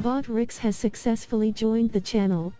Bot Rix has successfully joined the channel.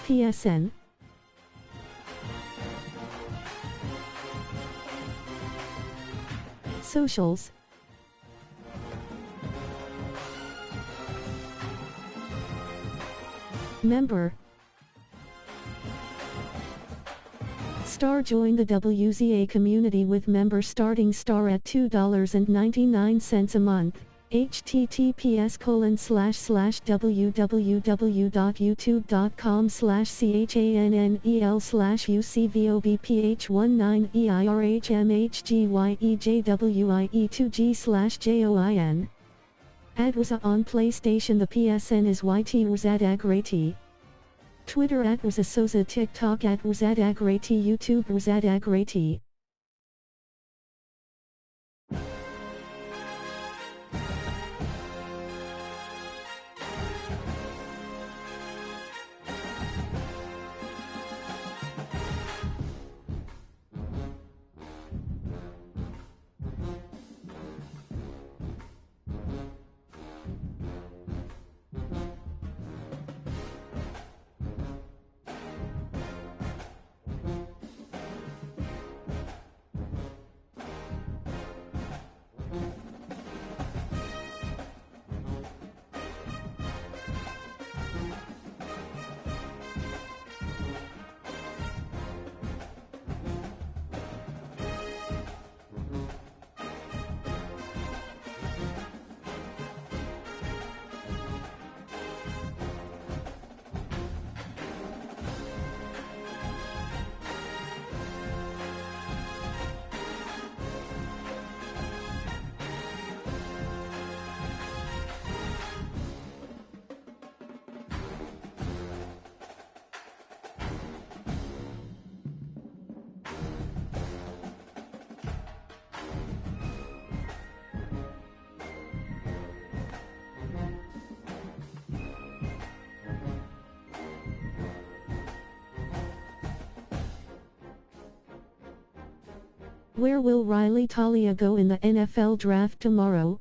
PSN. Socials. Member. Star. Join the WZA community with member starting star at $2.99 a month. https://www.youtube.com/channel/cvoph19EL/UCVOBPH19ERHMHGYE2G/JOIN. @WZA on PlayStation. The PSN is YT. Twitter @WZASOZA, TikTok @WZADAGRATI, YouTube WZADAGRATI. Where will Riley Talia go in the NFL draft tomorrow?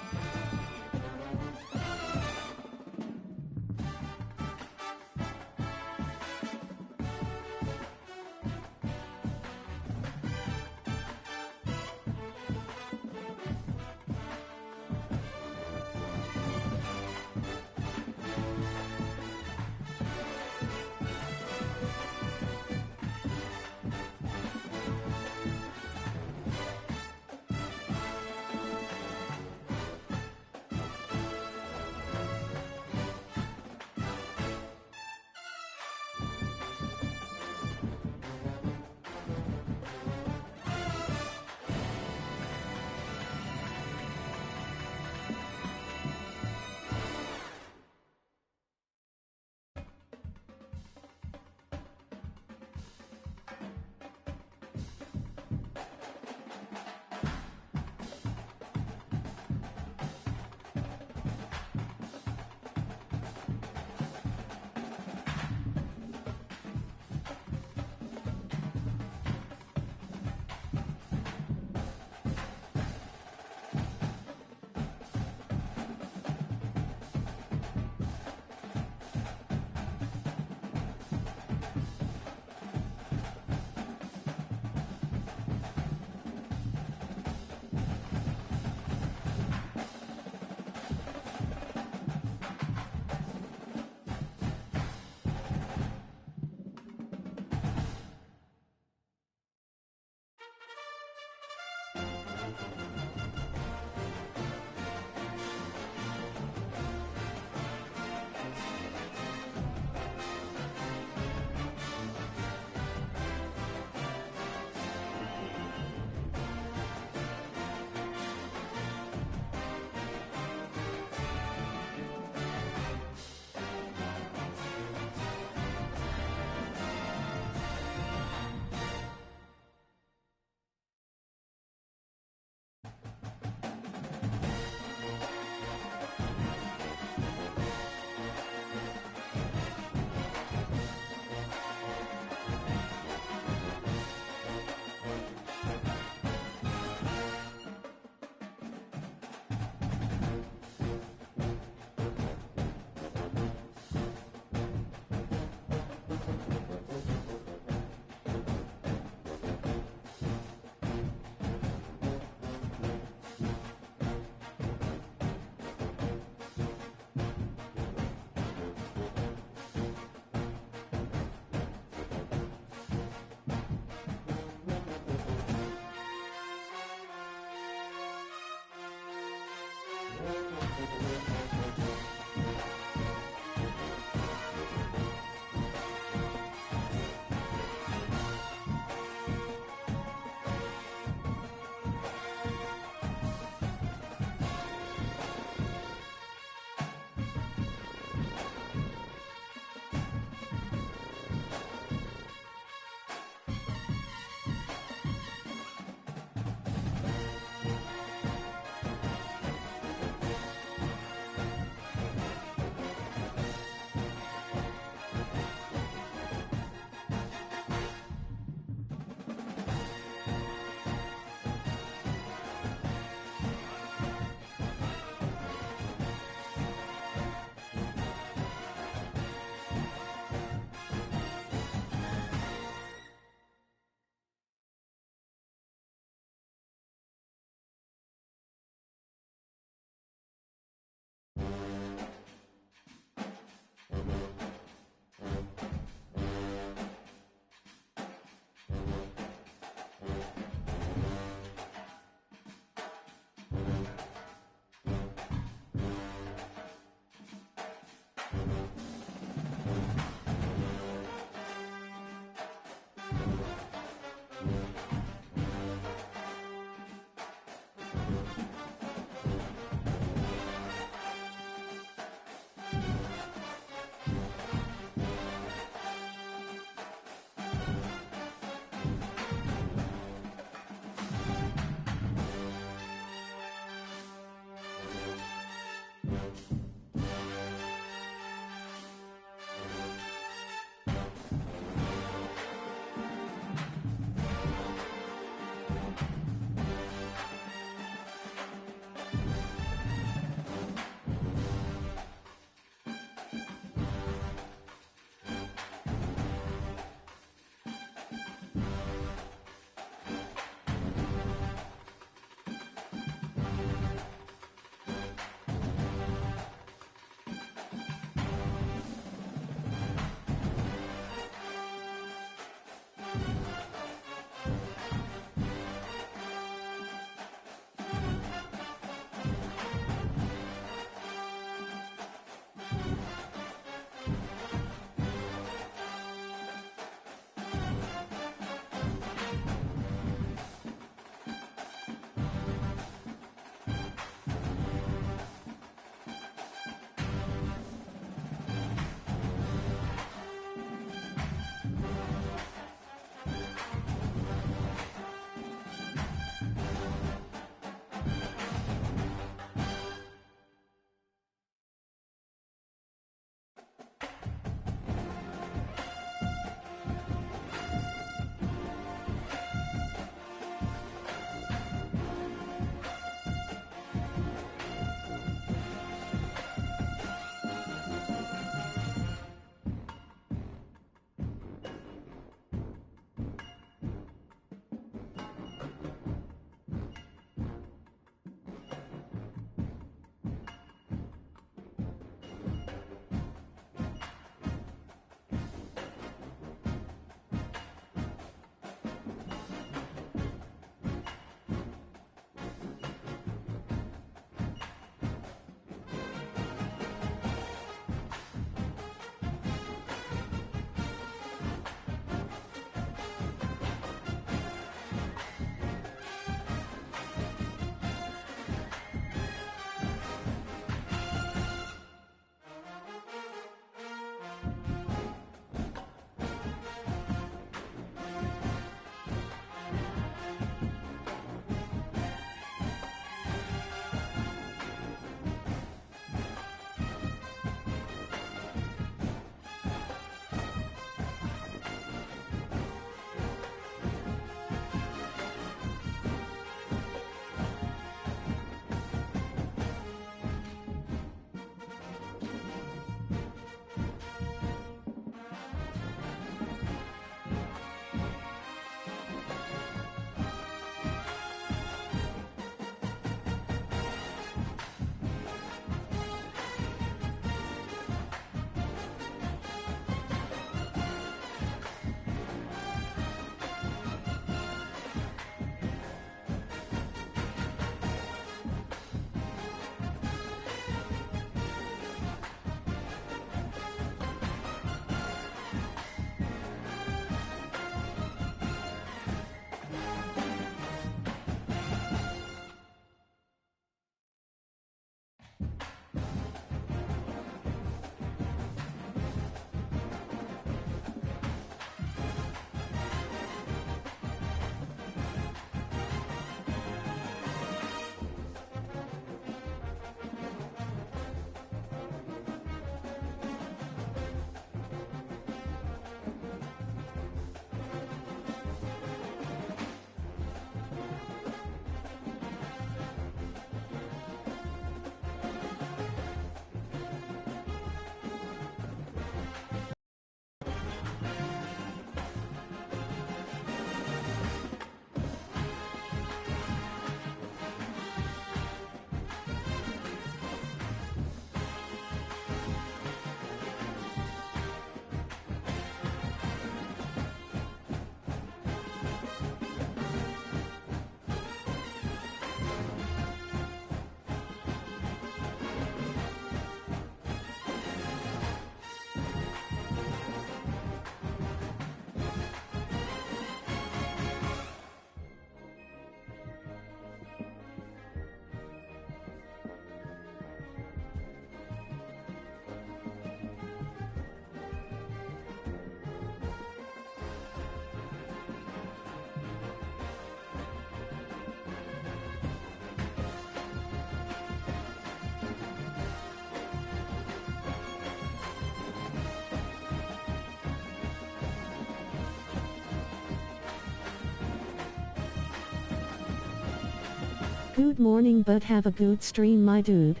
Good morning, but have a good stream, my dude.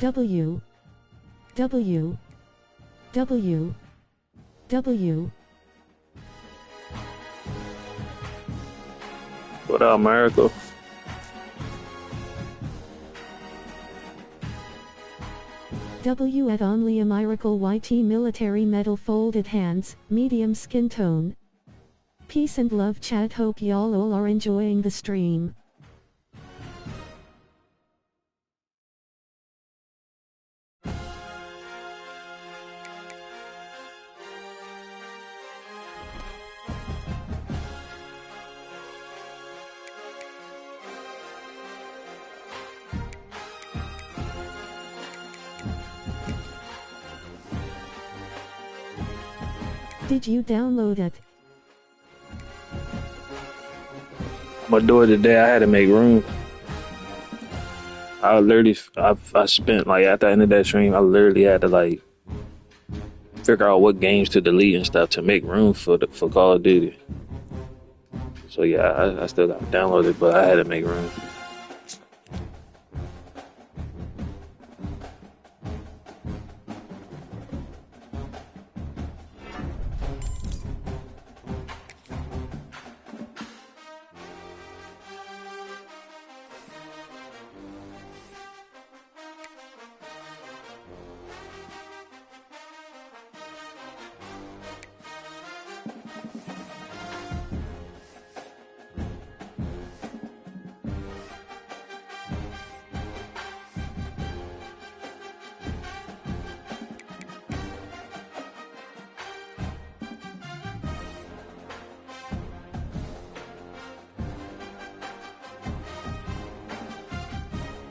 W W W W. What up, America? W at only a miracle YT military medal folded hands, medium skin tone. Peace and love chat, hope y'all all are enjoying the stream. Did you download it? I'm gonna do it today. I had to make room. I spent like at the end of that stream, I literally had to like figure out what games to delete and stuff to make room for Call of Duty. So yeah, I still got to download it, but I had to make room.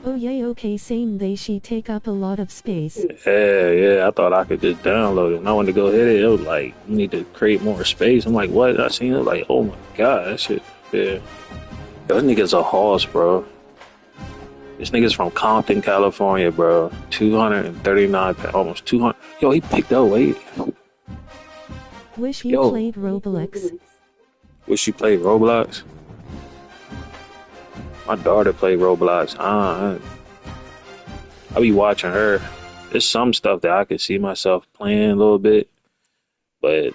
Oh yeah, okay, same, they she take up a lot of space. Yeah, I thought I could just download it. And I wanted to go hit it. It was like, you need to create more space. I'm like, what? I seen it like, oh my God, that shit. Yeah. Those niggas a horse, bro. This nigga's from Compton, California, bro. 239 pounds, almost 200. Yo, he picked up weight. Wish you played Roblox. Wish you played Roblox? My daughter played Roblox. I be watching her. There's some stuff that I could see myself playing a little bit, but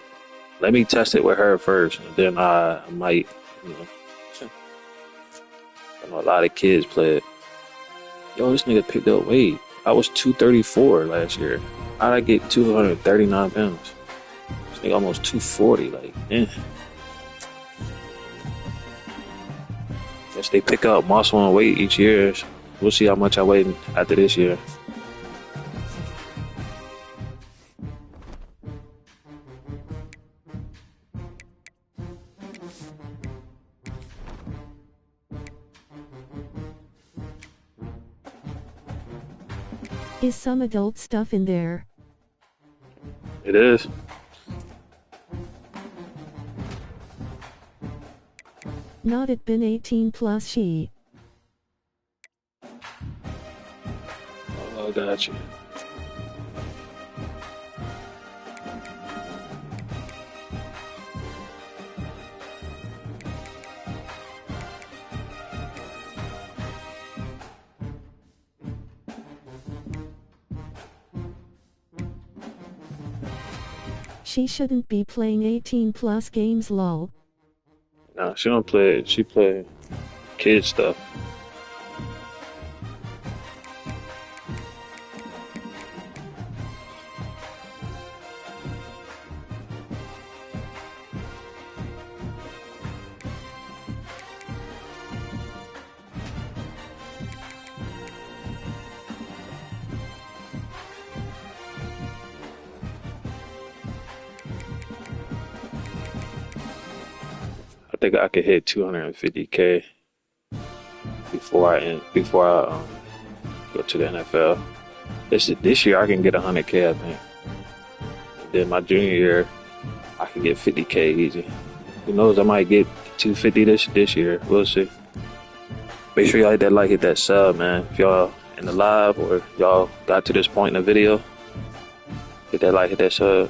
let me test it with her first, and then I might, you know. I know a lot of kids play it. Yo, this nigga picked up weight. I was 234 last year. How'd I get 239 pounds? This nigga almost 240. Like, eh. Guess they pick up muscle and weight each year. We'll see how much I weigh after this year. Is some adult stuff in there? It is. Not it been 18 plus she. Oh, gotcha. She shouldn't be playing 18 plus games, lol. Nah, she don't play it. She play kid stuff. I think I could hit 250K before I go to the NFL. This year I can get 100K, I think. And then my junior year, I can get 50K easy. Who knows? I might get 250 this year. We'll see. Make sure y'all hit that sub, man. If y'all in the live or y'all got to this point in the video, hit that like, hit that sub.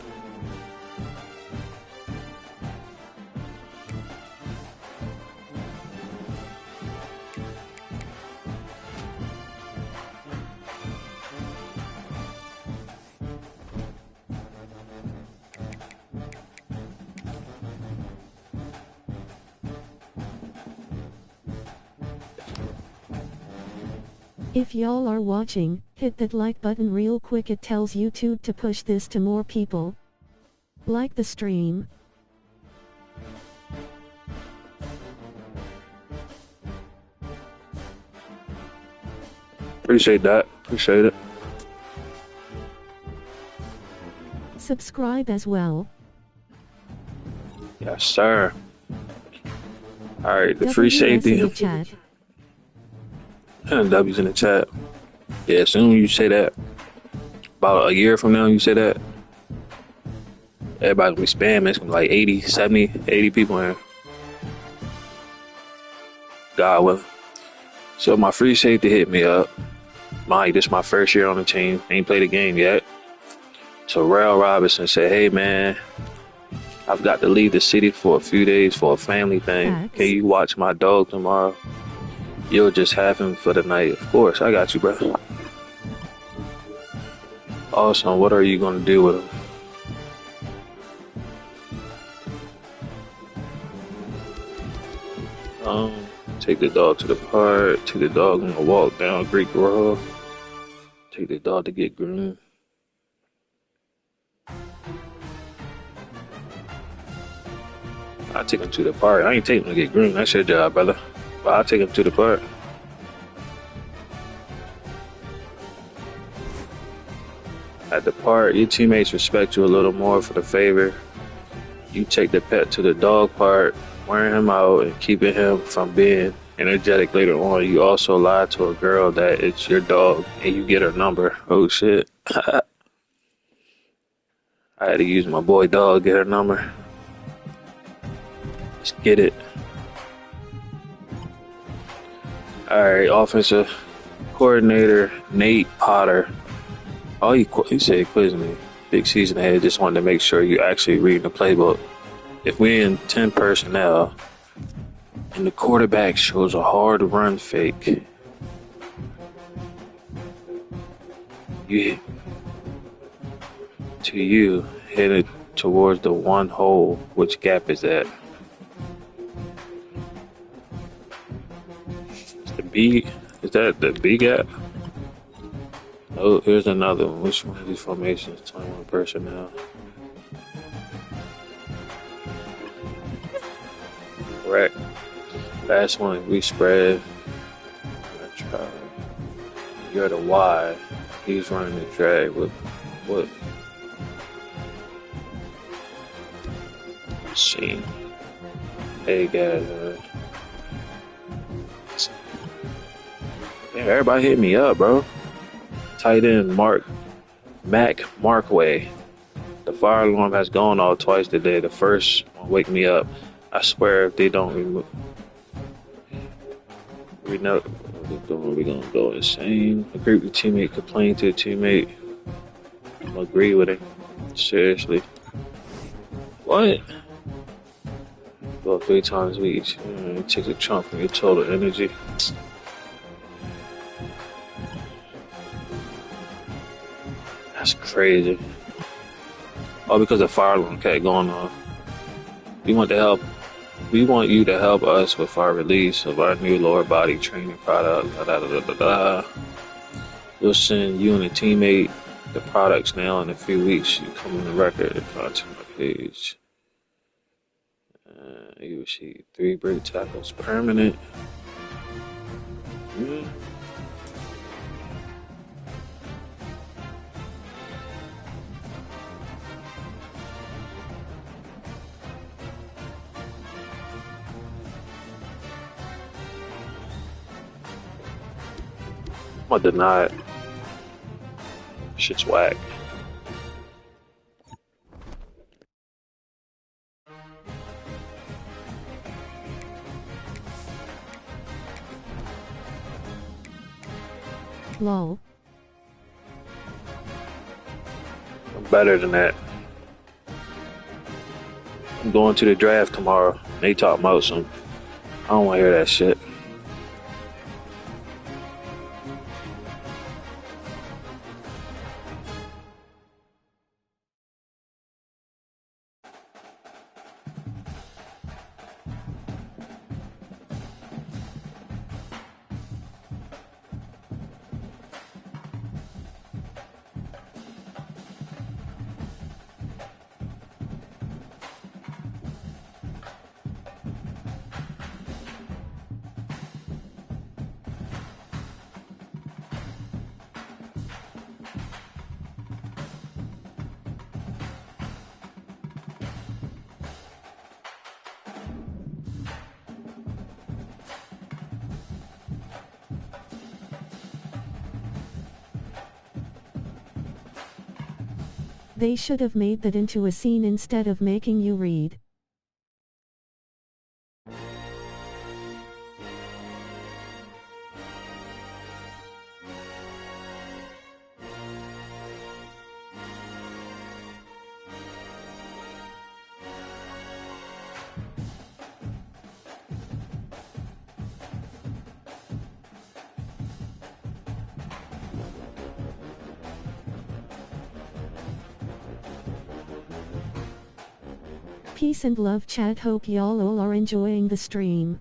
If y'all are watching, hit that like button real quick, it tells YouTube to push this to more people. Like the stream. Appreciate that. Appreciate it. Subscribe as well. Yes, sir. Alright, the free WS in safety. the chat. And W's in the chat. Yeah, as soon as you say that, about a year from now, you say that, everybody's gonna be spamming. It's gonna be like 80, 70, 80 people in. God willing. So my free safety hit me up. This is my first year on the team. Ain't played a game yet. So Rail Robinson said, hey man, I've got to leave the city for a few days for a family thing. Facts. Can you watch my dog tomorrow? You'll just have him for the night. Of course, I got you, bro. Awesome. What are you gonna do with him? Take the dog to the park. Take the dog on a walk down Greek Road. Take the dog to get groomed. I take him to the park. I ain't taking him to get groomed. That's your job, brother. But I'll take him to the park. At the park, your teammates respect you a little more for the favor. You take the pet to the dog park, wearing him out and keeping him from being energetic later on. You also lie to a girl that it's your dog and you get her number. Oh shit. I had to use my boy dog to get her number. Let's get it. Alright, offensive coordinator Nate Potter. Oh, he said quiz me. Big season ahead. Just wanted to make sure you actually read the playbook. If we're in 10 personnel and the quarterback shows a hard run fake, you headed towards the one hole. Which gap is that? It's the B. Is that the B gap? Oh, here's another one. Which one of these formations? 21 personnel. Correct. Last one, we spread. You're the Y. He's running the drag. What? Machine. Hey guys. Man, everybody hit me up, bro. Tight end Mac Markway. The fire alarm has gone off twice today. The first one wake me up. I swear if they don't remove, we're gonna go insane. Agree with teammate, complain to a teammate. I'm agree with it. Seriously. What? Go 3 times a week. It takes a chunk from your total energy. That's crazy. All because the fire alarm kept going on. We want you to help us with our release of our new lower body training product. We'll send you and a teammate the products now in a few weeks. You come on the record and to my page. You receive 3 break tackles permanent. I'm gonna deny it. Shit's whack. Lol. I'm better than that. I'm going to the draft tomorrow. They talking about some. I don't want to hear that shit. They should have made that into a scene instead of making you read. Peace and love, chat. Hope y'all all are enjoying the stream.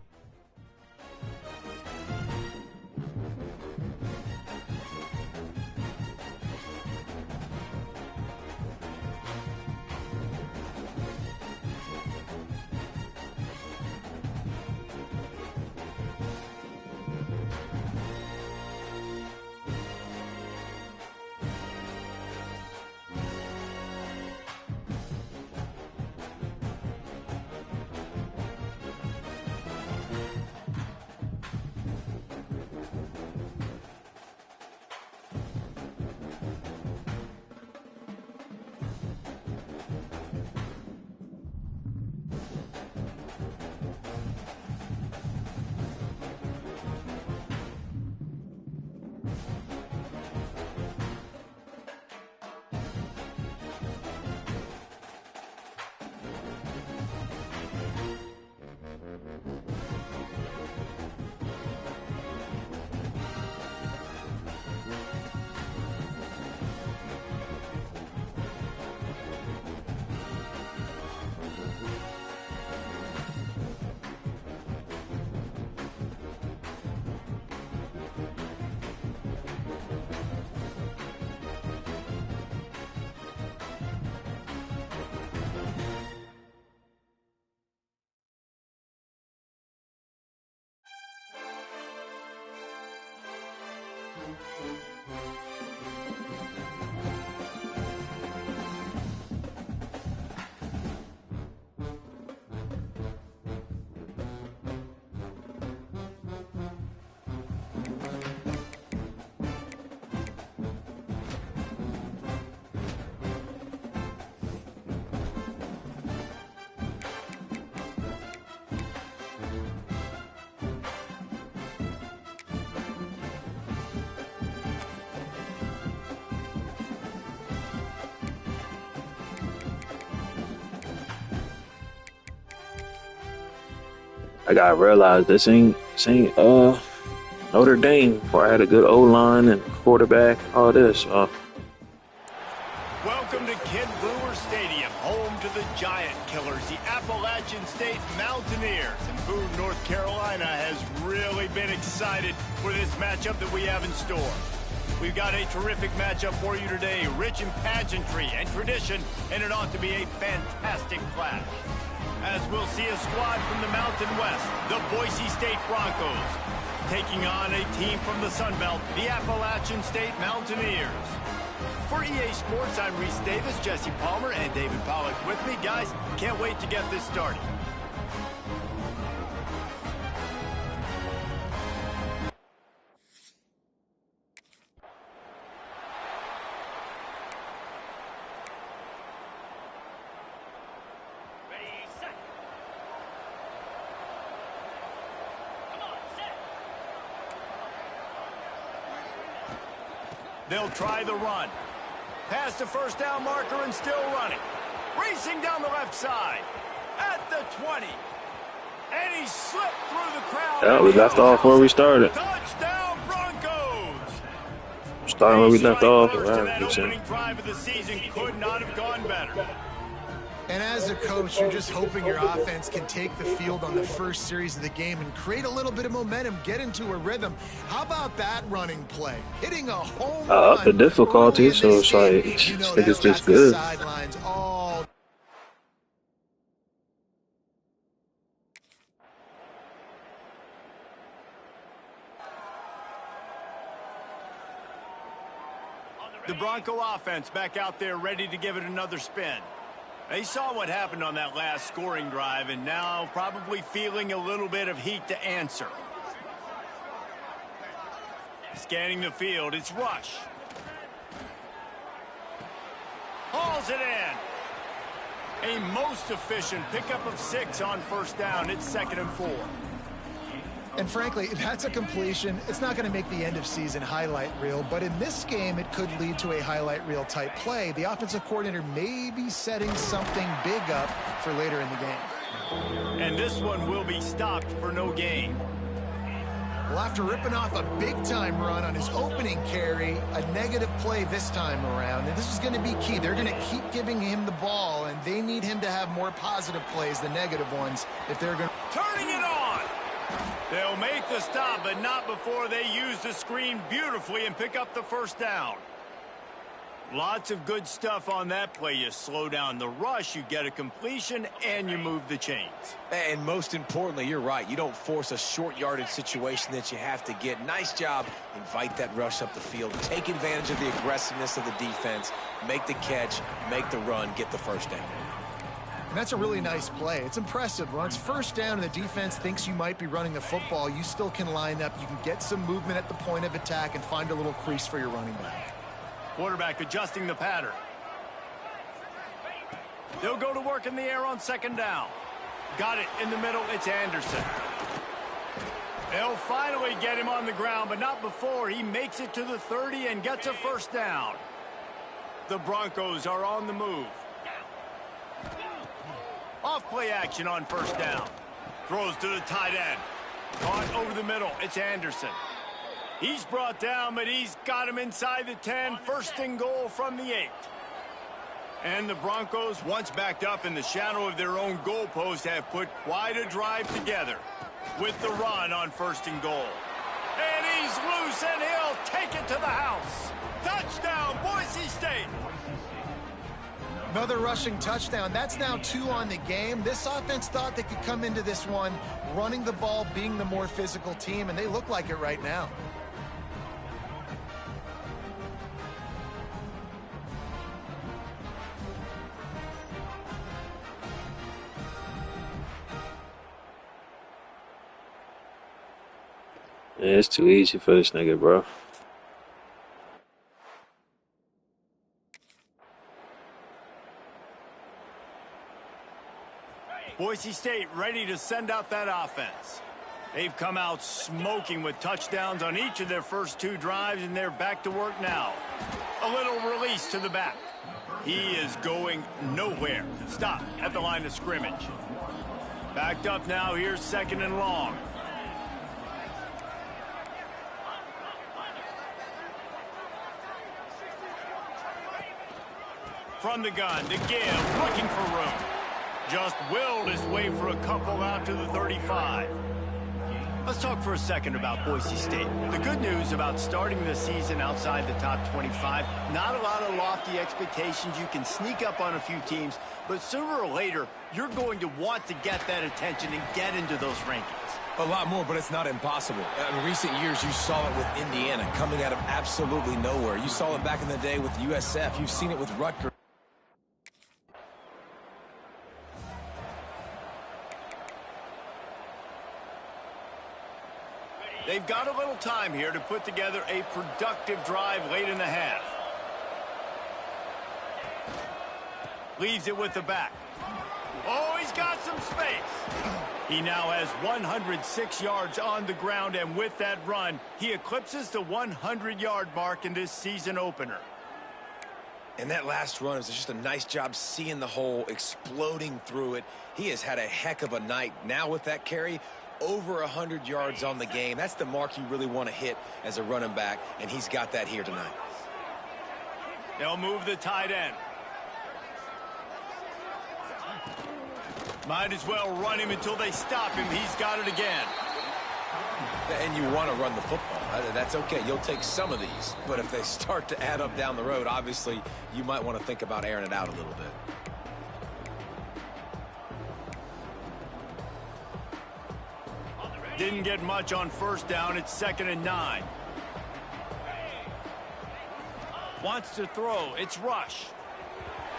I gotta realize this ain't Notre Dame, where I had a good O-line and quarterback, all this. Welcome to Kent Brewer Stadium, home to the Giant Killers, the Appalachian State Mountaineers. And Boone, North Carolina has really been excited for this matchup that we have in store. We've got a terrific matchup for you today, rich in pageantry and tradition, and it ought to be a fantastic clash. As we'll see a squad from the Mountain West, the Boise State Broncos, taking on a team from the Sun Belt, the Appalachian State Mountaineers. For EA Sports, I'm Reese Davis, Jesse Palmer, and David Pollack with me. Guys, can't wait to get this started. They'll try the run. Past the first down marker and still running. Racing down the left side. At the 20. And he slipped through the crowd. Yeah, we left off where we started. Touchdown Broncos. Starting where we left off. That opening drive of the season could not have gone better. And as a coach, you're just hoping your offense can take the field on the first series of the game and create a little bit of momentum, get into a rhythm. How about that running play? Hitting a home run. Up the difficulty, so it's like, I think it's just good. Sidelines all. The Bronco offense back out there ready to give it another spin. They saw what happened on that last scoring drive and now probably feeling a little bit of heat to answer. Scanning the field, it's Rush. Hauls it in. A most efficient pickup of 6 on first down. It's 2nd and 4. And frankly, that's a completion. It's not going to make the end of season highlight reel, but in this game, it could lead to a highlight reel type play. The offensive coordinator may be setting something big up for later in the game. And this one will be stopped for no gain. Well, after ripping off a big-time run on his opening carry, a negative play this time around, and this is going to be key. They're going to keep giving him the ball, and they need him to have more positive plays than negative ones if they're going to... Turning it on! They'll make the stop, but not before they use the screen beautifully and pick up the first down. Lots of good stuff on that play. You slow down the rush, you get a completion, and you move the chains. And most importantly, you're right. You don't force a short yardage situation that you have to get. Nice job. Invite that rush up the field. Take advantage of the aggressiveness of the defense. Make the catch, make the run, get the first down. And that's a really nice play. It's impressive. When it's first down and the defense thinks you might be running the football, you still can line up. You can get some movement at the point of attack and find a little crease for your running back. Quarterback adjusting the pattern. They'll go to work in the air on 2nd down. Got it in the middle. It's Anderson. They'll finally get him on the ground, but not before he makes it to the 30 and gets a first down. The Broncos are on the move. Off play action on first down. Throws to the tight end. Caught over the middle. It's Anderson. He's brought down, but he's got him inside the 10. 1st and goal from the 8. And the Broncos, once backed up in the shadow of their own goalpost, have put quite a drive together with the run on 1st and goal. And he's loose, and he'll take it to the house. Touchdown, Boise State. Another rushing touchdown. That's now 2 on the game. This offense thought they could come into this one running the ball, being the more physical team, and they look like it right now. Yeah, it's too easy for this nigga, bro. Boise State ready to send out that offense. They've come out smoking with touchdowns on each of their first 2 drives, and they're back to work now. A little release to the back. He is going nowhere. Stop at the line of scrimmage. Backed up now. Here's 2nd and long. From the gun to give, looking for room. Just willed his way for a couple out to the 35. Let's talk for a second about Boise State. The good news about starting the season outside the top 25, not a lot of lofty expectations. You can sneak up on a few teams, but sooner or later, you're going to want to get that attention and get into those rankings. A lot more, but it's not impossible. In recent years, you saw it with Indiana coming out of absolutely nowhere. You saw it back in the day with USF. You've seen it with Rutgers. They've got a little time here to put together a productive drive late in the half. Leaves it with the back. Oh, he's got some space. He now has 106 yards on the ground, and with that run, he eclipses the 100-yard mark in this season opener. And that last run is just a nice job seeing the hole, exploding through it. He has had a heck of a night. Now with that carry, over 100 yards on the game. That's the mark you really want to hit as a running back, and he's got that here tonight. They'll move the tight end. Might as well run him until they stop him. He's got it again. And you want to run the football. That's okay. You'll take some of these. But if they start to add up down the road, obviously, you might want to think about airing it out a little bit. Didn't get much on first down. It's 2nd and 9. Wants to throw. It's Rush.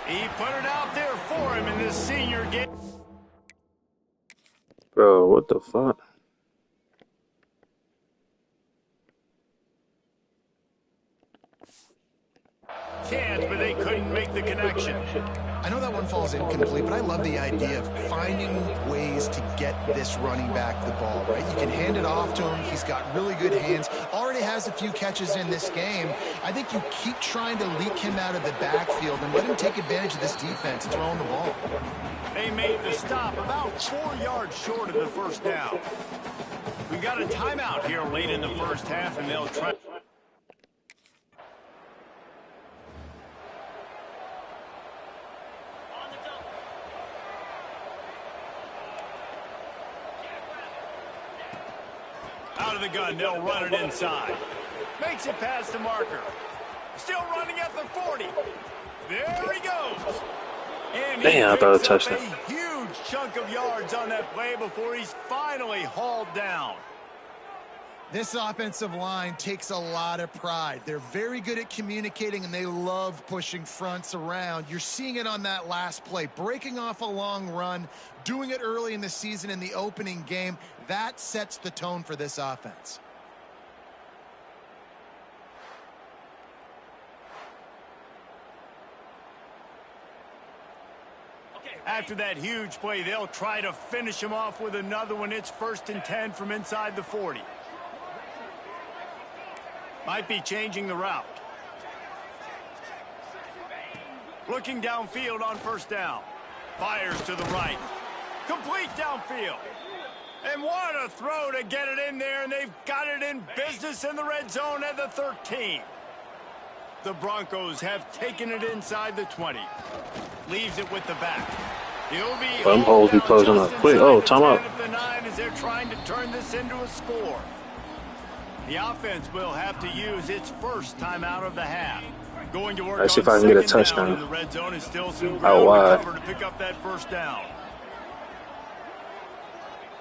He put it out there for him in this senior game. Bro, what the fuck? Chance, but they couldn't make the connection. falls incomplete, but I love the idea of finding ways to get this running back the ball, right? You can hand it off to him. He's got really good hands. Already has a few catches in this game. I think you keep trying to leak him out of the backfield and let him take advantage of this defense throwing the ball. They made the stop about 4 yards short of the first down. We got a timeout here late in the first half, and they'll try. Out of the gun, they'll run it inside. Makes it past the marker. Still running at the 40. There he goes. And damn, I thought it touched a him. huge chunk of yards on that play before he's finally hauled down. This offensive line takes a lot of pride. They're very good at communicating, and they love pushing fronts around. You're seeing it on that last play, breaking off a long run, doing it early in the season in the opening game. That sets the tone for this offense. After that huge play, they'll try to finish him off with another one. It's 1st and 10 from inside the 40. Might be changing the route. Looking downfield on first down. Fires to the right. Complete downfield. And what a throw to get it in there, and they've got it in business in the red zone at the 13. The Broncos have taken it inside the 20. Leaves it with the back. He'll be Them holes be closing up quick. Oh, timeout. The 9 as they're trying to turn this into a score. The offense will have to use its first timeout of the half. Going to work. Let's see if I can get a touchdown. In the red zone is still some Out ground wide. to cover to pick up that first down.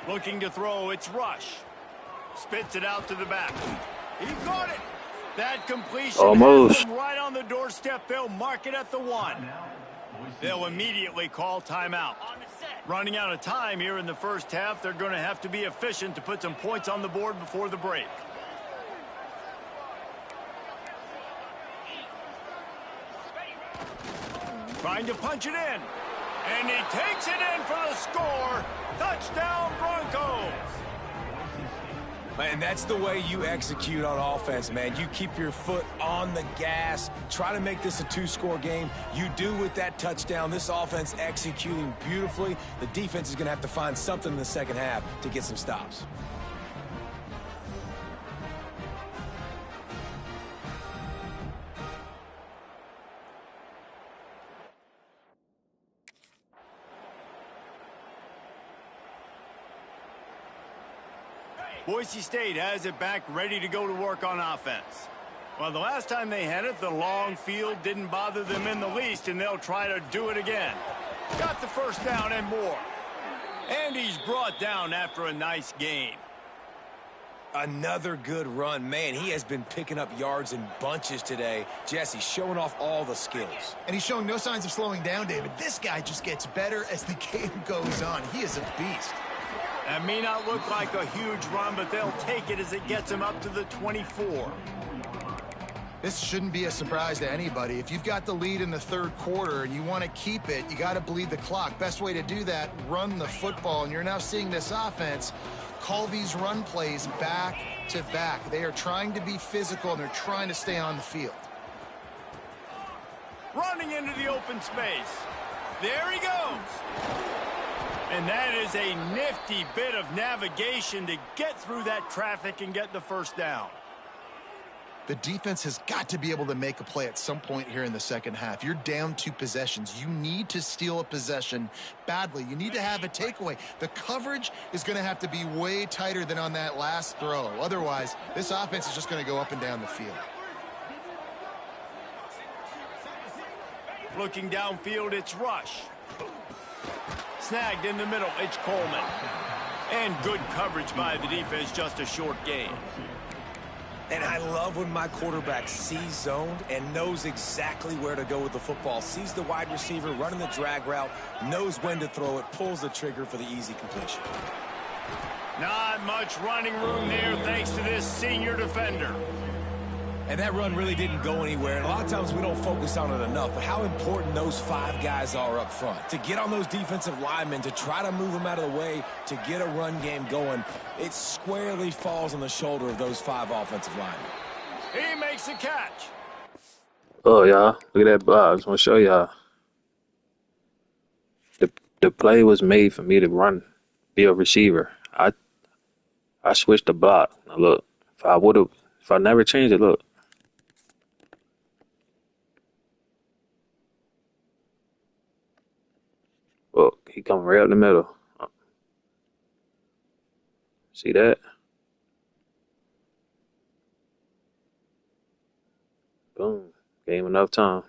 Looking to throw, it's Rush. Spits it out to the back. He caught it. That completion almost has them right on the doorstep. They'll mark it at the 1. They'll immediately call timeout. Running out of time here in the first half. They're going to have to be efficient to put some points on the board before the break. Trying to punch it in. And he takes it in for the score. Touchdown, Broncos. And that's the way you execute on offense, man. You keep your foot on the gas. Try to make this a 2-score game. You do with that touchdown. This offense executing beautifully. The defense is going to have to find something in the second half to get some stops. Boise State has it back, ready to go to work on offense. Well, the last time they had it, the long field didn't bother them in the least, and they'll try to do it again. Got the first down and more. And he's brought down after a nice gain. Another good run. Man, he has been picking up yards in bunches today. Jesse showing off all the skills. And he's showing no signs of slowing down, David. This guy just gets better as the game goes on. He is a beast. That may not look like a huge run, but they'll take it as it gets him up to the 24. This shouldn't be a surprise to anybody. If you've got the lead in the third quarter and you want to keep it, you got to bleed the clock. Best way to do that, run the football. And you're now seeing this offense call these run plays back to back. They are trying to be physical, and they're trying to stay on the field. Running into the open space. There he goes. And that is a nifty bit of navigation to get through that traffic and get the first down. The defense has got to be able to make a play at some point here in the second half. You're down 2 possessions. You need to steal a possession badly. You need to have a takeaway. The coverage is going to have to be way tighter than on that last throw. Otherwise, this offense is just going to go up and down the field. Looking downfield, it's Rush. Snagged in the middle, it's Coleman. And good coverage by the defense, just a short gain. And I love when my quarterback sees zoned and knows exactly where to go with the football. Sees the wide receiver running the drag route, knows when to throw it, pulls the trigger for the easy completion. Not much running room there thanks to this senior defender. And that run really didn't go anywhere. And a lot of times we don't focus on it enough, but how important those 5 guys are up front. To get on those defensive linemen, to try to move them out of the way, to get a run game going, it squarely falls on the shoulder of those 5 offensive linemen. He makes the catch. Oh, y'all, look at that block. I just want to show y'all. The play was made for me to run, be a receiver. I switched the block. Now look, if I never changed it, look. Look, he come right up the middle. See that? Boom. Gave him enough time.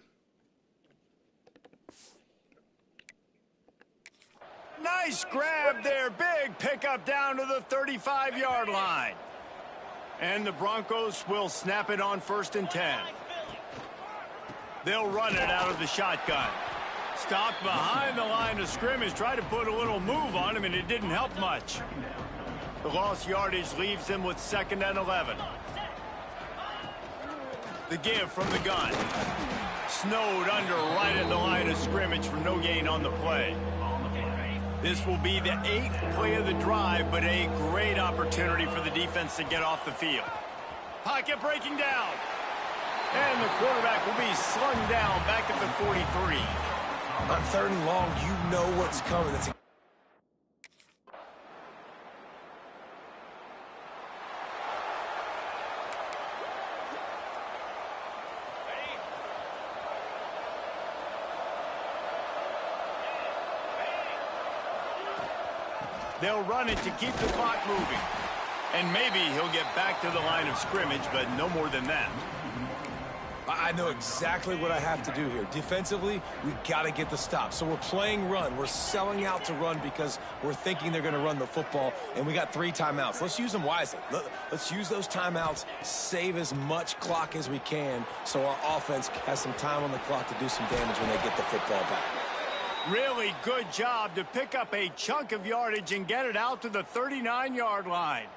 Nice grab there. Big pickup down to the 35-yard line. And the Broncos will snap it on 1st and 10. They'll run it out of the shotgun. Stopped behind the line of scrimmage. Tried to put a little move on him, and it didn't help much. The lost yardage leaves them with 2nd and 11. The give from the gun. Snowed under right at the line of scrimmage for no gain on the play. This will be the 8th play of the drive, but a great opportunity for the defense to get off the field. Pocket breaking down. And the quarterback will be slung down back at the 43. On 3rd and long, you know what's coming. It's They'll run it to keep the clock moving. And maybe he'll get back to the line of scrimmage, but no more than that. I know exactly what I have to do here. Defensively, we got to get the stop. So we're playing run. We're selling out to run because we're thinking they're going to run the football, and we got 3 timeouts. Let's use them wisely. Let's use those timeouts, save as much clock as we can so our offense has some time on the clock to do some damage when they get the football back. Really good job to pick up a chunk of yardage and get it out to the 39-yard line.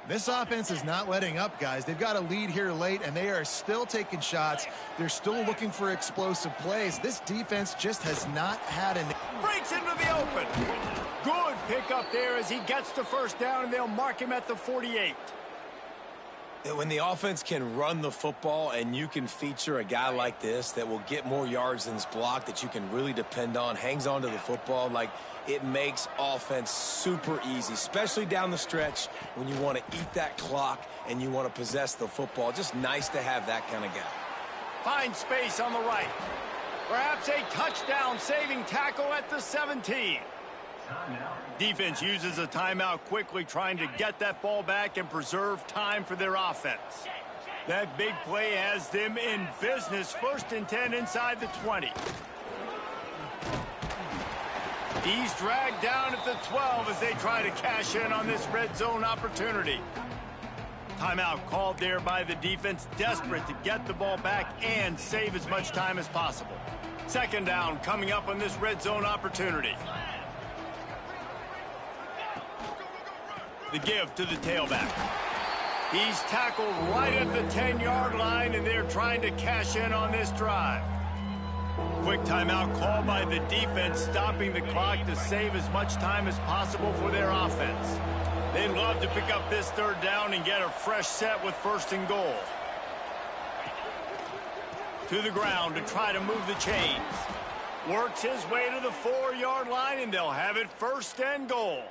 This offense is not letting up, guys. They've got a lead here late, and they are still taking shots. They're still looking for explosive plays. This defense just has not had an... Breaks into the open. Good pickup there as he gets the 1st down, and they'll mark him at the 48. When the offense can run the football and you can feature a guy like this that will get more yards than his block, that you can really depend on, hangs on to the football, like it makes offense super easy, especially down the stretch when you want to eat that clock and you want to possess the football. Just nice to have that kind of guy. Find space on the right. Perhaps a touchdown-saving tackle at the 17. Defense uses a timeout quickly, trying to get that ball back and preserve time for their offense. That big play has them in business. 1st and 10 inside the 20. He's dragged down at the 12 as they try to cash in on this red zone opportunity. Timeout called there by the defense, desperate to get the ball back and save as much time as possible. 2nd down coming up on this red zone opportunity. The give to the tailback. He's tackled right at the 10-yard line, and they're trying to cash in on this drive. Quick timeout called by the defense, stopping the clock to save as much time as possible for their offense. They'd love to pick up this 3rd down and get a fresh set with 1st and goal. To the ground to try to move the chains. Works his way to the 4-yard line, and they'll have it 1st and goal.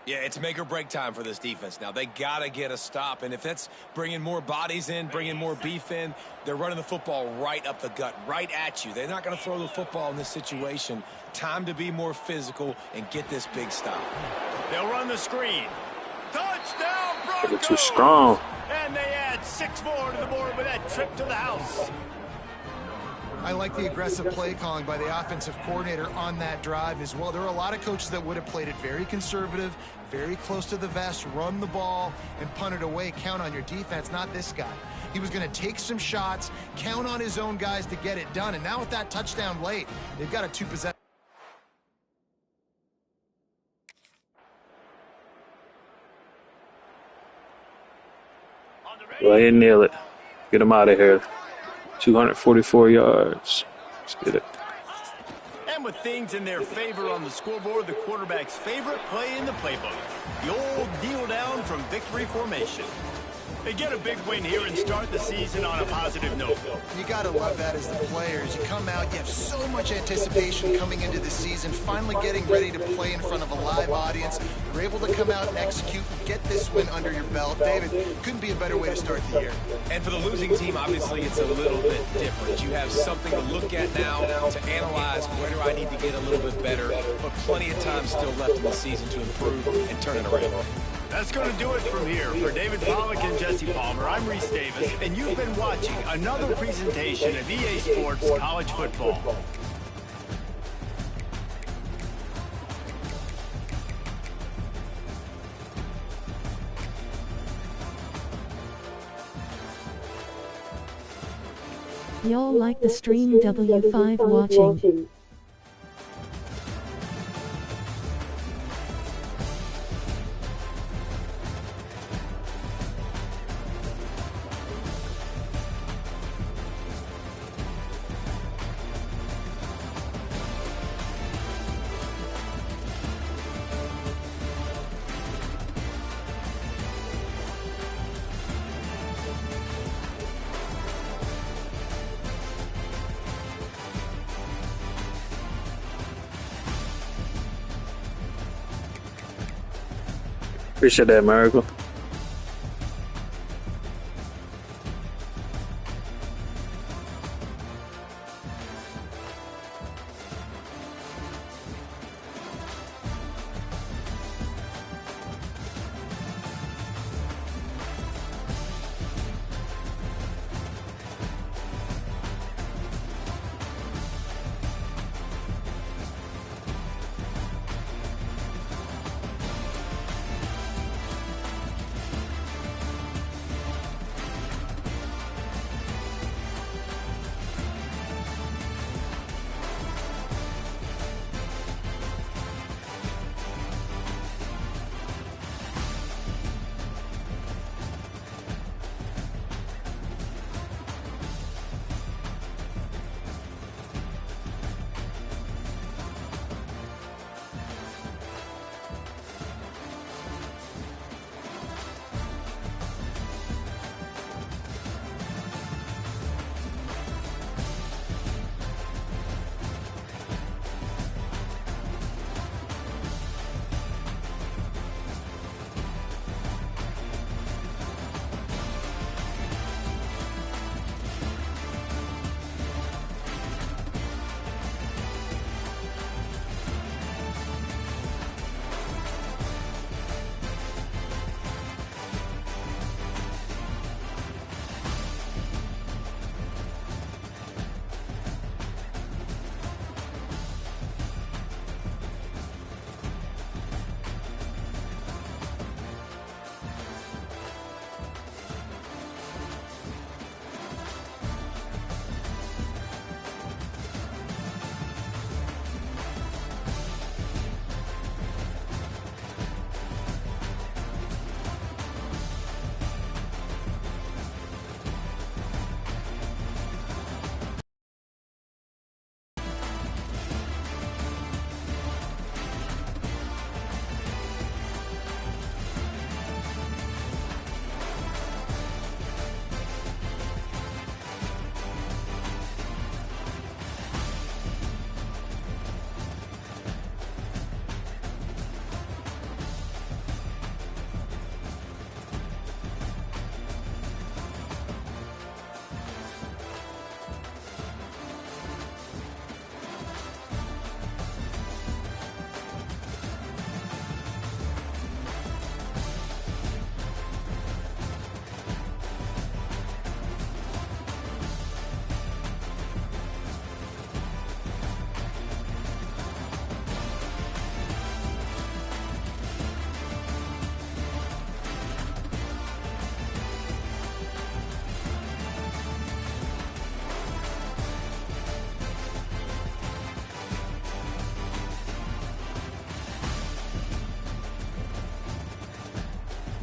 Yeah, it's make or break time for this defense now. They got to get a stop, and if that's bringing more bodies in, bringing more beef in, they're running the football right up the gut, right at you. They're not going to throw the football in this situation. Time to be more physical and get this big stop. They'll run the screen. Touchdown, Broncos! They're too strong. And they add 6 more to the board with that trip to the house. I like the aggressive play calling by the offensive coordinator on that drive as well. There are a lot of coaches that would have played it very conservative, very close to the vest, run the ball, and punt it away. Count on your defense, not this guy. He was going to take some shots, count on his own guys to get it done. And now with that touchdown late, they've got a 2-possession. Go ahead and nail it. Get him out of here. 244 yards. Let's get it. And with things in their favor on the scoreboard, the quarterback's favorite play in the playbook. The old kneel down from victory formation. They get a big win here and start the season on a positive note. You got to love that as the players. You come out, you have so much anticipation coming into the season, finally getting ready to play in front of a live audience. You're able to come out and execute and get this win under your belt. David, couldn't be a better way to start the year. And for the losing team, obviously, it's a little bit different. You have something to look at now, to analyze where do I need to get a little bit better, but plenty of time still left in the season to improve and turn it around. That's going to do it from here. For David Pollack and Jesse Palmer, I'm Reese Davis, and you've been watching another presentation of EA Sports College Football. Y'all like the stream? W5 watching. Appreciate that, Miracle.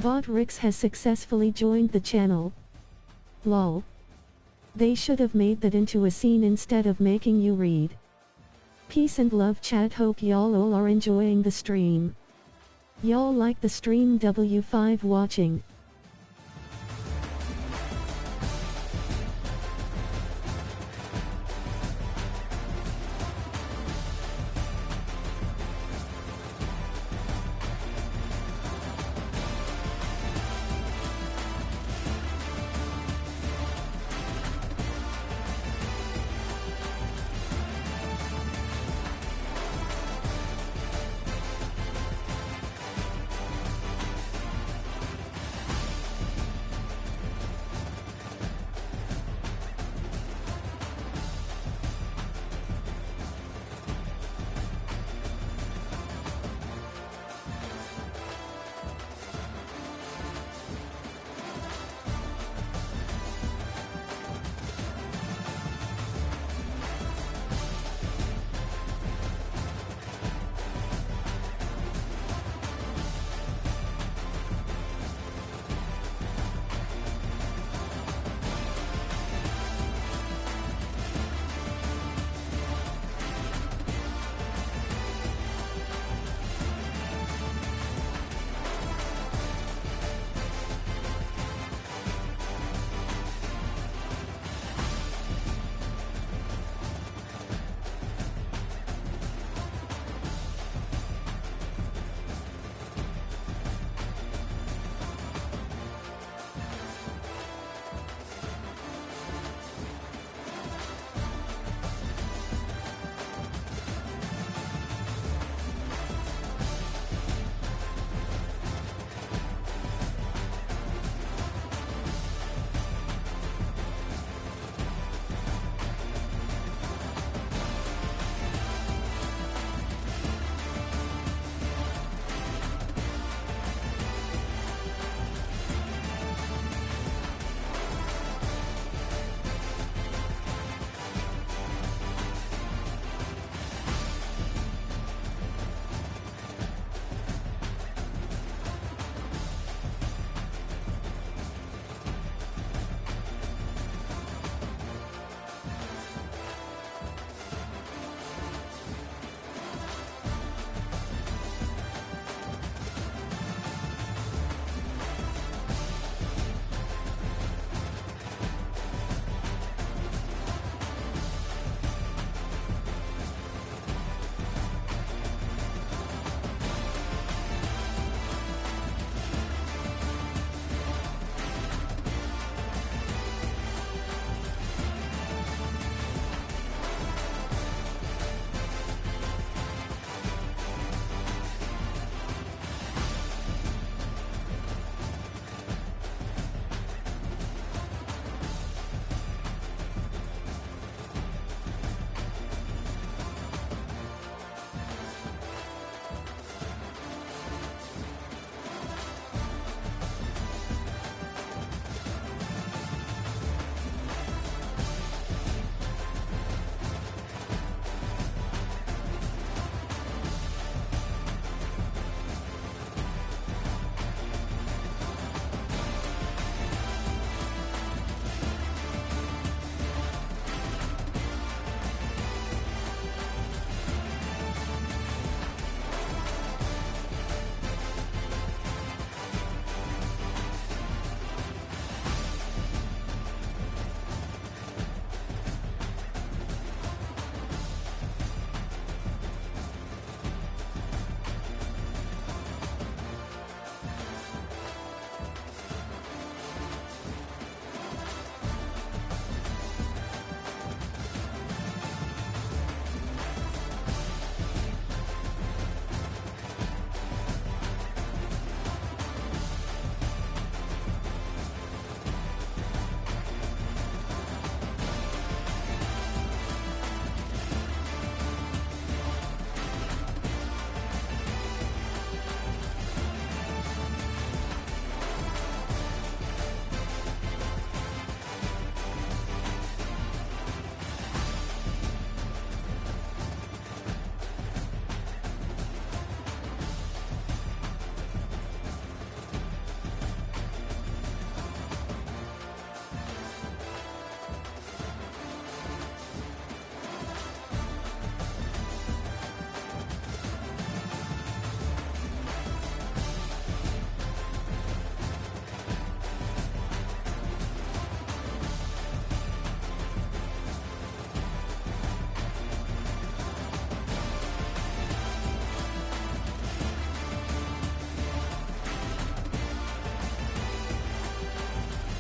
Vodrix has successfully joined the channel. Lol. They should have made that into a scene instead of making you read. Peace and love chat, hope y'all all are enjoying the stream. Y'all like the stream? W5 watching.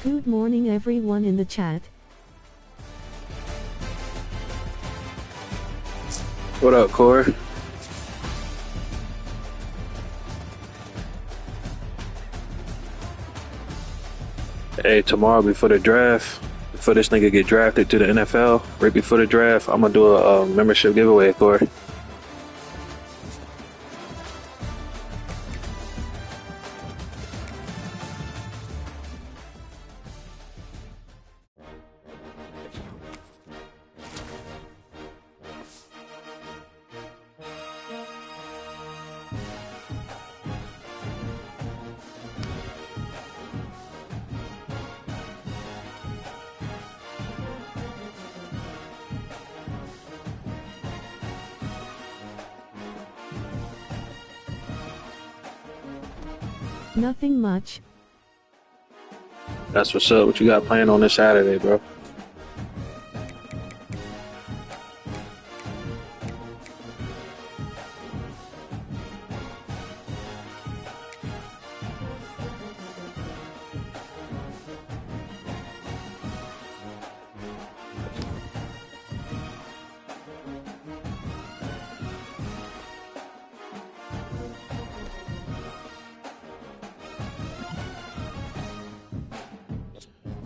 Good morning everyone in the chat. What up, Corey? Hey, tomorrow before the draft, before this nigga get drafted to the NFL, right before the draft, I'm gonna do a membership giveaway, Corey. Nothing much. That's what's up. What you got planned on this Saturday, bro?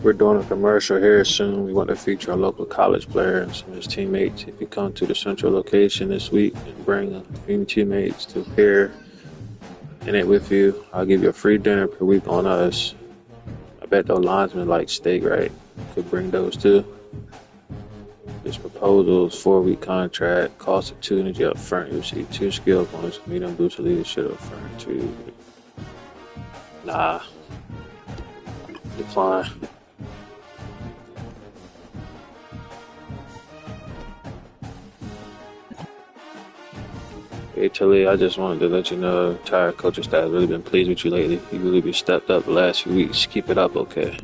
We're doing a commercial here soon. We want to feature a local college player and some of his teammates. If you come to the central location this week and bring a few teammates to appear in it with you, I'll give you a free dinner per week on us. I bet those linesmen like steak, right? Could bring those too. This proposal is 4-week contract, cost of 2 energy up front. You'll see 2 skill points, medium boost of leadership up front too. Nah. Decline. Hey Talia, I just wanted to let you know entire coaching staff has really been pleased with you lately. You really been stepped up the last few weeks. Keep it up, okay?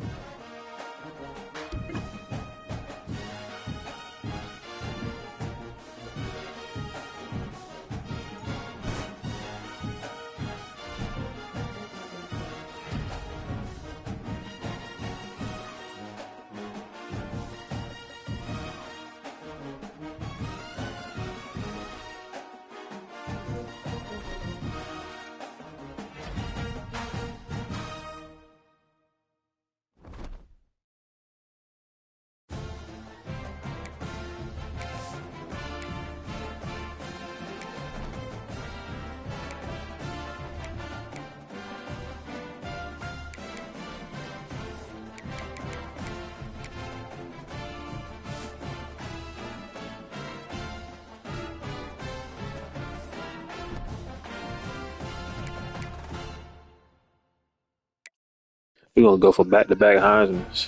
We're gonna go for back-to-back Heisman's.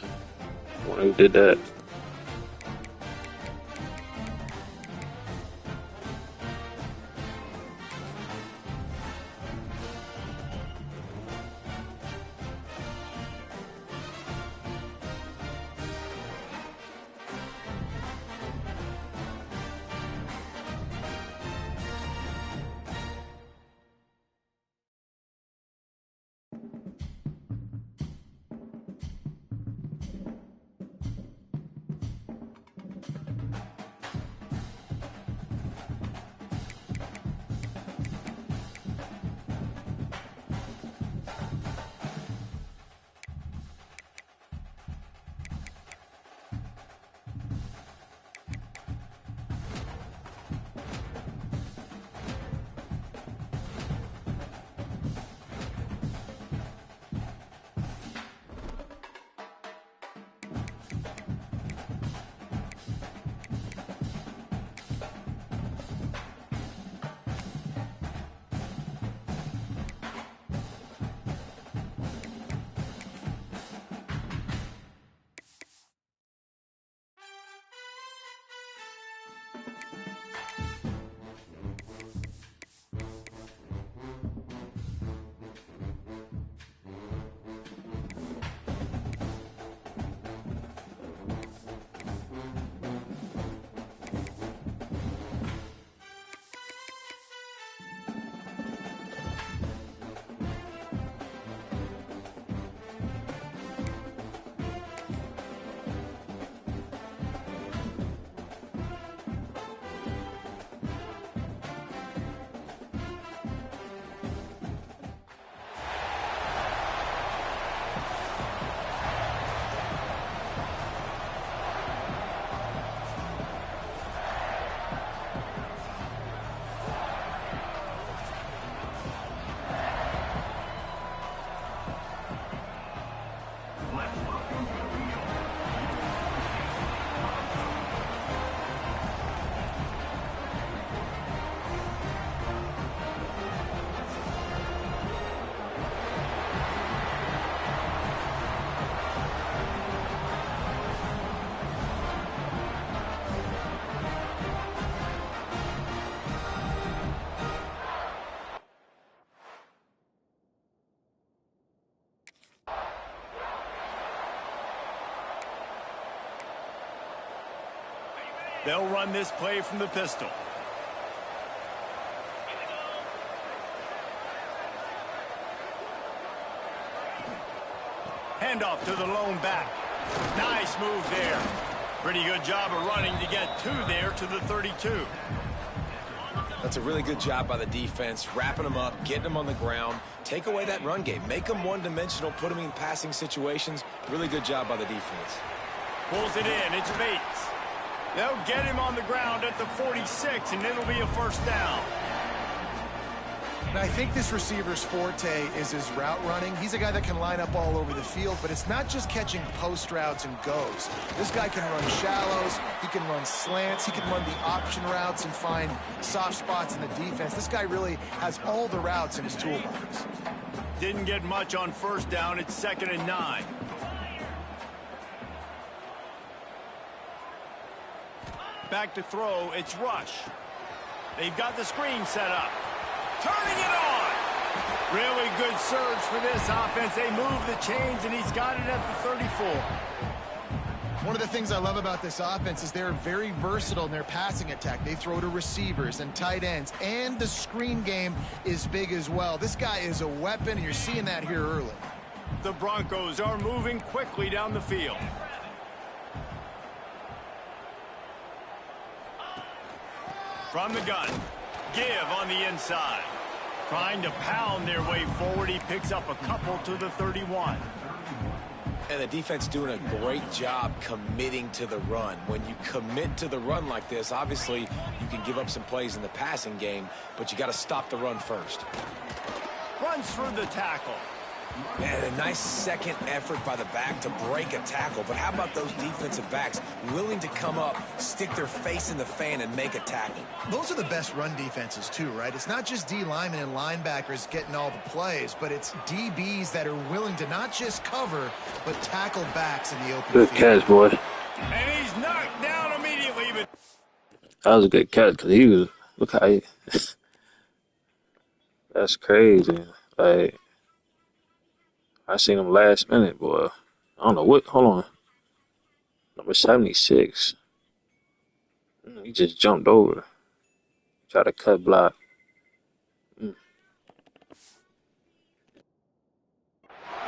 One who did that. They'll run this play from the pistol. Handoff to the lone back. Nice move there. Pretty good job of running to get 2 there to the 32. That's a really good job by the defense, wrapping them up, getting them on the ground. Take away that run game. Make them one-dimensional, put them in passing situations. Really good job by the defense. Pulls it in. It's Bates. They'll get him on the ground at the 46, and it'll be a first down. And I think this receiver's forte is his route running. He's a guy that can line up all over the field, but it's not just catching post routes and goes. This guy can run shallows, he can run slants, he can run the option routes and find soft spots in the defense. This guy really has all the routes in his toolbox. Didn't get much on first down. It's 2nd and 9. Back to throw. It's Rush. They've got the screen set up. Turning it on. Really good surge for this offense. They move the chains, and he's got it at the 34. One of the things I love about this offense is they're very versatile in their passing attack. They throw to receivers and tight ends, and the screen game is big as well. This guy is a weapon, and you're seeing that here early. The Broncos are moving quickly down the field. From the gun. Give on the inside. Trying to pound their way forward. He picks up a couple to the 31. And the defense doing a great job committing to the run. When you commit to the run like this, obviously you can give up some plays in the passing game, but you got to stop the run first. Runs through the tackle. And a nice second effort by the back to break a tackle. But how about those defensive backs willing to come up, stick their face in the fan, and make a tackle? Those are the best run defenses too, right? It's not just D linemen and linebackers getting all the plays, but it's DBs that are willing to not just cover, but tackle backs in the open Good field. catch, boy. And he's knocked down immediately. But That was a good catch because he was. Look how he. That's crazy. Like, I seen him last minute, boy. I don't know what. Hold on. Number 76. He just jumped over. Tried to cut block.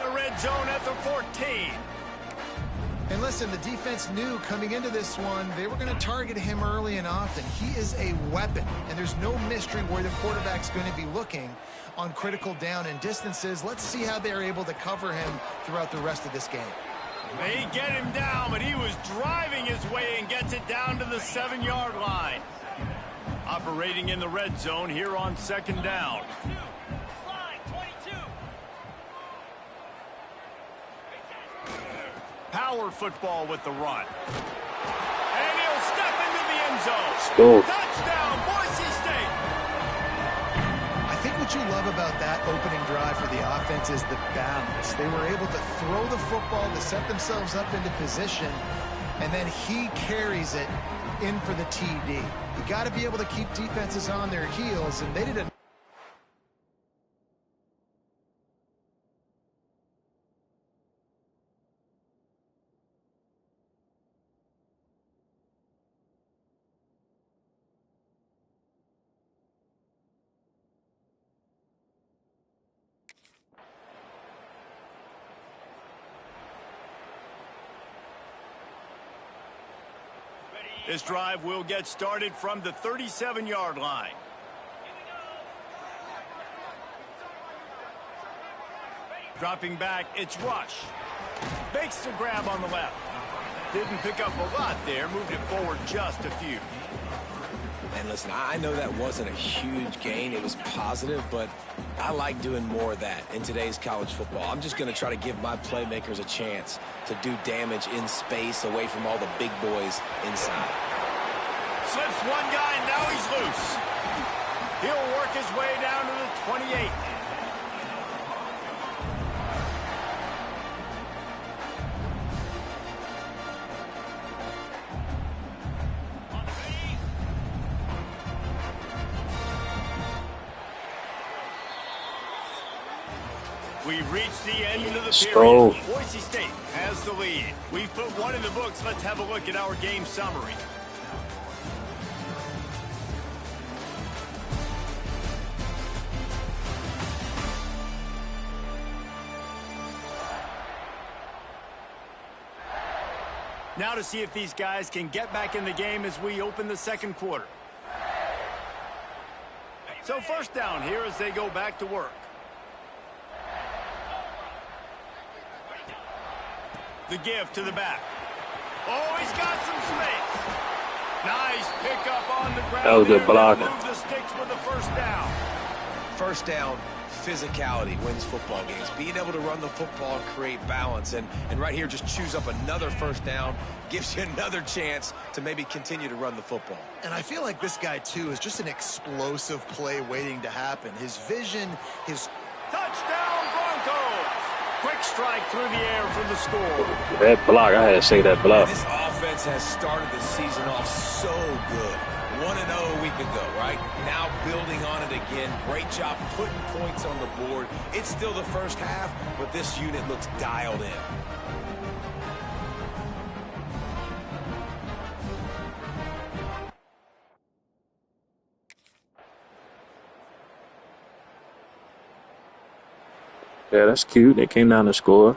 the red zone at the 14. And listen, the defense knew coming into this one, they were going to target him early and often. He is a weapon, and there's no mystery where the quarterback's going to be looking on critical down and distances. Let's see how they're able to cover him throughout the rest of this game. They get him down, but he was driving his way and gets it down to the 7-yard line. Operating in the red zone here on 2nd down. Power football with the run. And he'll step into the end zone. Let's go. Touchdown, Boise State. I think what you love about that opening drive for the offense is the balance. They were able to throw the football to set themselves up into position, and then he carries it in for the TD. You got to be able to keep defenses on their heels, and they did a This drive will get started from the 37-yard line. Dropping back, it's Rush. Makes the grab on the left. Didn't pick up a lot there, moved it forward just a few. And listen, I know that wasn't a huge gain. It was positive, but I like doing more of that in today's college football. I'm just going to try to give my playmakers a chance to do damage in space away from all the big boys inside. Slips one guy, now he's loose. He'll work his way down to the 28. We've reached the end of the period. Boise State has the lead. We've put one in the books. Let's have a look at our game summary. Now to see if these guys can get back in the game as we open the second quarter. So first down here as they go back to work. The give to the back. Oh, he's got some space. Nice pickup on the ground. That was good blocking. Move the sticks with the first down. First down, physicality wins football games. Being able to run the football and create balance. And right here, just choose up another first down. Gives you another chance to maybe continue to run the football. And I feel like this guy, too, is just an explosive play waiting to happen. His vision, his... Touchdown, Broncos! Quick strike through the air for the score. That block, I had to say that block. This offense has started the season off so good. 1-0 a week ago, right? Now building on it again. Great job putting points on the board. It's still the first half, but this unit looks dialed in. Yeah, that's cute. They came down to score.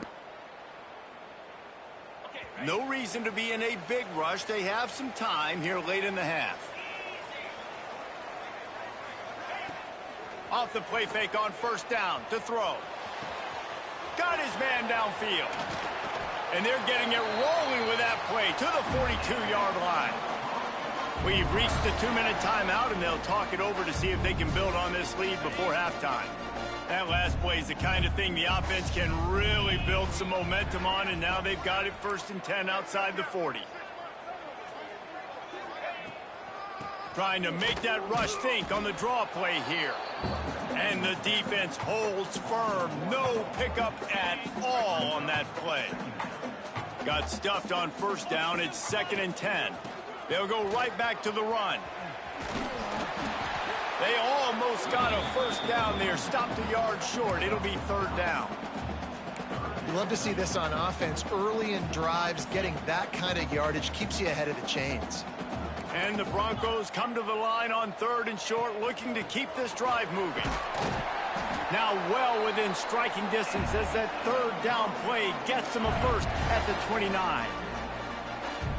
No reason to be in a big rush. They have some time here late in the half. Off the play fake on first down to throw. Got his man downfield. And they're getting it rolling with that play to the 42-yard line. We've reached the 2-minute timeout, and they'll talk it over to see if they can build on this lead before halftime. That last play is the kind of thing the offense can really build some momentum on, and now they've got it 1st and 10 outside the 40. Trying to make that rush think on the draw play here. And the defense holds firm. No pickup at all on that play. Got stuffed on first down. It's 2nd and 10. They'll go right back to the run. They almost got a first down there. Stopped a yard short. It'll be 3rd down. You love to see this on offense. Early in drives, getting that kind of yardage keeps you ahead of the chains. And the Broncos come to the line on 3rd and short, looking to keep this drive moving. Now well within striking distance as that 3rd down play gets them a first at the 29.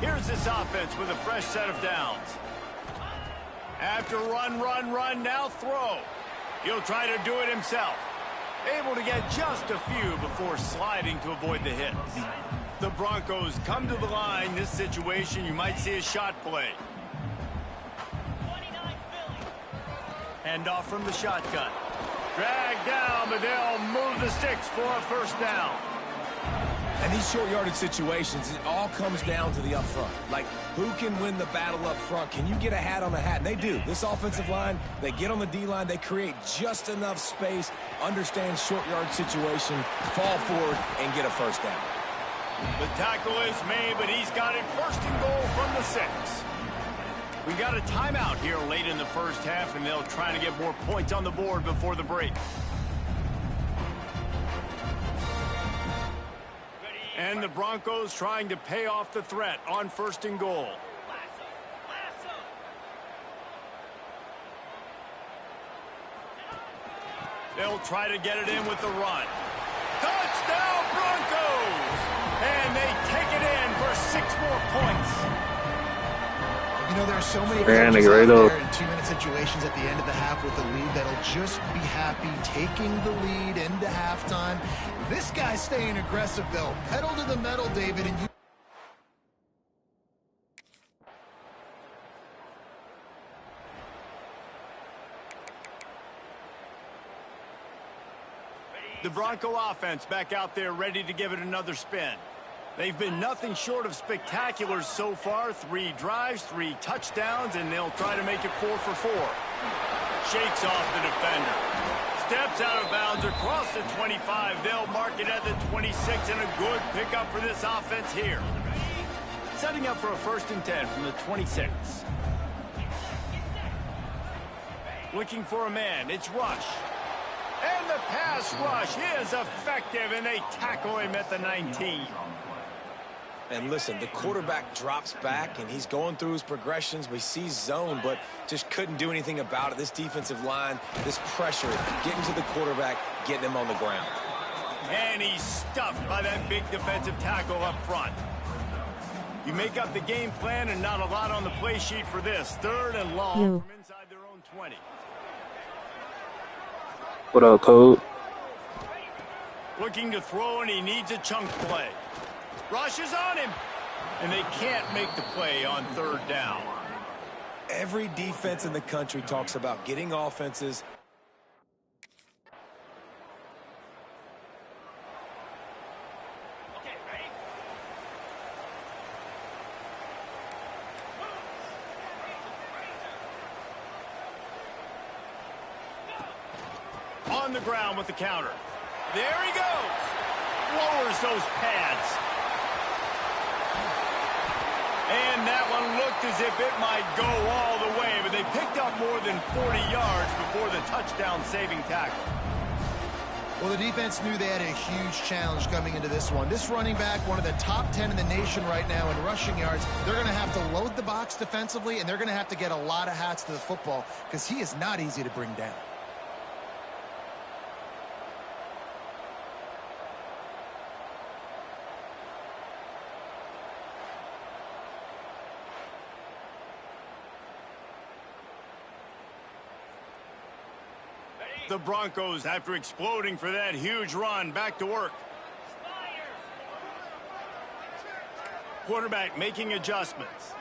Here's this offense with a fresh set of downs. After run, now throw. He'll try to do it himself. Able to get just a few before sliding to avoid the hits. The Broncos come to the line. This situation, you might see a shot play. Hand off from the shotgun. Drag down, but they'll move the sticks for a first down. And these short yardage situations, it all comes down to the up front. Like, who can win the battle up front? Can you get a hat on a hat? And they do. This offensive line, they get on the D-line, they create just enough space, understand short yard situation, fall forward, and get a first down. The tackle is made, but he's got it 1st and goal from the 6. We got a timeout here late in the first half, and they'll try to get more points on the board before the break. And the Broncos trying to pay off the threat on 1st and goal. They'll try to get it in with the run. Touchdown, Broncos! And they take it in for 6 more points. You know, there are so many Man, coaches out right there up. in 2-minute situations at the end of the half with the lead that'll just be happy taking the lead into halftime. This guy's staying aggressive, though. Pedal to the metal, David, and you... The Bronco offense back out there ready to give it another spin. They've been nothing short of spectacular so far. 3 drives, 3 touchdowns, and they'll try to make it 4 for 4. Shakes off the defender. Steps out of bounds across the 25. They'll mark it at the 26, and a good pickup for this offense here. Setting up for a 1st and 10 from the 26. Looking for a man. It's Rush. And the pass rush is effective, and they tackle him at the 19. And listen, the quarterback drops back, and he's going through his progressions. We see zone, but just couldn't do anything about it. This defensive line, this pressure, getting to the quarterback, getting him on the ground. And he's stuffed by that big defensive tackle up front. You make up the game plan and not a lot on the play sheet for this. 3rd and long from inside their own 20. What up, Code? Looking to throw, and he needs a chunk play. Rushes on him, and they can't make the play on 3rd down. Every defense in the country talks about getting offenses. On the ground with the counter. There he goes. Lowers those pads. And that one looked as if it might go all the way, but they picked up more than 40 yards before the touchdown-saving tackle. Well, the defense knew they had a huge challenge coming into this one. This running back, one of the top 10 in the nation right now in rushing yards, they're going to have to load the box defensively, and they're going to have to get a lot of hats to the football because he is not easy to bring down. The Broncos, after exploding for that huge run, back to work. Quarterback making adjustments.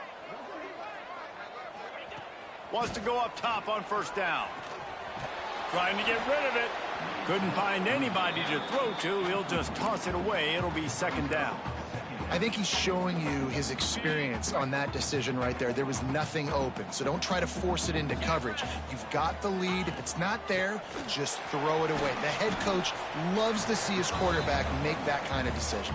Wants to go up top on 1st down. Trying to get rid of it. Couldn't find anybody to throw to. He'll just toss it away. It'll be 2nd down. I think he's showing you his experience on that decision right there. There was nothing open, so don't try to force it into coverage. You've got the lead. If it's not there, just throw it away. The head coach loves to see his quarterback make that kind of decision.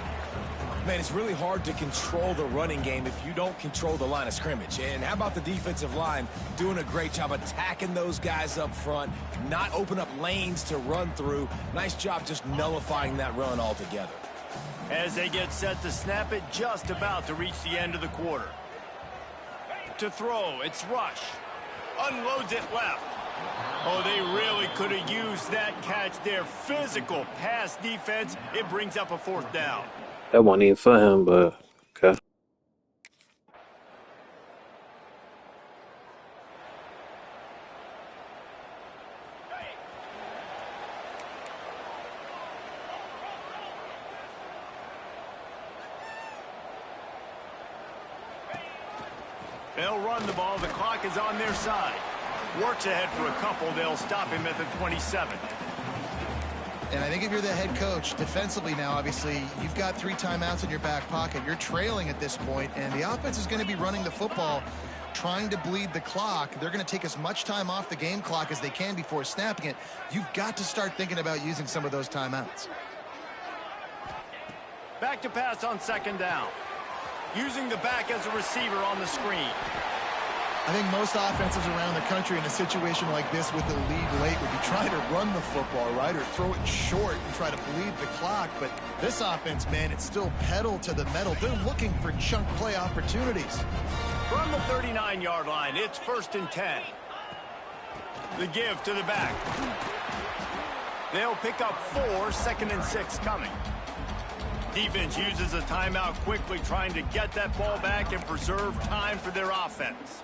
Man, it's really hard to control the running game if you don't control the line of scrimmage. And how about the defensive line doing a great job attacking those guys up front, not open up lanes to run through. Nice job just nullifying that run altogether. As they get set to snap it, just about to reach the end of the quarter. To throw, it's Rush. Unloads it left. Oh, they really could have used that catch there. Physical pass defense. It brings up a 4th down. That wasn't even for him, but okay. They'll run the ball. The clock is on their side. Works ahead for a couple. They'll stop him at the 27. And I think if you're the head coach, defensively now, obviously, you've got 3 timeouts in your back pocket. You're trailing at this point, and the offense is going to be running the football, trying to bleed the clock. They're going to take as much time off the game clock as they can before snapping it. You've got to start thinking about using some of those timeouts. Back to pass on 2nd down. Using the back as a receiver on the screen. I think most offenses around the country in a situation like this with the lead late would be trying to run the football, right, or throw it short and try to bleed the clock. But this offense, man, it's still pedal to the metal. They're looking for chunk play opportunities. From the 39-yard line, it's 1st and 10. The give to the back. They'll pick up 4, 2nd and 6 coming. Defense uses a timeout quickly, trying to get that ball back and preserve time for their offense.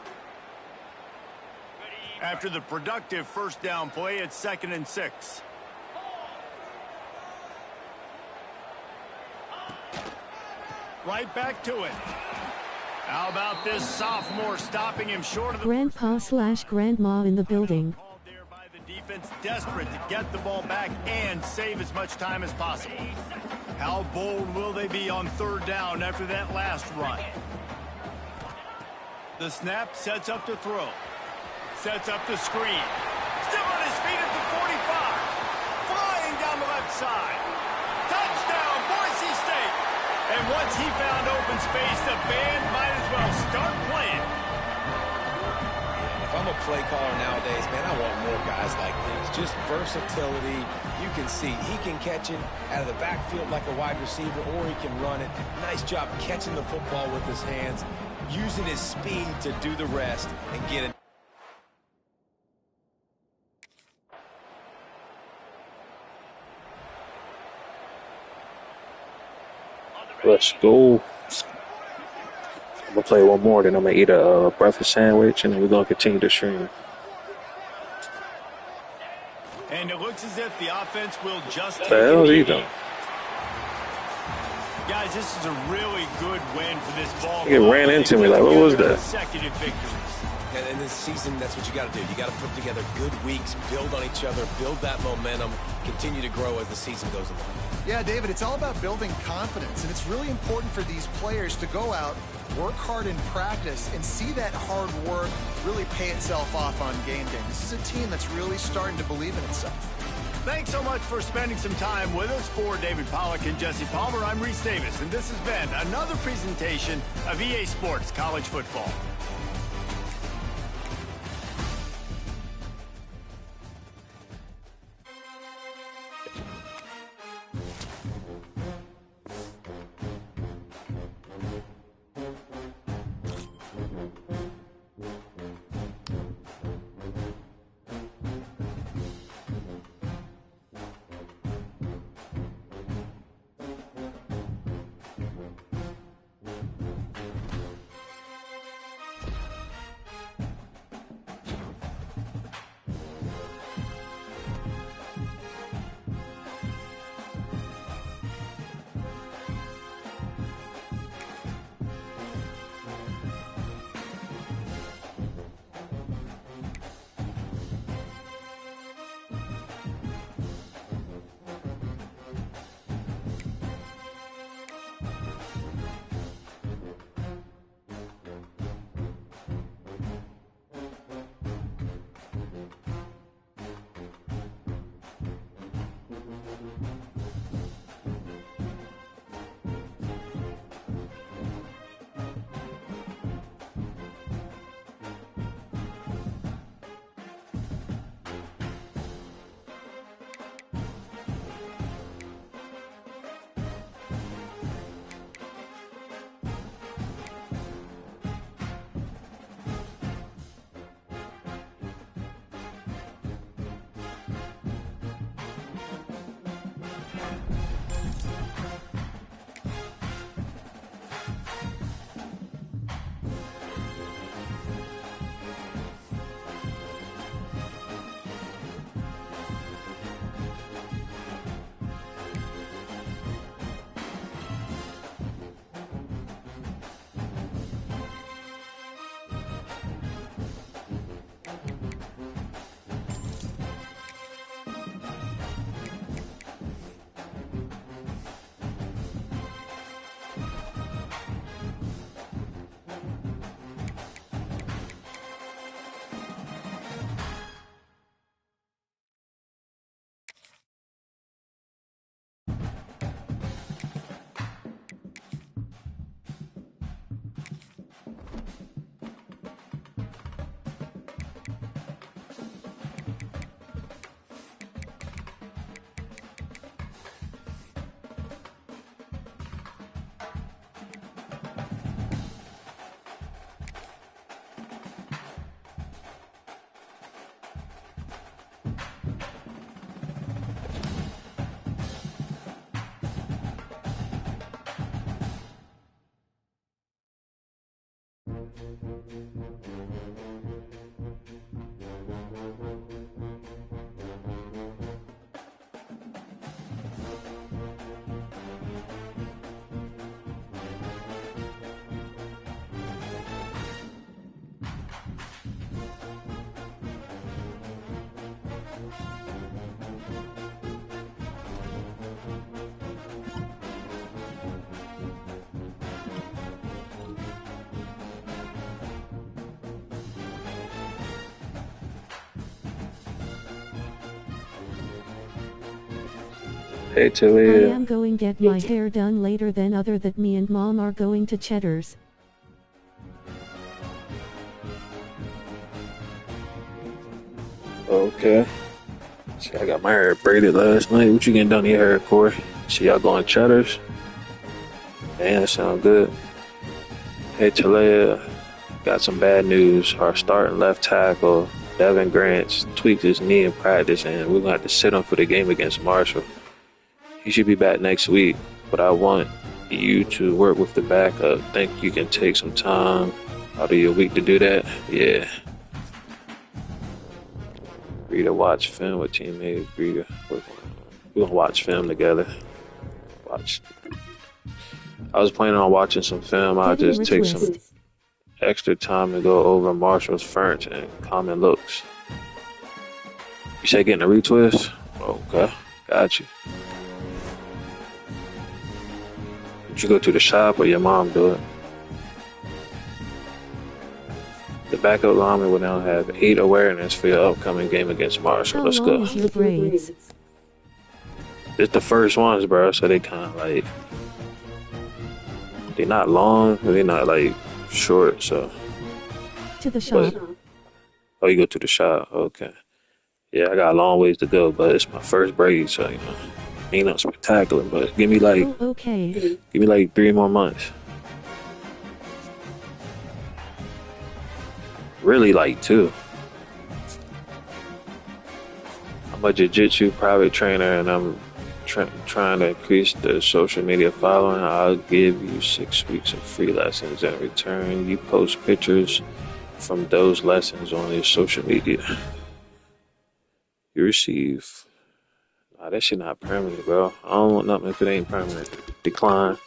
After the productive 1st down play, it's 2nd and 6. Right back to it. How about this sophomore stopping him short of the Grandpa/grandma in the building. There by the defense, desperate to get the ball back and save as much time as possible. How bold will they be on 3rd down after that last run? The snap sets up to throw. Sets up the screen. Still on his feet at the 45. Flying down the left side. Touchdown, Boise State. And once he found open space, the band might as well start playing. If I'm a play caller nowadays, man, I want more guys like this. Just versatility. You can see he can catch it out of the backfield like a wide receiver, or he can run it. Nice job catching the football with his hands, using his speed to do the rest and get it. Let's go. I'm gonna play one more, then I'm gonna eat a breakfast sandwich, and then we're gonna continue to stream. And it looks as if the offense will just take The hell is he it doing? easy. Guys, this is a really good win for this ball. He ran into me. Like, what was that? Consecutive victories. And in this season, that's what you got to do. You got to put together good weeks, build on each other, build that momentum, continue to grow as the season goes along. Yeah, David, it's all about building confidence, and it's really important for these players to go out, work hard in practice, and see that hard work really pay itself off on game day. This is a team that's really starting to believe in itself. Thanks so much for spending some time with us. For David Pollack and Jesse Palmer, I'm Reese Davis, and this has been another presentation of EA Sports College Football. Hey, I Talia. am going get my hair done later than other that me and mom are going to Cheddar's. Okay. See, I got my hair braided last night. What you getting done to your hair, Corey? See, y'all going Cheddar's? Man, that sound good. Hey, Talia. Got some bad news. Our starting left tackle, Devin Grants, tweaked his knee in practice, and we're going to have to sit him for the game against Marshall. He should be back next week, but I want you to work with the backup. Think you can take some time out of your week to do that? Yeah. Agree to watch film with teammates. Agree to work on. We're gonna watch film together. Watch. I was planning on watching some film. I'll Getting just take some retwist. extra time to go over Marshall's French and common looks. You say getting a retwist? Okay, got you. Did you go to the shop or your mom do it? The backup lineman will now have 8 awareness for your upcoming game against Marshall. How Let's long go. is your braids? It's the first ones, bro, so they kind of like, they're not long, but they're not like short, so. To the shop. Oh, you go to the shop, okay. Yeah, I got a long ways to go, but it's my first braid, so, you know, ain't nothing spectacular, but give me like, Oh, okay. 3 more months. Really like 2. I'm a jiu-jitsu private trainer, and I'm trying to increase the social media following. I'll give you 6 weeks of free lessons. In return, you post pictures from those lessons on your social media. You receive. Nah, that shit not permanent, bro. I don't want nothing if it ain't permanent. Decline.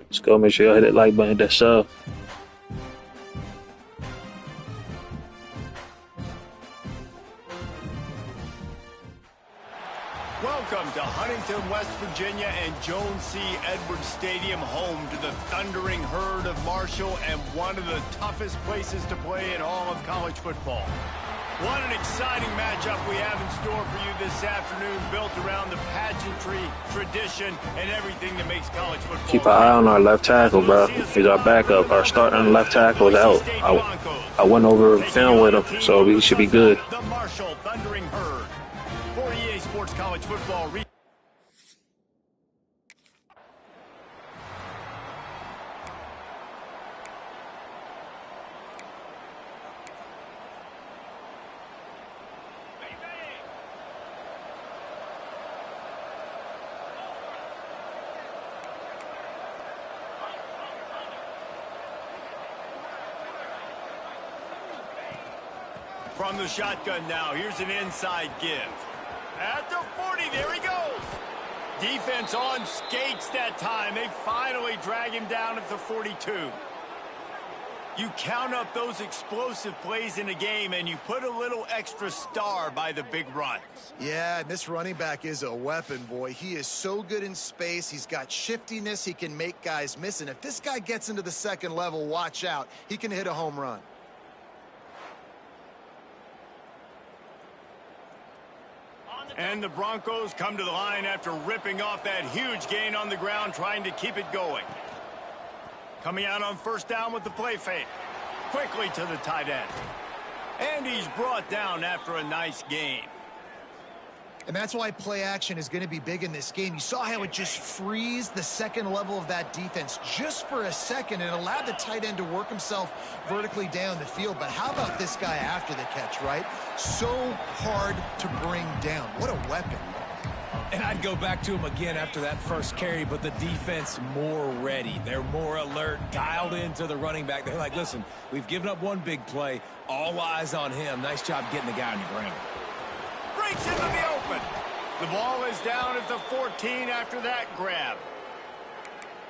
Let's go. Make sure y'all hit that like button, that sub. Welcome to Huntington, West Virginia and Jones C. Edwards Stadium, home to the thundering herd of Marshall and one of the toughest places to play in all of college football. What an exciting matchup we have in store for you this afternoon, built around the pageantry, tradition, and everything that makes college football. Keep an eye on our left tackle, bro. He's our backup. Our starting left tackle is out. I went over film with him, so he should be good. The Marshall Thundering Herd. For EA Sports College Football. From the shotgun now, here's an inside give. At the 40, there he goes. Defense on skates that time. They finally drag him down at the 42. You count up those explosive plays in a game, and you put a little extra star by the big runs. Yeah, and this running back is a weapon, boy. He is so good in space. He's got shiftiness. He can make guys miss. And if this guy gets into the second level, watch out. He can hit a home run. And the Broncos come to the line after ripping off that huge gain on the ground, trying to keep it going. Coming out on first down with the play fake. Quickly to the tight end. And he's brought down after a nice gain. And that's why play action is going to be big in this game. You saw how it just frees the second level of that defense just for a second and allowed the tight end to work himself vertically down the field. But how about this guy after the catch, right? So hard to bring down. What a weapon. And I'd go back to him again after that first carry, but the defense more ready. They're more alert, dialed into the running back. They're like, listen, we've given up one big play. All eyes on him. Nice job getting the guy on the ground. Breaks into the open. The ball is down at the 14 after that grab.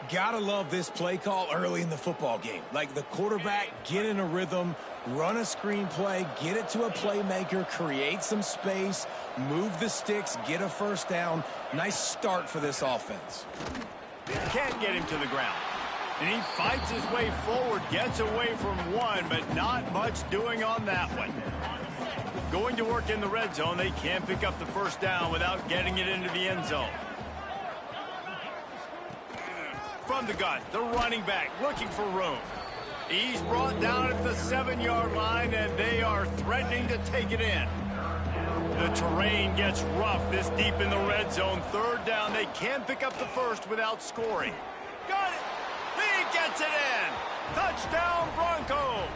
Gotta love this play call early in the football game. Like the quarterback, get in a rhythm, run a screen play, get it to a playmaker, create some space, move the sticks, get a first down. Nice start for this offense. Can't get him to the ground. And he fights his way forward, gets away from one, but not much doing on that one. Going to work in the red zone, they can't pick up the first down without getting it into the end zone. From the gun, the running back looking for room. He's brought down at the 7-yard line, and they are threatening to take it in. The terrain gets rough this deep in the red zone. Third down, they can't pick up the first without scoring. Got it! He gets it in! Touchdown, Broncos!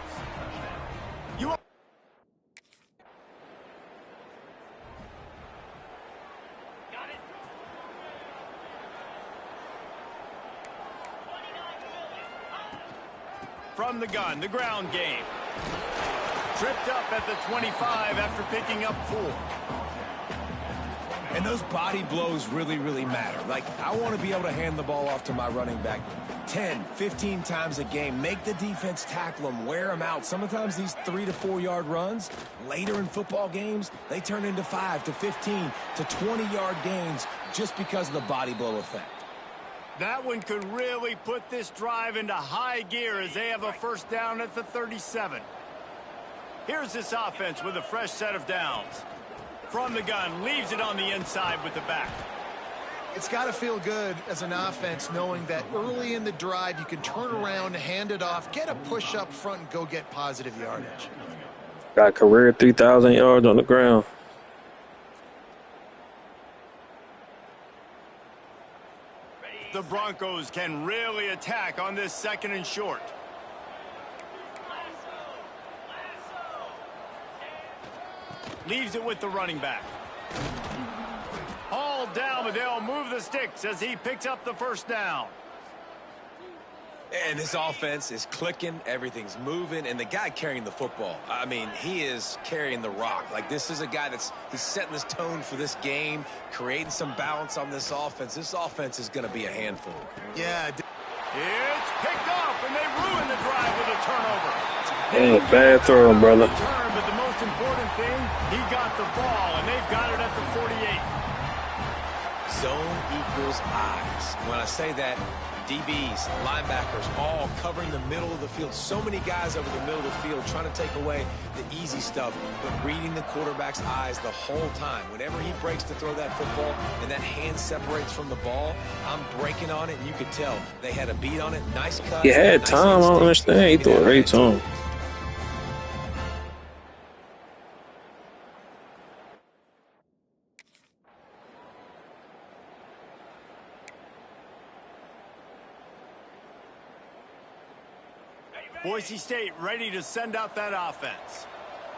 From the gun, the ground game. Tripped up at the 25 after picking up 4. And those body blows really, really matter. Like, I want to be able to hand the ball off to my running back 10, 15 times a game. Make the defense tackle them, wear them out. Sometimes these 3 to 4 yard runs, later in football games, they turn into 5 to 15 to 20-yard gains just because of the body blow effect. That one could really put this drive into high gear as they have a first down at the 37. Here's this offense with a fresh set of downs. From the gun, leaves it on the inside with the back. It's got to feel good as an offense knowing that early in the drive you can turn around, hand it off, get a push up front, and go get positive yardage. Got a career 3,000 yards on the ground. The Broncos can really attack on this second and short. Leaves it with the running back. Hauled down, but they'll move the sticks as he picks up the first down. And this offense is clicking, everything's moving, and the guy carrying the football, I mean, he is carrying the rock. Like, this is a guy he's setting this tone for this game, creating some balance on this offense. This offense is going to be a handful. Yeah. It's picked off, and they ruin the drive with a turnover. Damn, bad throw, brother. But the most important thing, he got the ball, and they've got it at the 48. Zone equals eyes. When I say that, DBs, linebackers, all covering the middle of the field. So many guys over the middle of the field trying to take away the easy stuff, but reading the quarterback's eyes the whole time. Whenever he breaks to throw that football and that hand separates from the ball, I'm breaking on it, and you could tell they had a beat on it. Nice cut. He had nice time. I don't instinct. understand. He threw it right to him. Boise State ready to send out that offense.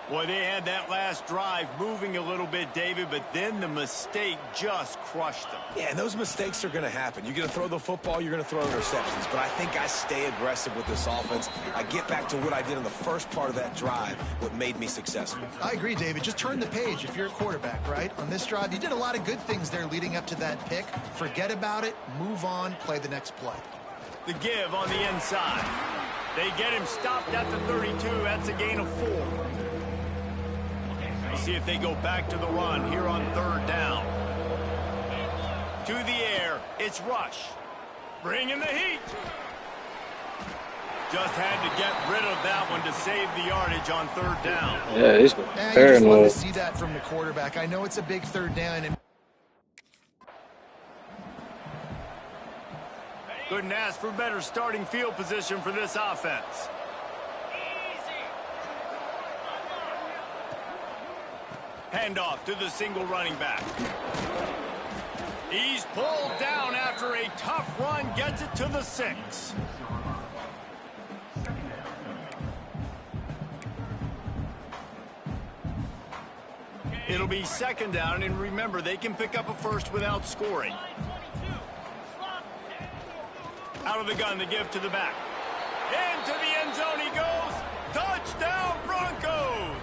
Boy, they had that last drive moving a little bit, David, but then the mistake just crushed them. Yeah, and those mistakes are going to happen. You're going to throw the football, you're going to throw interceptions, but I think I stay aggressive with this offense. I get back to what I did in the first part of that drive, what made me successful. I agree, David. Just turn the page if you're a quarterback, right? On this drive, you did a lot of good things there leading up to that pick. Forget about it, move on, play the next play. The give on the inside. They get him stopped at the 32. That's a gain of 4. We'll see if they go back to the run here on 3rd down. To the air, it's Rush. Bringing the heat. Just had to get rid of that one to save the yardage on 3rd down. Yeah, he's You just love paranoid. to see that from the quarterback. I know it's a big 3rd down, and Couldn't ask for better starting field position for this offense. Handoff to the single running back. He's pulled down after a tough run, gets it to the 6. It'll be 2nd down, and remember, they can pick up a first without scoring. Out of the gun, the give to the back. Into the end zone he goes. Touchdown, Broncos!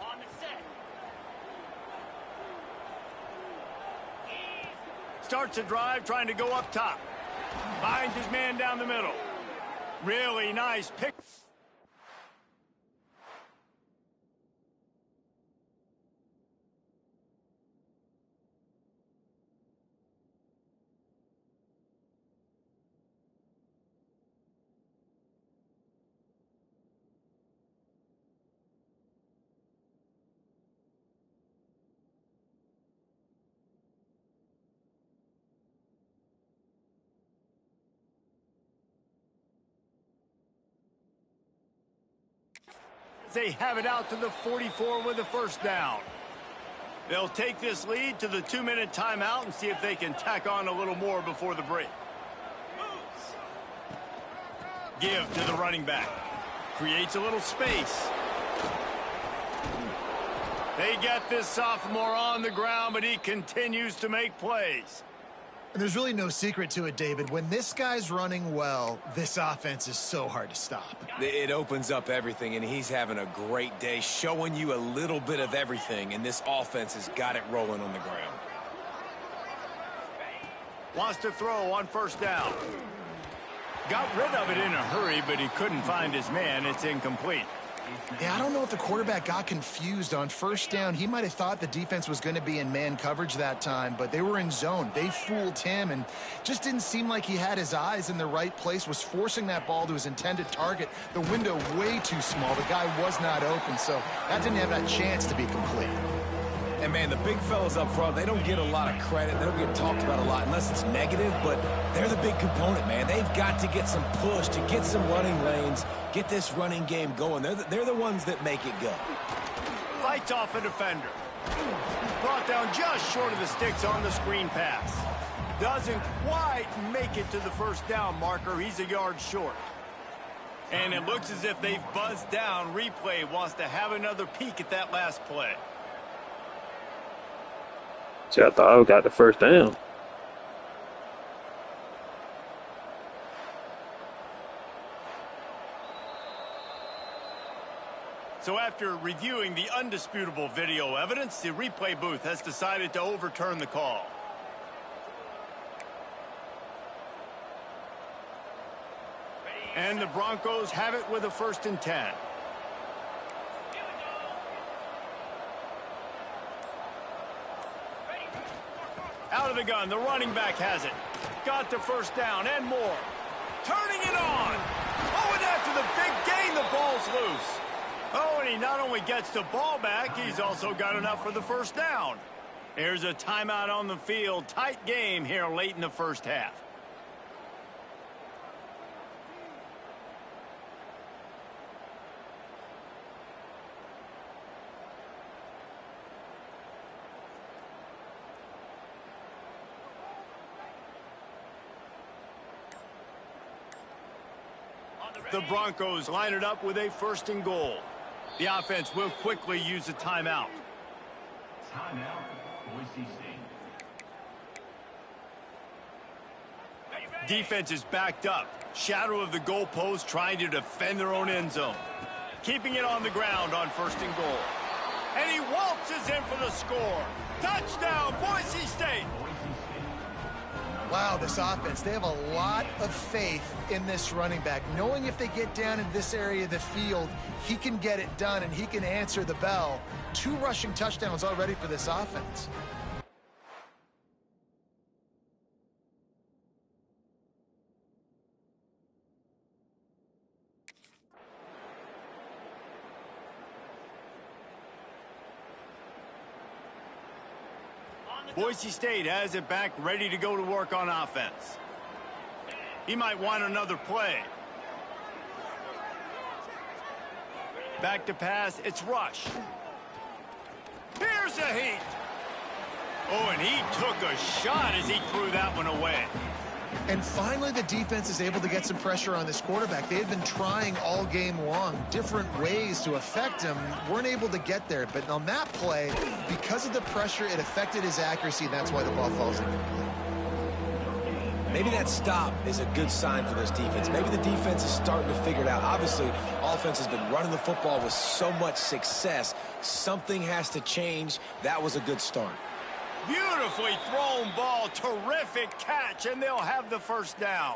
On the set. Starts a drive, trying to go up top. Finds his man down the middle. Really nice pick. They have it out to the 44 with a 1st down. They'll take this lead to the 2-minute timeout and see if they can tack on a little more before the break. Give to the running back. Creates a little space. They get this sophomore on the ground, but he continues to make plays. And there's really no secret to it, David. When this guy's running well, this offense is so hard to stop. It opens up everything, and he's having a great day, showing you a little bit of everything, and this offense has got it rolling on the ground. Wants to throw on 1st down. Got rid of it in a hurry, but he couldn't find his man. It's incomplete. Yeah, I don't know if the quarterback got confused on 1st down. He might have thought the defense was going to be in man coverage that time, but they were in zone. They fooled him and just didn't seem like he had his eyes in the right place, was forcing that ball to his intended target. The window way too small. The guy was not open, so that didn't have that chance to be complete. And, man, the big fellas up front, they don't get a lot of credit. They don't get talked about a lot unless it's negative, but they're the big component, man. They've got to get some push to get some running lanes, get this running game going. They're the ones that make it go. Fights off a defender. Brought down just short of the sticks on the screen pass. Doesn't quite make it to the 1st down marker. He's a yard short. And it looks as if they've buzzed down. Replay wants to have another peek at that last play. See, I thought I got the 1st down. So after reviewing the undisputable video evidence, the replay booth has decided to overturn the call. And the Broncos have it with a 1st and 10. Out of the gun, the running back has it. Got the 1st down and more. Turning it on. Oh, and after the big gain, the ball's loose. Oh, and he not only gets the ball back, he's also got enough for the 1st down. Here's a timeout on the field. Tight game here late in the 1st half. The Broncos line it up with a 1st and goal. The offense will quickly use a timeout. Timeout, Boise State. Defense is backed up. Shadow of the goalpost trying to defend their own end zone. Keeping it on the ground on 1st and goal. And he waltzes in for the score. Touchdown, Boise State. Wow, this offense, they have a lot of faith in this running back. Knowing if they get down in this area of the field, he can get it done and he can answer the bell. 2 rushing touchdowns already for this offense. Boise State has it back, ready to go to work on offense. He might want another play. Back to pass, it's rush. Here's a heat. Oh, and he took a shot as he threw that one away. And finally, the defense is able to get some pressure on this quarterback. They had been trying all game long, different ways to affect him, weren't able to get there. But on that play, because of the pressure, it affected his accuracy, and that's why the ball falls incomplete. Maybe that stop is a good sign for this defense. Maybe the defense is starting to figure it out. Obviously, offense has been running the football with so much success. Something has to change. That was a good start. Beautifully thrown ball, terrific catch, and they'll have the 1st down.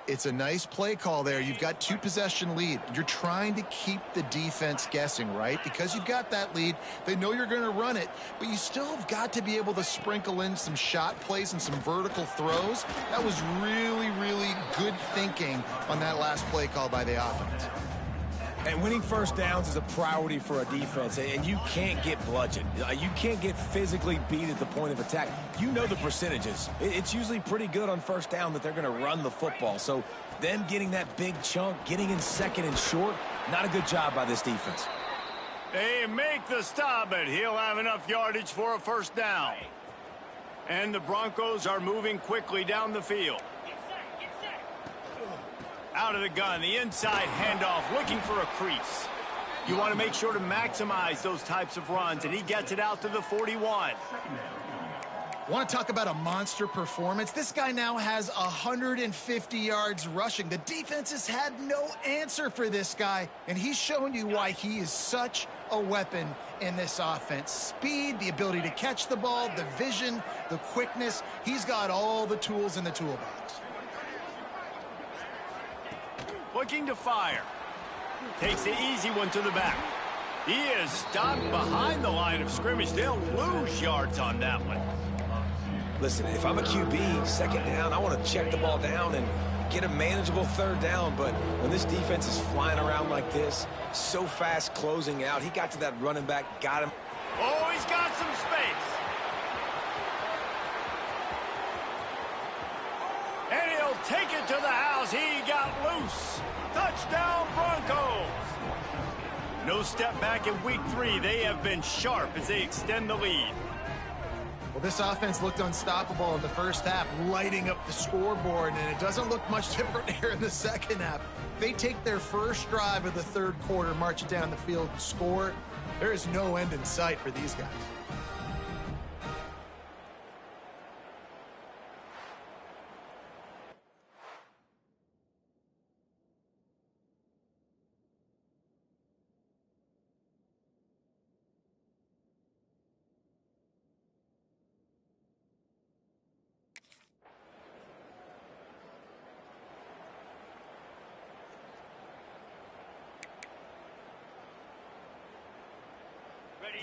It's a nice play call there. You've got 2-possession lead. You're trying to keep the defense guessing, right? Because you've got that lead, they know you're going to run it, but you still have got to be able to sprinkle in some shot plays and some vertical throws. That was really, really good thinking on that last play call by the offense. And winning 1st downs is a priority for a defense, and you can't get bludgeoned. You can't get physically beat at the point of attack. You know the percentages. It's usually pretty good on 1st down that they're going to run the football. So them getting that big chunk, getting in 2nd and short, not a good job by this defense. They make the stop, but he'll have enough yardage for a 1st down. And the Broncos are moving quickly down the field. Out of the gun, the inside handoff, looking for a crease. You want to make sure to maximize those types of runs, and he gets it out to the 41. Want to talk about a monster performance? This guy now has 150 yards rushing. The defense has had no answer for this guy, and he's showing you why he is such a weapon in this offense. Speed, the ability to catch the ball, the vision, the quickness. He's got all the tools in the toolbox. Looking to fire. Takes the easy one to the back. He is stopped behind the line of scrimmage. They'll lose yards on that one. Listen, if I'm a QB, 2nd down, I want to check the ball down and get a manageable 3rd down. But when this defense is flying around like this, so fast closing out, he got to that running back, got him. Oh, he's got some space. And he'll take it to the house. He got loose. Touchdown, Broncos. No step back in week 3. They have been sharp as they extend the lead. Well, this offense looked unstoppable in the 1st half, lighting up the scoreboard, and it doesn't look much different here in the 2nd half. They take their 1st drive of the 3rd quarter, march it down the field, and score. There is no end in sight for these guys.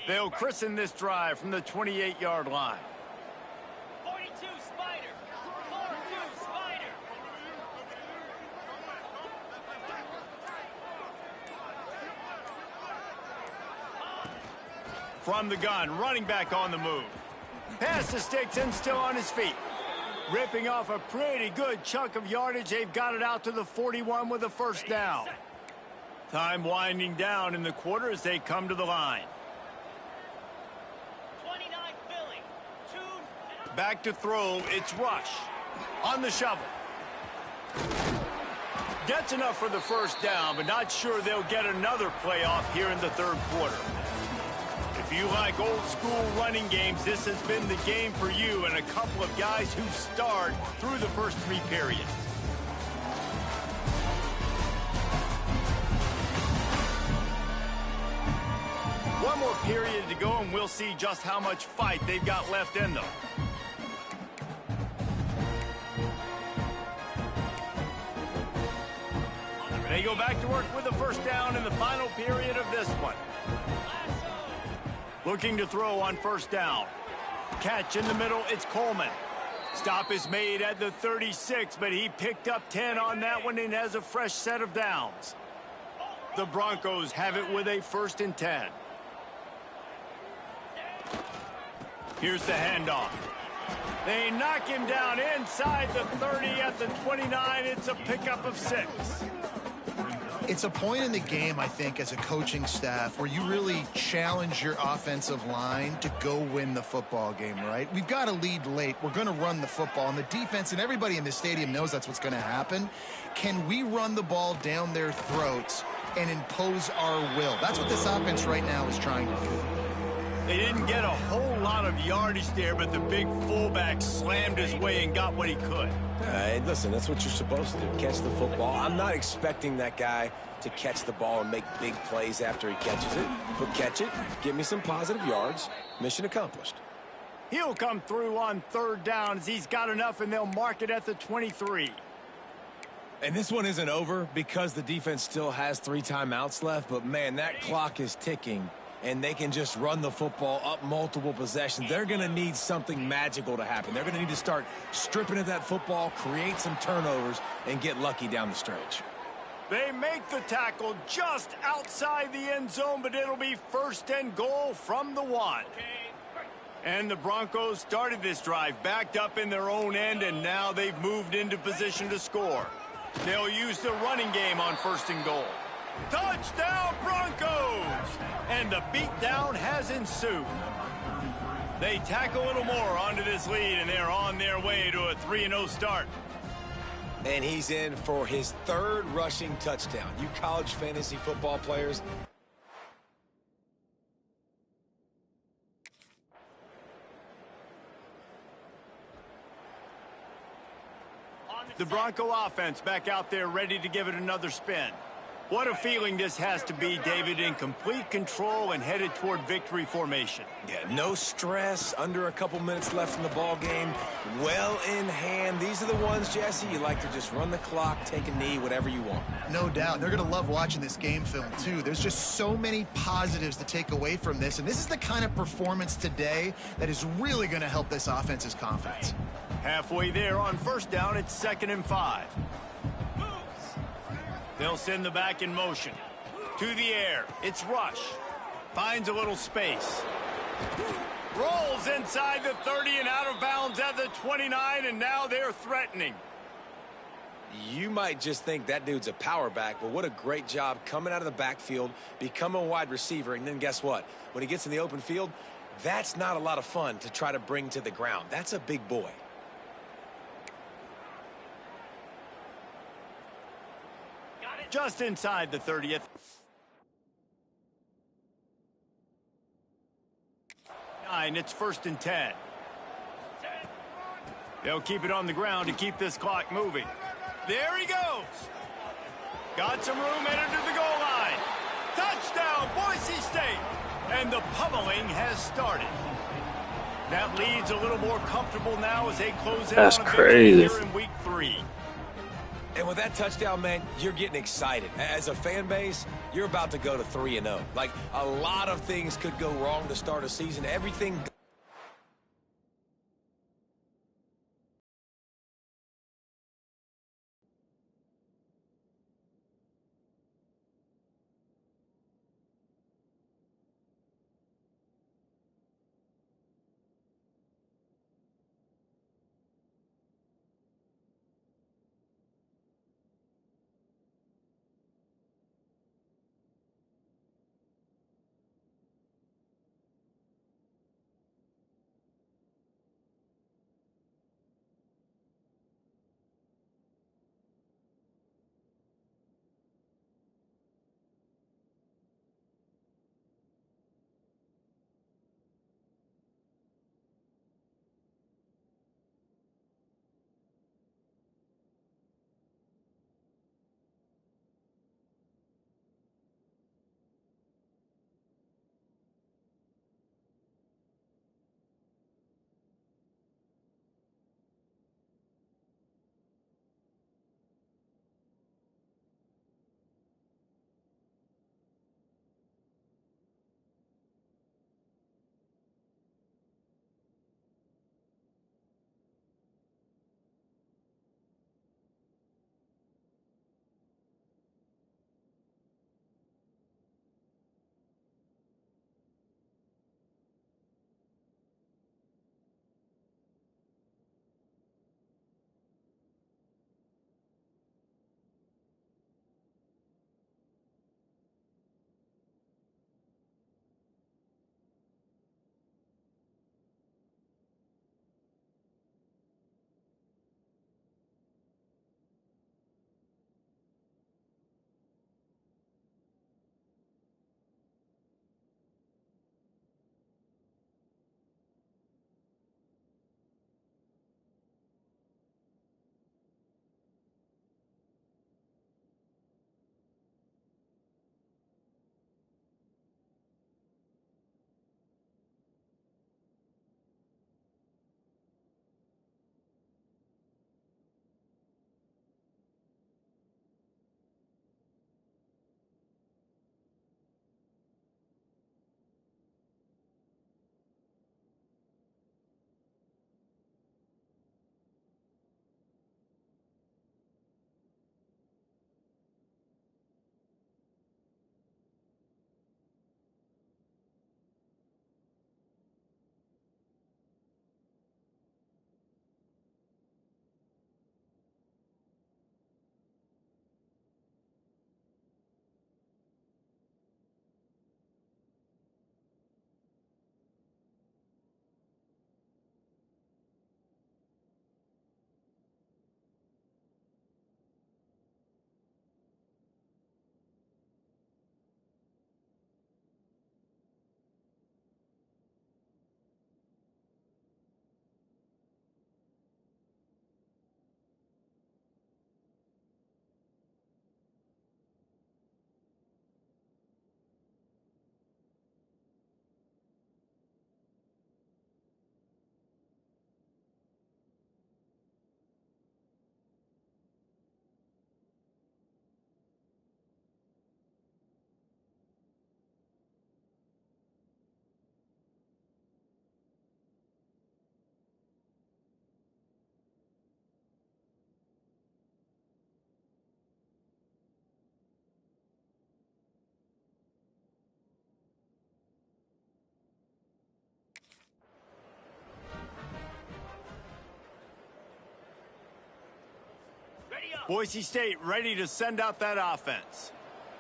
They'll christen this drive from the 28-yard line. 42 Spider. 42 Spider. From the gun, running back on the move. Pass the sticks and still on his feet. Ripping off a pretty good chunk of yardage. They've got it out to the 41 with a first down. Time winding down in the quarter as they come to the line. 29 Philly. 2. Back to throw, it's Rush. On the shovel. Gets enough for the first down, but not sure they'll get another play off here in the third quarter. If you like old school running games, this has been the game for you and a couple of guys who starred through the first 3 periods. One more period to go and we'll see just how much fight they've got left in them. They go back to work with the first down in the final period of this one. Looking to throw on first down. Catch in the middle, it's Coleman. Stop is made at the 36, but he picked up 10 on that one and has a fresh set of downs. The Broncos have it with a 1st and 10. Here's the handoff. They knock him down inside the 30 at the 29. It's a pickup of 6. It's a point in the game, I think, as a coaching staff where you really challenge your offensive line to go win the football game, right? We've got to lead late. We're going to run the football. And the defense and everybody in the stadium knows that's what's going to happen. Can we run the ball down their throats and impose our will? That's what this offense right now is trying to do. They didn't get a whole lot of yardage there, but the big fullback slammed his way and got what he could. Listen, that's what you're supposed to do, catch the football. I'm not expecting that guy to catch the ball and make big plays after he catches it. But catch it, give me some positive yards, mission accomplished. He'll come through on 3rd down as he's got enough, and they'll mark it at the 23. And this one isn't over because the defense still has 3 timeouts left. But, man, that clock is ticking. And they can just run the football up multiple possessions. They're going to need something magical to happen. They're going to need to start stripping at that football, create some turnovers, and get lucky down the stretch. They make the tackle just outside the end zone, but it'll be 1st and goal from the 1. And the Broncos started this drive backed up in their own end, and now they've moved into position to score. They'll use the running game on 1st and goal. Touchdown, Broncos! And the beatdown has ensued. They tack a little more onto this lead, and they're on their way to a 3-0 start. And he's in for his 3rd rushing touchdown. You college fantasy football players. The Bronco offense back out there ready to give it another spin. What a feeling this has to be, David, in complete control and headed toward victory formation. Yeah, no stress, under a couple minutes left in the ball game, well in hand. These are the ones, Jesse, you like to just run the clock, take a knee, whatever you want. No doubt. They're going to love watching this game film, too. There's just so many positives to take away from this, and this is the kind of performance today that is really going to help this offense's confidence. Halfway there on 1st down, it's 2nd and 5. They'll send the back in motion. To the air, it's Rush. Finds a little space. Rolls inside the 30 and out of bounds at the 29, and now they're threatening. You might just think that dude's a power back, but what a great job coming out of the backfield, becoming a wide receiver, and then guess what? When he gets in the open field, that's not a lot of fun to try to bring to the ground. That's a big boy. Just inside the 30th. It's 1st and 10. They'll keep it on the ground to keep this clock moving. There he goes. Got some room headed to the goal line. Touchdown, Boise State. And the pummeling has started. That lead's a little more comfortable now as they close in on a victory here in week 3. And with that touchdown, man, you're getting excited. As a fan base, you're about to go to 3-0. Like, a lot of things could go wrong to start a season. Everything... Boise State ready to send out that offense.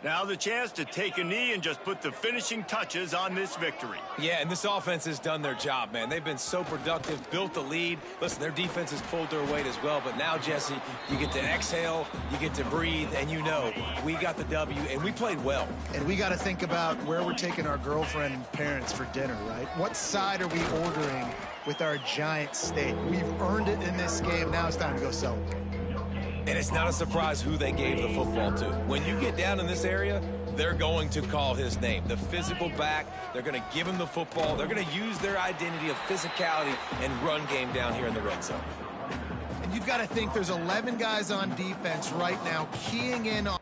Now the chance to take a knee and just put the finishing touches on this victory. Yeah, and this offense has done their job, man. They've been so productive, built the lead. Listen, their defense has pulled their weight as well, but now, Jesse, you get to exhale, you get to breathe, and you know we got the W, and we played well. And we got to think about where we're taking our girlfriend and parents for dinner, right? What side are we ordering with our giant steak? We've earned it in this game. Now it's time to go celebrate. And it's not a surprise who they gave the football to. When you get down in this area, they're going to call his name. The physical back, they're going to give him the football. They're going to use their identity of physicality and run game down here in the red zone. And you've got to think there's 11 guys on defense right now keying in on.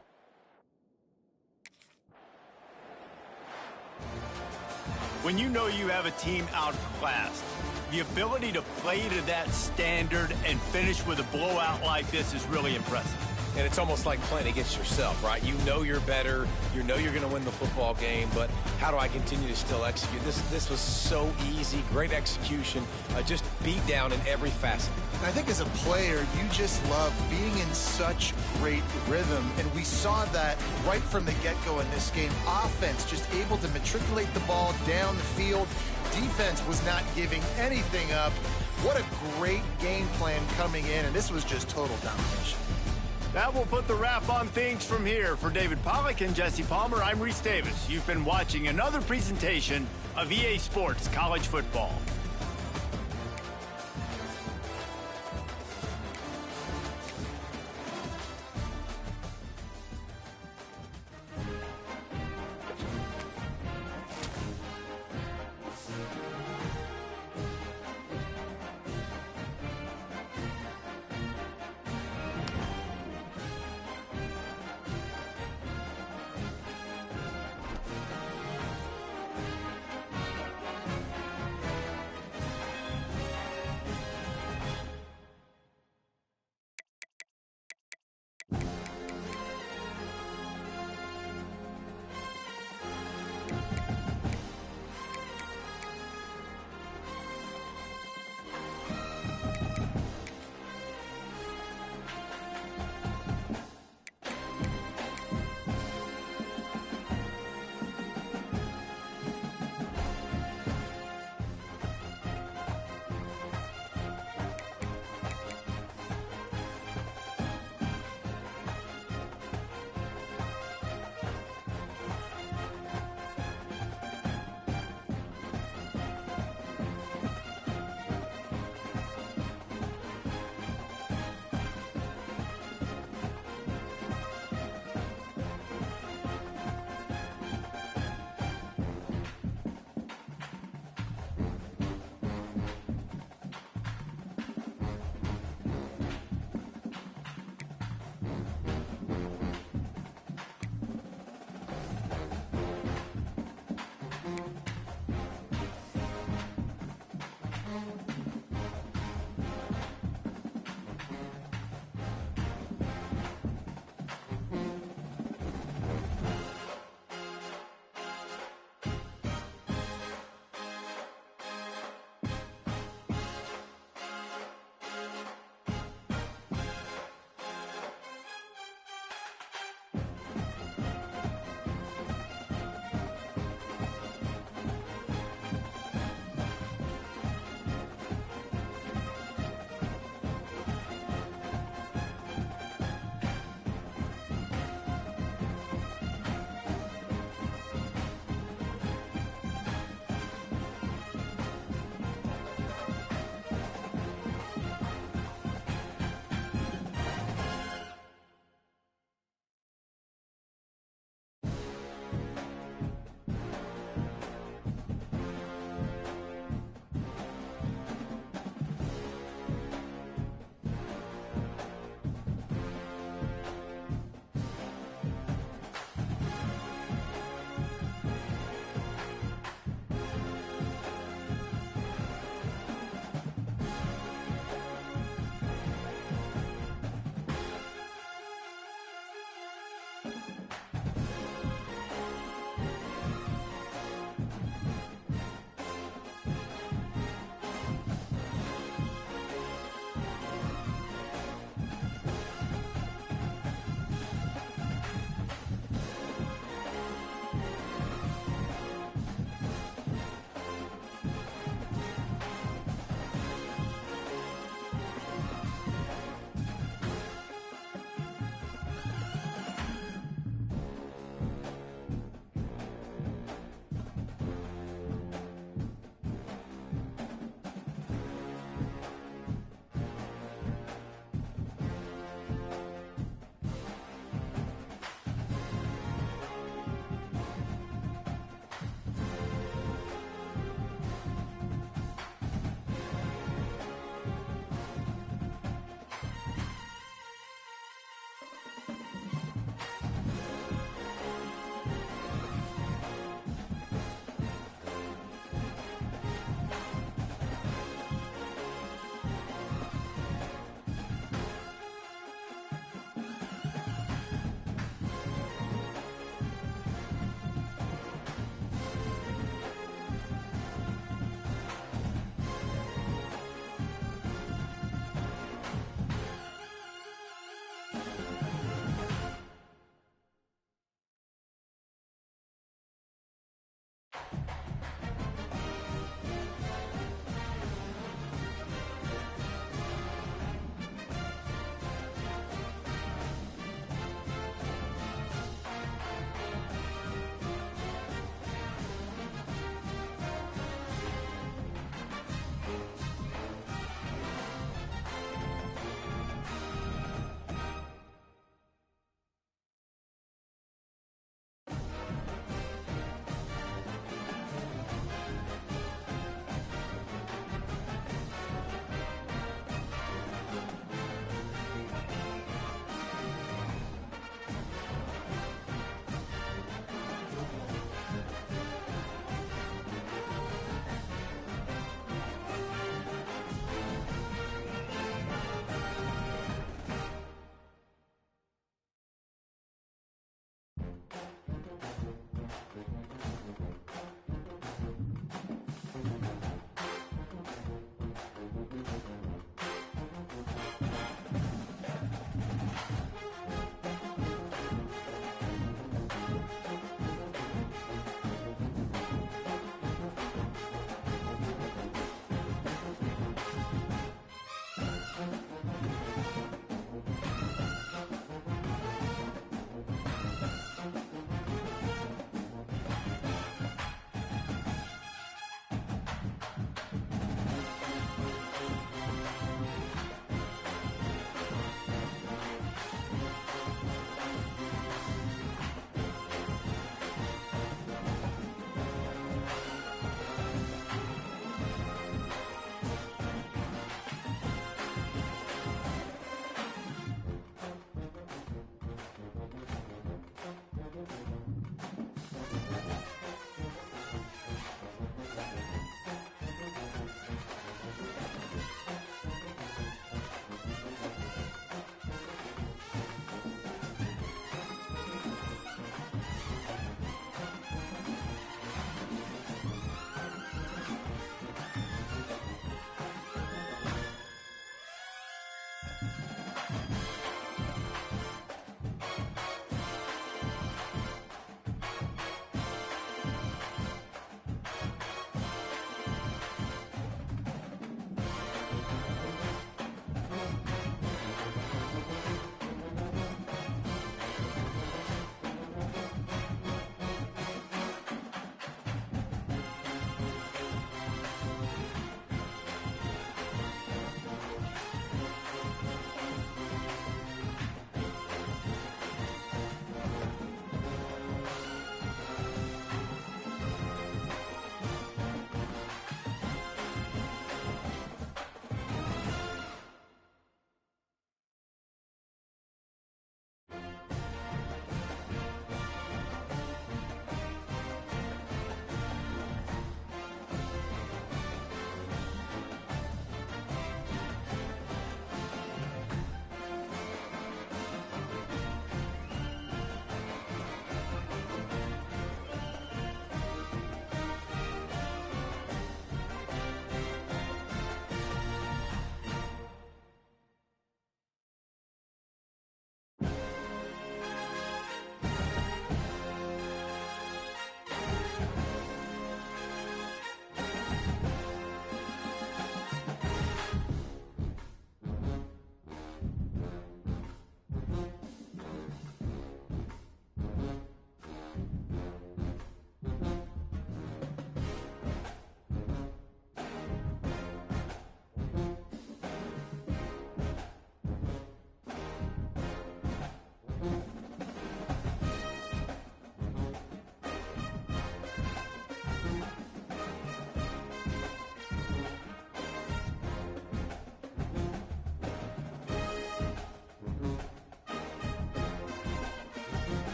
When you know you have a team outclassed, the ability to play to that standard and finish with a blowout like this is really impressive. And it's almost like playing against yourself, right? You know you're better. You know you're going to win the football game, but how do I continue to still execute? This was so easy. Great execution. Just beat down in every facet. I think as a player, you just love being in such great rhythm, and we saw that right from the get-go in this game. Offense just able to matriculate the ball down the field. Defense was not giving anything up. What a great game plan coming in, and this was just total domination. That will put the wrap on things from here. For David Pollack and Jesse Palmer, I'm Reese Davis. You've been watching another presentation of EA Sports College Football.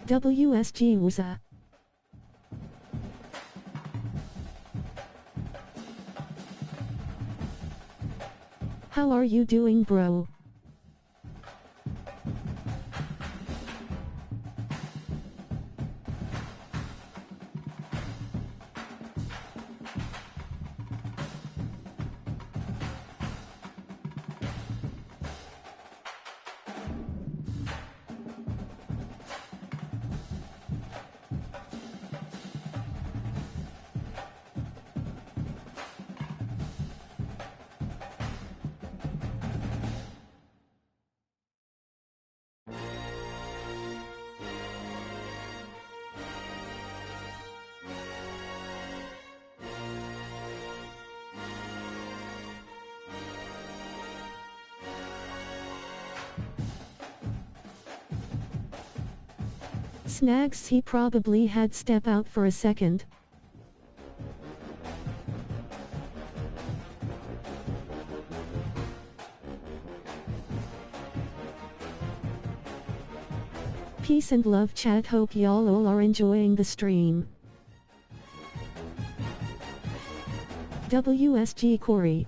WSG USA. How are you doing, bro? Snags, he probably had step out for a second. Peace and love, chat. Hope y'all all are enjoying the stream. WSG Corey.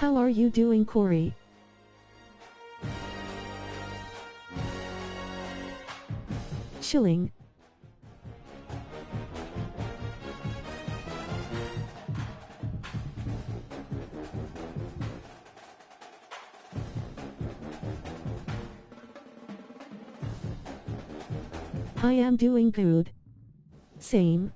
How are you doing, Corey? Chilling. I am doing good. Same.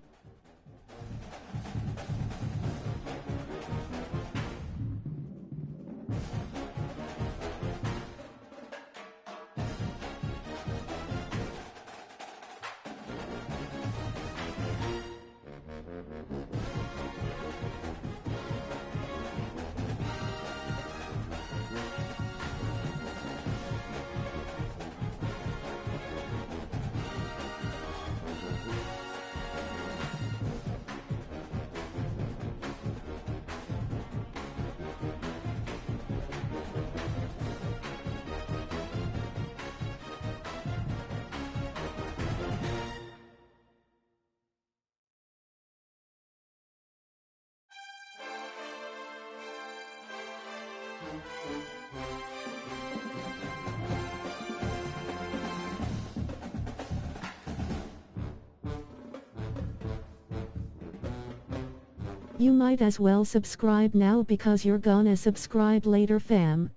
You might as well subscribe now because you're gonna subscribe later, fam.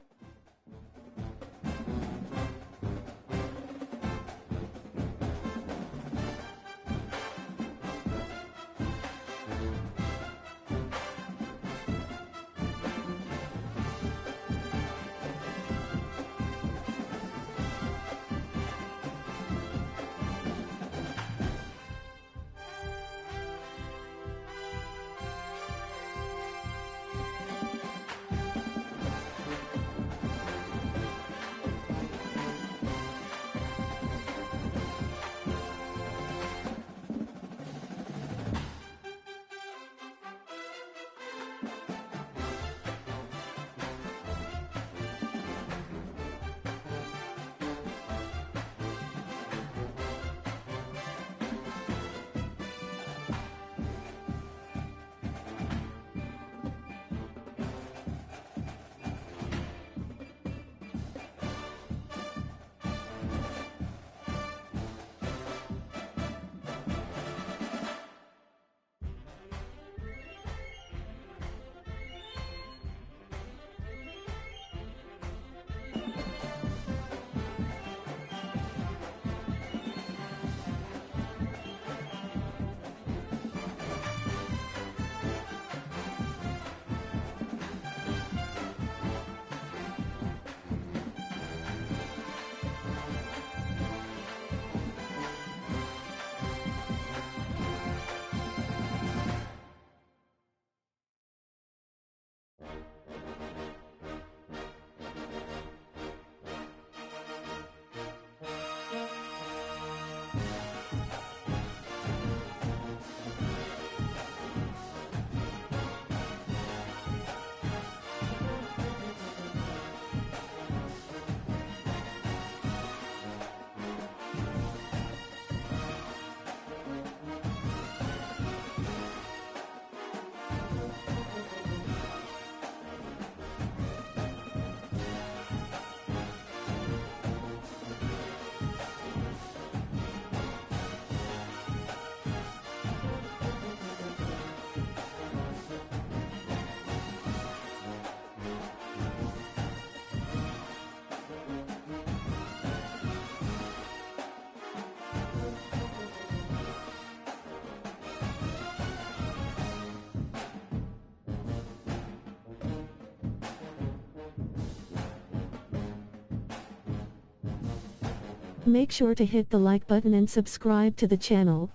Make sure to hit the like button and subscribe to the channel.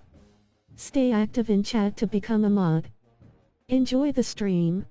Stay active in chat to become a mod. Enjoy the stream.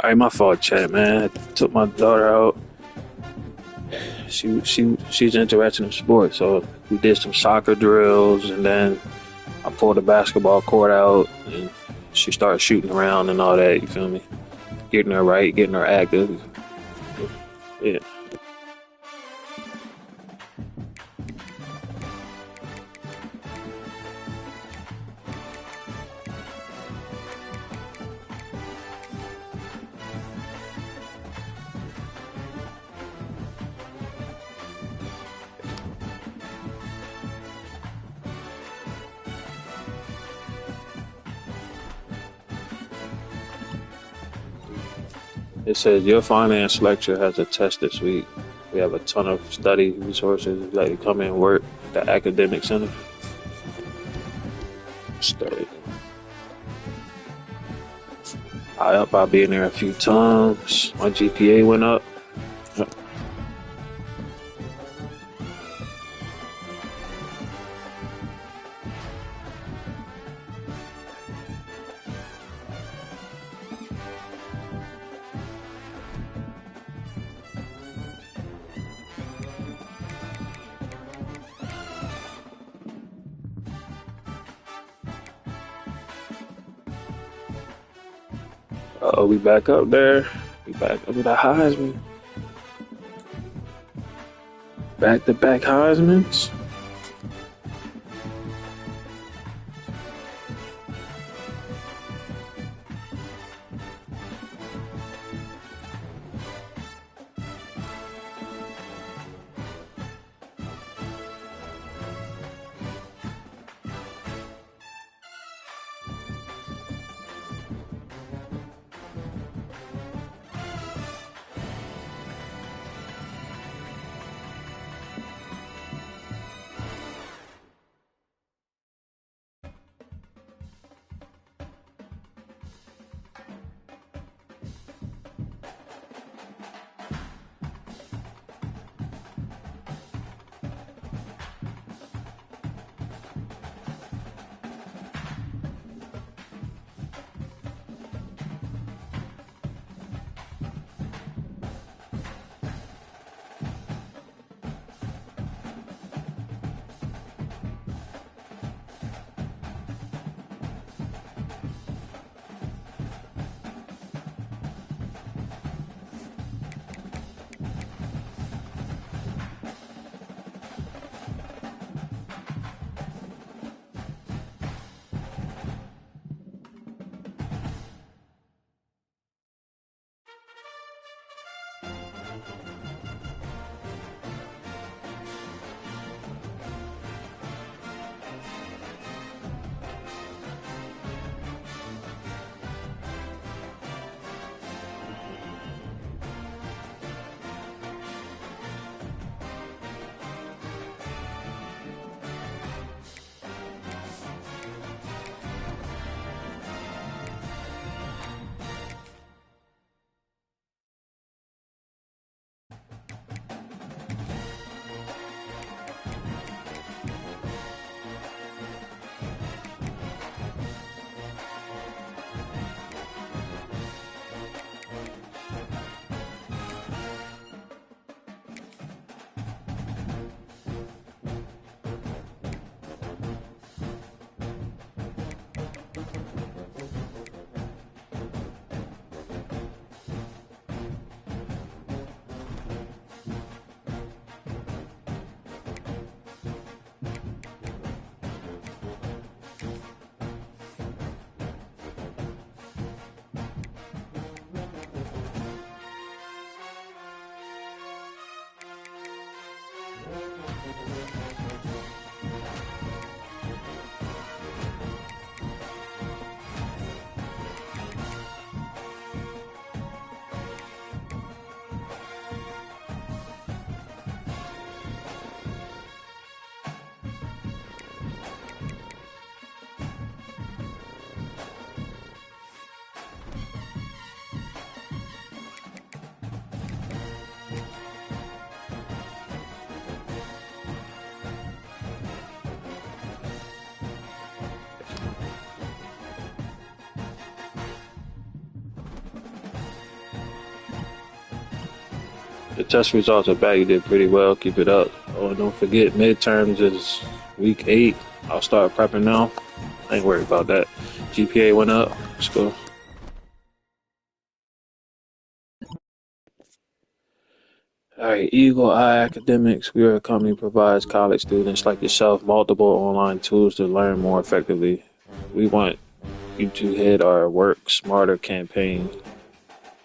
All right, my fault, chat, man. I took my daughter out. She's interested in sports, so we did some soccer drills, and then I pulled the basketball court out, and she started shooting around and all that. You feel me? Getting her right, getting her active. Yeah. It says your finance lecture has a test this week. We have a ton of study resources that you come in and work at the academic center. Study. I'll be in there a few times. My GPA went up. Oh, we back up there. We back up with the Heisman. Back-to-back Heismans. The test results are back. You did pretty well. Keep it up. Oh, and don't forget, midterms is week 8. I'll start prepping now. I ain't worried about that. GPA went up. Let's go. All right, Eagle Eye Academics. We are a company that provides college students like yourself multiple online tools to learn more effectively. We want you to hit our Work Smarter campaign.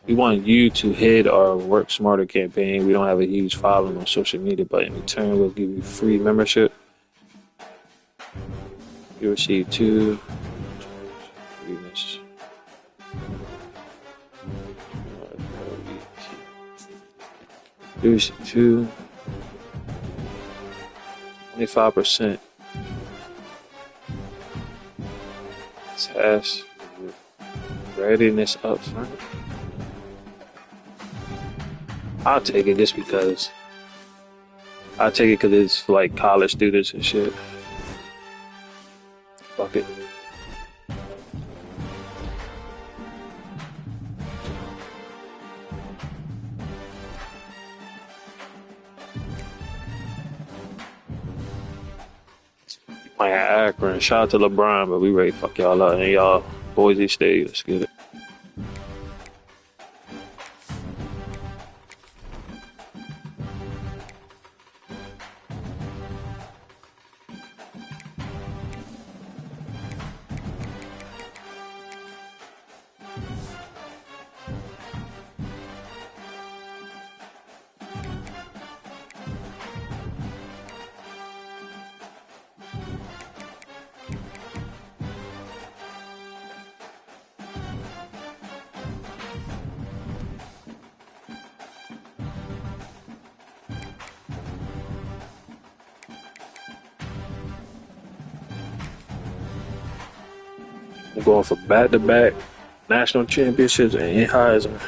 We want you to hit our Work Smarter campaign. We don't have a huge following on social media, but in return, we'll give you free membership. You receive 2. You receive 2. 25% test readiness up front. I'll take it just because. I'll take it because it's for like college students and shit. Fuck it. Might have Akron. Shout out to LeBron, but we ready to fuck y'all up. And y'all, Boise State, let's get it. I'm going for back-to-back national championships and Heisman.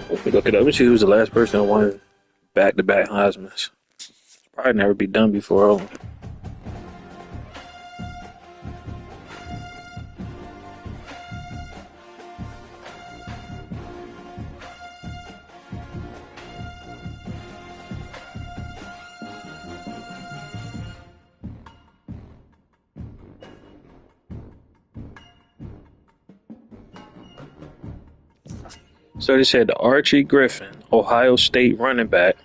Let me look it up. Let me see who's the last person that won back-to-back Heismans. Probably never be done before. So they said Archie Griffin, Ohio State running back,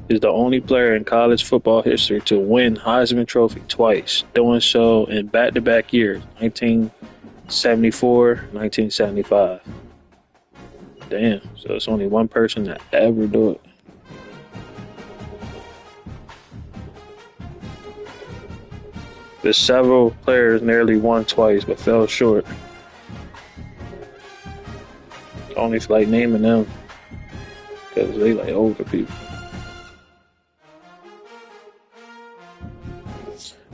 is the only player in college football history to win Heisman Trophy twice, doing so in back-to-back years, 1974, 1975. Damn, so it's only one person to ever do it. There's several players nearly won twice but fell short. Only for like naming them because they like older people.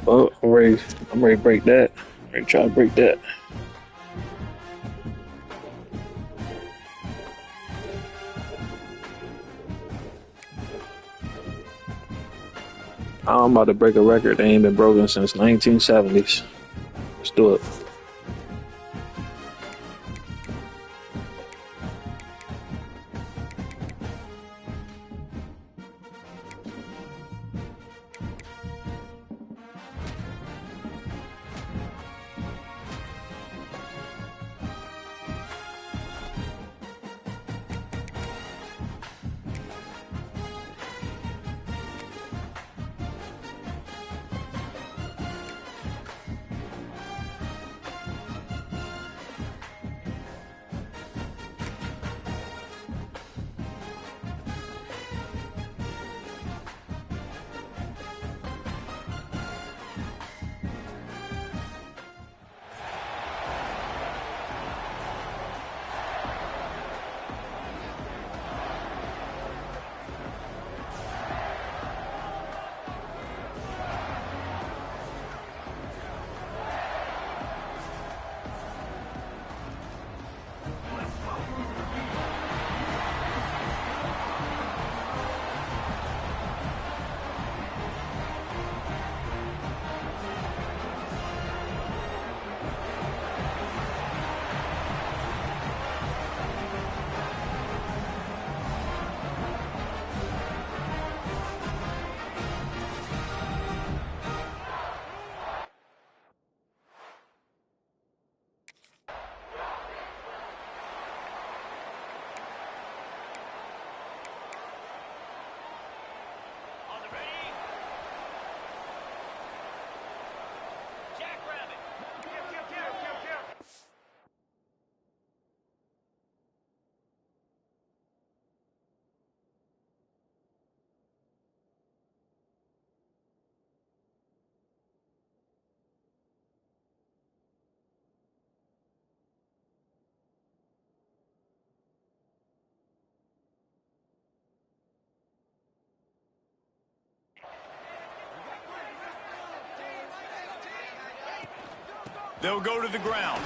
Oh, I'm ready to break that. I'm ready to try to break that. I'm about to break a record that ain't been broken since 1970s. Let's do it. They'll go to the ground.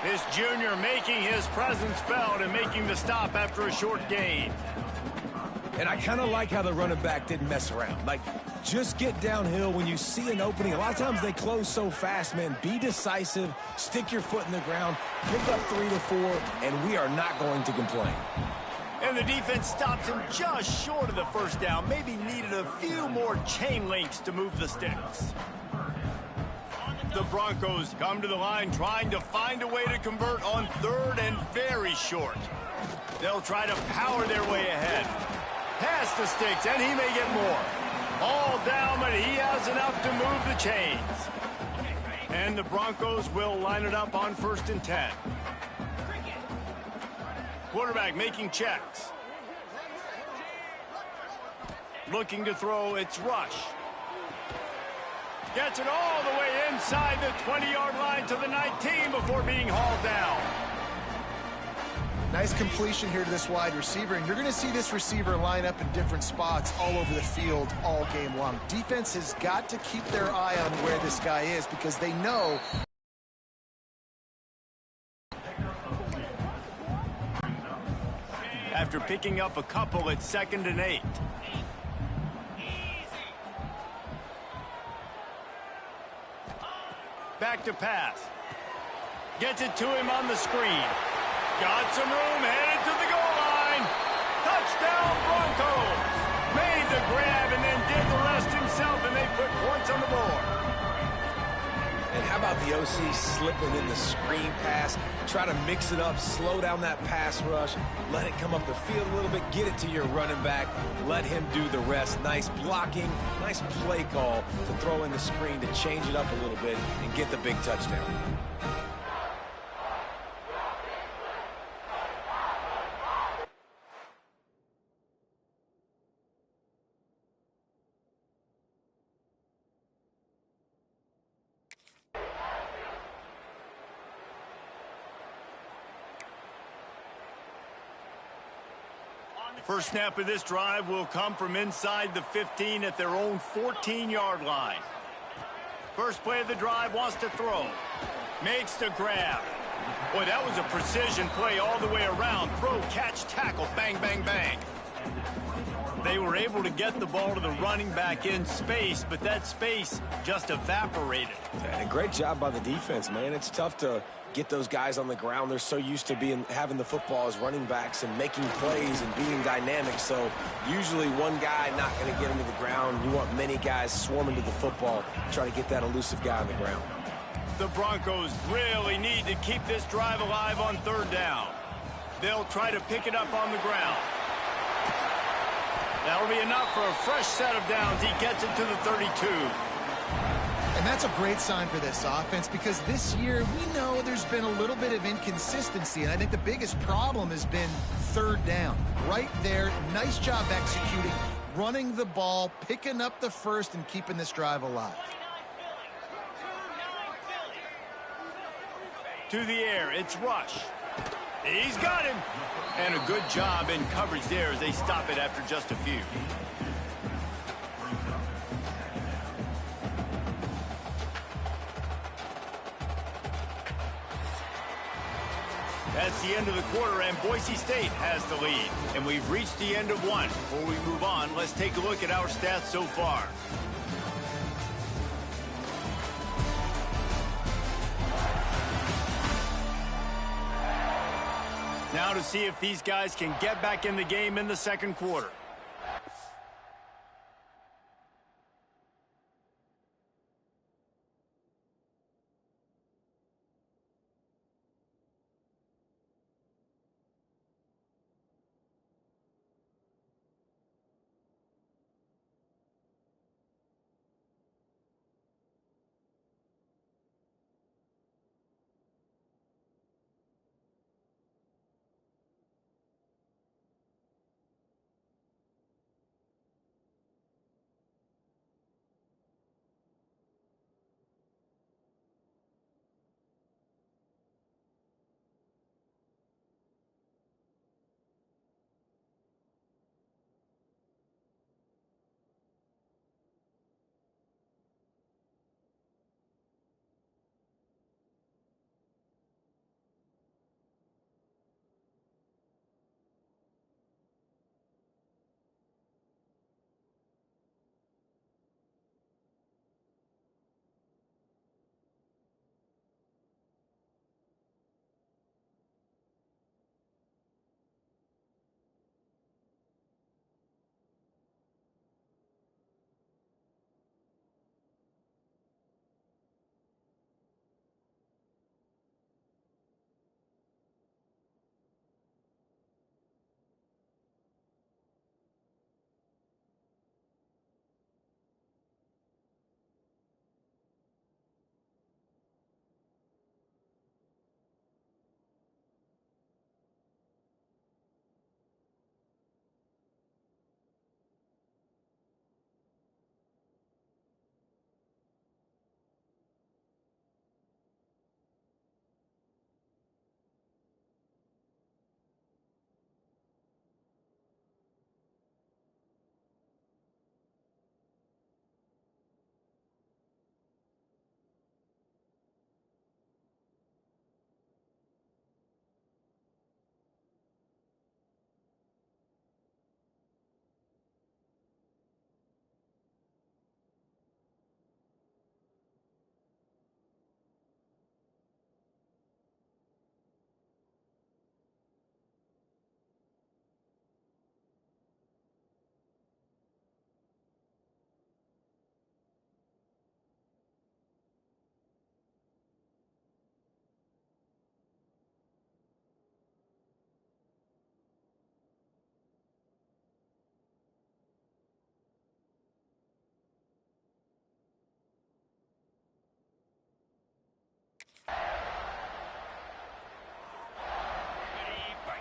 This junior making his presence felt and making the stop after a short gain. And I kind of like how the running back didn't mess around. Like, just get downhill when you see an opening. A lot of times they close so fast, man. Be decisive, stick your foot in the ground, pick up 3 to 4, and we are not going to complain. And the defense stops him just short of the first down. Maybe needed a few more chain links to move the sticks. The Broncos come to the line trying to find a way to convert on 3rd and very short. They'll try to power their way ahead. Pass the sticks, and he may get more. All down, but he has enough to move the chains. And the Broncos will line it up on 1st and 10. Quarterback making checks. Looking to throw, it's Rush. Gets it all the way inside the 20-yard line to the 19 before being hauled down. Nice completion here to this wide receiver, and you're going to see this receiver line up in different spots all over the field all game long. Defense has got to keep their eye on where this guy is because they know. After picking up a couple, it's 2nd and 8. Back to pass. Gets it to him on the screen. Got some room, headed to the goal line. Touchdown, Broncos. Made the grab and then did the rest himself, and they put points on the board. And how about the OC slipping in the screen pass? Try to mix it up, slow down that pass rush, let it come up the field a little bit, get it to your running back, let him do the rest. Nice blocking, nice play call to throw in the screen to change it up a little bit and get the big touchdown. First snap of this drive will come from inside the 15 at their own 14-yard line. First play of the drive, wants to throw. Makes the grab. Boy, that was a precision play all the way around. Throw, catch, tackle, bang, bang, bang. They were able to get the ball to the running back in space, but that space just evaporated. And a great job by the defense, man. It's tough to get those guys on the ground. They're so used to having the football as running backs and making plays and being dynamic. So usually one guy not going to get into the ground. You want many guys swarming to the football, try to get that elusive guy on the ground. The Broncos really need to keep this drive alive on 3rd down. They'll try to pick it up on the ground. That'll be enough for a fresh set of downs. He gets it to the 32. And that's a great sign for this offense because this year we know there's been a little bit of inconsistency, and I think the biggest problem has been 3rd down. Right there, nice job executing, running the ball, picking up the first, and keeping this drive alive. To the air, it's Rush. He's got him. And a good job in coverage there as they stop it after just a few. That's the end of the quarter, and Boise State has the lead. And we've reached the end of one. Before we move on, let's take a look at our stats so far. Now to see if these guys can get back in the game in the 2nd quarter.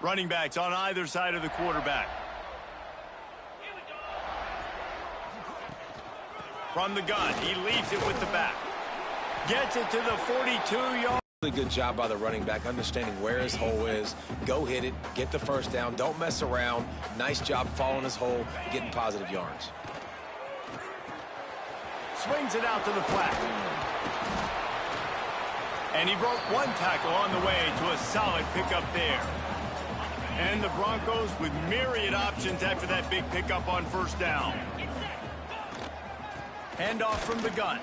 Running backs on either side of the quarterback. From the gun, he leaves it with the back. Gets it to the 42-yard. Really good job by the running back, understanding where his hole is. Go hit it, get the first down, don't mess around. Nice job following his hole, getting positive yards. Swings it out to the flat. And he broke one tackle on the way to a solid pickup there. And the Broncos with myriad options after that big pickup on first down. Handoff from the gun.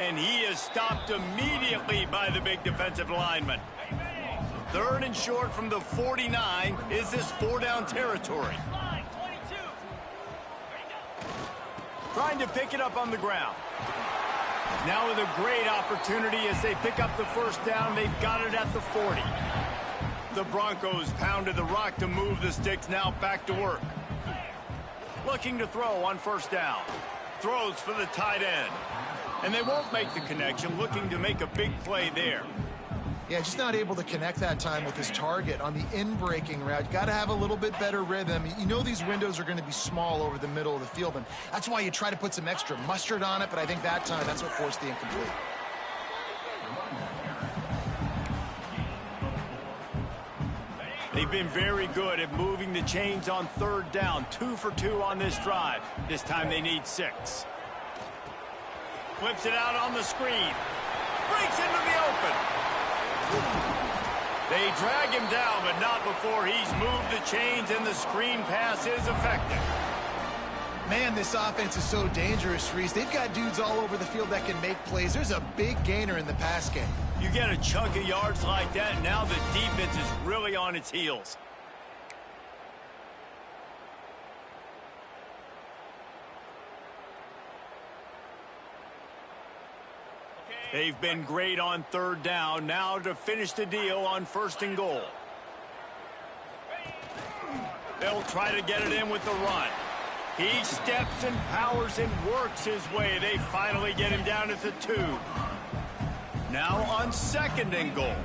And he is stopped immediately by the big defensive lineman. 3rd and short from the 49. Is this 4-down territory? Trying to pick it up on the ground. Now with a great opportunity as they pick up the first down. They've got it at the 40. The Broncos pounded the rock to move the sticks. Now back to work. Looking to throw on first down. Throws for the tight end. And they won't make the connection, looking to make a big play there. Yeah, just not able to connect that time with his target on the in-breaking route. Got to have a little bit better rhythm. You know these windows are going to be small over the middle of the field, and that's why you try to put some extra mustard on it, but I think that time that's what forced the incomplete. They've been very good at moving the chains on 3rd down. 2 for 2 on this drive. This time they need 6. Flips it out on the screen. Breaks into the open. They drag him down, but not before he's moved the chains, and the screen pass is effective. Man, this offense is so dangerous, Reese. They've got dudes all over the field that can make plays. There's a big gainer in the pass game. You get a chunk of yards like that, and now the defense is really on its heels. They've been great on 3rd down. Now to finish the deal on 1st and goal. They'll try to get it in with the run. He steps and powers and works his way. They finally get him down at the 2. Now on 2nd and goal.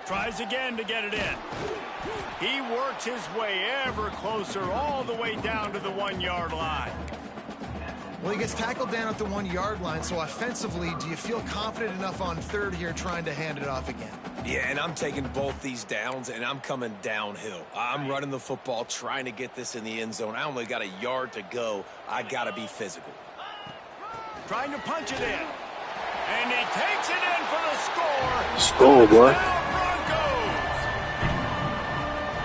Tries again to get it in. He works his way ever closer all the way down to the 1-yard line. Well, he gets tackled down at the 1-yard line, so offensively, do you feel confident enough on 3rd here trying to hand it off again? Yeah, and I'm taking both these downs, and I'm coming downhill. I'm running the football, trying to get this in the end zone. I only got a yard to go. I got to be physical. Trying to punch it in. And he takes it in for the score. Score, boy.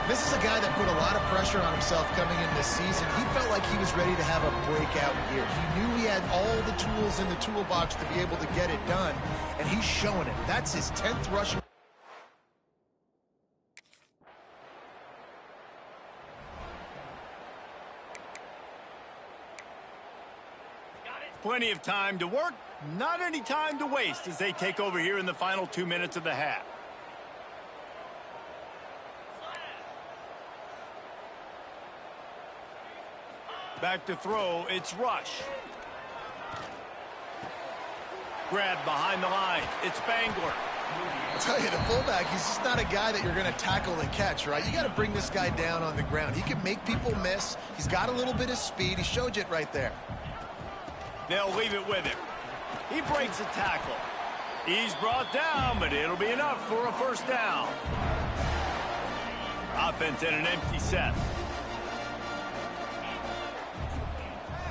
This is a guy that put a lot of pressure on himself coming in this season. He felt like he was ready to have a breakout year. He knew he had all the tools in the toolbox to be able to get it done, and he's showing it. That's his 10th rushing. Plenty of time to work, not any time to waste as they take over here in the final 2 minutes of the half. Back to throw, it's Rush. Grabbed behind the line, it's Spangler. I'll tell you, the fullback, he's just not a guy that you're going to tackle and catch, right? You got to bring this guy down on the ground. He can make people miss. He's got a little bit of speed. He showed you it right there. They'll leave it with him. He breaks a tackle. He's brought down, but it'll be enough for a first down. Offense in an empty set.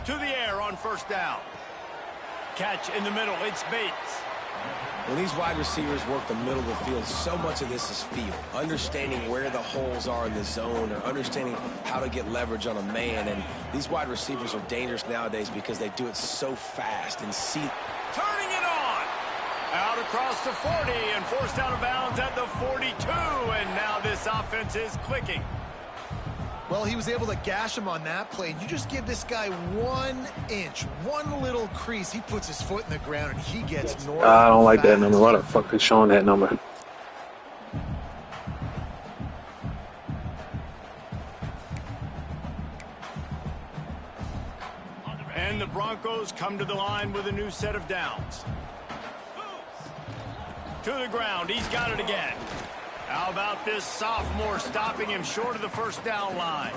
To the air on first down. Catch in the middle, it's Bates. When these wide receivers work the middle of the field, so much of this is feel. Understanding where the holes are in the zone, or understanding how to get leverage on a man. And these wide receivers are dangerous nowadays because they do it so fast and see. Turning it on. Out across the 40 and forced out of bounds at the 42. And now this offense is clicking. Well, he was able to gash him on that play. You just give this guy 1 inch, one little crease. He puts his foot in the ground, and he gets north. I don't like that number. Why the fuck is showing that number? And the Broncos come to the line with a new set of downs. To the ground. He's got it again. How about this sophomore stopping him short of the first down line?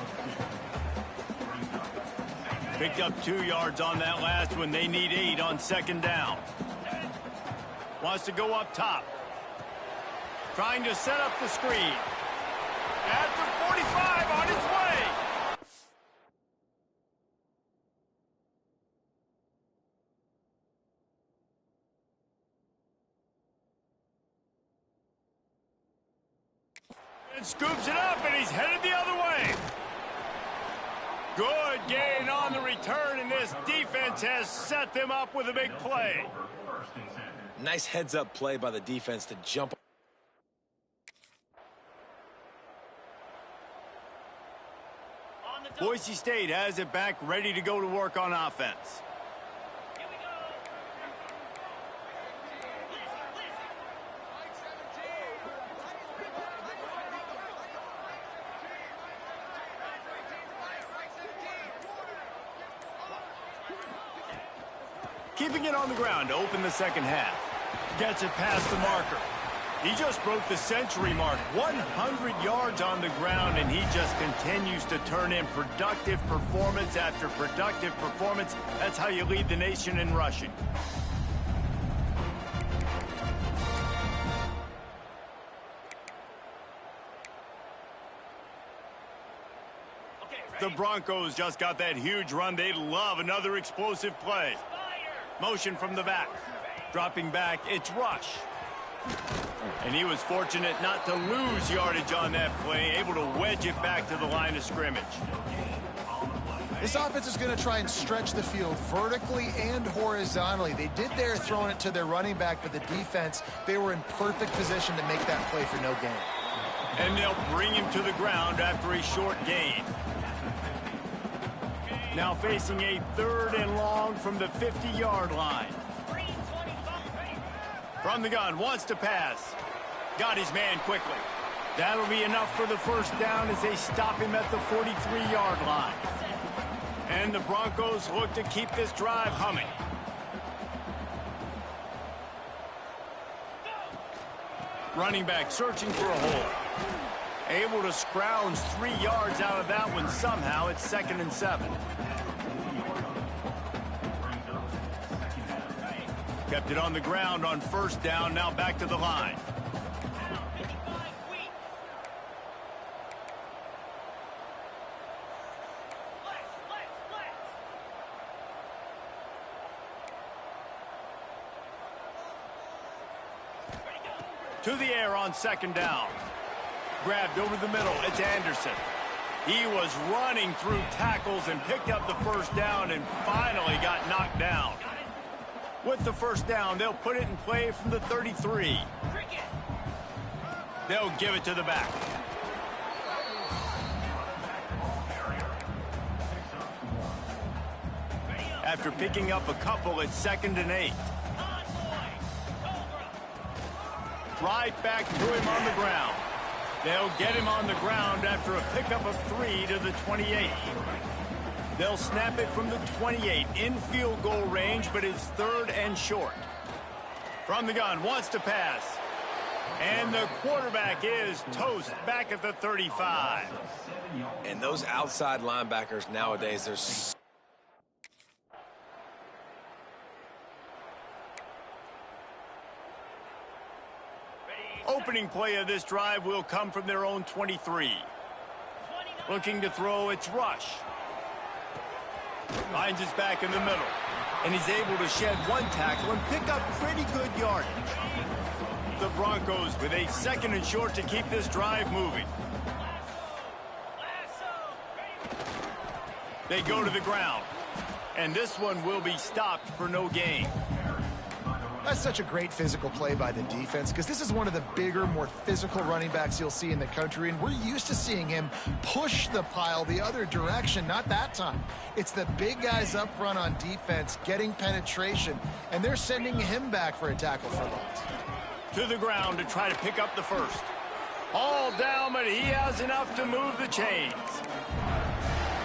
Picked up 2 yards on that last one. They need 8 on second down. Wants to go up top. Trying to set up the screen. At the 45 on his way. And scoops it up, and he's headed the other way. Good gain on the return, and this defense has set them up with a big play. Nice heads-up play by the defense to jump. Boise State has it back, ready to go to work on offense. Here we go. Keeping it on the ground to open the second half. Gets it past the marker. He just broke the century mark. 100 yards on the ground, and he just continues to turn in productive performance after productive performance. That's how you lead the nation in rushing. The Broncos just got that huge run. They love another explosive play. Motion from the back. Dropping back, it's rush. And he was fortunate not to lose yardage on that play, able to wedge it back to the line of scrimmage. This offense is going to try and stretch the field vertically and horizontally. They did there throwing it to their running back, but the defense, they were in perfect position to make that play for no gain. And they'll bring him to the ground after a short gain. Now facing a 3rd and long from the 50-yard line. From the gun, wants to pass. Got his man quickly. That'll be enough for the first down as they stop him at the 43-yard line. And the Broncos look to keep this drive humming. Running back searching for a hole. Able to scrounge 3 yards out of that one somehow. It's 2nd and 7. Kept it on the ground on first down. Now back to the line. To the air on second down. Grabbed over the middle. It's Anderson. He was running through tackles and picked up the first down and finally got knocked down. With the first down, they'll put it in play from the 33. They'll give it to the back. After picking up a couple, it's 2nd and 8. Right back to him on the ground. They'll get him on the ground after a pickup of 3 to the 28. They'll snap it from the 28 in field goal range, but it's 3rd and short. From the gun, wants to pass. And the quarterback is toast back at the 35. And those outside linebackers nowadays, they're Opening play of this drive will come from their own 23. Looking to throw, it's rush. Finds his back in the middle. And he's able to shed 1 tackle and pick up pretty good yardage. The Broncos with a 2nd and short to keep this drive moving. They go to the ground. And this one will be stopped for no gain. That's such a great physical play by the defense because this is one of the bigger, more physical running backs you'll see in the country, and we're used to seeing him push the pile the other direction. Not that time. It's the big guys up front on defense getting penetration, and they're sending him back for a tackle for loss. To the ground to try to pick up the first. All down, but he has enough to move the chains.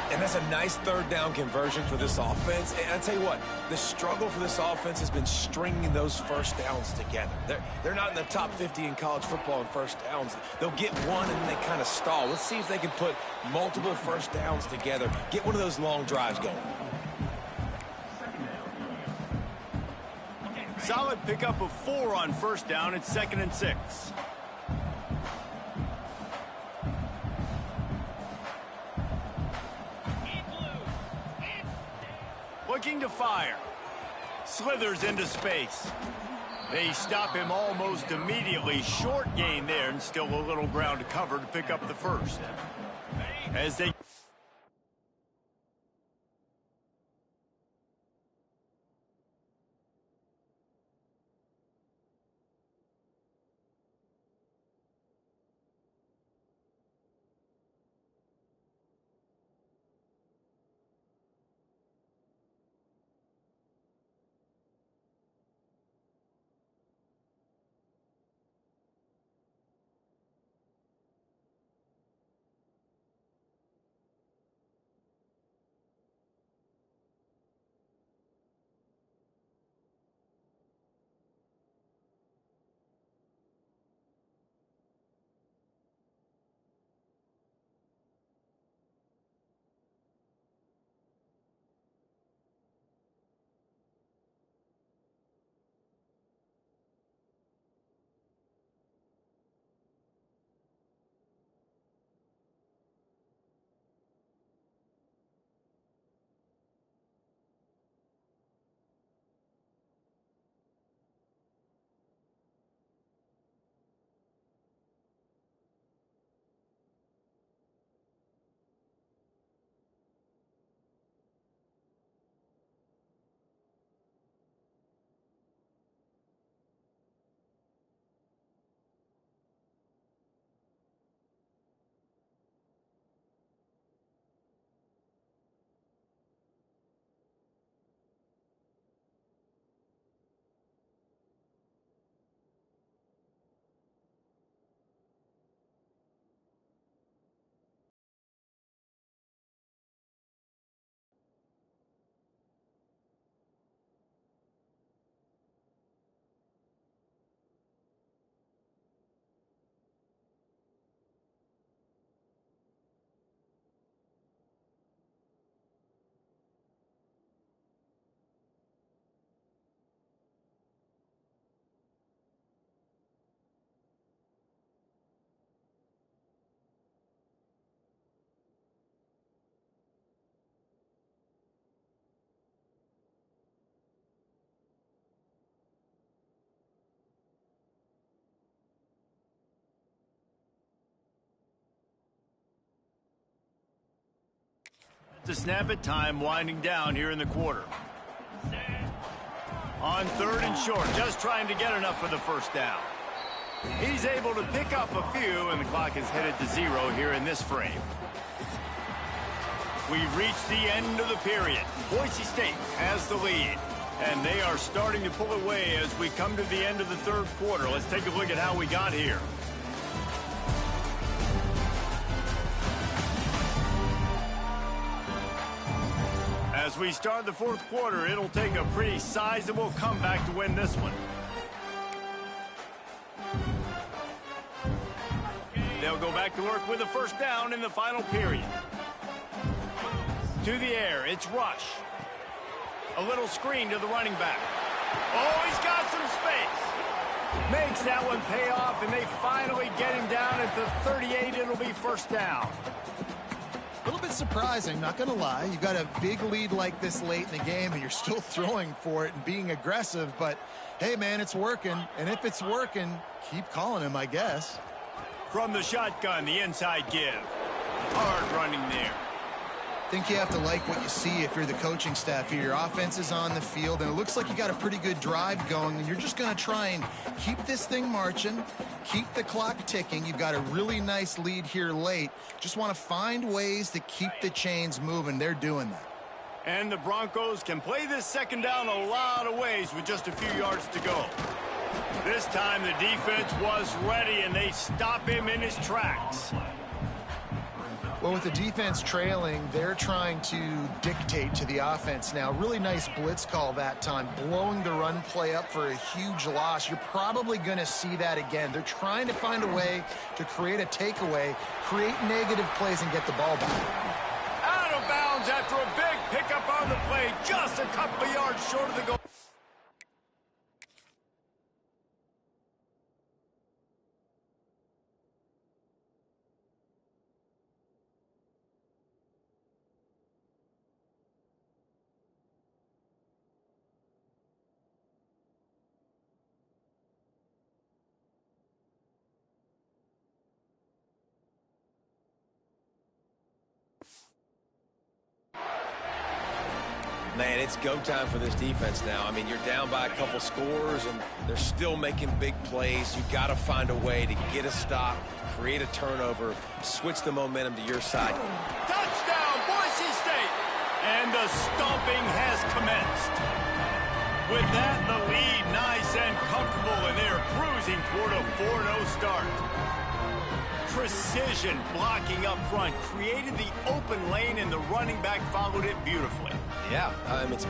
And that's a nice third down conversion for this offense. And I tell you what, the struggle for this offense has been stringing those first downs together. They're not in the top 50 in college football in first downs. They'll get one and then they kind of stall. Let's see if they can put multiple first downs together, get one of those long drives going. Solid pickup of 4 on first down. It's 2nd and 6. Looking to fire. Slithers into space. They stop him almost immediately. Short gain there and still a little ground to cover to pick up the first. As they... To snap it, time winding down here in the quarter. On 3rd and short, just trying to get enough for the first down. He's able to pick up a few, and the clock is headed to 0 here in this frame. We've reached the end of the period. Boise State has the lead, and they are starting to pull away as we come to the end of the 3rd quarter. Let's take a look at how we got here. As we start the 4th quarter, it'll take a pretty sizable comeback to win this one. They'll go back to work with a first down in the final period. To the air, it's Rush. A little screen to the running back. Oh, he's got some space. Makes that one pay off, and they finally get him down at the 38. It'll be first down. A little bit surprising, not going to lie. You got a big lead like this late in the game, and you're still throwing for it and being aggressive. But, hey, man, it's working. And if it's working, keep calling him, I guess. From the shotgun, the inside give. Hard running there. I think you have to like what you see if you're the coaching staff here. Your offense is on the field, and it looks like you got a pretty good drive going, and you're just going to try and keep this thing marching, keep the clock ticking. You've got a really nice lead here late. Just want to find ways to keep the chains moving. They're doing that. And the Broncos can play this second down a lot of ways with just a few yards to go. This time the defense was ready, and they stop him in his tracks. Well, with the defense trailing, they're trying to dictate to the offense now. Really nice blitz call that time, blowing the run play up for a huge loss. You're probably going to see that again. They're trying to find a way to create a takeaway, create negative plays, and get the ball back. Out of bounds after a big pickup on the play, just a couple of yards short of the goal. Man, it's go time for this defense now. I mean, you're down by a couple scores, and they're still making big plays. You've got to find a way to get a stop, create a turnover, switch the momentum to your side. Touchdown, Boise State! And the stomping has commenced. With that, the lead nice and comfortable, and they're cruising toward a 4-0 start. Precision blocking up front created the open lane, and the running back followed it beautifully. Yeah, it's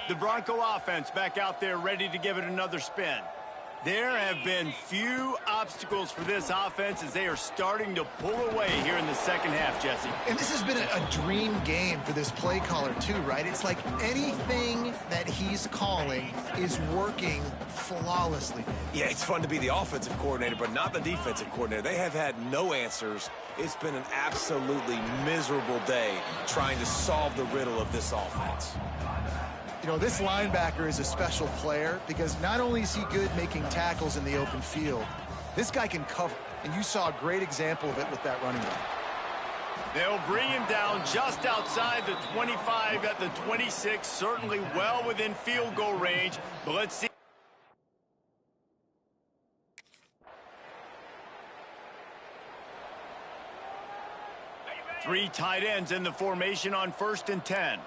The Bronco offense back out there ready to give it another spin. There have been few obstacles for this offense as they are starting to pull away here in the second half, Jesse. And this has been a dream game for this play caller too, right? It's like anything that he's calling is working flawlessly. Yeah, it's fun to be the offensive coordinator, but not the defensive coordinator. They have had no answers. It's been an absolutely miserable day trying to solve the riddle of this offense. You know, this linebacker is a special player because not only is he good making tackles in the open field, this guy can cover. And you saw a great example of it with that running back. They'll bring him down just outside the 25 at the 26, certainly well within field goal range. But let's see. Three tight ends in the formation on 1st and 10.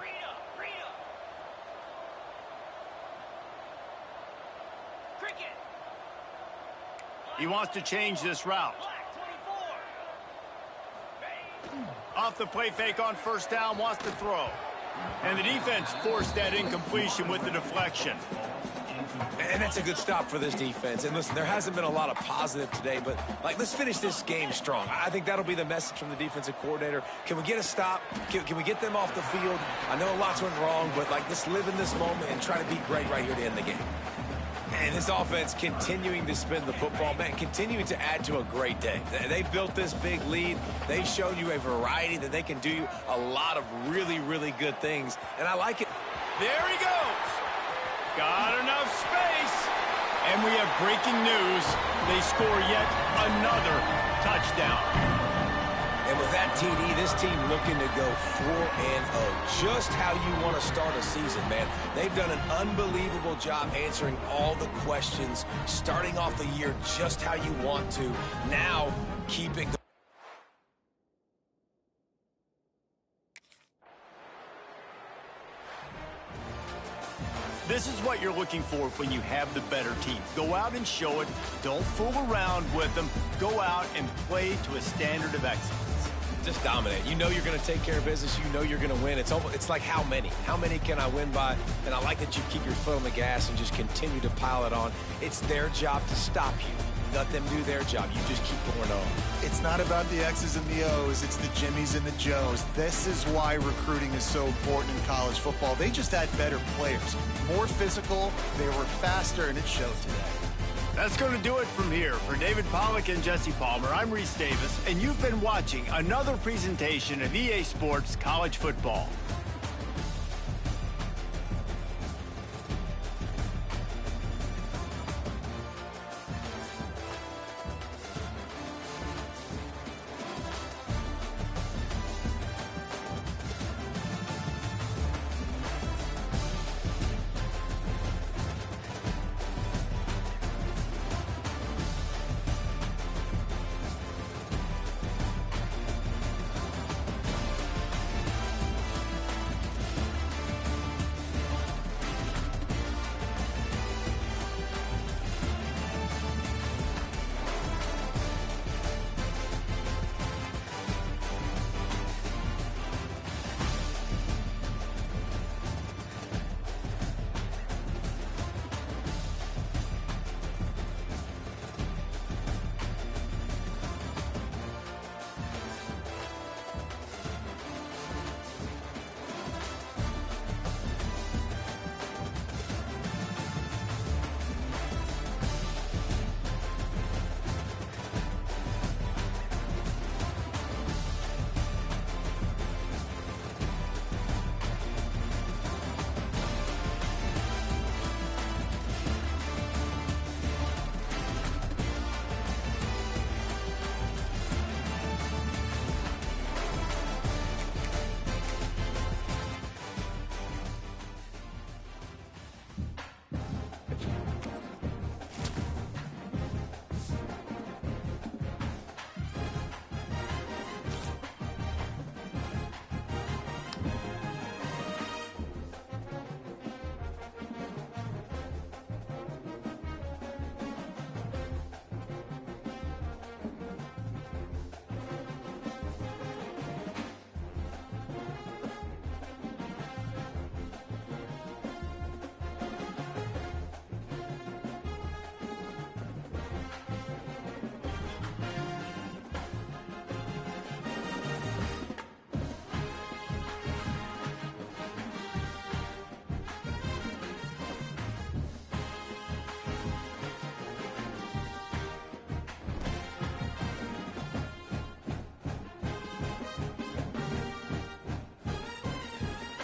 He wants to change this route. Off the play fake on 1st down, wants to throw. And the defense forced that incompletion with the deflection. And that's a good stop for this defense. And listen, there hasn't been a lot of positive today, but let's finish this game strong. I think that'll be the message from the defensive coordinator. Can we get a stop? Can we get them off the field? I know lots went wrong, but let's live in this moment and try to be great right here to end the game. And this offense continuing to spin the football, man, continuing to add to a great day. They built this big lead. They've shown you a variety that they can do a lot of really, really good things. And I like it. There he goes. Got enough space. And we have breaking news. They score yet another touchdown. And with that TD, this team looking to go 4-0. Just how you want to start a season, man. They've done an unbelievable job answering all the questions, starting off the year just how you want to. Now, keeping the This is what you're looking for when you have the better team. Go out and show it. Don't fool around with them. Go out and play to a standard of excellence. just dominate. You know you're going to take care of business. You know you're going to win. It's like how many? How many can I win by? And I like that you keep your foot on the gas and just continue to pile it on. It's their job to stop you. Let them do their job. You just keep going on. It's not about the X's and the O's. It's the Jimmies and the Joes. This is why recruiting is so important in college football. They just had better players. More physical, they were faster, and it showed today. That's going to do it from here. For David Pollack and Jesse Palmer, I'm Reese Davis, and you've been watching another presentation of EA Sports College Football.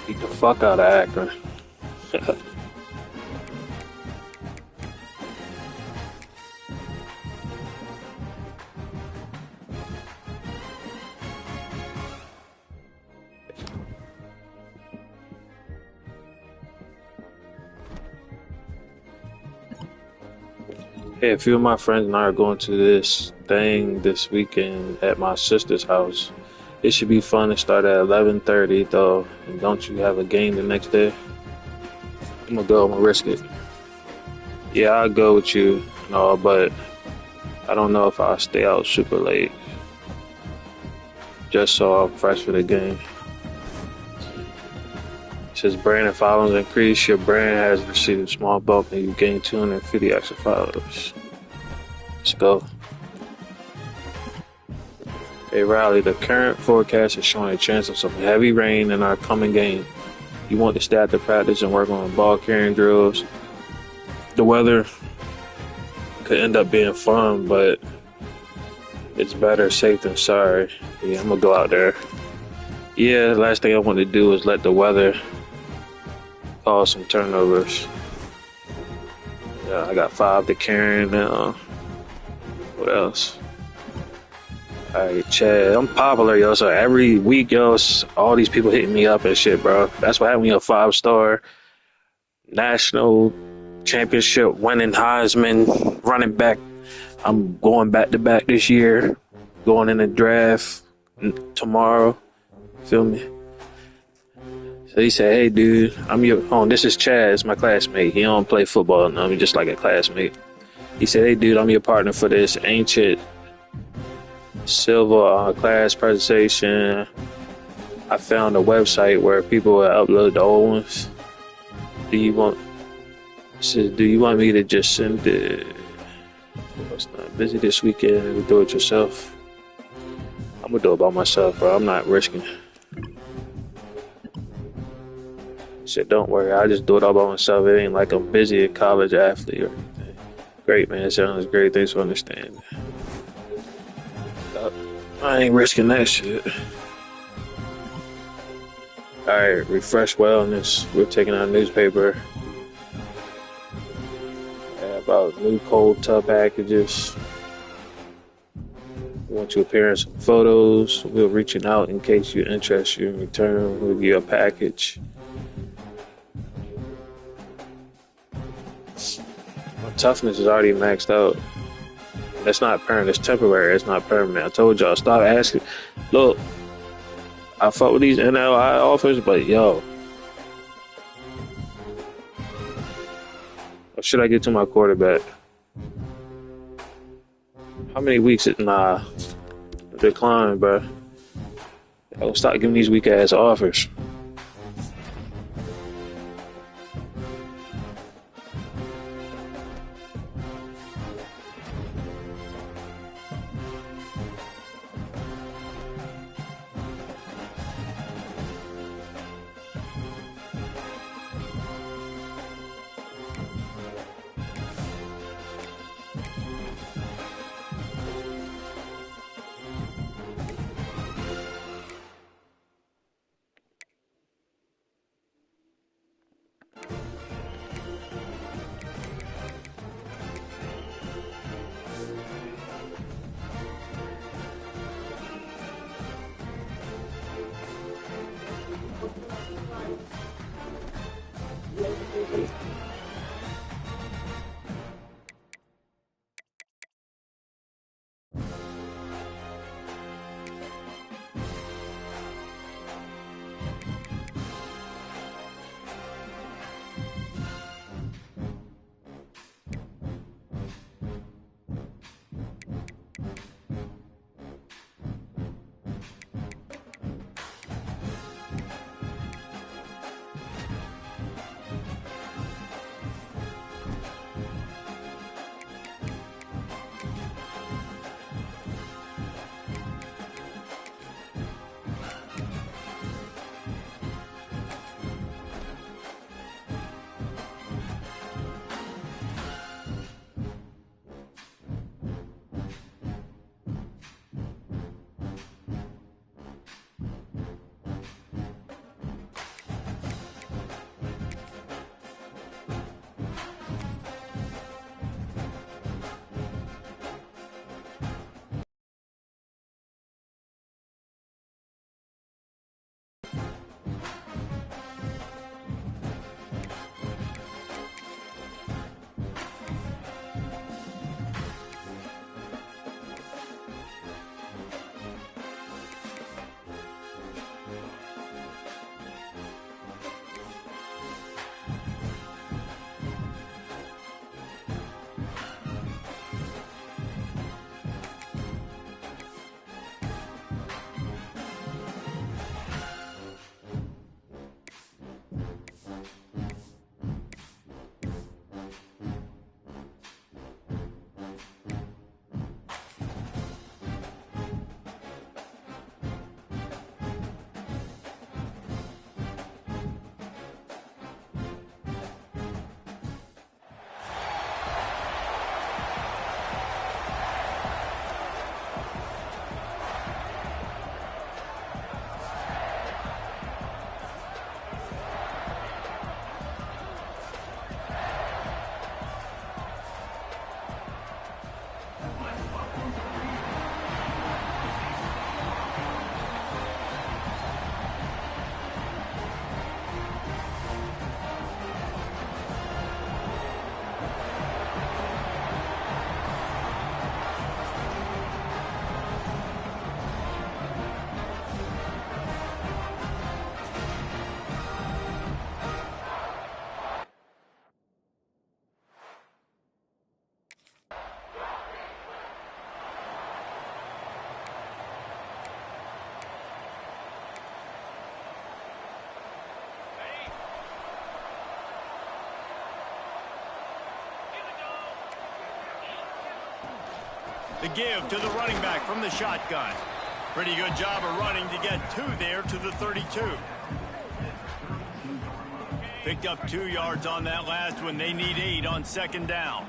Beat the fuck out of Akron. Hey, a few of my friends and I are going to this thing this weekend at my sister's house. It should be fun to start at 11:30 though. And don't you have a game the next day? I'm gonna go. I'm gonna risk it. Yeah, I'll go with you. No, but I don't know if I'll stay out super late. Just so I'm fresh for the game. It says brand and followers increase. Your brand has received a small bump and you gain 250 extra followers. Let's go. Hey Riley, the current forecast is showing a chance of some heavy rain in our coming game. You want to stay after practice and work on ball carrying drills. The weather could end up being fun, but it's better safe than sorry. Yeah, I'm gonna go out there. Yeah, the last thing I want to do is let the weather cause some turnovers. Yeah, I got 5 to carry now. What else? Alright, Chad, I'm popular, yo, so every week, yo, all these people hitting me up and shit, bro. That's what having me a 5-star national championship winning Heisman running back. I'm going back to back this year, going in the draft tomorrow. Feel me? So he said, hey, dude, this is Chad, it's my classmate. He don't play football, no, he's just like a classmate. He said, hey, dude, I'm your partner for this ancient silver class presentation. I found a website where people will upload the old ones. Do you want me to just send it? I was not busy this weekend and do it yourself. I'm gonna do it by myself, bro. I'm not risking. He said, don't worry, I just do it all by myself. It ain't like I'm busy a college athlete or anything. Great, man. Sounds great. Thanks for understanding. I ain't risking that shit. Alright, refresh wellness. We're taking our newspaper. About new cold tub packages. We want you to appear in some photos. We're reaching out in case you're interested in return. We'll give you a package. My toughness is already maxed out. That's not permanent. It's temporary. It's not permanent. I told y'all, stop asking. Look, I fuck with these NLI offers, but yo, what should I get to my quarterback? How many weeks? Decline, bro. Yo, stop giving these weak ass offers. The give to the running back from the shotgun. Pretty good job of running to get 2 there to the 32. Picked up 2 yards on that last one. They need 8 on 2nd down.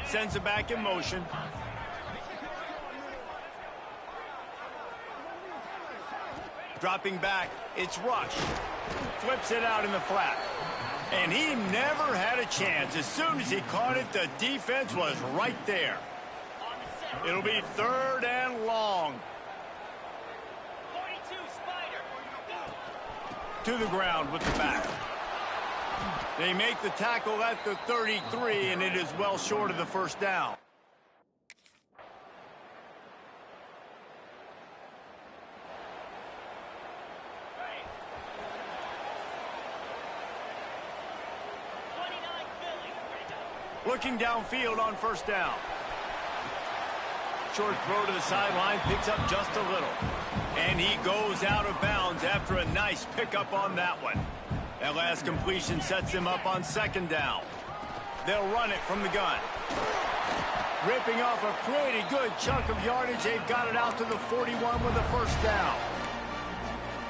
Sends it back in motion. Dropping back, it's Rush. Flips it out in the flat. And he never had a chance. As soon as he caught it, the defense was right there. It'll be 3rd and long. 42 Spider. To the ground with the back. They make the tackle at the 33, and it is well short of the 1st down. Looking downfield on 1st down. Short throw to the sideline, picks up just a little. And he goes out of bounds after a nice pickup on that one. That last completion sets him up on 2nd down. They'll run it from the gun. Ripping off a pretty good chunk of yardage. They've got it out to the 41 with a 1st down.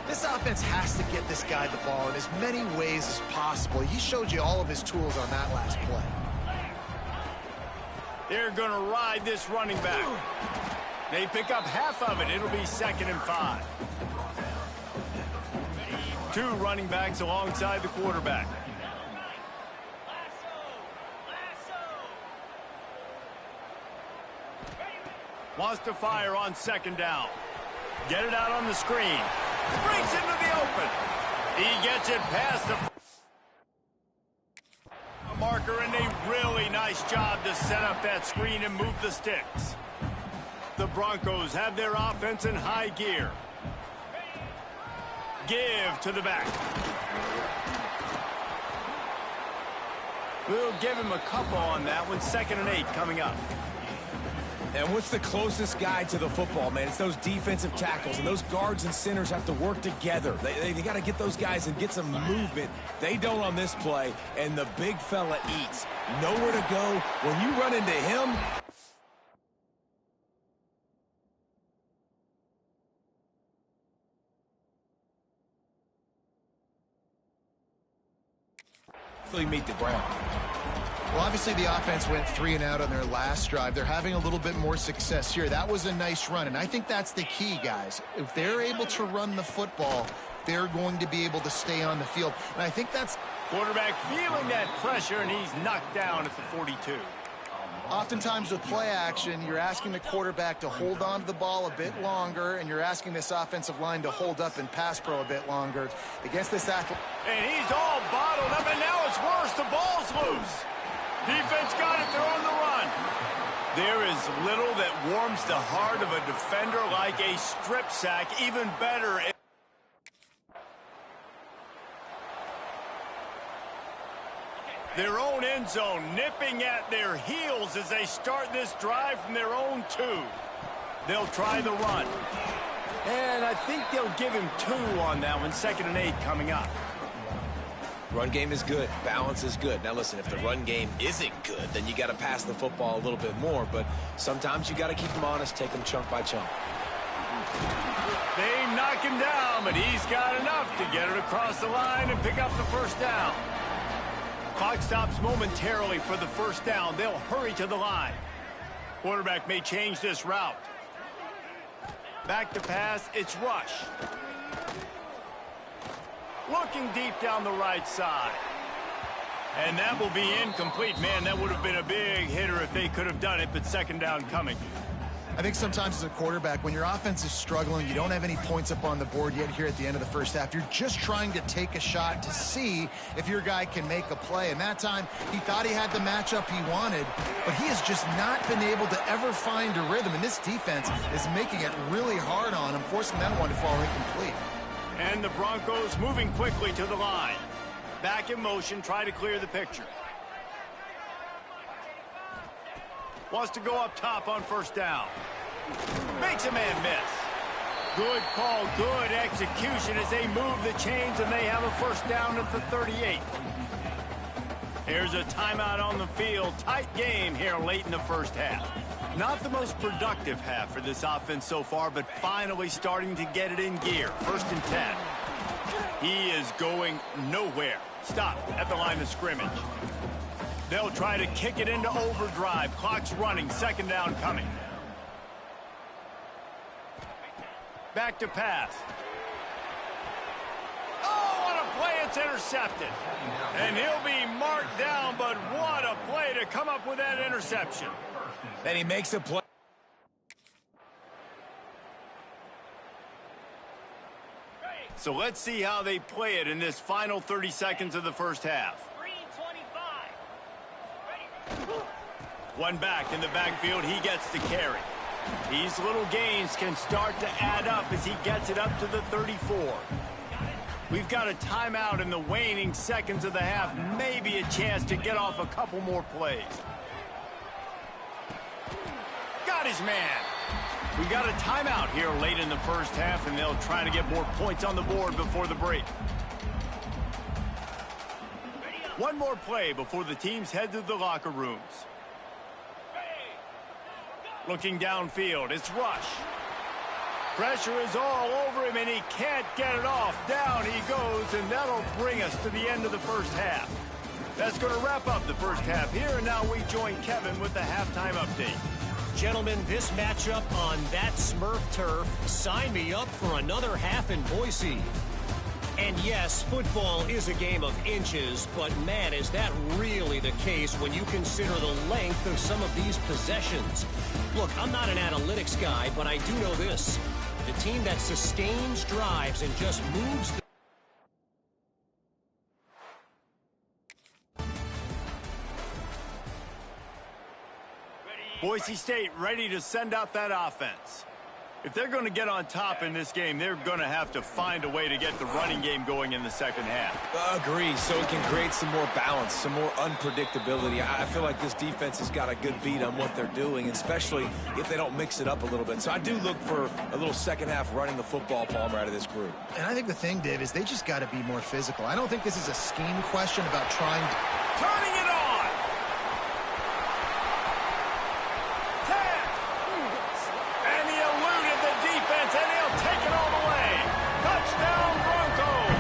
This offense has to get this guy the ball in as many ways as possible. He showed you all of his tools on that last play. They're going to ride this running back. They pick up half of it. It'll be 2nd and 5. 2 running backs alongside the quarterback. Wants to fire on 2nd down. Get it out on the screen. Breaks into the open. He gets it past the marker, and a really nice job to set up that screen and move the sticks. The Broncos have their offense in high gear. Give to the back. We'll give him a couple on that one. 2nd and 8 coming up. And what's the closest guy to the football, man? It's those defensive tackles, and those guards and centers have to work together. They got to get those guys and get some movement. They don't on this play, and the big fella eats. Nowhere to go. When you run into him... So you meet the ground. Well, obviously the offense went 3 and out on their last drive. They're having a little bit more success here. That was a nice run, and I think that's the key, guys. If they're able to run the football, they're going to be able to stay on the field. And I think that's... Quarterback feeling that pressure, and he's knocked down at the 42. Oftentimes with play action, you're asking the quarterback to hold on to the ball a bit longer, and you're asking this offensive line to hold up and pass pro a bit longer. Against this athlete... And he's all bottled up, and now it's worse. The ball's loose. Defense got it. They're on the run. There is little that warms the heart of a defender like a strip sack. Even better. Their own end zone nipping at their heels as they start this drive from their own 2. They'll try the run. And I think they'll give him 2 on that one. 2nd and 8 coming up. Run game is good. Balance is good. Now, listen, if the run game isn't good, then you got to pass the football a little bit more. But sometimes you got to keep them honest, take them chunk by chunk. They knock him down, but he's got enough to get it across the line and pick up the 1st down. Clock stops momentarily for the 1st down. They'll hurry to the line. Quarterback may change this route. Back to pass, it's Rush. Looking deep down the right side. And that will be incomplete. Man, that would have been a big hitter if they could have done it, but 2nd down coming. I think sometimes as a quarterback, when your offense is struggling, you don't have any points up on the board yet here at the end of the 1st half. You're just trying to take a shot to see if your guy can make a play. And that time, he thought he had the matchup he wanted, but he has just not been able to ever find a rhythm. And this defense is making it really hard on him, forcing that one to fall incomplete. And the Broncos moving quickly to the line. Back in motion, try to clear the picture. Wants to go up top on 1st down. Makes a man miss. Good call, good execution as they move the chains, and they have a 1st down at the 38. Here's a timeout on the field. Tight game here late in the first half. Not the most productive half for this offense so far, but finally starting to get it in gear. 1st and 10. He is going nowhere. Stop at the line of scrimmage. They'll try to kick it into overdrive. Clock's running. 2nd down coming. Back to pass. Oh, what a play. It's intercepted. And he'll be marked down, but what a play to come up with that interception. Then he makes a play. So let's see how they play it in this final 30 seconds of the first half. 3:25. One back in the backfield. He gets the carry. These little gains can start to add up as he gets it up to the 34. We've got a timeout in the waning seconds of the half. Maybe a chance to get off a couple more plays. Got his man. We got a timeout here late in the first half, and they'll try to get more points on the board before the break. One more play before the teams head to the locker rooms. Looking downfield, it's Rush. Pressure is all over him, and he can't get it off. Down he goes, and that'll bring us to the end of the first half. That's going to wrap up the first half here, and now we join Kevin with the halftime update. Gentlemen, this matchup on that Smurf turf, sign me up for another half in Boise. And yes, football is a game of inches, but man, is that really the case when you consider the length of some of these possessions. Look, I'm not an analytics guy, but I do know this. The team that sustains drives and just moves the Boise State ready to send out that offense. If they're going to get on top in this game, they're going to have to find a way to get the running game going in the second half. Agree, so it can create some more balance, some more unpredictability. I feel like this defense has got a good beat on what they're doing, especially if they don't mix it up a little bit. So I do look for a little second half running the football, Palmer, out of this group. And I think the thing, Dave, is they just got to be more physical. I don't think this is a scheme question about trying to... Turning it on! 10! And he eluded the defense, and he'll take it all the way. Touchdown, Broncos!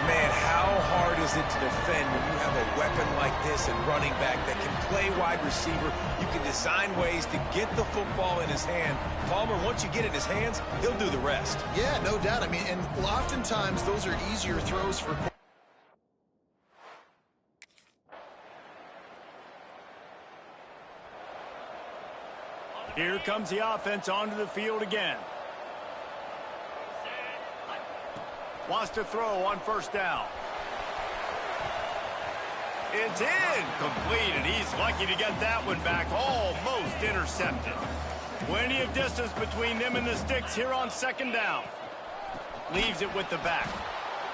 Man, how hard is it to defend when you have a weapon like this and running back that can play wide receiver? You can design ways to get the football in his hand. Palmer, once you get it in his hands, he'll do the rest. Yeah, no doubt. I mean, and oftentimes those are easier throws for... Here comes the offense onto the field again. Wants to throw on first down. It's in. Completed. He's lucky to get that one back. Almost intercepted. Plenty of distance between them and the sticks here on second down. Leaves it with the back.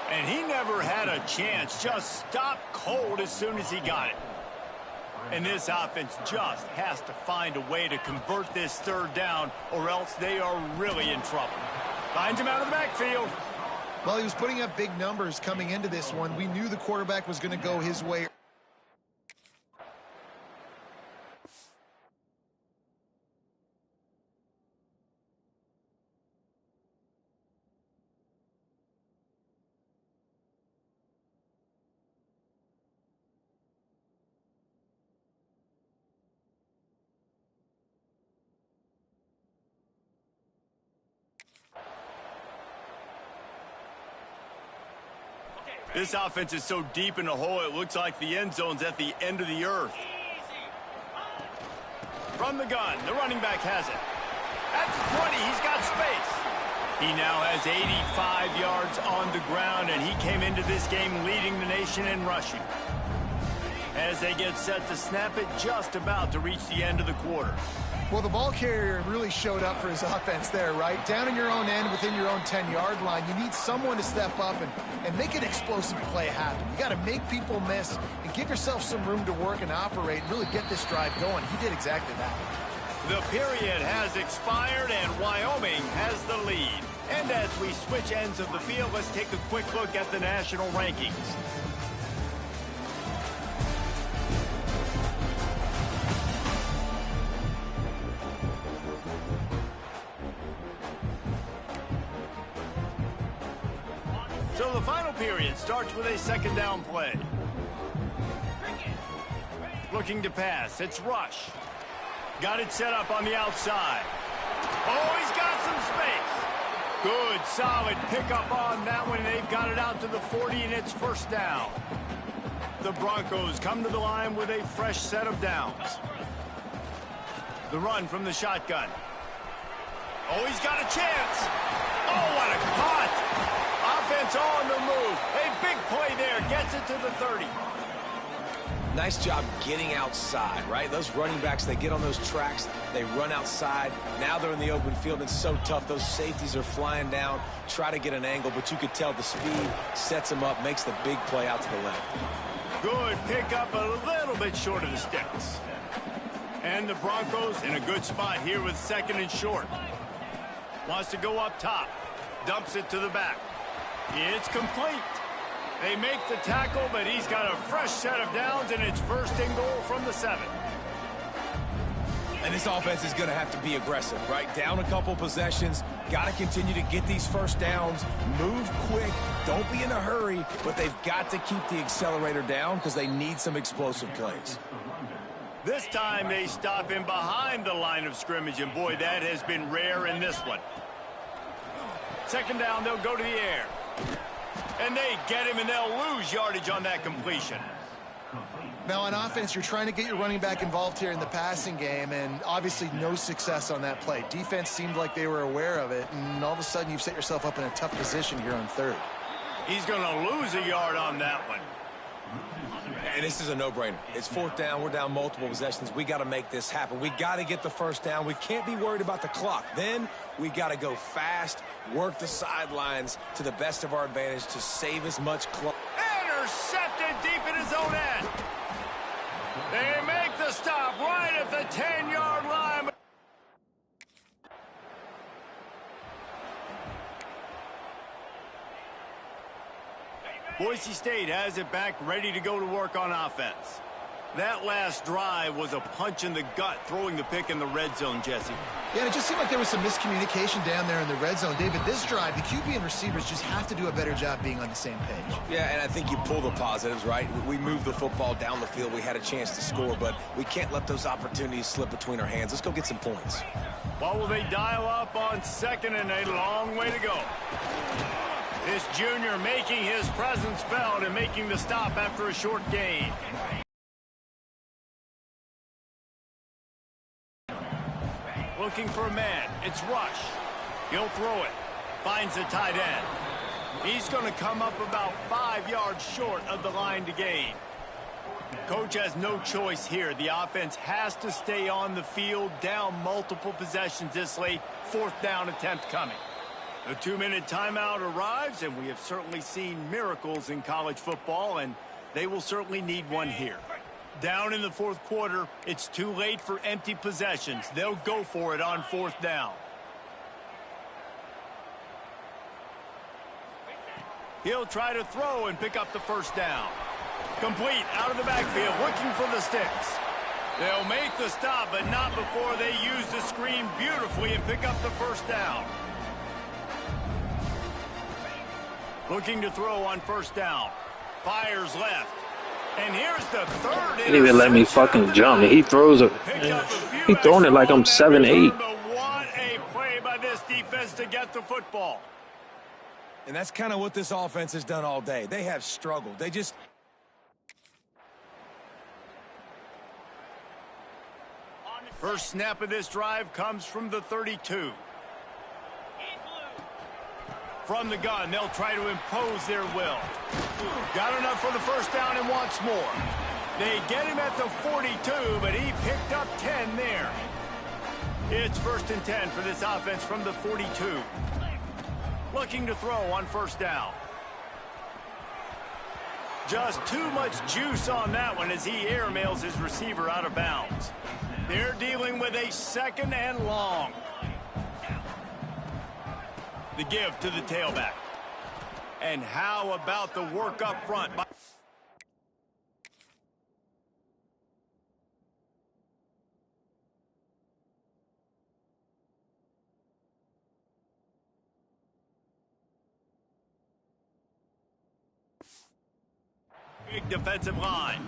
And he never had a chance. Just stopped cold as soon as he got it. And this offense just has to find a way to convert this third down, or else they are really in trouble. Finds him out of the backfield. Well, he was putting up big numbers coming into this one. We knew the quarterback was going to go his way. This offense is so deep in the hole, it looks like the end zone's at the end of the earth. From the gun, the running back has it. At the 20, he's got space. He now has 85 yards on the ground, and he came into this game leading the nation in rushing. As they get set to snap it, just about to reach the end of the quarter. Well, the ball carrier really showed up for his offense there, right? Down in your own end, within your own 10-yard line, you need someone to step up and make an explosive play happen. You got to make people miss and give yourself some room to work and operate and really get this drive going. He did exactly that. The period has expired, and Wyoming has the lead. And as we switch ends of the field, let's take a quick look at the national rankings. So the final period starts with a second down play. Looking to pass. It's Rush. Got it set up on the outside. Oh, he's got some space. Good, solid pickup on that one. They've got it out to the 40, and it's first down. The Broncos come to the line with a fresh set of downs. The run from the shotgun. Oh, he's got a chance. Oh, what a caught. Offense on the move. A big play there. Gets it to the 30. Nice job getting outside, right? Those running backs, they get on those tracks, they run outside. Now they're in the open field. It's so tough. Those safeties are flying down, try to get an angle, but you could tell the speed sets them up, makes the big play out to the left. Good pickup, a little bit short of the sticks. And the Broncos in a good spot here with second and short. Wants to go up top. Dumps it to the back. It's complete. They make the tackle, but he's got a fresh set of downs, and it's first and goal from the 7. And this offense is going to have to be aggressive, right? Down a couple possessions. Got to continue to get these first downs. Move quick. Don't be in a hurry, but they've got to keep the accelerator down because they need some explosive plays. This time they stop him behind the line of scrimmage, and boy, that has been rare in this one. Second down, they'll go to the air. And they get him, and they'll lose yardage on that completion. Now, on offense, you're trying to get your running back involved here in the passing game, and obviously no success on that play. Defense seemed like they were aware of it, and all of a sudden you've set yourself up in a tough position here on third. He's going to lose a yard on that one. And this is a no-brainer. It's fourth down. We're down multiple possessions. We got to make this happen. We got to get the first down. We can't be worried about the clock. Then we got to go fast, work the sidelines to the best of our advantage to save as much clock. Intercepted deep in his own end. They make the stop right at the 10-yard line. Boise State has it back, ready to go to work on offense. That last drive was a punch in the gut, throwing the pick in the red zone, Jesse. Yeah, and it just seemed like there was some miscommunication down there in the red zone. David, this drive, the QB and receivers just have to do a better job being on the same page. Yeah, and I think you pull the positives, right? We moved the football down the field. We had a chance to score, but we can't let those opportunities slip between our hands. Let's go get some points. Well, will they dial up on second, and a long way to go. This junior making his presence felt and making the stop after a short gain. Looking for a man. It's Rush. He'll throw it. Finds the tight end. He's going to come up about 5 yards short of the line to gain. Coach has no choice here. The offense has to stay on the field, down multiple possessions this late. Fourth down attempt coming. The 2-minute timeout arrives, and we have certainly seen miracles in college football, and they will certainly need one here. Down in the fourth quarter, it's too late for empty possessions. They'll go for it on fourth down. He'll try to throw and pick up the first down. Complete out of the backfield, looking for the sticks. They'll make the stop, but not before they use the screen beautifully and pick up the first down. Looking to throw on first down. Fires left. And here's the third. He didn't even let me fucking jump. He throws a. He throwing it like I'm 7'8". What a play by this defense to get the football. And that's kind of what this offense has done all day. They have struggled. They just. First snap of this drive comes from the 32. From the gun, they'll try to impose their will. Got enough for the first down and wants more. They get him at the 42, but he picked up 10 there. It's first and 10 for this offense from the 42. Looking to throw on first down. Just too much juice on that one as he airmails his receiver out of bounds. They're dealing with a second and long. The give to the tailback. And how about the work up front? Big defensive line.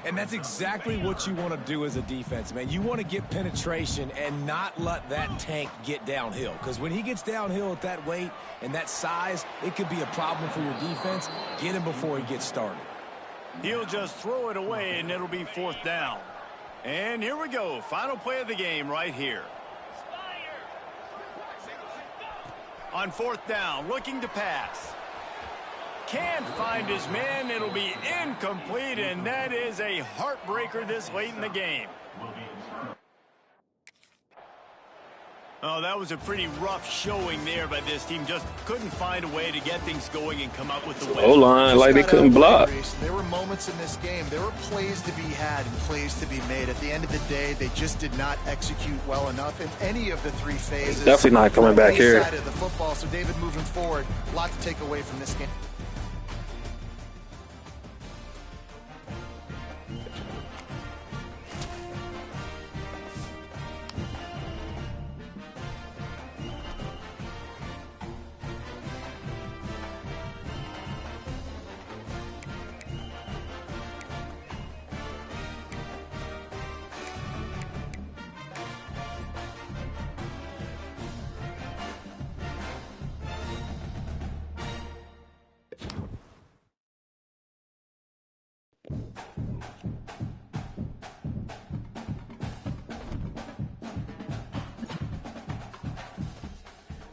And that's exactly what you want to do as a defense, man. You want to get penetration and not let that tank get downhill. Because when he gets downhill at that weight and that size, it could be a problem for your defense. Get him before he gets started. He'll just throw it away, and it'll be 4th down. And here we go. Final play of the game right here. On 4th down, looking to pass. Can't find his man. It'll be incomplete, and that is a heartbreaker this late in the game. Oh, that was a pretty rough showing there by this team. Just couldn't find a way to get things going and come up with the win. O-line, like they couldn't block. There were moments in this game. There were plays to be had and plays to be made. At the end of the day, they just did not execute well enough in any of the 3 phases. Definitely not coming back here. Side of the football. So, David, moving forward, a lot to take away from this game.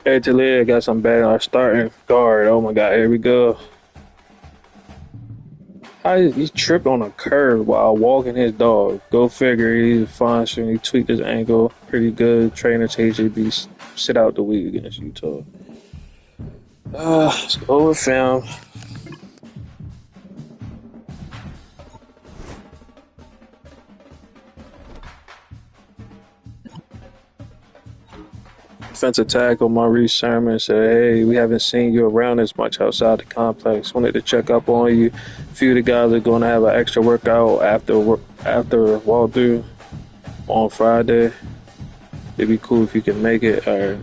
Hey, Talia got some bad on our starting guard. Oh my God, here we go. How did he trip on a curve while walking his dog? Go figure. He's fine. He tweaked his ankle pretty good. Trainer TJB sit out the week against Utah. Let's go with film. Defensive tackle Maurice Sermon said, "Hey, we haven't seen you around as much outside the complex. Wanted to check up on you. A few of the guys are going to have an extra workout after walkthrough on Friday. It'd be cool if you can make it." All right.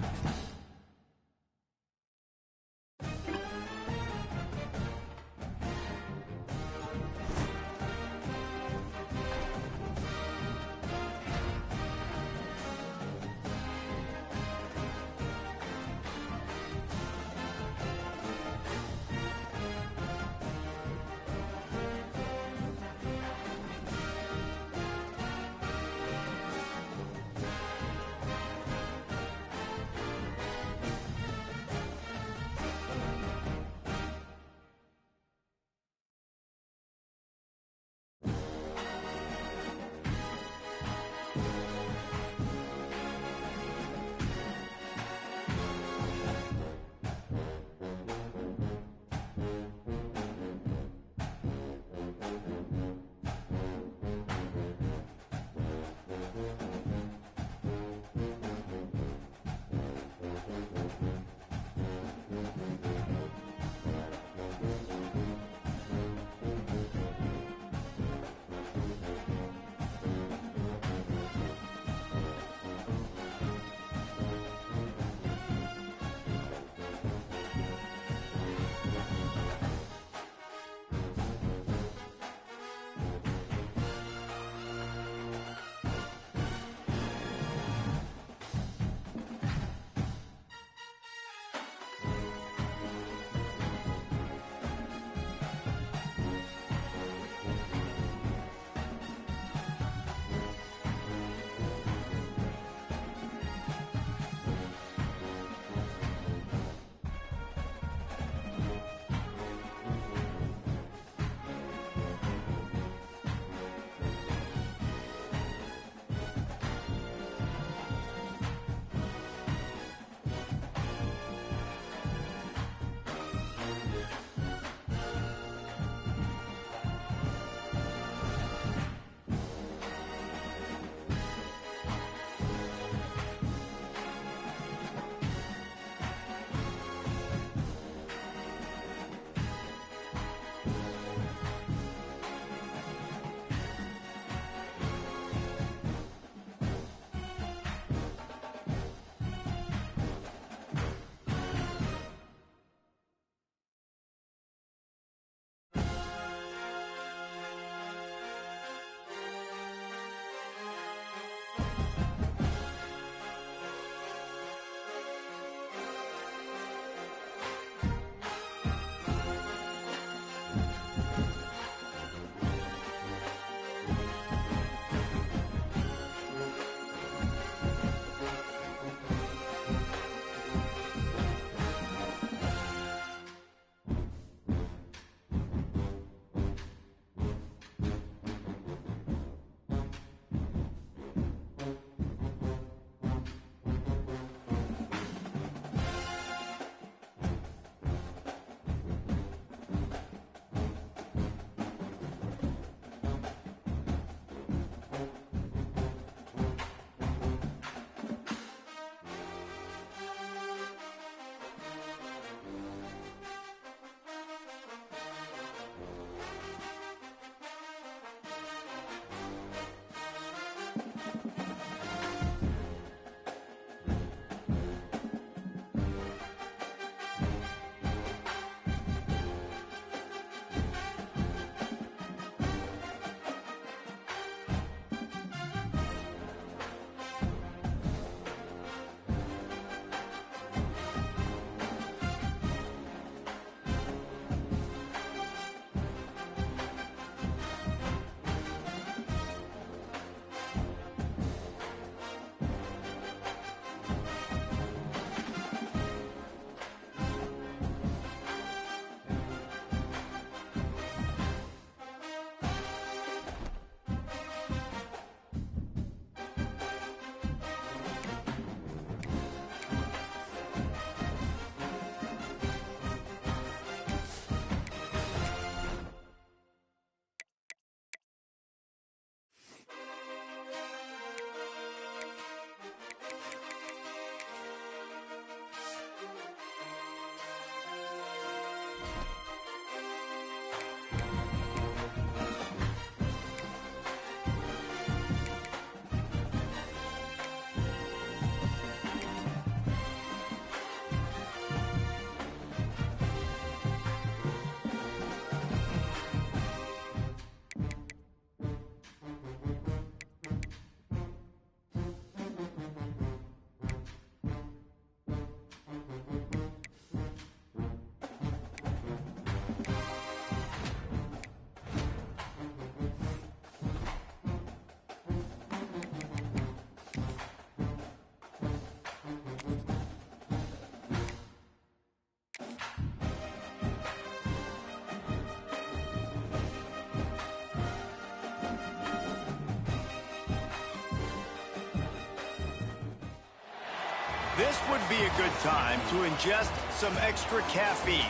This would be a good time to ingest some extra caffeine.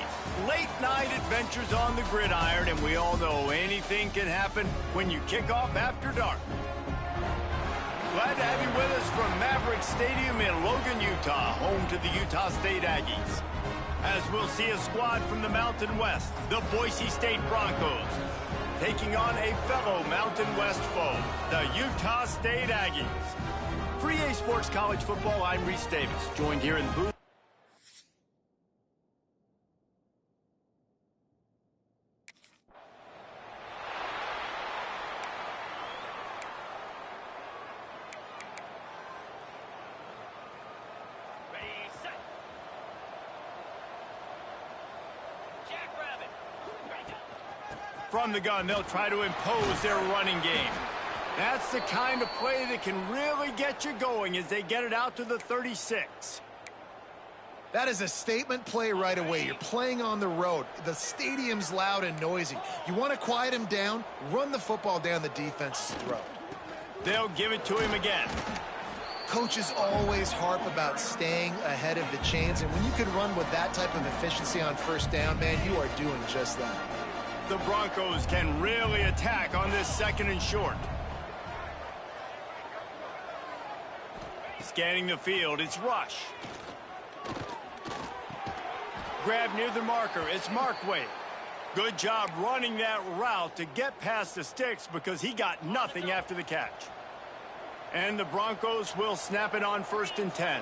Late night adventures on the gridiron, and we all know anything can happen when you kick off after dark. Glad to have you with us from Maverick Stadium in Logan, Utah, home to the Utah State Aggies. As we'll see a squad from the Mountain West, the Boise State Broncos, taking on a fellow Mountain West foe, the Utah State Aggies. For EA Sports College Football, I'm Reese Davis, joined here in the booth. Ready, set. Jackrabbit. Ready, go. From the gun, they'll try to impose their running game. That's the kind of play that can really get you going as they get it out to the 36. That is a statement play right away. You're playing on the road. The stadium's loud and noisy. You want to quiet him down, run the football down the defense's throat. They'll give it to him again. Coaches always harp about staying ahead of the chains, and when you can run with that type of efficiency on first down, man, you are doing just that. The Broncos can really attack on this second and short. Scanning the field, it's rush. Grab near the marker, it's Markway. Good job running that route to get past the sticks because he got nothing after the catch. And the Broncos will snap it on 1st and 10.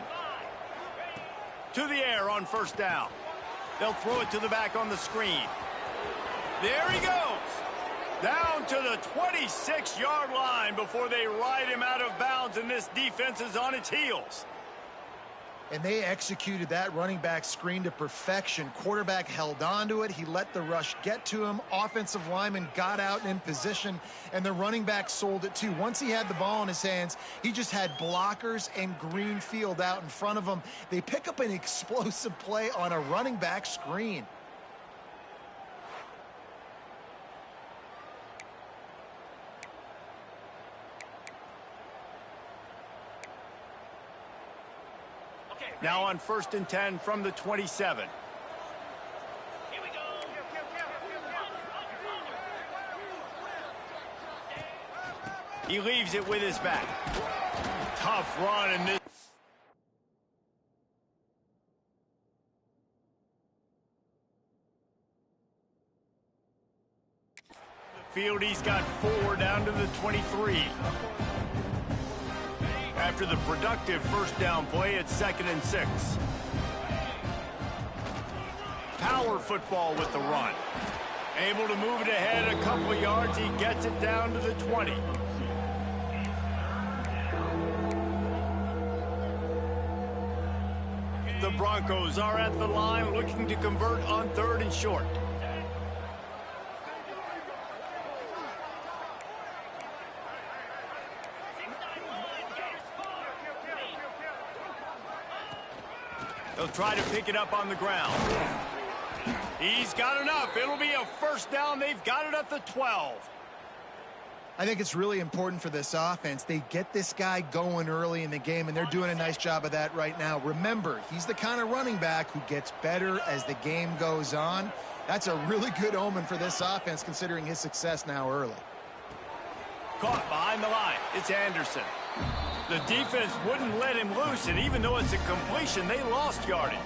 To the air on first down. They'll throw it to the back on the screen. There he goes. Down to the 26-yard line before they ride him out of bounds, and this defense is on its heels. And they executed that running back screen to perfection. Quarterback held on to it. He let the rush get to him. Offensive lineman got out and in position, and the running back sold it too. Once he had the ball in his hands, he just had blockers and green field out in front of him. They pick up an explosive play on a running back screen. Now on 1st and 10 from the 27. Here we go. He leaves it with his back. Tough run in this. The field, he's got 4 down to the 23. After the productive first down play, it's 2nd and 6. Power football with the run. Able to move it ahead a couple of yards. He gets it down to the 20. The Broncos are at the line looking to convert on 3rd and short. They'll try to pick it up on the ground. He's got enough. It'll be a first down. They've got it at the 12. I think it's really important for this offense. They get this guy going early in the game, and they're doing a nice job of that right now. Remember, he's the kind of running back who gets better as the game goes on. That's a really good omen for this offense, considering his success now early. Caught behind the line. It's Anderson. The defense wouldn't let him loose, and even though it's a completion, they lost yardage.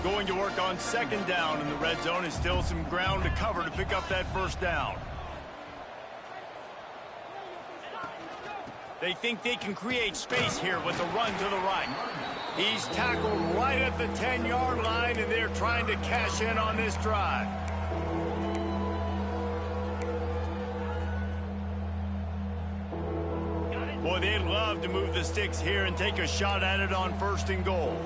Going to work on 2nd down in the red zone is still some ground to cover to pick up that first down. They think they can create space here with a run to the right. He's tackled right at the 10-yard line, and they're trying to cash in on this drive. Boy, they'd love to move the sticks here and take a shot at it on 1st and goal.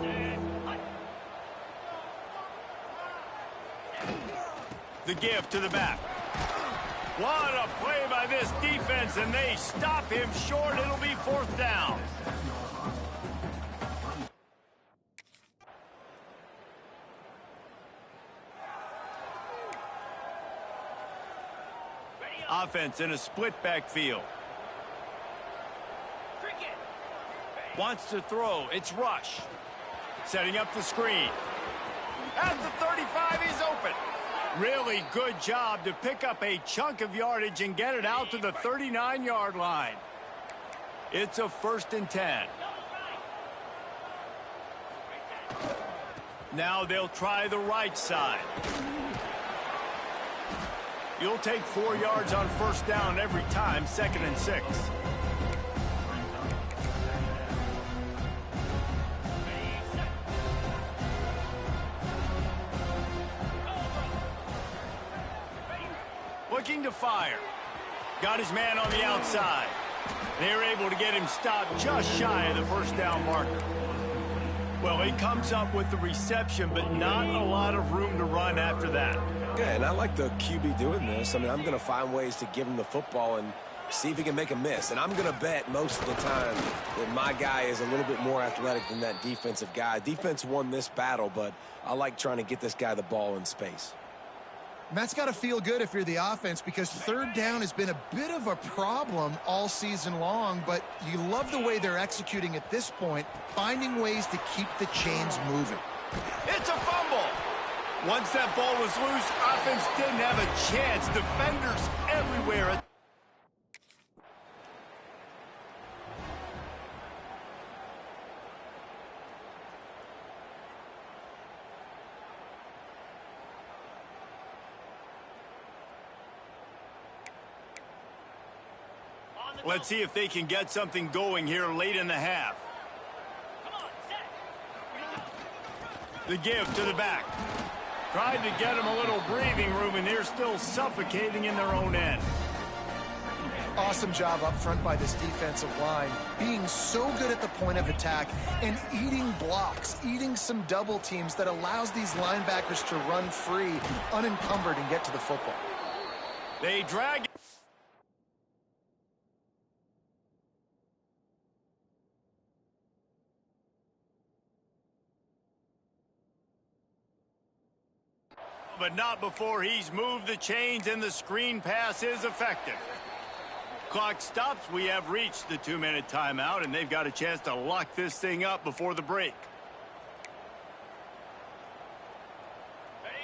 The give to the back. What a play by this defense, and they stop him short. It'll be 4th down. Offense in a split backfield. Cricket. Wants to throw. It's Rush. Setting up the screen. At the 35, he's open. Really good job to pick up a chunk of yardage and get it out to the 39-yard line. It's a 1st and 10. Now they'll try the right side. You'll take 4 yards on 1st down every time, 2nd and 6. Looking to fire. Got his man on the outside. They were able to get him stopped just shy of the 1st down marker. Well, he comes up with the reception, but not a lot of room to run after that. Yeah, and I like the QB doing this. I mean, I'm going to find ways to give him the football and see if he can make a miss. And I'm going to bet most of the time that my guy is a little bit more athletic than that defensive guy. Defense won this battle, but I like trying to get this guy the ball in space. And that's got to feel good if you're the offense, because 3rd down has been a bit of a problem all season long, but you love the way they're executing at this point, finding ways to keep the chains moving. It's a fumble. Once that ball was loose, offense didn't have a chance. Defenders everywhere. Let's see if they can get something going here late in the half. The give to the back. Tried to get them a little breathing room, and they're still suffocating in their own end. Awesome job up front by this defensive line, being so good at the point of attack and eating blocks, eating some double teams that allows these linebackers to run free, unencumbered, and get to the football. They drag it. But not before he's moved the chains, and the screen pass is effective. Clock stops. We have reached the 2-minute timeout, and they've got a chance to lock this thing up before the break.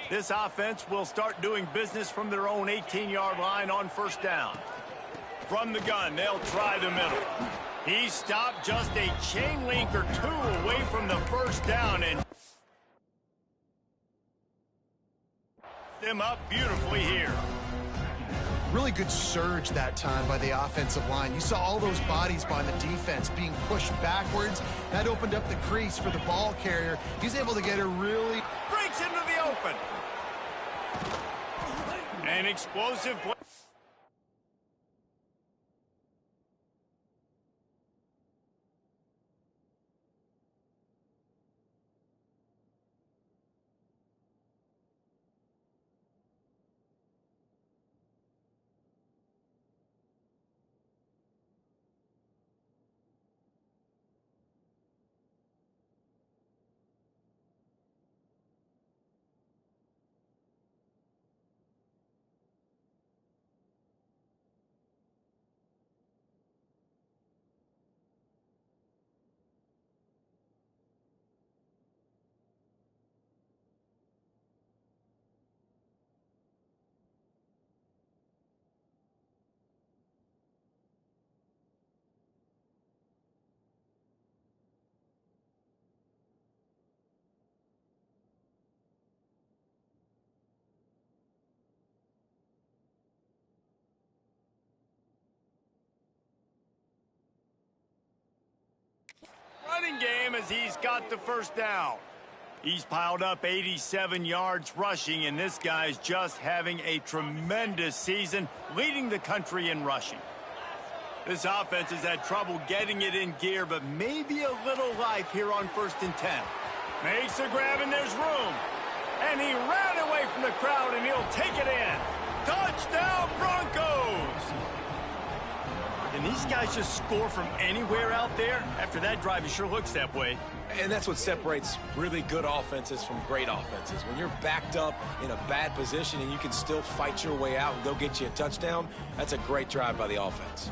This offense will start doing business from their own 18-yard line on 1st down. From the gun, they'll try the middle. He stopped just a chain link or 2 away from the 1st down, and them up beautifully here. Really good surge that time by the offensive line. You saw all those bodies by the defense being pushed backwards. That opened up the crease for the ball carrier. He's able to get a really... Breaks into the open. An explosive play. Running game as he's got the 1st down. He's piled up 87 yards rushing, and this guy's just having a tremendous season, leading the country in rushing. This offense has had trouble getting it in gear, but maybe a little life here on 1st and 10. Makes a grab, and there's room. And he ran away from the crowd, and he'll take it in. Touchdown, Broncos! Can these guys just score from anywhere out there? After that drive, it sure looks that way. And that's what separates really good offenses from great offenses. When you're backed up in a bad position and you can still fight your way out and go get you a touchdown, that's a great drive by the offense.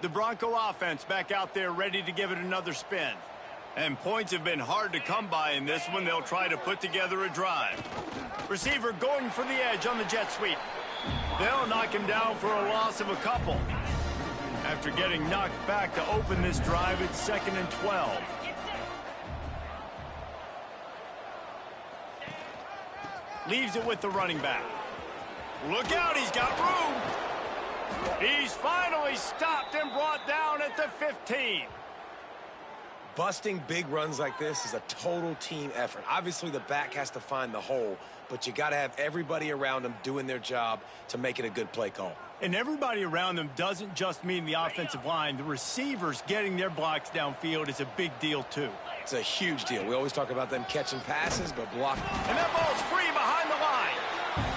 The Bronco offense back out there ready to give it another spin. And points have been hard to come by in this one. They'll try to put together a drive. Receiver going for the edge on the jet sweep. They'll knock him down for a loss of a couple. After getting knocked back to open this drive, it's 2nd and 12. Leaves it with the running back. Look out, he's got room. He's finally stopped and brought down at the 15. Busting big runs like this is a total team effort. Obviously, the back has to find the hole, but you got to have everybody around them doing their job to make it a good play call. And everybody around them doesn't just mean the offensive line. The receivers getting their blocks downfield is a big deal, too. It's a huge deal. We always talk about them catching passes, but blocking. And that ball's free behind the line.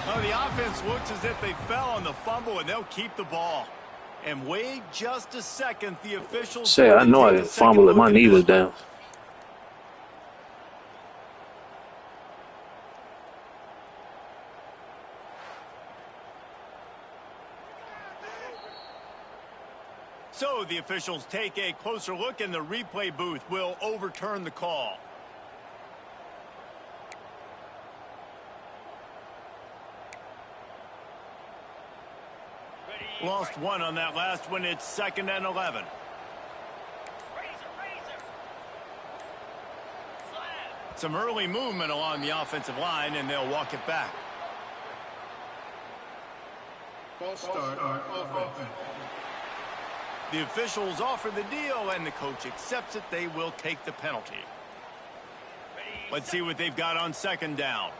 Oh, the offense looks as if they fell on the fumble, and they'll keep the ball. And wait just a second, the officials... Say, I know I didn't fumble it. My knee was down. So the officials take a closer look, and the replay booth will overturn the call. Lost one on that last one. It's 2nd and 11. Some early movement along the offensive line, and they'll walk it back. False start on offense. The officials offer the deal, and the coach accepts it. They will take the penalty. Let's see what they've got on 2nd down.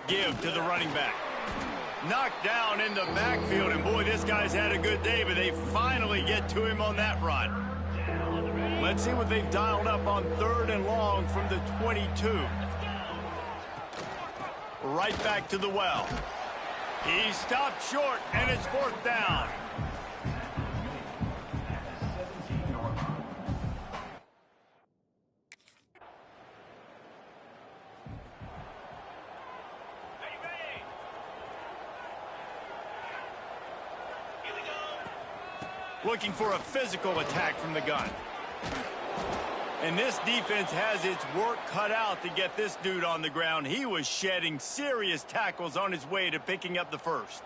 Give to the running back. Knocked down in the backfield, and boy, this guy's had a good day, but they finally get to him on that run. Let's see what they've dialed up on 3rd and long from the 22. Right back to the well. He stopped short, and it's 4th down. Looking for a physical attack from the gun. And this defense has its work cut out to get this dude on the ground. He was shedding serious tackles on his way to picking up the first.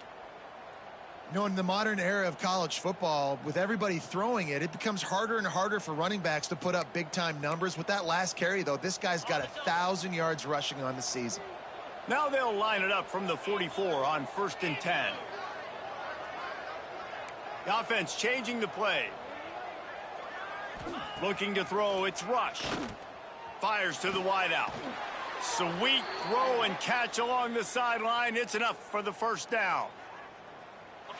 You know, in the modern era of college football, with everybody throwing it, it becomes harder and harder for running backs to put up big-time numbers. With that last carry, though, this guy's got 1,000 yards rushing on the season. Now they'll line it up from the 44 on 1st and 10. The offense changing the play. Looking to throw, it's Rush. Fires to the wideout. Sweet throw and catch along the sideline. It's enough for the 1st down.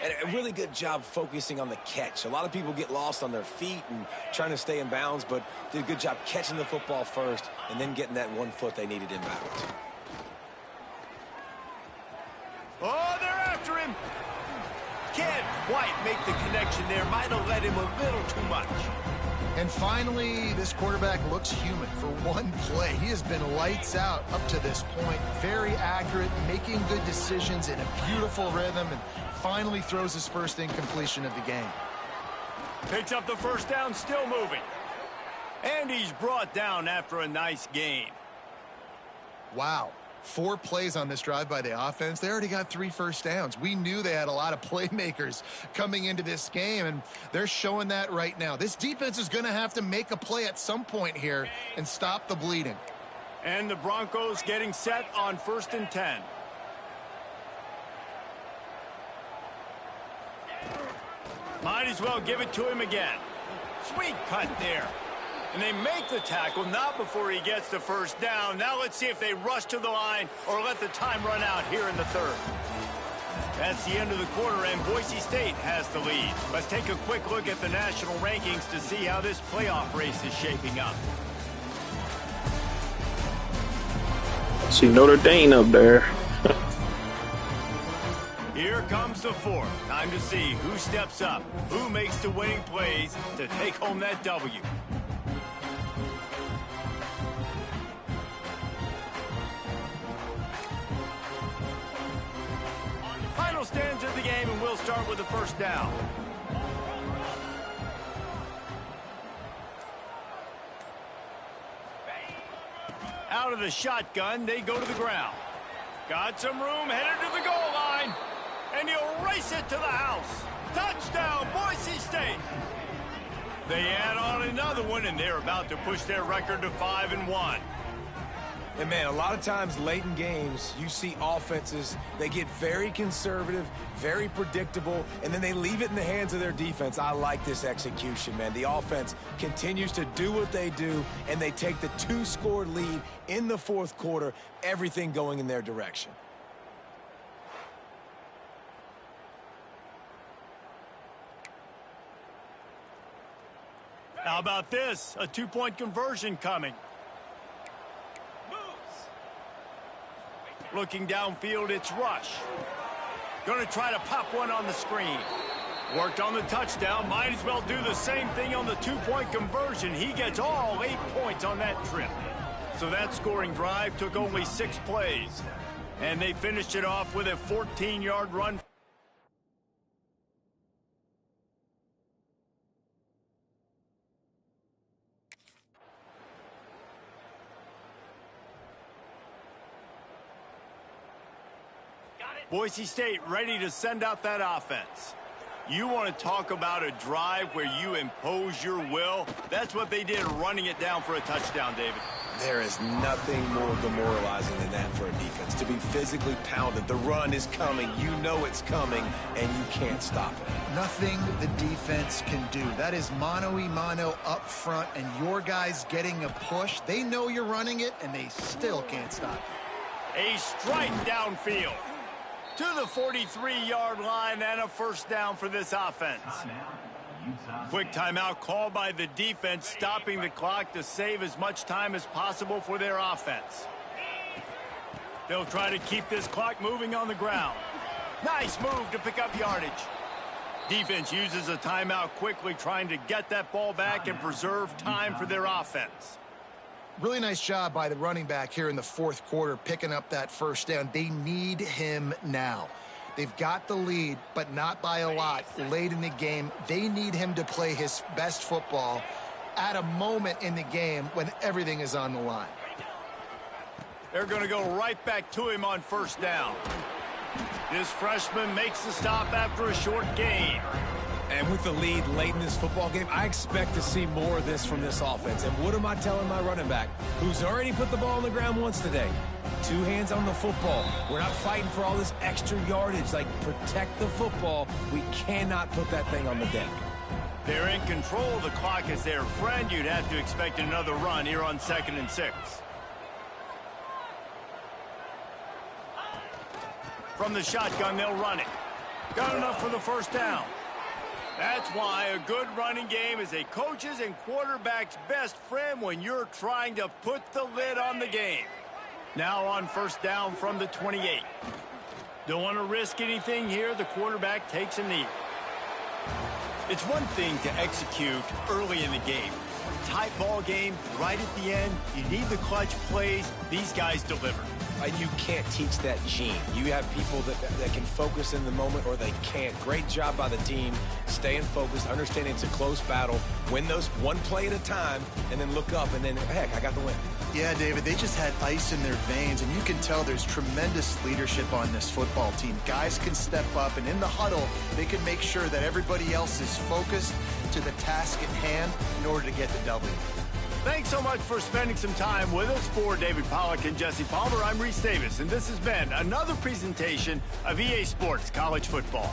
And a really good job focusing on the catch. A lot of people get lost on their feet and trying to stay in bounds, but did a good job catching the football first and then getting that 1 foot they needed inbounds. Oh, they're after him. Can't quite make the connection there. Might have let him a little too much. And finally, this quarterback looks human for one play. He has been lights out up to this point. Very accurate, making good decisions in a beautiful rhythm, and finally throws his first incompletion of the game. Picks up the 1st down, still moving. And he's brought down after a nice gain. Wow. 4 plays on this drive by the offense. They already got 3 first downs. We knew they had a lot of playmakers coming into this game, and they're showing that right now. This defense is going to have to make a play at some point here and stop the bleeding. And the Broncos getting set on 1st and 10. Might as well give it to him again. Sweet cut there. And they make the tackle, not before he gets the 1st down. Now let's see if they rush to the line or let the time run out here in the 3rd. That's the end of the quarter, and Boise State has the lead. Let's take a quick look at the national rankings to see how this playoff race is shaping up. See Notre Dame up there. Here comes the 4th. Time to see who steps up, who makes the winning plays to take home that W. Final stanza of the game, and we'll start with a first down. Out of the shotgun, they go to the ground. Got some room, headed to the goal line. And he'll race it to the house. Touchdown, Boise State. They add on another one, and they're about to push their record to 5-1. And, man, a lot of times late in games, you see offenses, they get very conservative, very predictable, and then they leave it in the hands of their defense. I like this execution, man. The offense continues to do what they do, and they take the 2-score lead in the fourth quarter, everything going in their direction. How about this? A 2-point conversion coming. Looking downfield, it's Rush. Going to try to pop one on the screen. Worked on the touchdown. Might as well do the same thing on the 2-point conversion. He gets all 8 points on that trip. So that scoring drive took only 6 plays. And they finished it off with a 14-yard run. Boise State ready to send out that offense. You want to talk about a drive where you impose your will? That's what they did, running it down for a touchdown, David. There is nothing more demoralizing than that for a defense, to be physically pounded. The run is coming. You know it's coming, and you can't stop it. Nothing the defense can do. That is mano-a-mano up front, and your guys getting a push. They know you're running it, and they still can't stop it. A strike downfield to the 43-yard line, and a first down for this offense. Quick timeout called by the defense, stopping the clock to save as much time as possible for their offense. They'll try to keep this clock moving on the ground. Nice move to pick up yardage. Defense uses a timeout quickly, trying to get that ball back and preserve time for their offense. Really nice job by the running back here in the fourth quarter, picking up that first down. They need him now. They've got the lead, but not by a lot late in the game. They need him to play his best football at a moment in the game when everything is on the line. They're going to go right back to him on first down. This freshman makes the stop after a short gain. And with the lead late in this football game, I expect to see more of this from this offense. And what am I telling my running back, who's already put the ball on the ground once today? 2 hands on the football. We're not fighting for all this extra yardage. Like, protect the football. We cannot put that thing on the deck. They're in control. The clock is their friend. You'd have to expect another run here on 2nd and 6. From the shotgun, they'll run it. Got enough for the first down. That's why a good running game is a coach's and quarterback's best friend when you're trying to put the lid on the game. Now on first down from the 28. Don't want to risk anything here. The quarterback takes a knee. It's one thing to execute early in the game. Tight ball game, right at the end. You need the clutch plays. These guys deliver. You can't teach that gene. You have people that can focus in the moment, or they can't. Great job by the team, staying focused, understanding it's a close battle, win those one play at a time, and then look up, and then, heck, I got the win. Yeah, David, they just had ice in their veins, and you can tell there's tremendous leadership on this football team. Guys can step up, and in the huddle, they can make sure that everybody else is focused to the task at hand in order to get the W. Thanks so much for spending some time with us. For David Pollack and Jesse Palmer, I'm Reese Davis, and this has been another presentation of EA Sports College Football.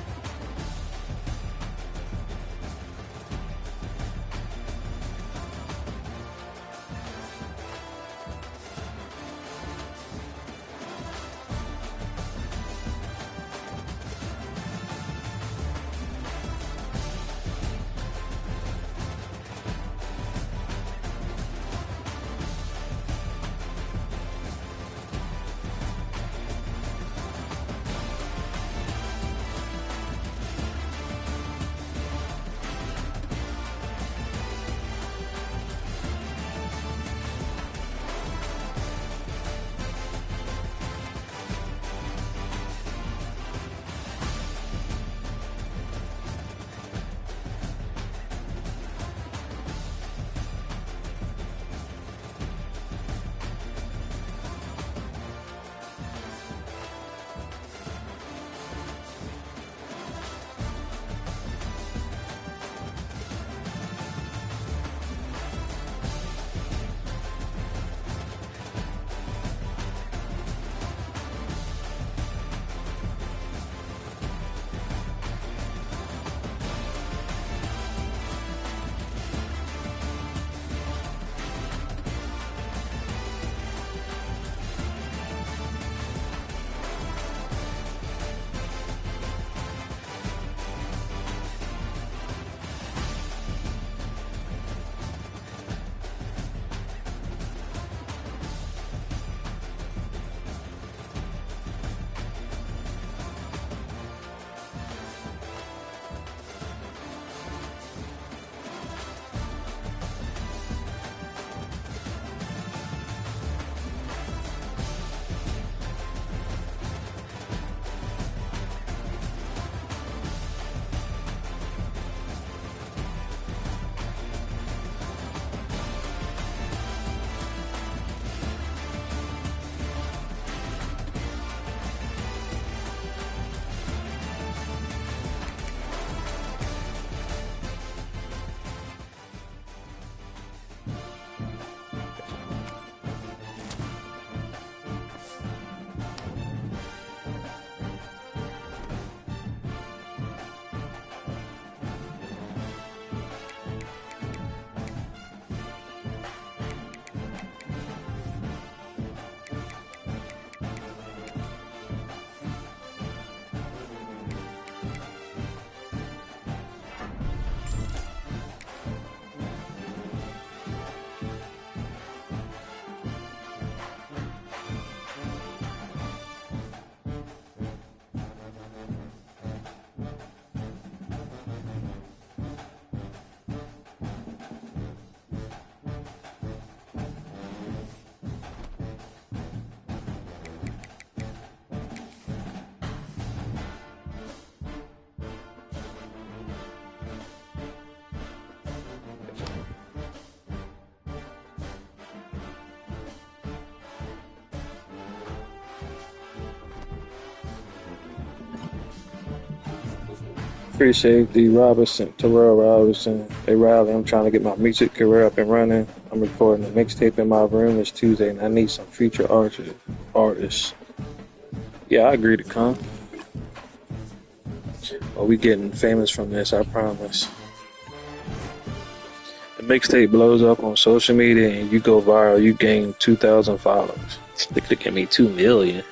Appreciate the Robinson, Terrell Robinson. Hey Riley, I'm trying to get my music career up and running. I'm recording a mixtape in my room this Tuesday, and I need some feature artists. Yeah, I agree to come. Well, we getting famous from this, I promise. The mixtape blows up on social media, and you go viral. You gain 2,000 followers. Look at me, 2 million.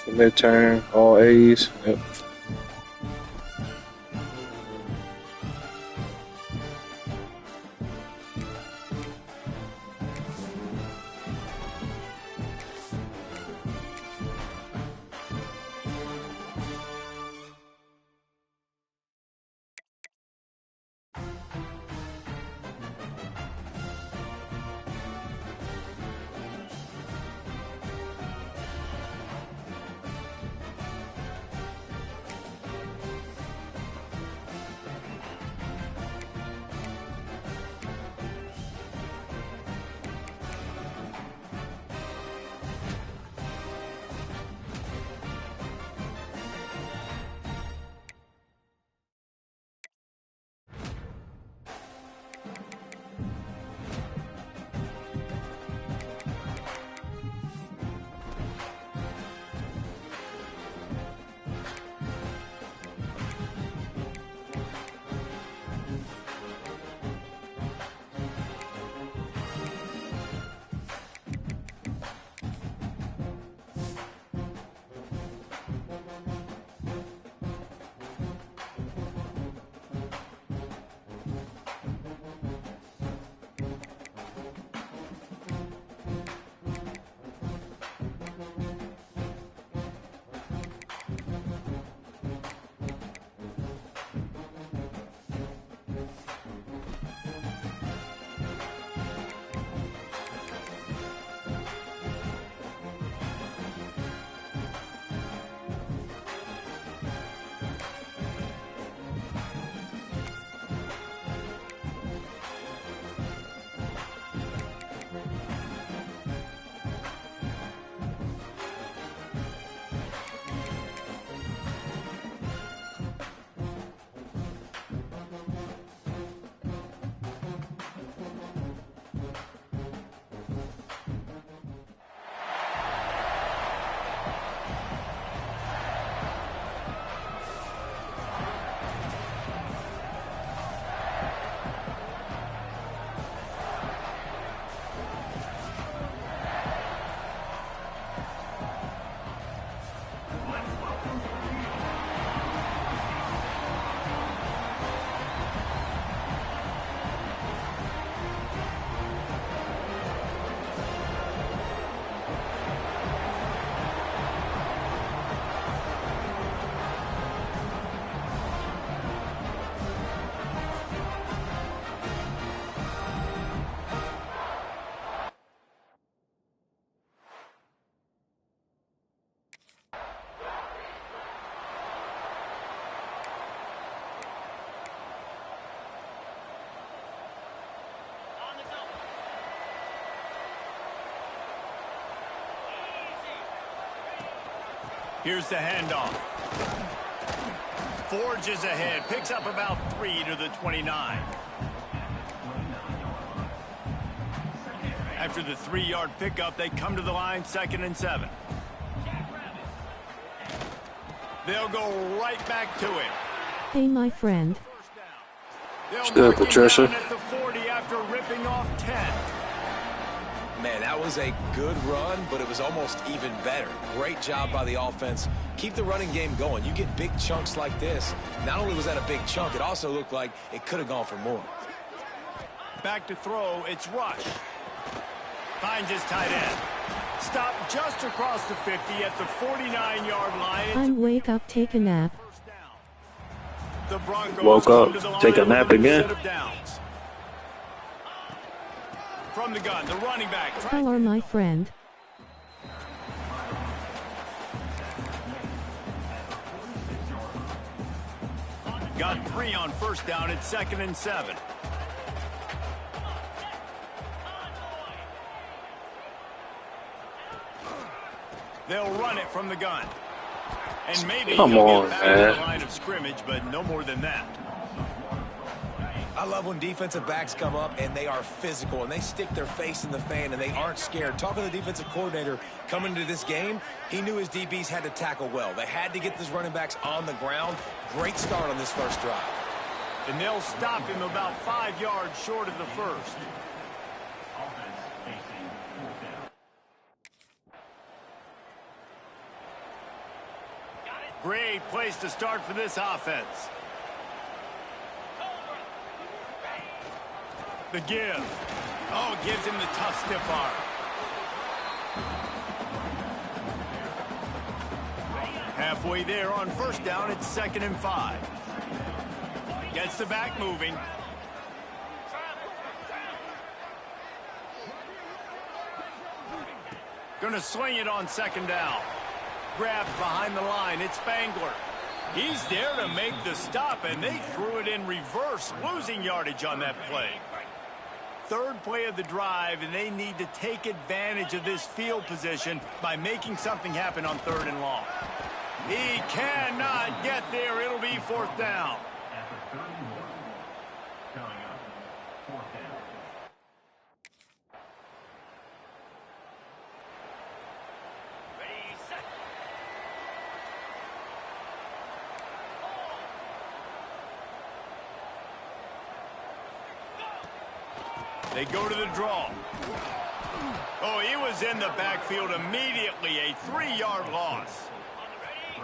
Midterm, all A's. Yep. Here's the handoff. Forges ahead. Picks up about 3 to the 29. After the 3-yard pickup, they come to the line, 2nd and 7. They'll go right back to it. Hey, my friend. They'll Good, mark him Patricia. down at the 40 after ripping off 10. Man, that was a good run, but it was almost even better. Great job by the offense. Keep the running game going. You get big chunks like this. Not only was that a big chunk, it also looked like it could have gone for more. Back to throw, it's Rush. Finds his tight end. Stop just across the 50 at the 49-yard line. I'm wake up, take a nap. The Broncos Woke come to up, the line take a with nap new again. set of downs. From the gun, the running back. Hello, my friend. Got 3 on first down at 2nd and 7. They'll run it from the gun. And maybe Come he'll on, get back man. to the line of scrimmage, but no more than that. I love when defensive backs come up and they are physical and they stick their face in the fan and they aren't scared. Talking to the defensive coordinator coming into this game, he knew his DBs had to tackle well. They had to get these running backs on the ground. Great start on this first drive. And they'll stop him about 5 yards short of the first. Offense facing fourth down. Great place to start for this offense. The give. Oh, gives him the tough stiff arm. Halfway there on first down, it's 2nd and 5. Gets the back moving. Gonna swing it on 2nd down. Grabbed behind the line, it's Spangler. He's there to make the stop, and they threw it in reverse, losing yardage on that play. 3rd play of the drive, and they need to take advantage of this field position by making something happen on 3rd and long. He cannot get there. It'll be 4th down. After 31, coming up, fourth down. Ready, set. They go to the draw. Oh, he was in the backfield immediately. A 3-yard loss.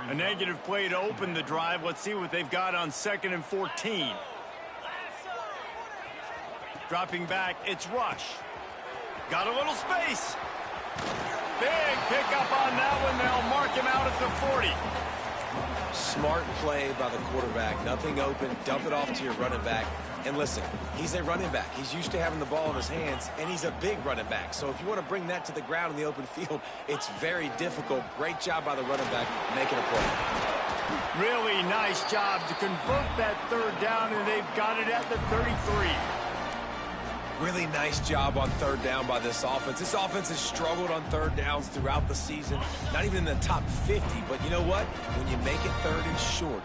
A negative play to open the drive. Let's see what they've got on 2nd and 14. Dropping back, it's Rush. Got a little space. Big pickup on that one. They'll mark him out at the 40. Smart play by the quarterback. Nothing open. Dump it off to your running back. And listen, he's a running back. He's used to having the ball in his hands, and he's a big running back. So if you want to bring that to the ground in the open field, it's very difficult. Great job by the running back making a play. Really nice job to convert that 3rd down, and they've got it at the 33. Really nice job on 3rd down by this offense. This offense has struggled on 3rd downs throughout the season. Not even in the top 50, but you know what? When you make it 3rd and short,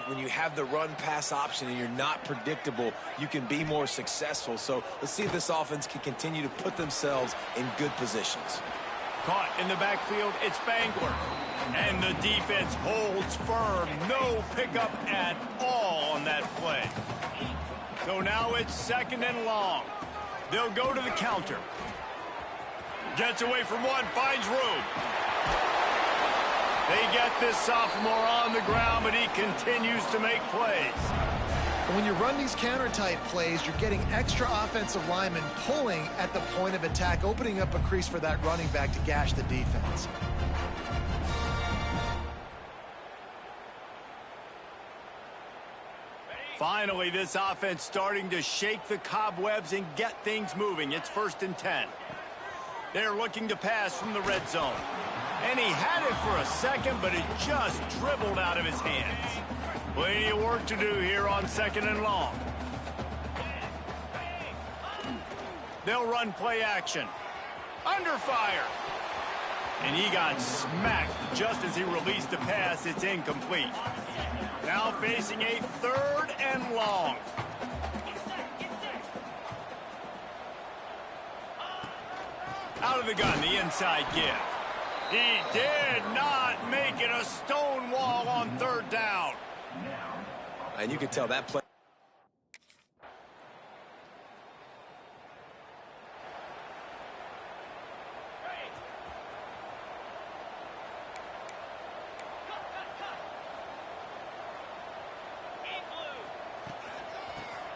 when you have the run-pass option and you're not predictable, you can be more successful. So let's see if this offense can continue to put themselves in good positions. Caught in the backfield, it's Spangler. And the defense holds firm. No pickup at all on that play. So now it's 2nd and long. They'll go to the counter. Gets away from one, finds room. They get this sophomore on the ground, but he continues to make plays. When you run these counter-type plays, you're getting extra offensive linemen pulling at the point of attack, opening up a crease for that running back to gash the defense. Finally, this offense starting to shake the cobwebs and get things moving. It's 1st and 10. They're looking to pass from the red zone. And he had it for a second, but it just dribbled out of his hands. Plenty of work to do here on 2nd and long. They'll run play action. Under fire. And he got smacked just as he released the pass. It's incomplete. Now facing a 3rd and long. Out of the gun, the inside give. He did not make it a stone wall on 3rd down. And you can tell that play.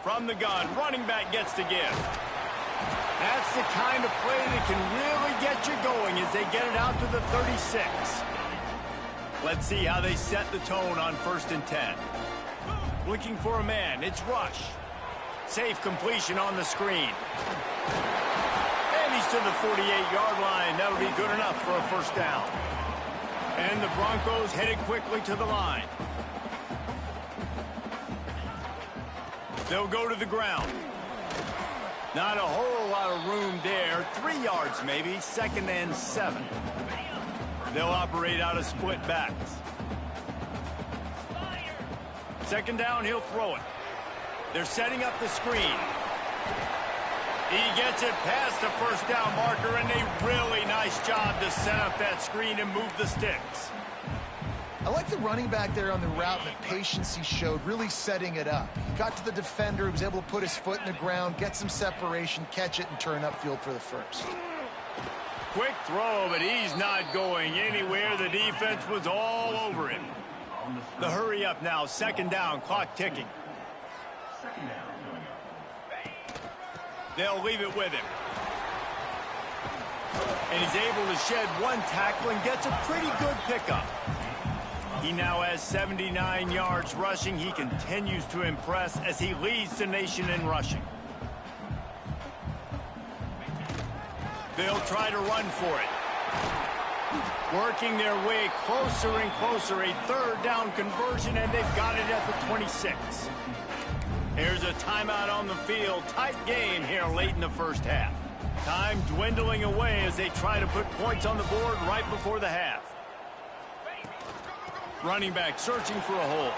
From the gun, running back gets to give. That's the kind of play that can really get you going as they get it out to the 36. Let's see how they set the tone on 1st and 10. Looking for a man, it's Rush. Safe completion on the screen. And he's to the 48-yard line. That'll be good enough for a 1st down. And the Broncos headed quickly to the line. They'll go to the ground. Not a whole lot of room there. 3 yards maybe. 2nd and 7. They'll operate out of split backs. Second down, he'll throw it. They're setting up the screen. He gets it past the first down marker, and a really nice job to set up that screen and move the sticks. I like the running back there on the route and the patience he showed, really setting it up. He got to the defender, he was able to put his foot in the ground, get some separation, catch it, and turn upfield for the first. Quick throw, but he's not going anywhere. The defense was all over him. The hurry up now, second down, clock ticking. They'll leave it with him. And he's able to shed one tackle and gets a pretty good pickup. He now has 79 yards rushing. He continues to impress as he leads the nation in rushing. They'll try to run for it. Working their way closer and closer. A third down conversion, and they've got it at the 26. Here's a timeout on the field. Tight game here late in the first half. Time dwindling away as they try to put points on the board right before the half. Running back searching for a hole.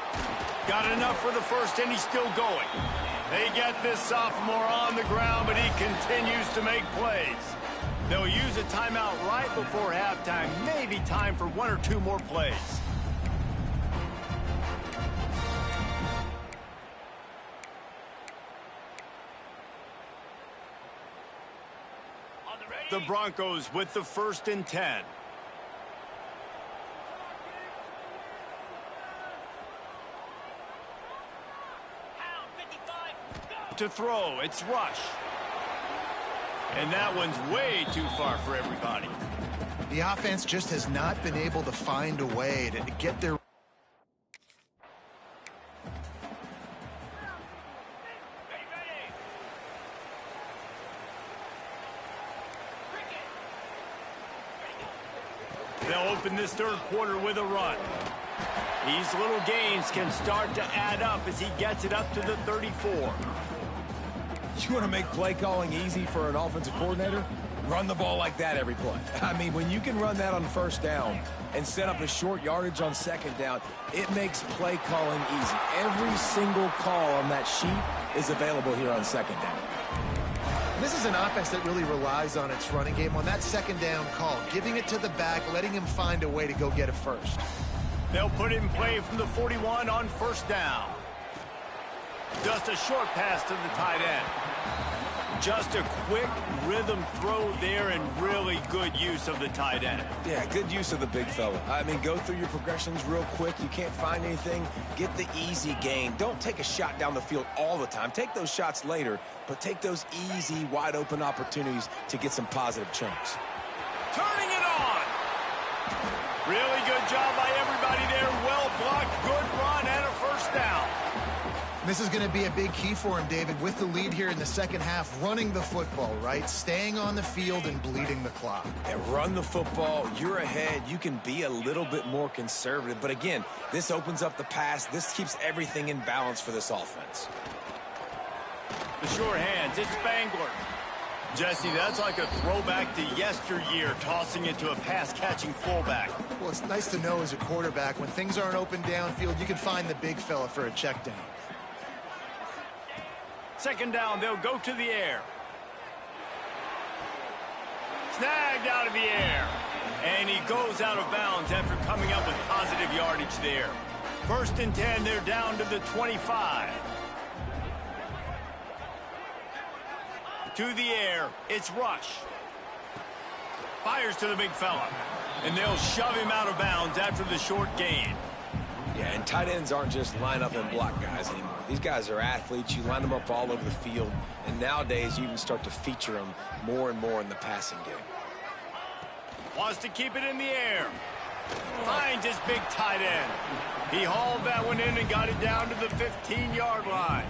Got enough for the first, and he's still going. They get this sophomore on the ground, but he continues to make plays. They'll use a timeout right before halftime. Maybe time for one or two more plays. The Broncos with the 1st and 10. To throw, it's Rush. And that one's way too far for everybody. The offense just has not been able to find a way to get their... They'll open this third quarter with a run. These little gains can start to add up as he gets it up to the 34. You want to make play calling easy for an offensive coordinator? Run the ball like that every play. I mean, when you can run that on first down and set up a short yardage on second down, it makes play calling easy. Every single call on that sheet is available here on second down. This is an offense that really relies on its running game on that second down call, giving it to the back, letting him find a way to go get it first. They'll put it in play from the 41 on first down. Just a short pass to the tight end. Just a quick rhythm throw there and really good use of the tight end. Yeah, good use of the big fella. I mean, go through your progressions real quick. You can't find anything, get the easy gain. Don't take a shot down the field all the time. Take those shots later, but take those easy, wide-open opportunities to get some positive chunks. Turning it on! Really good job by everybody there. Well blocked, good run, and a first down. This is going to be a big key for him, David, with the lead here in the second half, running the football, right? Staying on the field and bleeding the clock. And run the football, you're ahead, you can be a little bit more conservative. But again, this opens up the pass. This keeps everything in balance for this offense. The sure hands, it's Spangler. Jesse, that's like a throwback to yesteryear, tossing it to a pass-catching fullback. Well, it's nice to know as a quarterback, when things aren't open downfield, you can find the big fella for a check down. Second down, they'll go to the air. Snagged out of the air. And he goes out of bounds after coming up with positive yardage there. 1st and 10, they're down to the 25. To the air, it's Rush. Fires to the big fella. And they'll shove him out of bounds after the short gain. Yeah, and tight ends aren't just line up and block guys anymore. These guys are athletes. You line them up all over the field. And nowadays, you even start to feature them more and more in the passing game. Wants to keep it in the air. Finds his big tight end. He hauled that one in and got it down to the 15-yard line.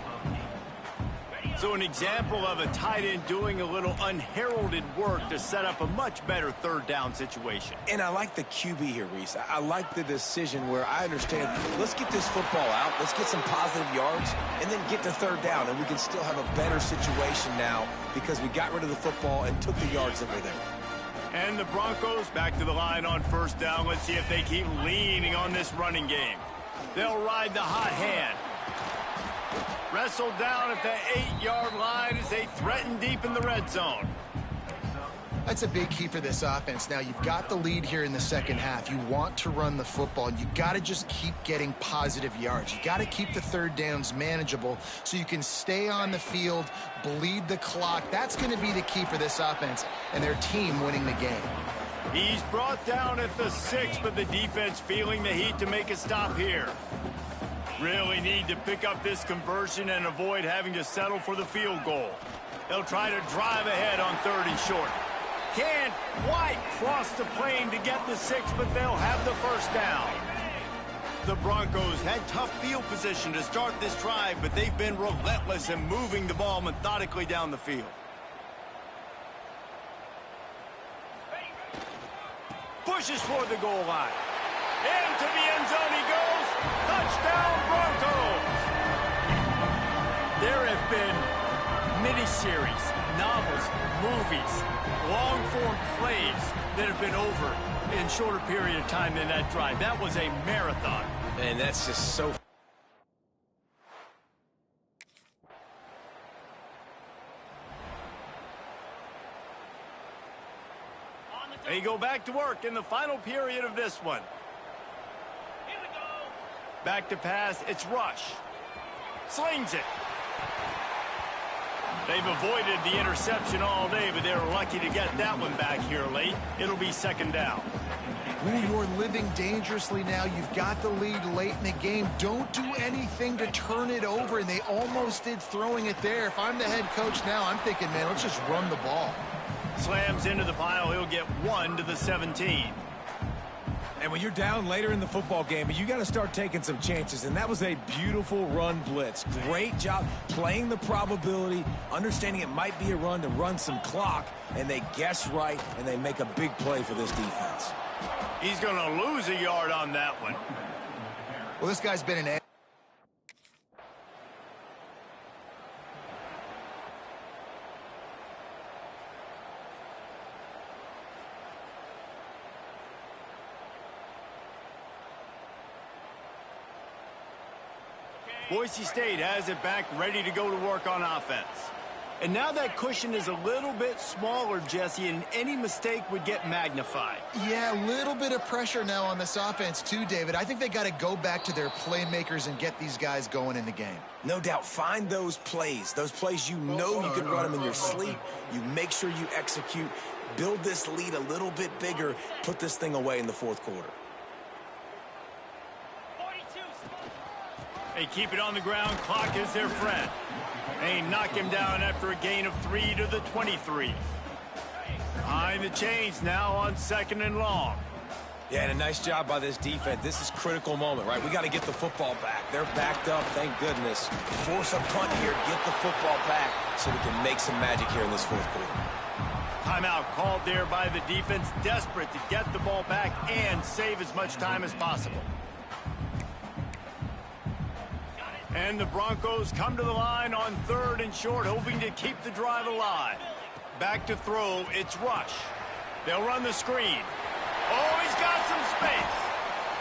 So an example of a tight end doing a little unheralded work to set up a much better third down situation. And I like the QB here, Reese. I like the decision where I understand, let's get this football out, let's get some positive yards, and then get to third down, and we can still have a better situation now because we got rid of the football and took the yards that were there. And the Broncos back to the line on first down. Let's see if they keep leaning on this running game. They'll ride the hot hand. Wrestled down at the 8-yard line as they threaten deep in the red zone. That's a big key for this offense. Now, you've got the lead here in the second half. You want to run the football. You got to just keep getting positive yards. You got to keep the third downs manageable so you can stay on the field, bleed the clock. That's going to be the key for this offense and their team winning the game. He's brought down at the 6, but the defense feeling the heat to make a stop here. Really need to pick up this conversion and avoid having to settle for the field goal. They'll try to drive ahead on 3rd and short. Can't quite cross the plane to get the 6, but they'll have the first down. The Broncos had tough field position to start this drive, but they've been relentless in moving the ball methodically down the field. Pushes toward the goal line. Into the end zone he goes. Touchdown, Broncos! There have been miniseries, novels, movies, long-form plays that have been over in shorter period of time than that drive. That was a marathon. And that's just so... They go back to work in the final period of this one. Back to pass, it's Rush. Slings it. They've avoided the interception all day, but they were lucky to get that one back here late. It'll be 2nd down. Ooh, you're living dangerously now. You've got the lead late in the game. Don't do anything to turn it over, and they almost did throwing it there. If I'm the head coach now, I'm thinking, man, let's just run the ball. Slams into the pile. He'll get 1 to the 17. And when you're down later in the football game, you got to start taking some chances. And that was a beautiful run blitz. Great job playing the probability, understanding it might be a run to run some clock, and they guess right, and they make a big play for this defense. He's going to lose a yard on that one. Well, this guy's been an... Boise State has it back, ready to go to work on offense. And now that cushion is a little bit smaller, Jesse, and any mistake would get magnified. Yeah, a little bit of pressure now on this offense too, David. I think they got to go back to their playmakers and get these guys going in the game. No doubt. Find those plays you know you can run them in your sleep. You make sure you execute. Build this lead a little bit bigger. Put this thing away in the 4th quarter. They keep it on the ground. Clock is their friend. They knock him down after a gain of 3 to the 23. Behind the chains now on 2nd and long. Yeah, and a nice job by this defense. This is critical moment, right? We got to get the football back. They're backed up, thank goodness. Force a punt here, get the football back so we can make some magic here in this 4th quarter. Timeout called there by the defense, desperate to get the ball back and save as much time as possible. And the Broncos come to the line on 3rd and short, hoping to keep the drive alive. Back to throw, it's Rush. They'll run the screen. Oh, he's got some space.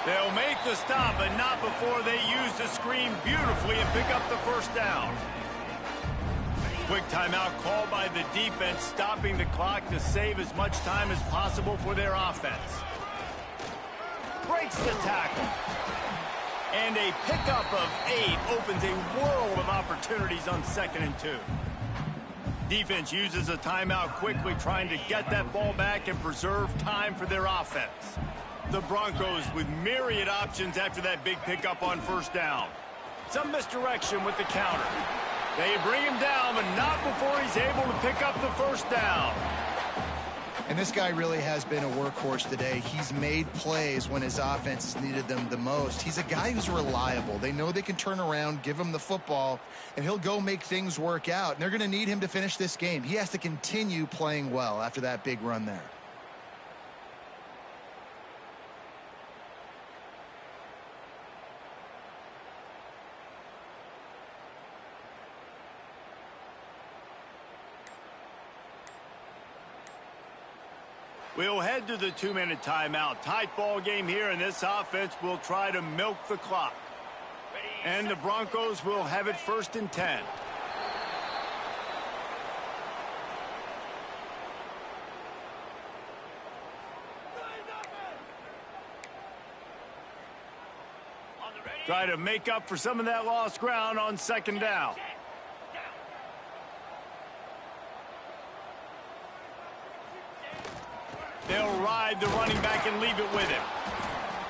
They'll make the stop, but not before they use the screen beautifully and pick up the first down. Quick timeout called by the defense, stopping the clock to save as much time as possible for their offense. Breaks the tackle. And a pickup of 8 opens a world of opportunities on 2nd and 2. Defense uses a timeout quickly, trying to get that ball back and preserve time for their offense. The Broncos with myriad options after that big pickup on 1st down. Some misdirection with the counter. They bring him down, but not before he's able to pick up the first down. And this guy really has been a workhorse today. He's made plays when his offense has needed them the most. He's a guy who's reliable. They know they can turn around, give him the football, and he'll go make things work out. And they're going to need him to finish this game. He has to continue playing well after that big run there. We'll head to the 2-minute timeout. Tight ball game here, and this offense will try to milk the clock. And the Broncos will have it 1st and 10. Try to make up for some of that lost ground on 2nd down. They'll ride the running back and leave it with him.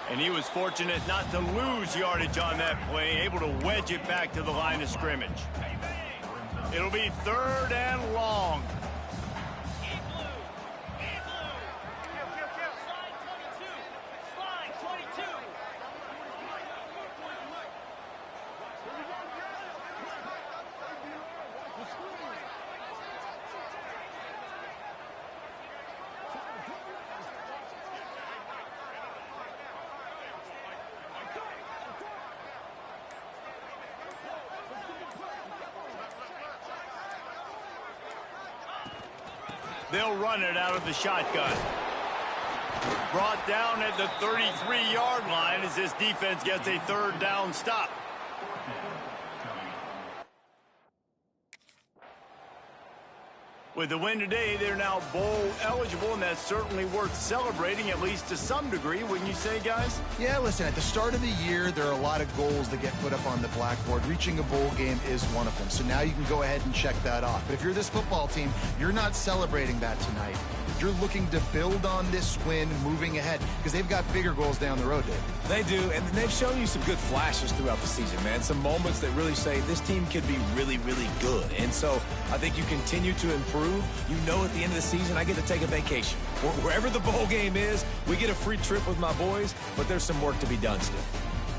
And he was fortunate not to lose yardage on that play, able to wedge it back to the line of scrimmage. It'll be 3rd and long. They'll run it out of the shotgun. Brought down at the 33-yard line as this defense gets a 3rd down stop. With the win today, they're now bowl eligible, and that's certainly worth celebrating, at least to some degree, wouldn't you say, guys? Yeah, listen, at the start of the year, there are a lot of goals that get put up on the blackboard. Reaching a bowl game is one of them. So now you can go ahead and check that off. But if you're this football team, you're not celebrating that tonight. You're looking to build on this win moving ahead because they've got bigger goals down the road, Dave. They do, and they've shown you some good flashes throughout the season, man. Some moments that really say this team could be really, really good. And so I think you continue to improve. You know at the end of the season, I get to take a vacation. Wherever the bowl game is, we get a free trip with my boys, but there's some work to be done still.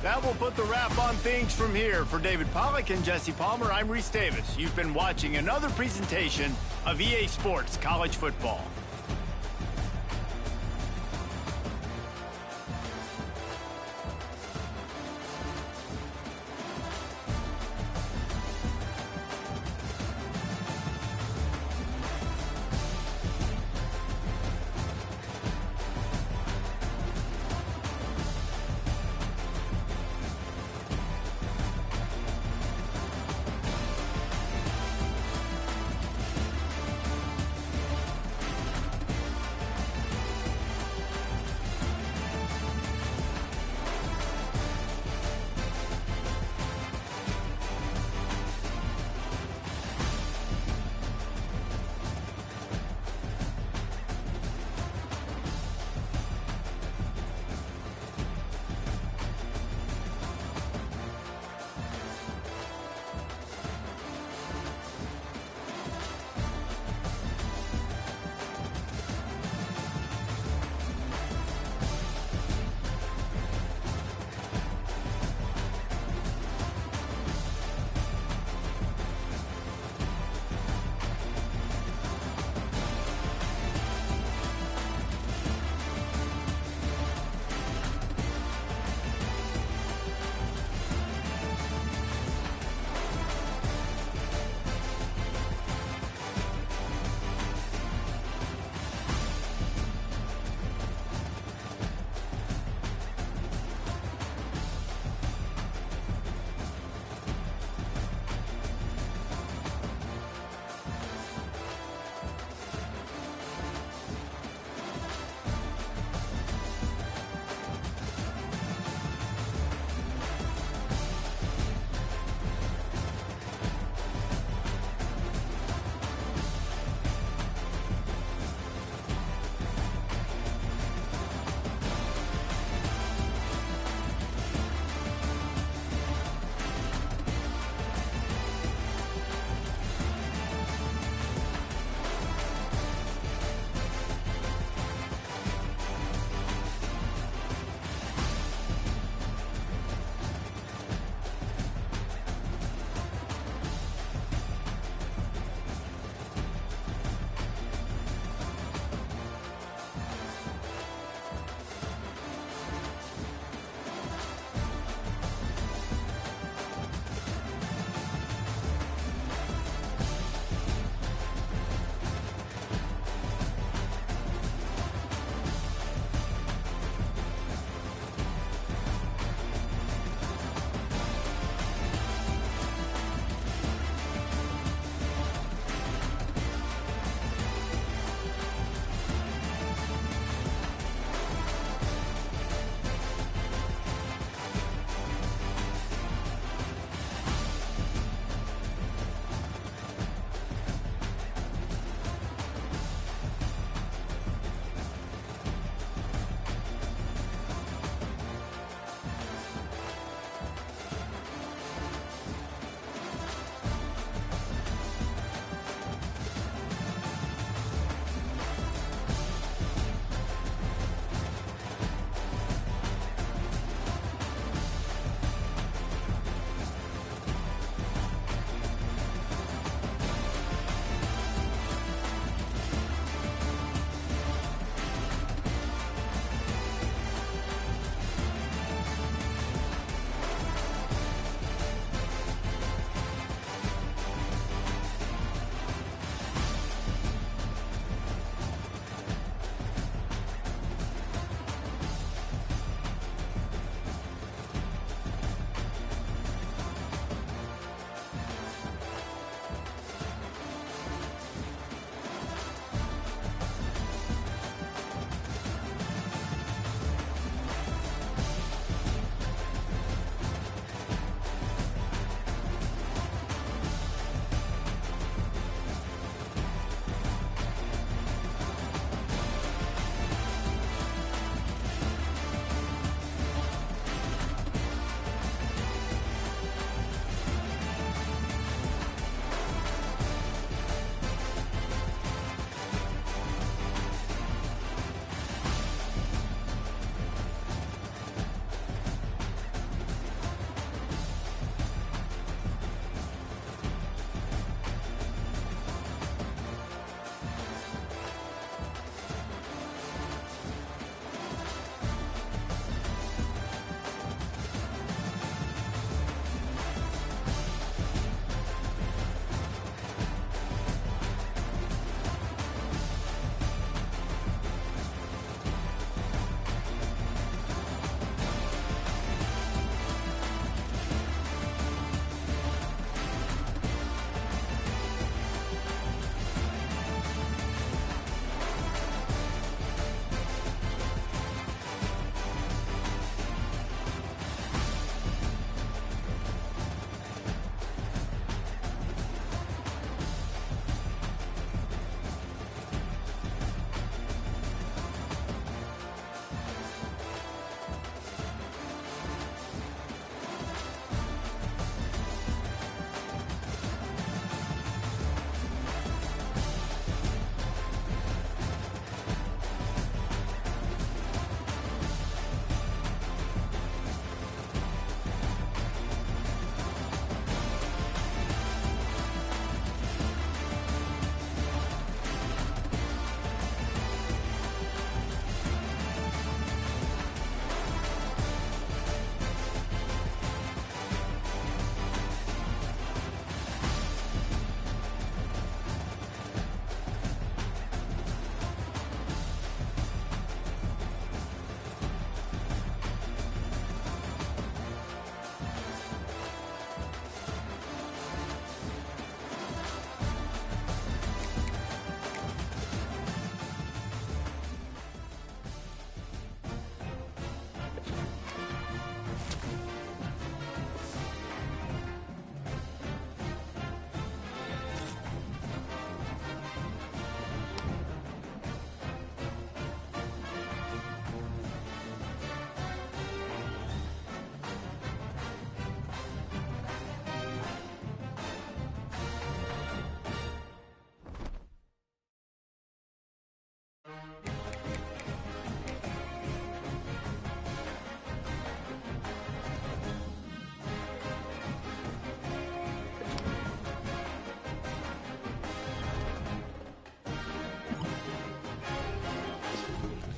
That will put the wrap on things from here. For David Pollack and Jesse Palmer, I'm Reese Davis. You've been watching another presentation of EA Sports College Football.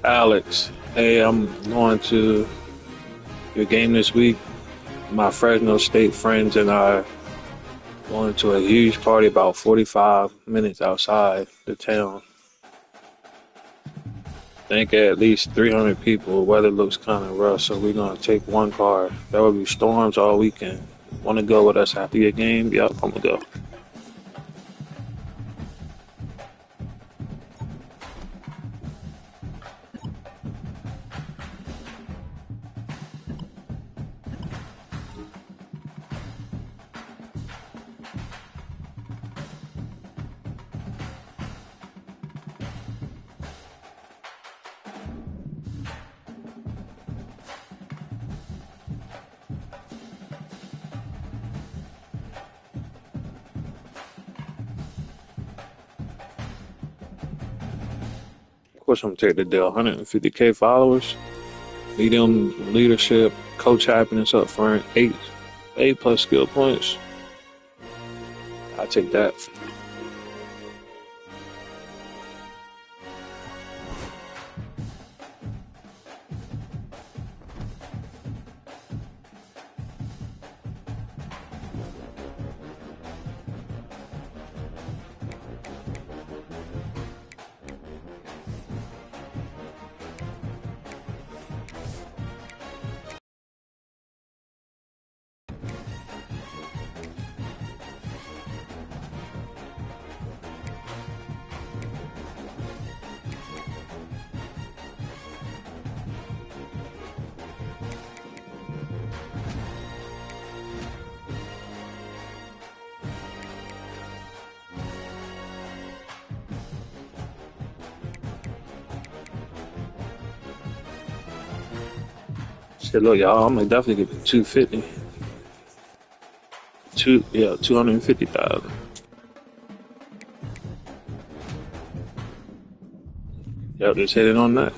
Alex, hey, I'm going to your game this week. My Fresno State friends and I going to a huge party about 45 minutes outside the town. Think at least 300 people. Weather looks kind of rough, so we're going to take one car. There will be storms all weekend. Want to go with us after your game? Yep, I'm going to go. Of course, I'm going to take the deal. 150K followers, medium leadership, coach happiness up front, eight plus skill points. I take that. Shit, look, y'all, I'm gonna definitely get the 250. 250,000. Yep, just hit it on that.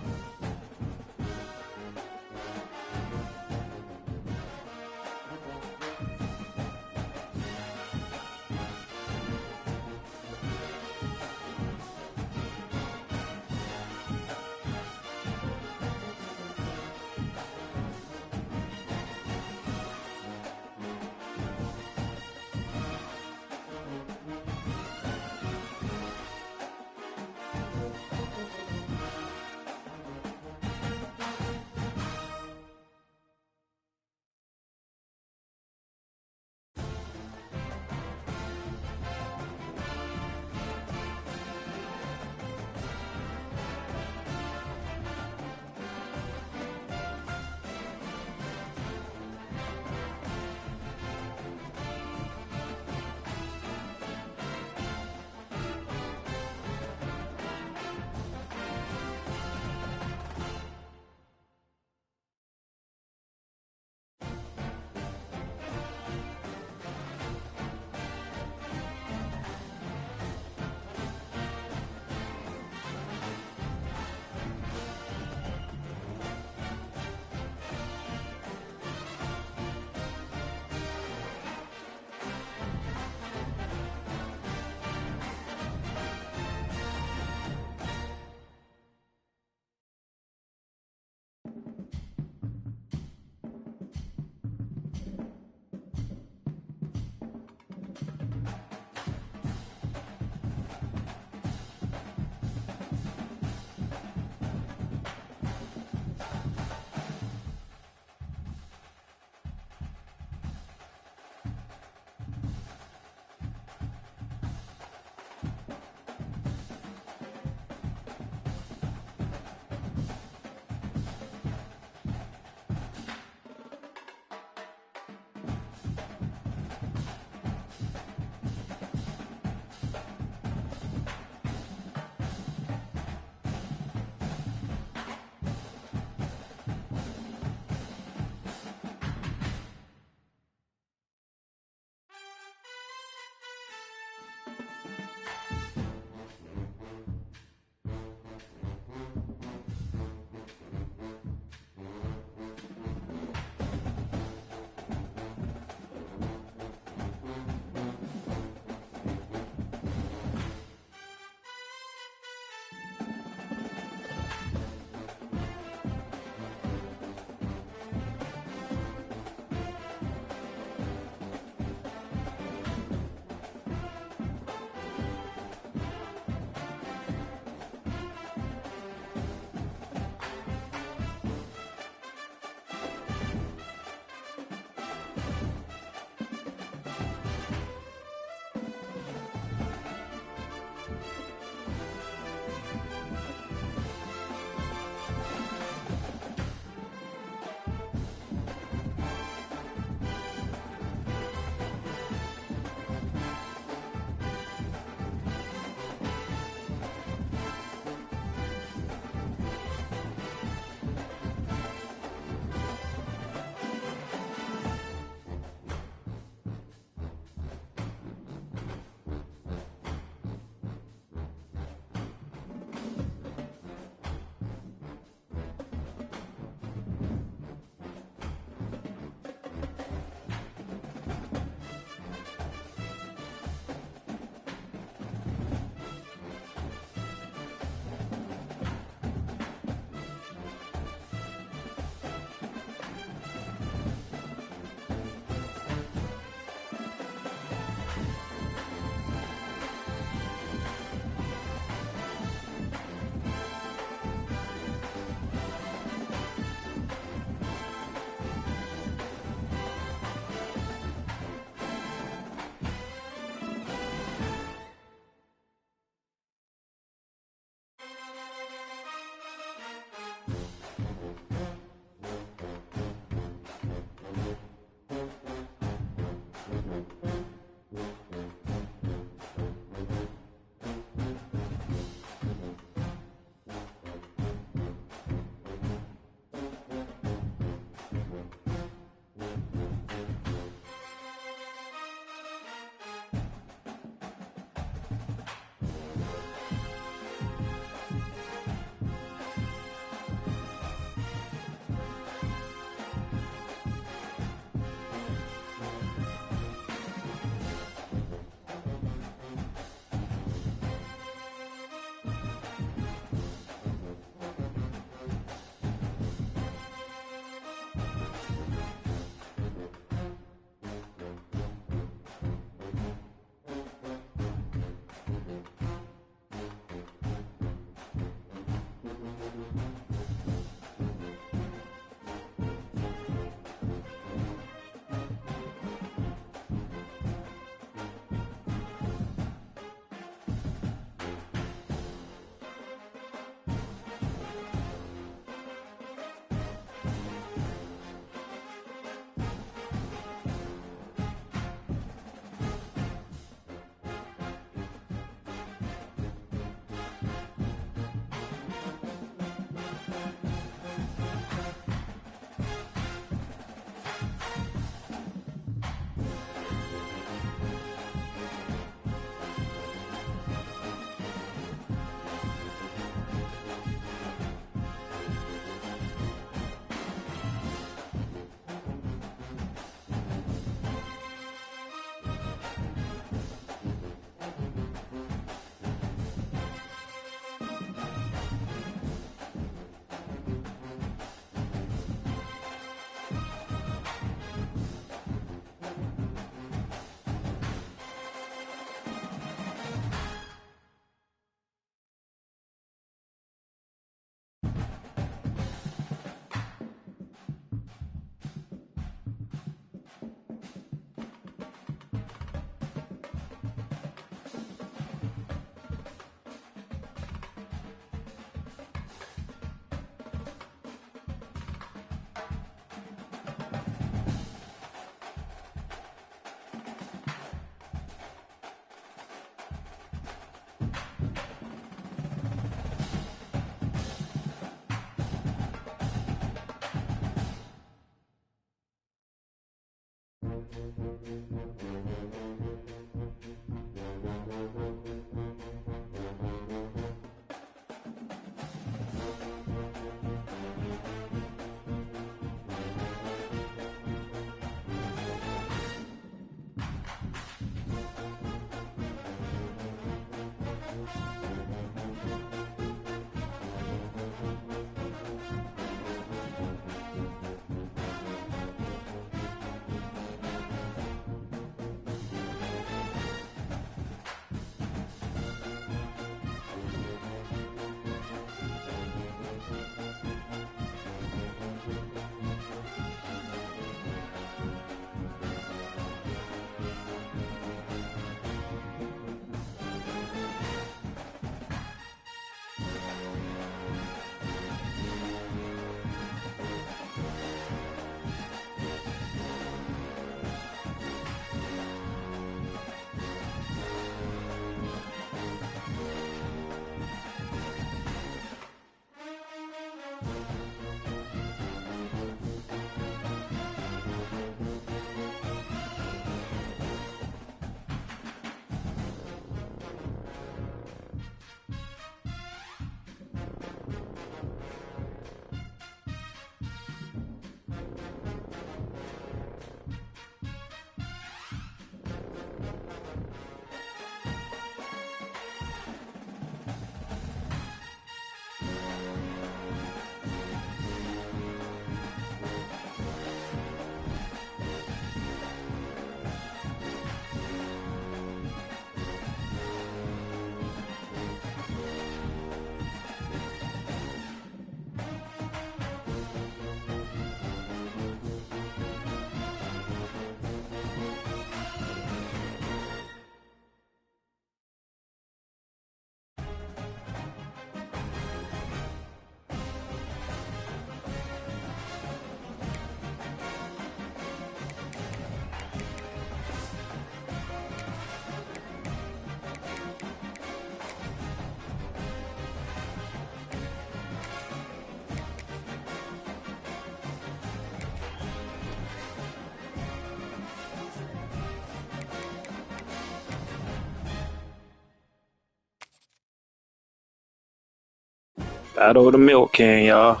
Battle of the milk can, y'all.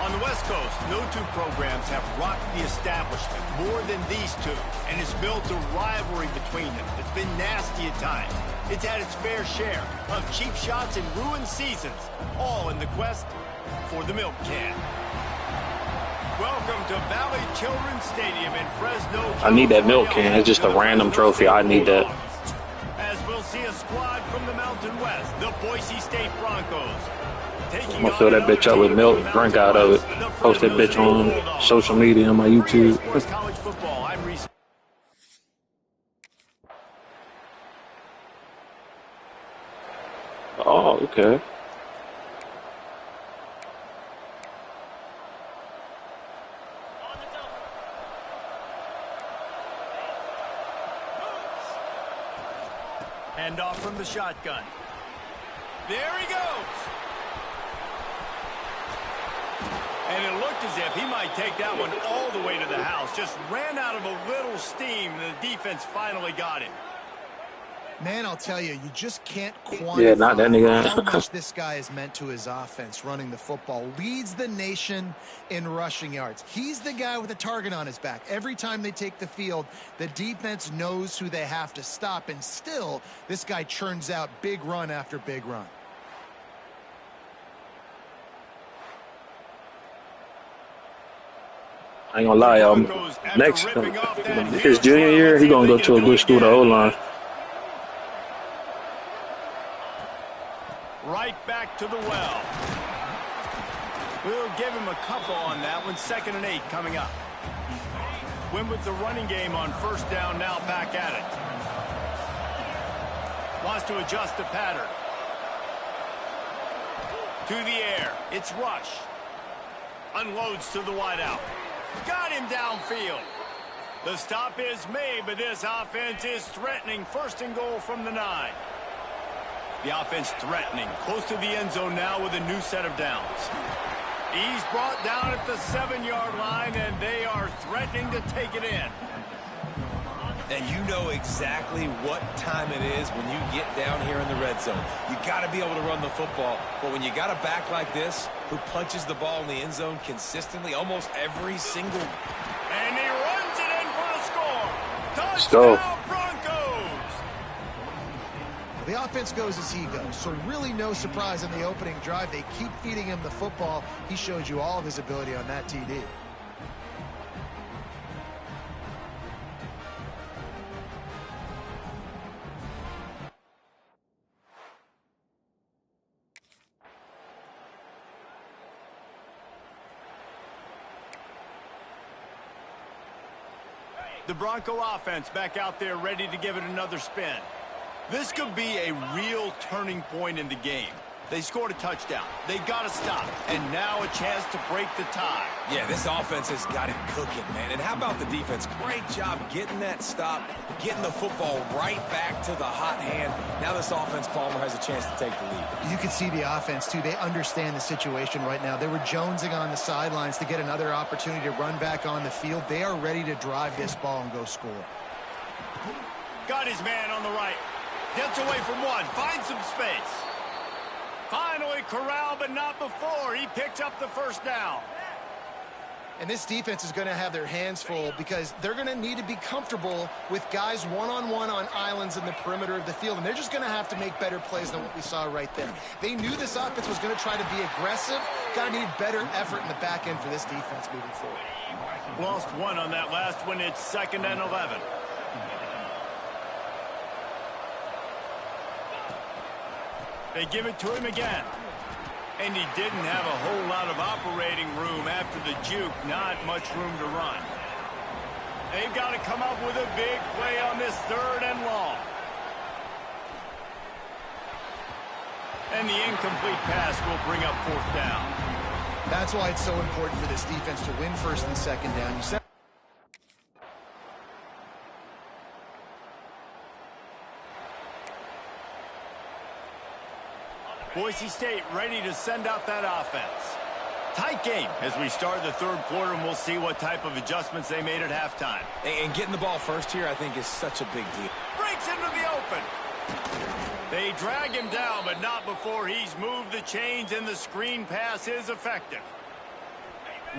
On the West Coast, no two programs have rocked the establishment more than these two, and it's built a rivalry between them that's been nasty at times. It's had its fair share of cheap shots and ruined seasons, all in the quest for the milk can. Welcome to Valley Children's Stadium in Fresno, I need that milk can. It's just a random trophy. I need that. As we'll see a squad from the Mountain West, the Boise State Broncos. I'm gonna fill that bitch up with milk, drink out of it, post that bitch on social media on my YouTube. Oh, okay. Hand off from the shotgun. There he goes. And it looked as if he might take that one all the way to the house. Just ran out of a little steam, and the defense finally got him. Man, I'll tell you, you just can't quantify how much this guy has meant to his offense running the football. Leads the nation in rushing yards. He's the guy with a target on his back. Every time they take the field, the defense knows who they have to stop, and still, this guy churns out big run after big run. I ain't gonna lie, y'all. Next, his junior year, he gonna go to a good school, the O-line. Right back to the well. We'll give him a couple on that one. 2nd and 8 coming up. Win with the running game on first down, now back at it. Wants to adjust the pattern. To the air. It's rush. Unloads to the wideout. Got him downfield. The stop is made, but this offense is threatening. 1st and goal from the 9. The offense threatening. Close to the end zone now with a new set of downs. He's brought down at the 7-yard line, and they are threatening to take it in. And you know exactly what time it is when you get down here in the red zone. You got to be able to run the football. But when you got a back like this who punches the ball in the end zone consistently, almost every single... And he runs it in for the score. Touchdown, Broncos. The offense goes as he goes, so really no surprise in the opening drive. They keep feeding him the football. He showed you all of his ability on that TD. The Bronco offense back out there ready to give it another spin. This could be a real turning point in the game. They scored a touchdown. They got to stop. And now a chance to break the tie. Yeah, this offense has got it cooking, man. And how about the defense? Great job getting that stop, getting the football right back to the hot hand. Now this offense, Palmer, has a chance to take the lead. You can see the offense, too. They understand the situation right now. They were jonesing on the sidelines to get another opportunity to run back on the field. They are ready to drive this ball and go score. Got his man on the right. Gets away from one. Finds some space. Finally corralled, but not before. He picked up the 1st down. And this defense is going to have their hands full because they're going to need to be comfortable with guys one-on-one on islands in the perimeter of the field. And they're just going to have to make better plays than what we saw right there. They knew this offense was going to try to be aggressive. Got to need better effort in the back end for this defense moving forward. Lost one on that last one. It's 2nd and 11. They give it to him again. And he didn't have a whole lot of operating room after the juke. Not much room to run. They've got to come up with a big play on this 3rd and long. And the incomplete pass will bring up 4th down. That's why it's so important for this defense to win 1st and 2nd down. You said Boise State ready to send out that offense. Tight game as we start the 3rd quarter, and we'll see what type of adjustments they made at halftime. And getting the ball first here, I think, is such a big deal. Breaks into the open. They drag him down, but not before he's moved the chains, and the screen pass is effective.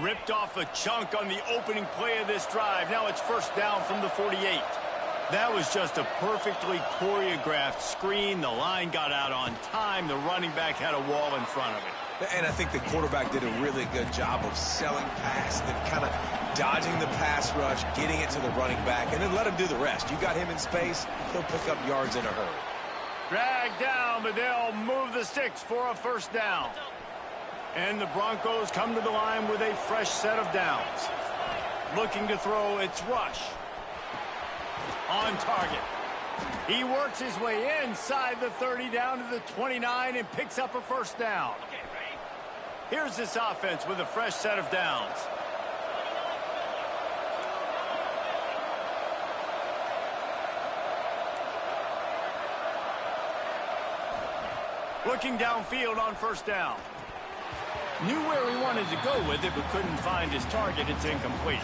Ripped off a chunk on the opening play of this drive. Now it's 1st down from the 48. That was just a perfectly choreographed screen. The line got out on time. The running back had a wall in front of it. And I think the quarterback did a really good job of selling past and kind of dodging the pass rush, getting it to the running back, and then let him do the rest. You got him in space, he'll pick up yards in a hurry. Dragged down, but they'll move the sticks for a 1st down. And the Broncos come to the line with a fresh set of downs. Looking to throw, it's Rush. On target. He works his way inside the 30 down to the 29 and picks up a 1st down. Here's this offense with a fresh set of downs. Looking downfield on 1st down. Knew where he wanted to go with it, but couldn't find his target. It's incomplete.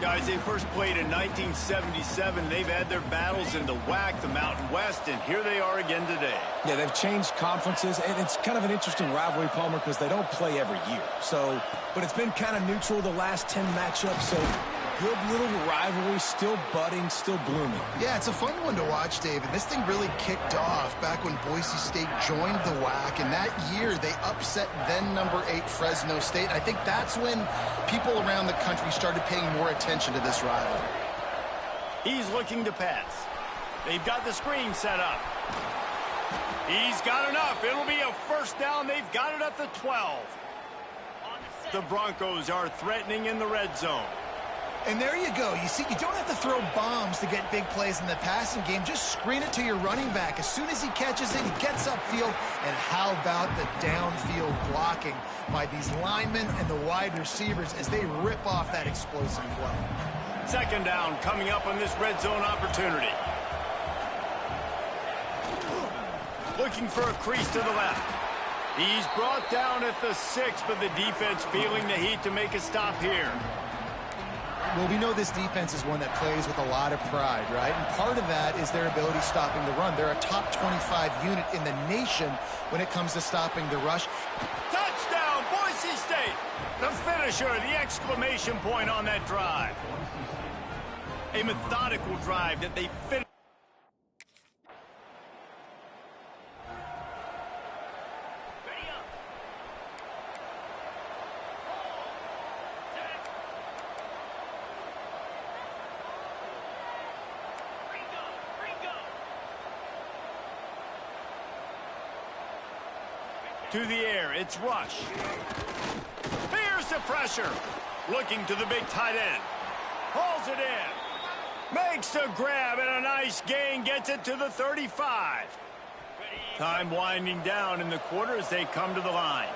Guys, they first played in 1977. They've had their battles in the WAC, the Mountain West, and here they are again today. Yeah, they've changed conferences, and it's kind of an interesting rivalry, Palmer, because they don't play every year. But it's been kind of neutral the last 10 matchups, so good little rivalry, still budding, still blooming. Yeah, it's a fun one to watch, David. This thing really kicked off back when Boise State joined the WAC, and that year they upset then number 8 Fresno State. I think that's when people around the country started paying more attention to this rivalry. He's looking to pass. They've got the screen set up. He's got enough. It'll be a 1st down. They've got it at the 12. The Broncos are threatening in the red zone. And there you go. You see, you don't have to throw bombs to get big plays in the passing game. Just screen it to your running back. As soon as he catches it, he gets upfield. And how about the downfield blocking by these linemen and the wide receivers as they rip off that explosive play. 2nd down coming up on this red zone opportunity. Looking for a crease to the left. He's brought down at the 6, but the defense feeling the heat to make a stop here. Well, we know this defense is one that plays with a lot of pride, right? And part of that is their ability stopping the run. They're a top 25 unit in the nation when it comes to stopping the rush. Touchdown, Boise State! The finisher, the exclamation point on that drive. A methodical drive that they finished. To the air, it's Rush. Here's the pressure. Looking to the big tight end. Hauls it in. Makes the grab and a nice gain. Gets it to the 35. Time winding down in the quarter as they come to the line.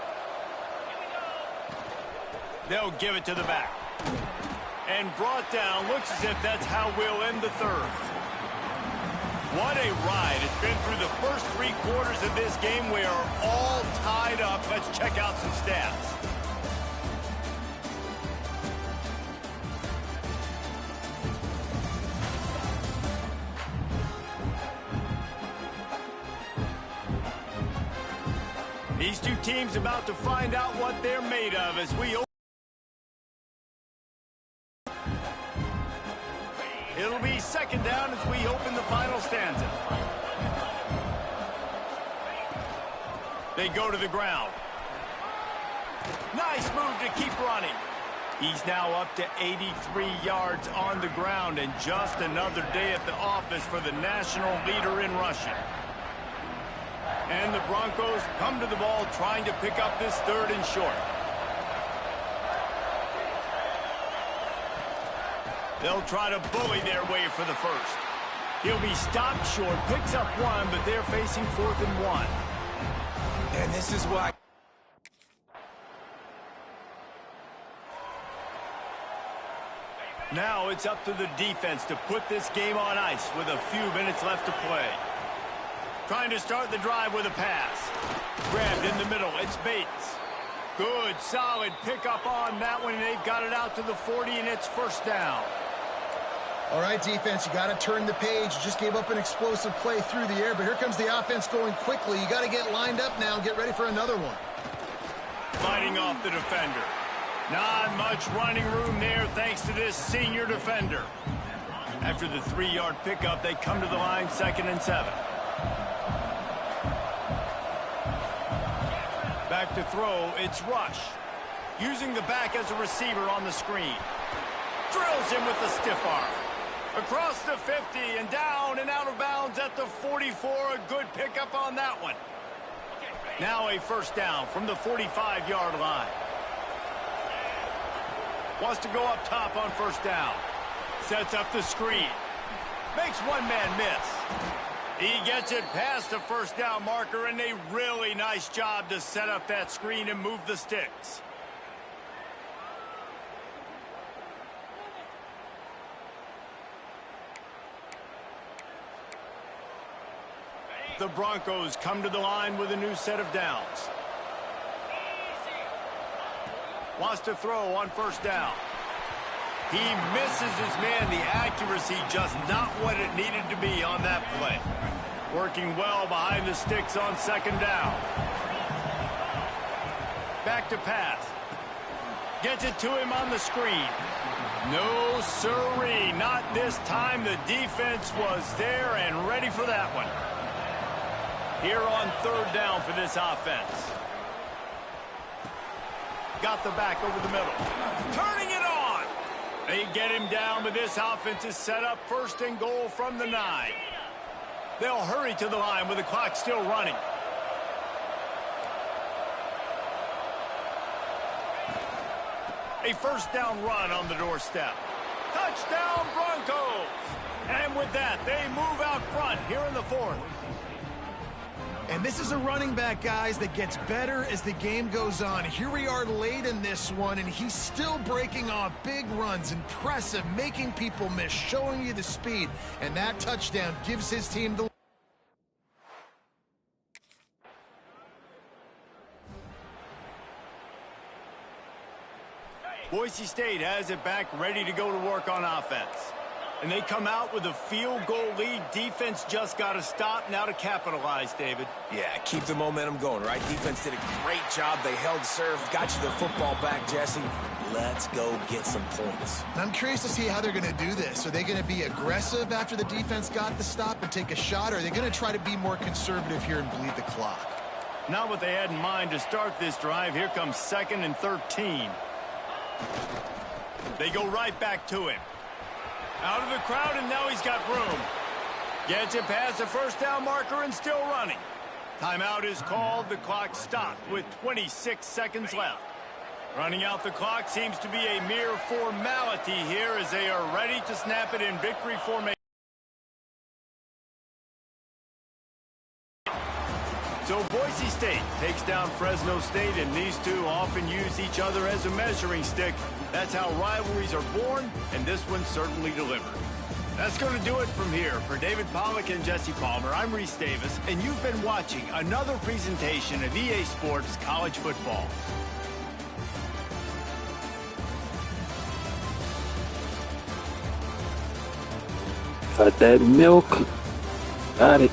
They'll give it to the back. And brought down. Looks as if that's how we'll end the 3rd. What a ride. It's been through the first 3 quarters of this game. We are all tied up. Let's check out some stats. These two teams about to find out what they're made of as we It'll be 2nd down as we open the final stanza. They go to the ground. Nice move to keep running. He's now up to 83 yards on the ground, and just another day at the office for the national leader in rushing. And the Broncos come to the ball trying to pick up this 3rd and short. They'll try to bully their way for the first. He'll be stopped short, picks up 1, but they're facing 4th and 1. And this is why. Now it's up to the defense to put this game on ice with a few minutes left to play. Trying to start the drive with a pass. Grabbed in the middle. It's Bates. Good, solid pickup on that one. They've got it out to the 40, and it's 1st down. All right, defense, you got to turn the page. You just gave up an explosive play through the air, but here comes the offense going quickly. You got to get lined up now and get ready for another one. Fighting off the defender. Not much running room there thanks to this senior defender. After the 3-yard pickup, they come to the line 2nd and 7. Back to throw, it's Rush. Using the back as a receiver on the screen. Drills him with the stiff arm. Across the 50 and down and out of bounds at the 44. A good pickup on that one. Now a 1st down from the 45-yard line. Wants to go up top on 1st down. Sets up the screen. Makes one man miss. He gets it past the 1st down marker, and a really nice job to set up that screen and move the sticks. The Broncos come to the line with a new set of downs. Wants to throw on 1st down. He misses his man. The accuracy just not what it needed to be on that play. Working well behind the sticks on 2nd down. Back to pass. Gets it to him on the screen. No siree, not this time. The defense was there and ready for that one. Here on 3rd down for this offense. Got the back over the middle. Turning it on. They get him down, but this offense is set up 1st and goal from the 9. They'll hurry to the line with the clock still running. A 1st down run on the doorstep. Touchdown Broncos. And with that, they move out front here in the 4th. And this is a running back, guys, that gets better as the game goes on. Here we are late in this one, and he's still breaking off big runs. Impressive, making people miss, showing you the speed. And that touchdown gives his team the... Boise State has it back, ready to go to work on offense. And they come out with a field goal lead. Defense just got to stop now to capitalize, David. Yeah, keep the momentum going, right? Defense did a great job. They held serve, got you the football back, Jesse. Let's go get some points. I'm curious to see how they're going to do this. Are they going to be aggressive after the defense got the stop and take a shot, or are they going to try to be more conservative here and bleed the clock? Not what they had in mind to start this drive. Here comes 2nd and 13. They go right back to him. Out of the crowd, and now he's got room. Gets it past the 1st down marker and still running. Timeout is called. The clock stopped with 26 seconds left. Running out the clock seems to be a mere formality here as they are ready to snap it in victory formation. So Boise State takes down Fresno State, and these two often use each other as a measuring stick. That's how rivalries are born, and this one certainly delivered. That's going to do it from here. For David Pollack and Jesse Palmer, I'm Reese Davis, and you've been watching another presentation of EA Sports College Football. Got that milk. Got it.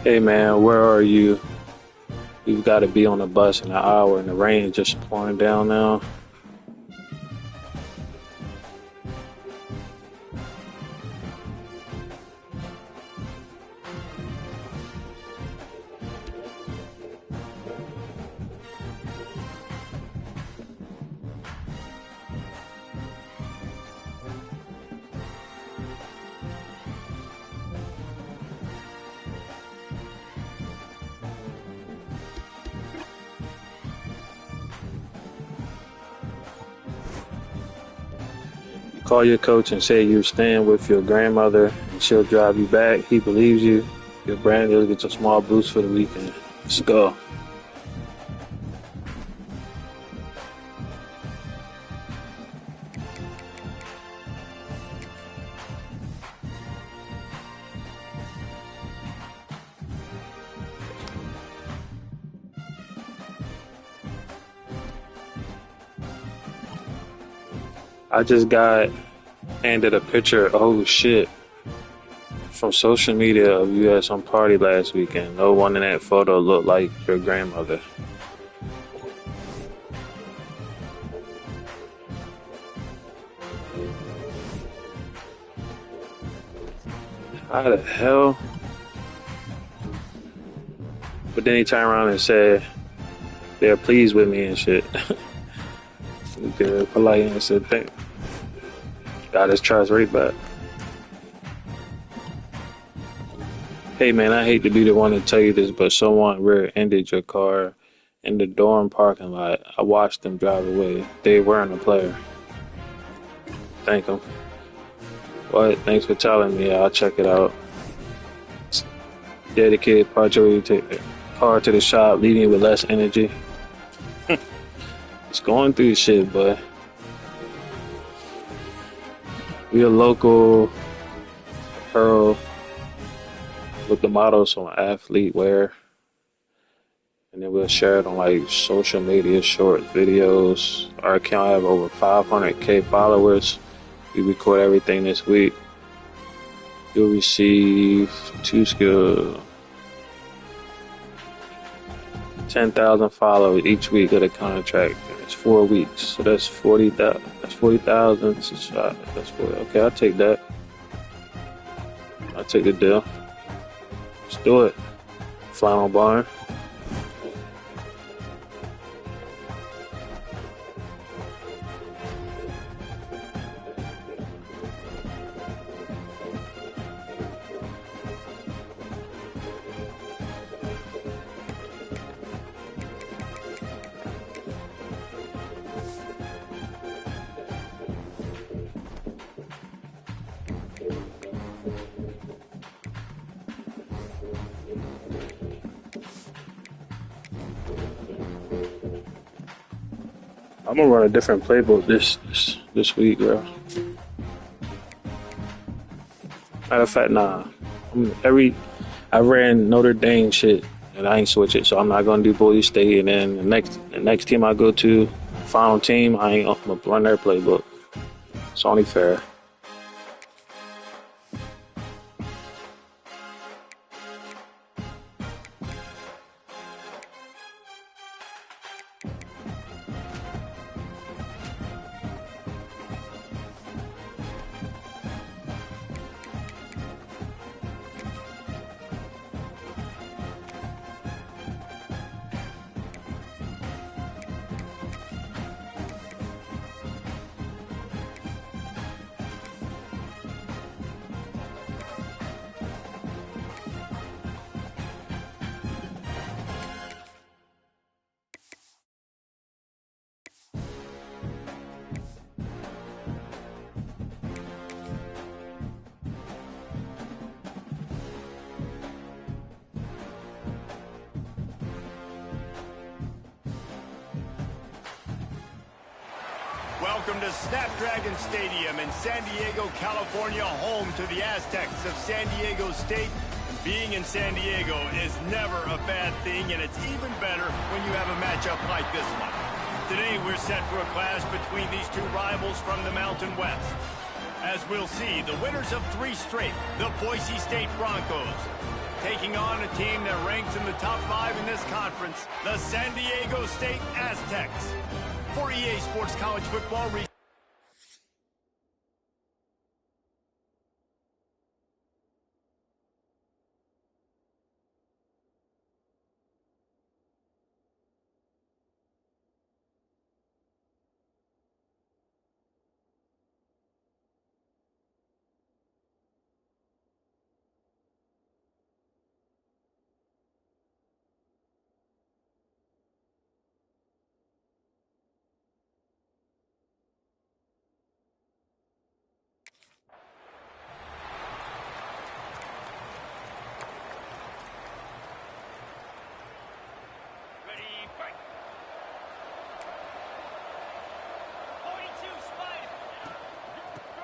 Hey man, where are you? You've got to be on the bus in an hour and the rain is just pouring down now. Call your coach and say you're staying with your grandmother and she'll drive you back. He believes you. Your brand deal gets a small boost for the weekend. Let's go. I just got handed a picture, oh shit, from social media of you at some party last weekend. No one in that photo looked like your grandmother. How the hell? But then he turned around and said they're pleased with me and shit. Good, polite and said thank. Got his trust right back. Hey man, I hate to be the one to tell you this, but someone rear-ended your car in the dorm parking lot. I watched them drive away. They weren't a player. Thank them. What? Thanks for telling me. I'll check it out. Dedicated project where you take the car to the shop, leaving with less energy. It's going through shit, but we a local apparel with the models on athlete wear, and then we'll share it on like social media, short videos. Our account have over 500K followers. We record everything this week. You'll receive 10,000 followers each week of the contract. It's 4 weeks, so that's 40,000. That's 40,000. That's 40. Okay, I'll take that. I'll take the deal. Let's do it. Flannel barn. I'm gonna run a different playbook this week, bro. Matter of fact, nah. I ran Notre Dame shit, and I ain't switch it, so I'm not gonna do Boise State. And then the next team I go to, final team, I'm gonna run their playbook. It's only fair. Welcome to Snapdragon Stadium in San Diego, California, home to the Aztecs of San Diego State. And being in San Diego is never a bad thing, and it's even better when you have a matchup like this one. Today, we're set for a clash between these two rivals from the Mountain West. As we'll see, the winners of 3 straight, the Boise State Broncos, taking on a team that ranks in the top 5 in this conference, the San Diego State Aztecs. For EA Sports College Football.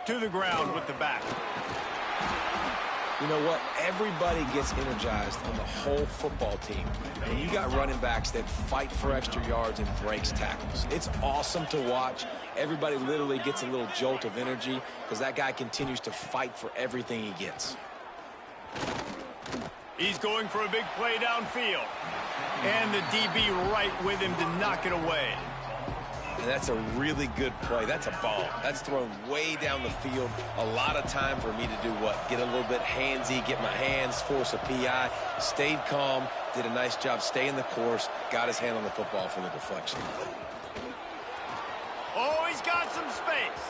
To the ground with the back. You know what? Everybody gets energized on the whole football team. And you got running backs that fight for extra yards and breaks tackles. It's awesome to watch. Everybody literally gets a little jolt of energy because that guy continues to fight for everything he gets. He's going for a big play downfield. And the DB right with him to knock it away. And that's a really good play. That's a ball. That's thrown way down the field. A lot of time for me to do what? Get a little bit handsy, get my hands, force a PI. Stayed calm, did a nice job staying the course, got his hand on the football for the deflection. Oh, he's got some space.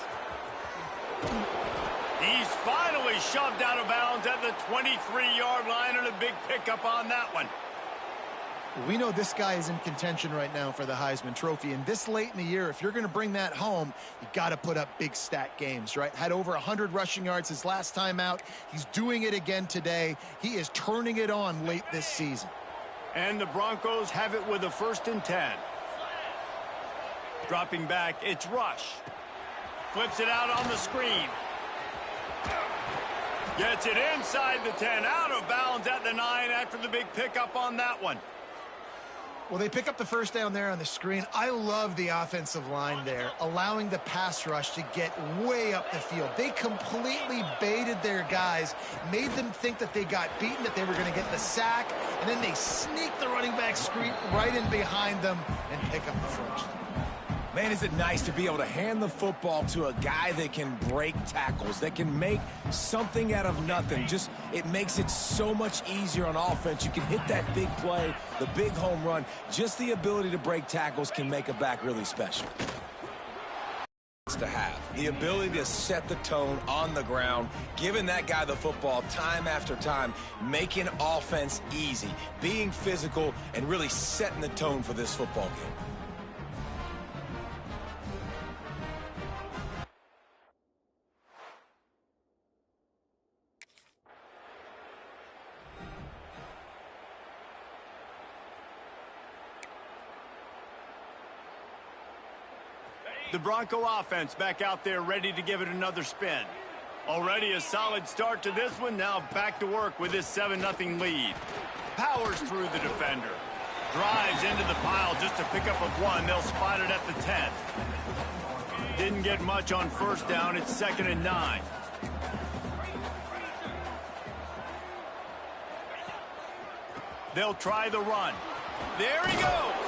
He's finally shoved out of bounds at the 23-yard line, and a big pickup on that one. We know this guy is in contention right now for the Heisman Trophy, and this late in the year, if you're going to bring that home, you got to put up big stat games, right? Had over 100 rushing yards his last time out. He's doing it again today. He is turning it on late this season. And the Broncos have it with a 1st and 10. Dropping back, it's Rush. Flips it out on the screen. Gets it inside the 10, out of bounds at the 9 after the big pickup on that one. Well, they pick up the first down there on the screen. I love the offensive line there, allowing the pass rush to get way up the field. They completely baited their guys, made them think that they got beaten, that they were going to get the sack, and then they sneak the running back screen right in behind them and pick up the first. Man, is it nice to be able to hand the football to a guy that can break tackles, that can make something out of nothing. Just, it makes it so much easier on offense. You can hit that big play, the big home run. Just the ability to break tackles can make a back really special. To have the ability to set the tone on the ground, giving that guy the football time after time, making offense easy, being physical, and really setting the tone for this football game. The Bronco offense back out there ready to give it another spin. Already a solid start to this one. Now back to work with this 7-0 lead. Powers through the defender. Drives into the pile just to pick up a 1. They'll spot it at the 10. Didn't get much on 1st down. It's 2nd and 9. They'll try the run. There he goes.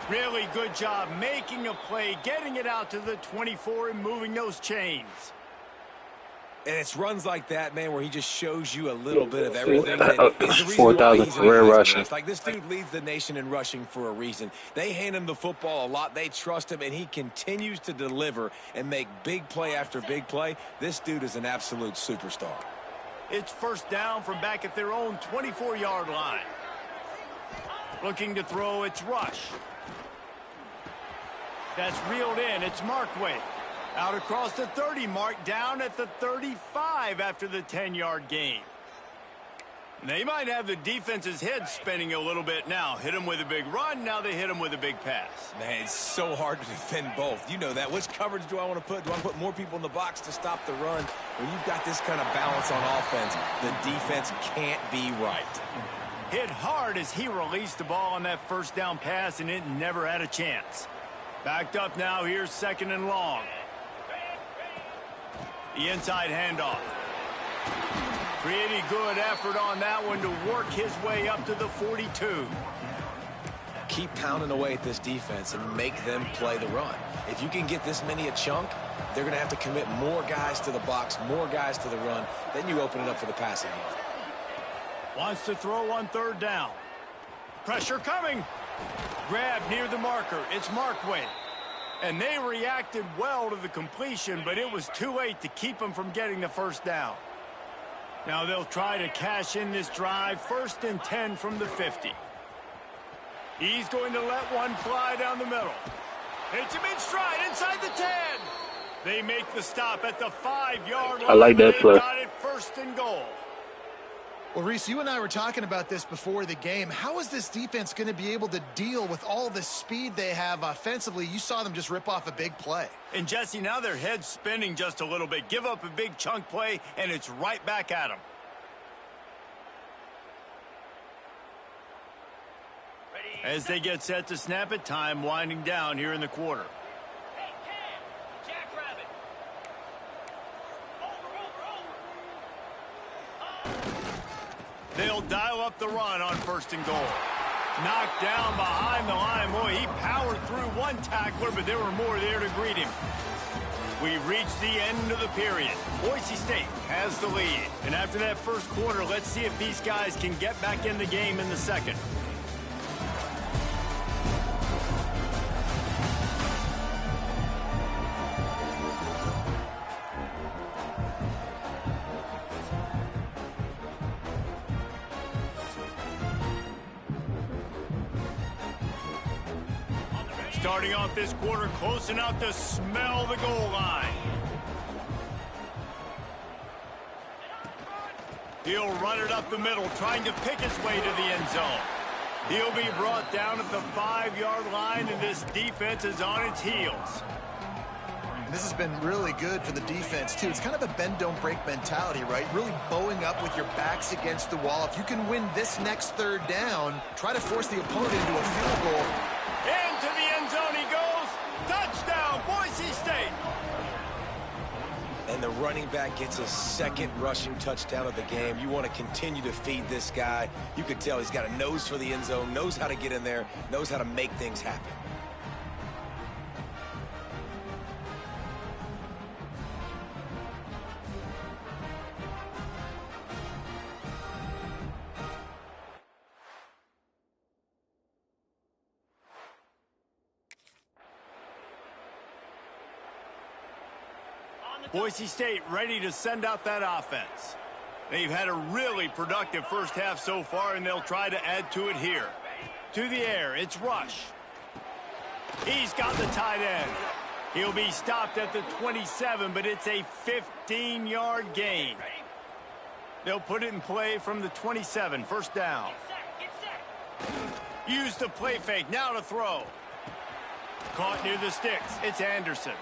Really good job making a play, getting it out to the 24 and moving those chains. And it's runs like that, man, where he just shows you a little bit of everything. 4,000 career rushing. Like, this dude leads the nation in rushing for a reason. They hand him the football a lot. They trust him, and he continues to deliver and make big play after big play. This dude is an absolute superstar. It's 1st down from back at their own 24-yard line. Looking to throw, it's Rush. That's reeled in. It's Markway. Out across the 30 mark, down at the 35 after the 10-yard gain. They might have the defense's head spinning a little bit now. Hit them with a big run, now they hit them with a big pass. Man, it's so hard to defend both. You know that. Which coverage do I want to put? Do I want to put more people in the box to stop the run? When you've got this kind of balance on offense, the defense can't be right. Hit hard as he released the ball on that 1st down pass, and it never had a chance. Backed up now, here's 2nd and long. The inside handoff. Pretty good effort on that one to work his way up to the 42. Keep pounding away at this defense and make them play the run. If you can get this many a chunk, they're going to have to commit more guys to the box, more guys to the run. Then you open it up for the passing game. Wants to throw on third down. Pressure coming. Grab near the marker. It's Markway. And they reacted well to the completion, but it was too late to keep them from getting the first down. Now they'll try to cash in this drive. 1st and 10 from the 50. He's going to let one fly down the middle. Hits him in stride inside the 10. They make the stop at the 5-yard line. I like that play. Got it 1st and goal. Well, Reese, you and I were talking about this before the game. How is this defense going to be able to deal with all the speed they have offensively? You saw them just rip off a big play. And, Jesse, now their head's spinning just a little bit. Give up a big chunk play, and it's right back at them. As they get set to snap it, time winding down here in the quarter. Hey, Cam, Jackrabbit. They'll dial up the run on 1st and goal. Knocked down behind the line. Boy, he powered through one tackler, but there were more there to greet him. We've reached the end of the period. Boise State has the lead. And after that first quarter, let's see if these guys can get back in the game in the second. Starting off this quarter close enough to smell the goal line. He'll run it up the middle, trying to pick his way to the end zone. He'll be brought down at the 5-yard line, and this defense is on its heels. And this has been really good for the defense, too. It's kind of a bend-don't-break mentality, right? Really bowing up with your backs against the wall. If you can win this next 3rd down, try to force the opponent into a field goal. Into the end zone he goes. Touchdown, Boise State. And the running back gets his 2nd rushing touchdown of the game. You want to continue to feed this guy. You could tell he's got a nose for the end zone, knows how to get in there, knows how to make things happen. Boise State ready to send out that offense. They've had a really productive first half so far, and they'll try to add to it here. To the air, it's Rush. He's got the tight end. He'll be stopped at the 27, but it's a 15-yard gain. They'll put it in play from the 27, 1st down. Use the play fake, now to throw. Caught near the sticks, it's Anderson.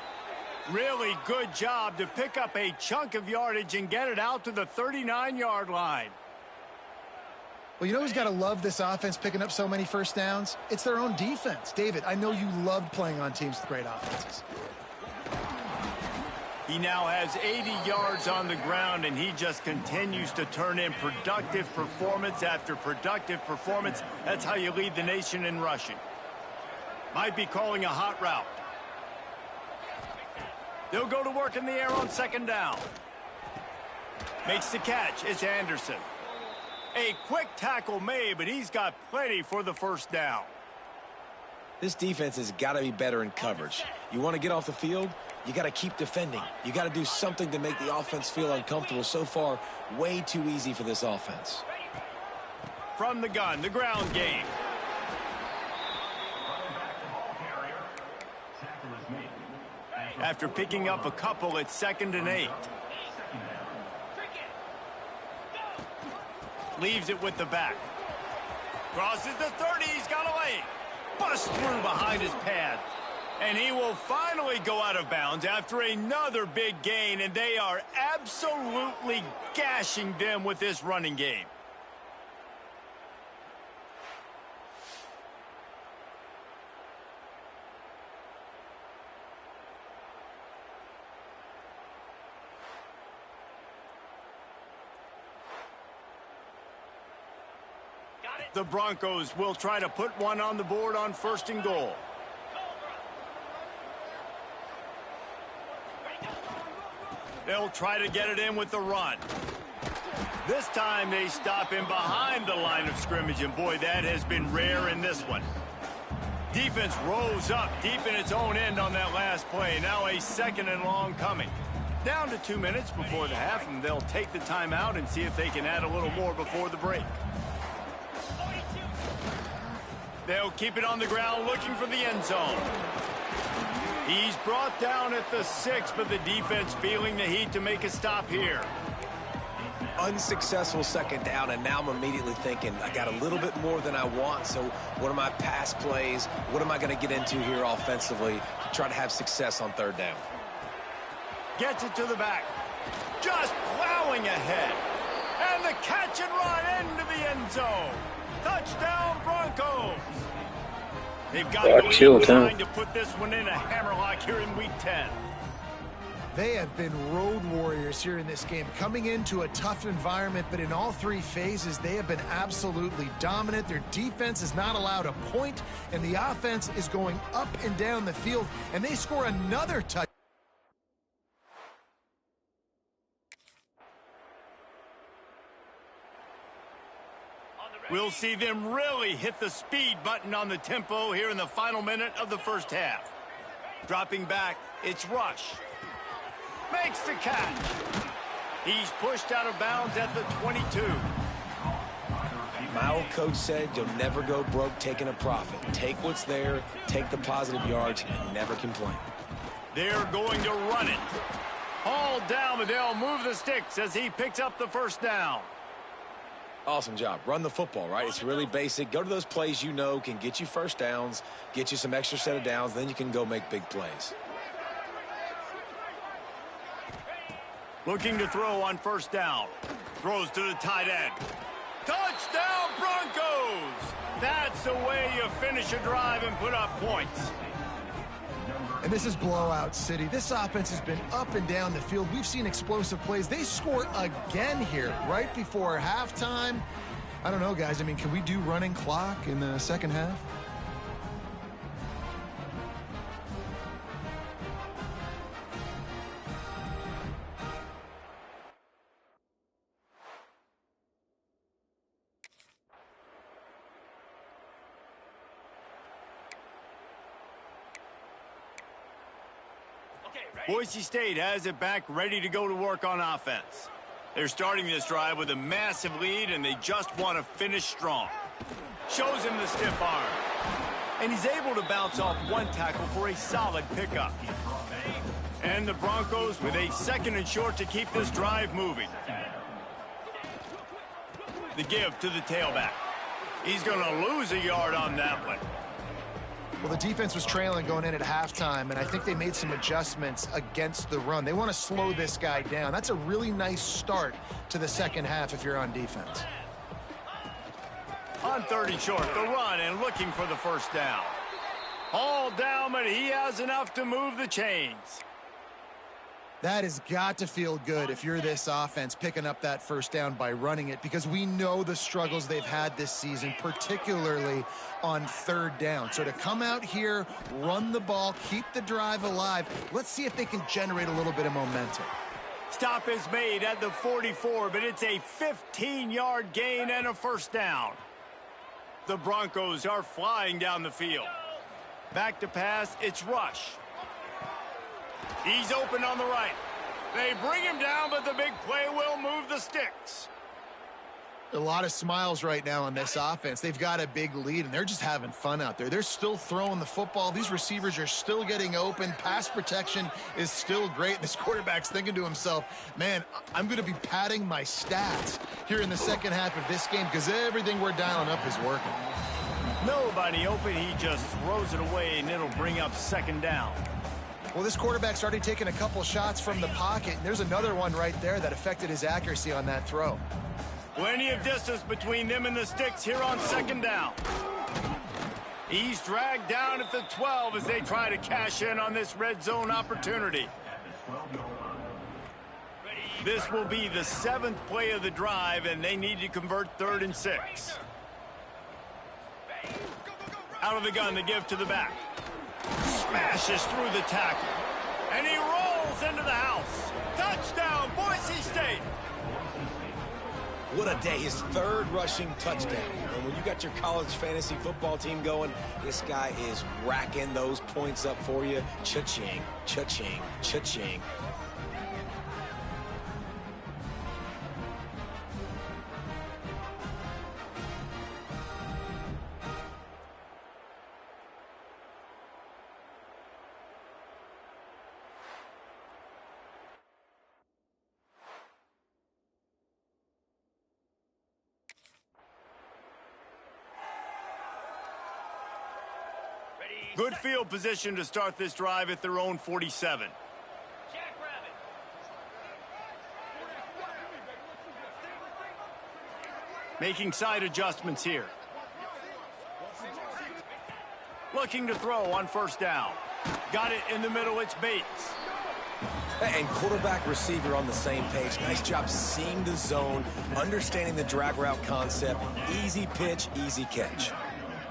Really good job to pick up a chunk of yardage and get it out to the 39-yard line. Well, you know who's got to love this offense picking up so many first downs? It's their own defense. David, I know you loved playing on teams with great offenses. He now has 80 yards on the ground, and he just continues to turn in productive performance after productive performance. That's how you lead the nation in rushing. Might be calling a hot route. They'll go to work in the air on 2nd down. Makes the catch. It's Anderson. A quick tackle made, but he's got plenty for the 1st down. This defense has got to be better in coverage. You want to get off the field, you got to keep defending. You got to do something to make the offense feel uncomfortable. So far, way too easy for this offense. From the gun, the ground game. After picking up a couple, it's 2nd and 8. Leaves it with the back. Crosses the 30, he's got a lane. Bust through behind his pad. And he will finally go out of bounds after another big gain, and they are absolutely gashing them with this running game. The Broncos will try to put one on the board on 1st and goal. They'll try to get it in with the run. This time they stop him behind the line of scrimmage, and boy, that has been rare in this one. Defense rose up deep in its own end on that last play. Now a 2nd and long coming. Down to 2 minutes before the half, and they'll take the timeout and see if they can add a little more before the break. They'll keep it on the ground looking for the end zone. He's brought down at the 6, but the defense feeling the heat to make a stop here. Unsuccessful 2nd down, and now I'm immediately thinking, I got a little bit more than I want, so what are my pass plays? What am I going to get into here offensively to try to have success on 3rd down? Gets it to the back. Just plowing ahead. And the catch and run into the end zone. Touchdown, Broncos. They've got to put this one in a hammerlock here in Week 10. They have been road warriors here in this game, coming into a tough environment, but in all 3 phases, they have been absolutely dominant. Their defense is not allowed a point, and the offense is going up and down the field, and they score another touchdown. We'll see them really hit the speed button on the tempo here in the final minute of the 1st half. Dropping back, it's Rush. Makes the catch. He's pushed out of bounds at the 22. My old coach said you'll never go broke taking a profit. Take what's there, take the positive yards, and never complain. They're going to run it. Hauled down, but they'll move the sticks as he picks up the 1st down. Awesome job. Run the football, right? It's really basic. Go to those plays you know can get you 1st downs, get you some extra set of downs, then you can go make big plays. Looking to throw on 1st down. Throws to the tight end. Touchdown, Broncos! That's the way you finish a drive and put up points. And this is blowout city. This offense has been up and down the field. We've seen explosive plays. They score again here right before halftime. I don't know, guys. I mean, can we do running clock in the 2nd half? Boise State has it back, ready to go to work on offense. They're starting this drive with a massive lead, and they just want to finish strong. Shows him the stiff arm. And he's able to bounce off one tackle for a solid pickup. And the Broncos with a 2nd and short to keep this drive moving. The give to the tailback. He's going to lose a yard on that one. Well, the defense was trailing going in at halftime, and I think they made some adjustments against the run. They want to slow this guy down. That's a really nice start to the 2nd half if you're on defense. On 3rd and short, the run and looking for the 1st down. All down, but he has enough to move the chains. That has got to feel good if you're this offense picking up that 1st down by running it, because we know the struggles they've had this season, particularly on 3rd down. So to come out here, run the ball, keep the drive alive, let's see if they can generate a little bit of momentum. Stop is made at the 44, but it's a 15-yard gain and a 1st down. The Broncos are flying down the field. Back to pass, it's Rush. He's open on the right. They bring him down, but the big play will move the sticks. A lot of smiles right now on this offense. They've got a big lead, and they're just having fun out there. They're still throwing the football. These receivers are still getting open. Pass protection is still great. This quarterback's thinking to himself, man, I'm going to be padding my stats here in the 2nd half of this game because everything we're dialing up is working. Nobody open. He just throws it away, and it'll bring up 2nd down. Well, this quarterback's already taken a couple shots from the pocket, and there's another one right there that affected his accuracy on that throw. Plenty of distance between them and the sticks here on 2nd down. He's dragged down at the 12 as they try to cash in on this red zone opportunity. This will be the 7th play of the drive, and they need to convert 3rd and 6. Out of the gun to give to the back. Smashes through the tackle. And he rolls into the house. Touchdown, Boise State. What a day. His third rushing touchdown. And when you got your college fantasy football team going, this guy is racking those points up for you. Cha-ching, cha-ching, cha-ching. Good field position to start this drive at their own 47. Making side adjustments here. Looking to throw on first down. Got it in the middle, it's Bates. And quarterback receiver on the same page. Nice job seeing the zone, understanding the drag route concept. Easy pitch, easy catch.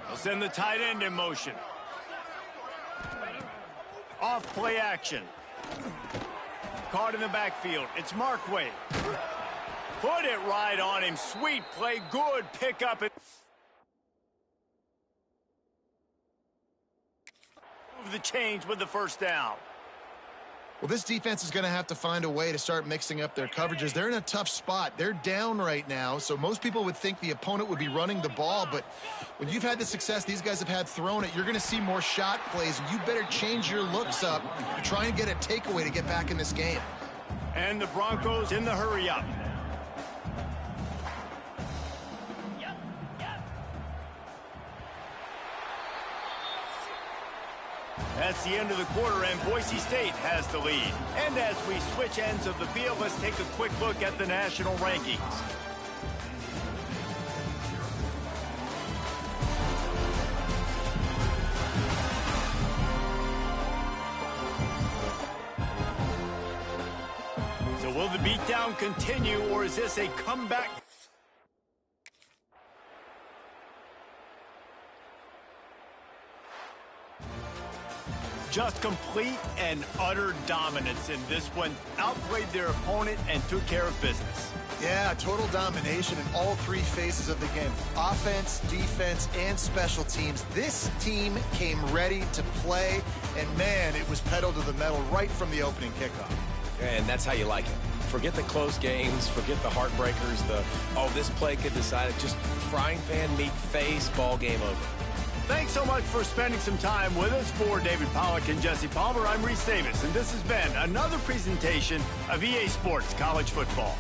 They'll send the tight end in motion. Off play action. Caught in the backfield. It's Markway. Put it right on him. Sweet play. Good pickup. Move the change with the first down. Well, this defense is going to have to find a way to start mixing up their coverages. They're in a tough spot. They're down right now, so most people would think the opponent would be running the ball, but when you've had the success these guys have had throwing it, you're going to see more shot plays, and you better change your looks up to try and get a takeaway to get back in this game. And the Broncos in the hurry up. That's the end of the quarter, and Boise State has the lead. And as we switch ends of the field, let's take a quick look at the national rankings. So will the beatdown continue, or is this a comeback? Just complete and utter dominance in this one. Outplayed their opponent and took care of business. Yeah, total domination in all three phases of the game. Offense, defense, and special teams. This team came ready to play, and man, it was pedal to the metal right from the opening kickoff. And that's how you like it. Forget the close games, forget the heartbreakers, this play could decide it. Just frying pan, meat face, ball game over. Thanks so much for spending some time with us. For David Pollack and Jesse Palmer, I'm Reese Davis, and this has been another presentation of EA Sports College Football.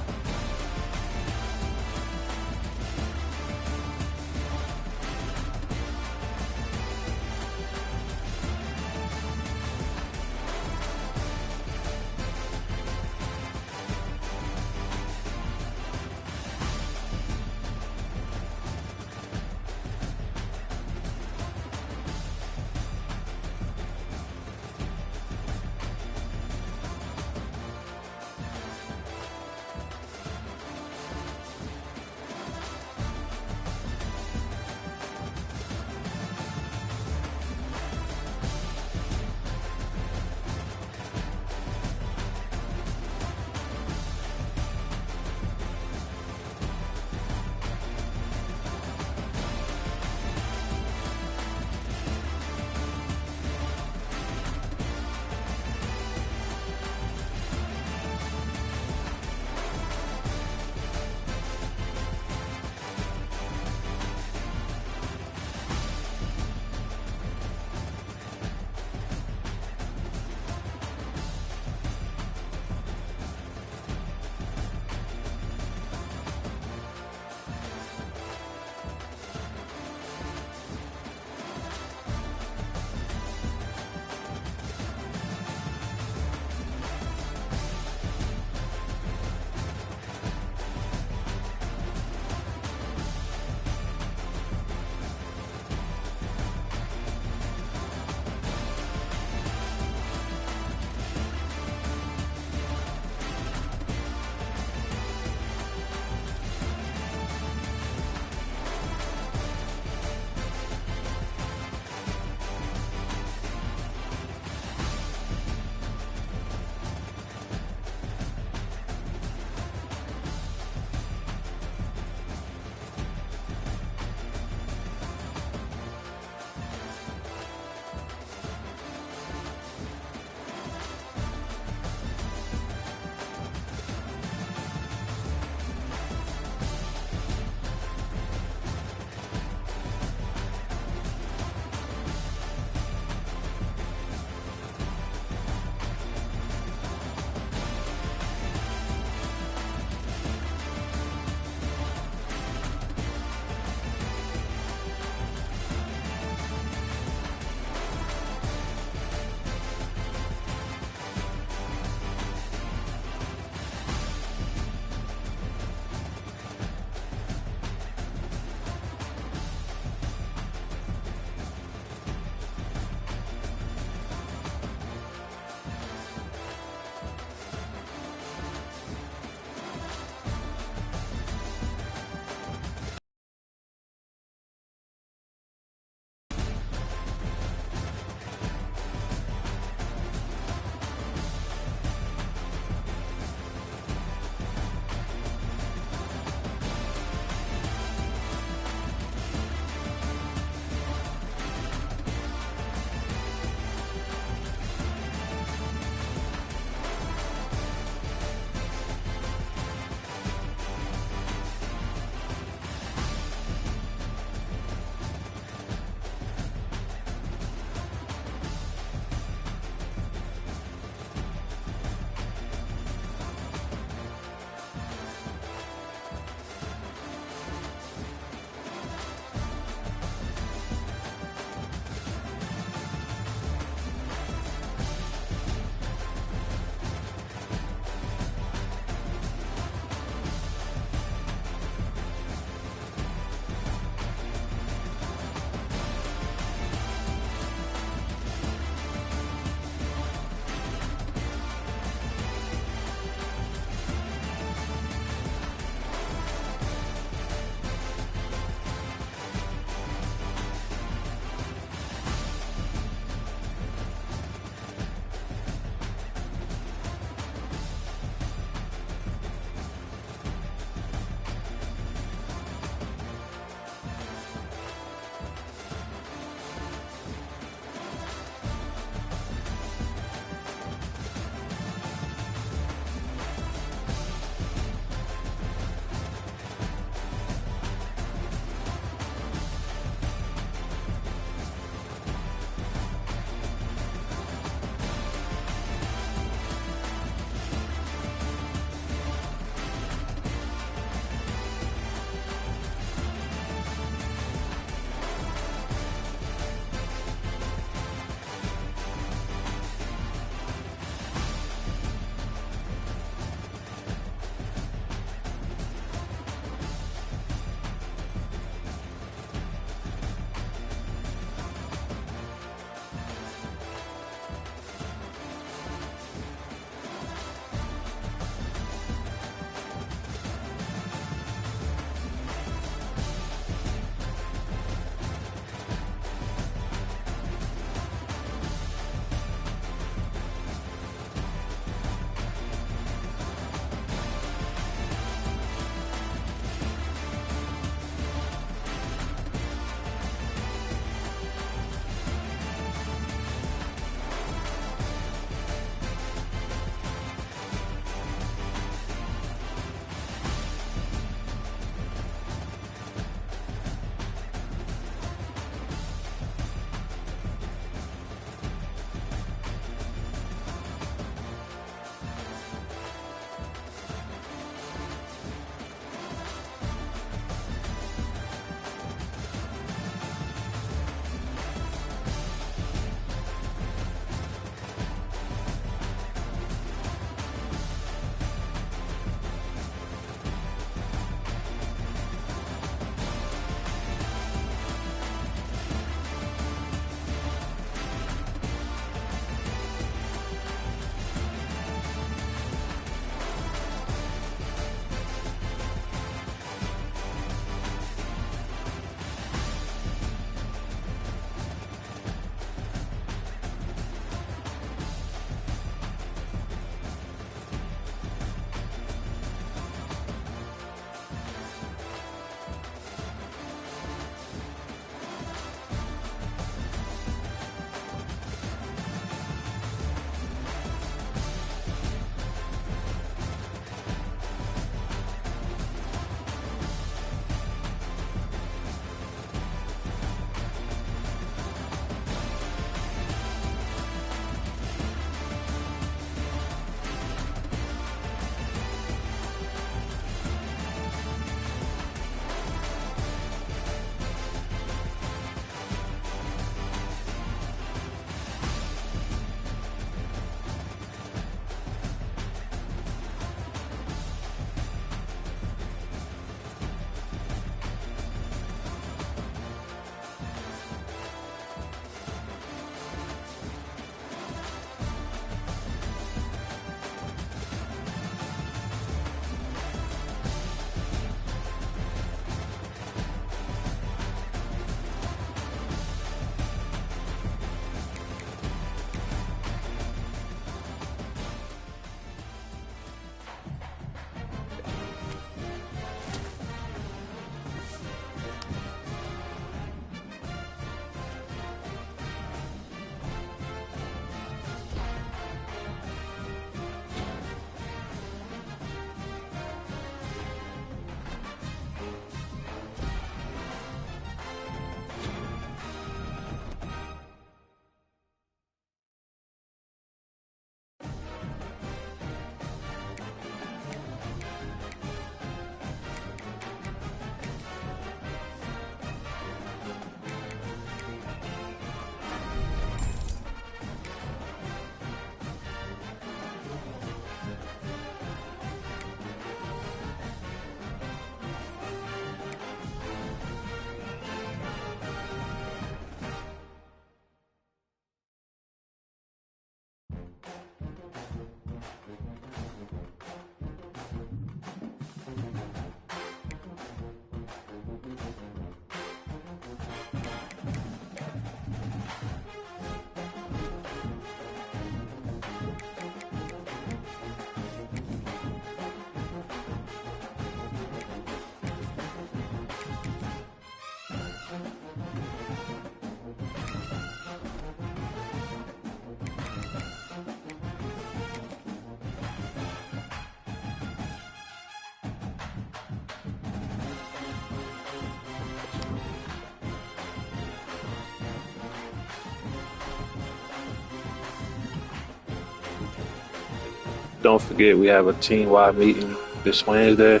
don't forget we have a team-wide meeting this Wednesday.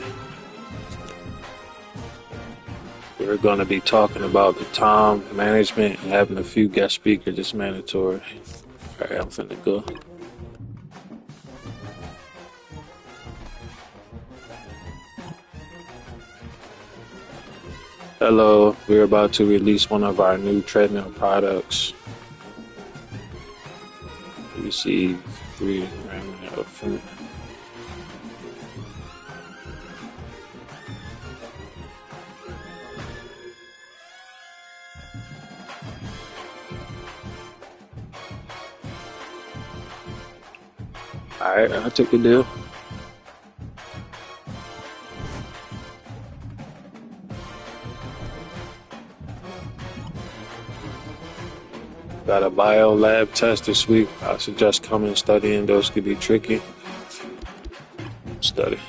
We're going to be talking about the time management and having a few guest speakers. It's mandatory. All right, I'm finna go. Hello, we're about to release one of our new treadmill products. Receive 3 grams of food. Alright, I took the deal. Got a bio lab test this week. I suggest coming and studying. Those could be tricky. Study.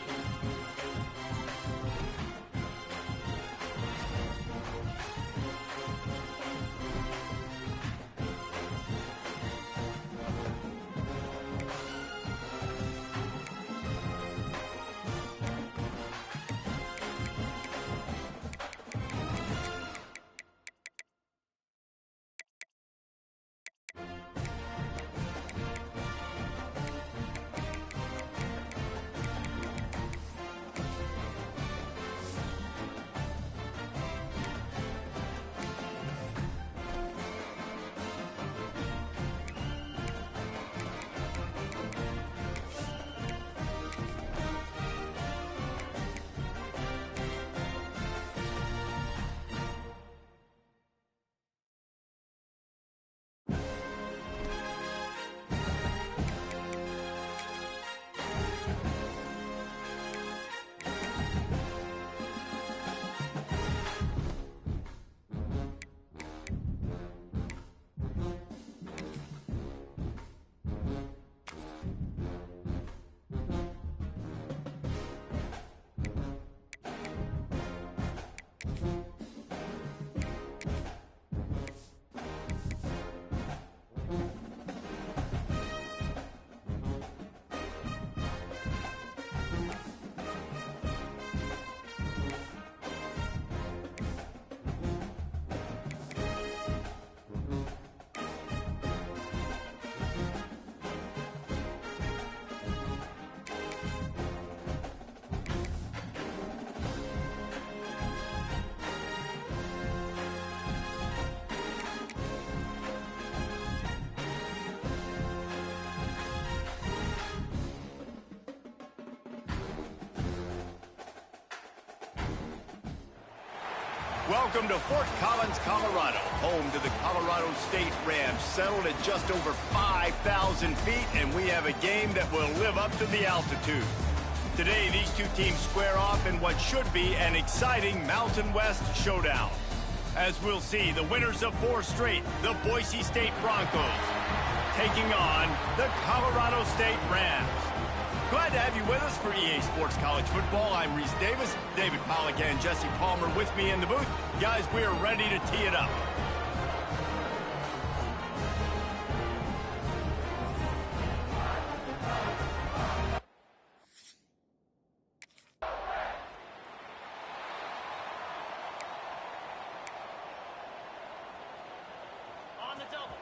Welcome to Fort Collins, Colorado, home to the Colorado State Rams, settled at just over 5,000 feet, and we have a game that will live up to the altitude. Today, these two teams square off in what should be an exciting Mountain West showdown. As we'll see, the winners of 4 straight, the Boise State Broncos, taking on the Colorado State Rams. Glad to have you with us for EA Sports College Football. I'm Reese Davis, David Pollack and Jesse Palmer with me in the booth. Guys, we are ready to tee it up. On the double.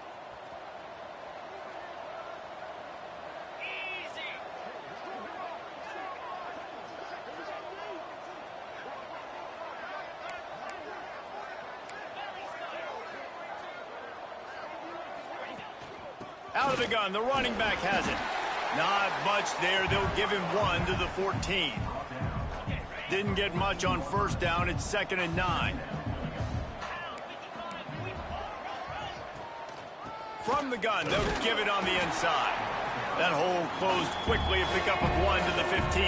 Out of the gun, the running back has it. Not much there. They'll give him 1 to the 14. Didn't get much on first down. It's 2nd and 9. From the gun, they'll give it on the inside. That hole closed quickly, a pickup of 1 to the 15.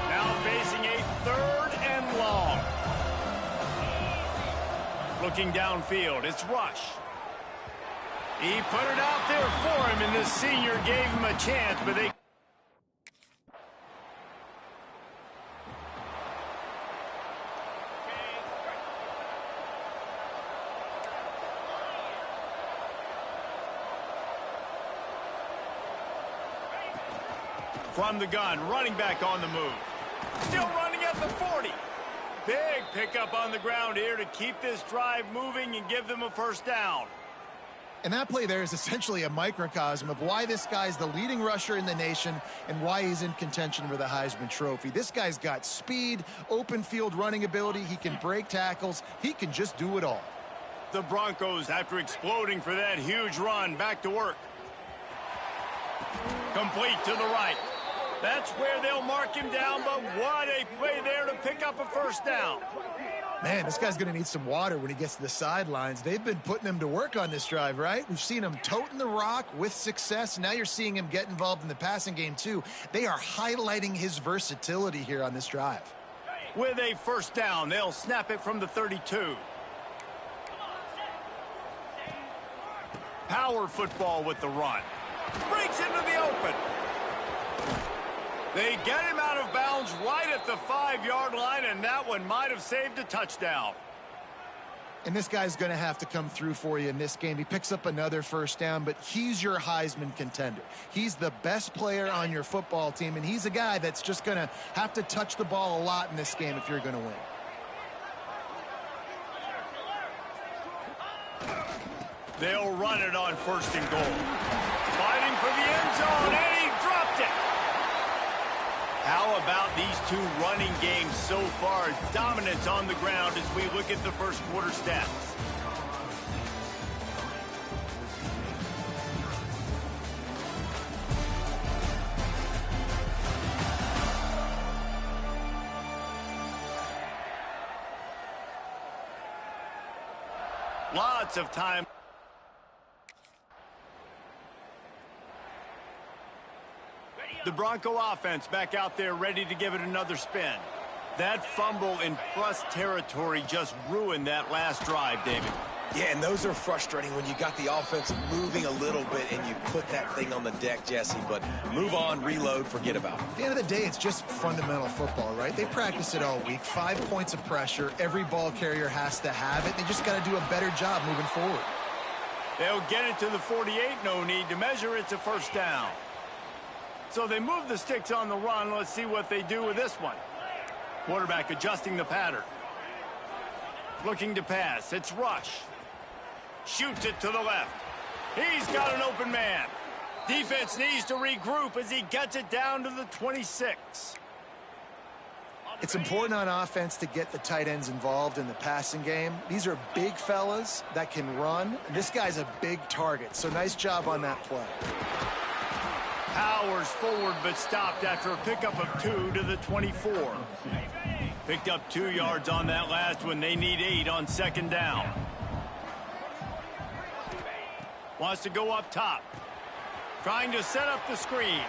Now facing a 3rd and long. Looking downfield, it's Rush. He put it out there for him, and the senior gave him a chance, but they... From the gun, running back on the move. Still running at the 40. Big pickup on the ground here to keep this drive moving and give them a first down. And that play there is essentially a microcosm of why this guy's the leading rusher in the nation and why he's in contention for the Heisman Trophy. This guy's got speed, open field running ability. He can break tackles. He can just do it all. The Broncos, after exploding for that huge run, back to work. Complete to the right. That's where they'll mark him down, but what a play there to pick up a first down. Man, this guy's going to need some water when he gets to the sidelines. They've been putting him to work on this drive, right? We've seen him toting the rock with success. Now you're seeing him get involved in the passing game, too. They are highlighting his versatility here on this drive. With a first down, they'll snap it from the 32. Power football with the run. Breaks into the open. They get him out of bounds right at the 5-yard line, and that one might have saved a touchdown. And this guy's going to have to come through for you in this game. He picks up another first down, but he's your Heisman contender. He's the best player on your football team, and he's a guy that's just going to have to touch the ball a lot in this game if you're going to win. They'll run it on first and goal. Fighting for the end zone, and he dropped it. How about these two running games so far? Dominance on the ground as we look at the first quarter stats. Lots of time. The Bronco offense back out there ready to give it another spin. That fumble in plus territory just ruined that last drive, David. Yeah, and those are frustrating when you got the offense moving a little bit and you put that thing on the deck, Jesse. But move on, reload, forget about it. At the end of the day, it's just fundamental football, right? They practice it all week. 5 points of pressure. Every ball carrier has to have it. They just got to do a better job moving forward. They'll get it to the 48. No need to measure. It's a first down. So they move the sticks on the run. Let's see what they do with this one. Quarterback adjusting the pattern. Looking to pass. It's Rush. Shoots it to the left. He's got an open man. Defense needs to regroup as he gets it down to the 26. It's important on offense to get the tight ends involved in the passing game. These are big fellas that can run. This guy's a big target, so nice job on that play. Powers forward but stopped after a pickup of 2 to the 24. Picked up 2 yards on that last one. They need 8 on second down. Wants to go up top. Trying to set up the screen.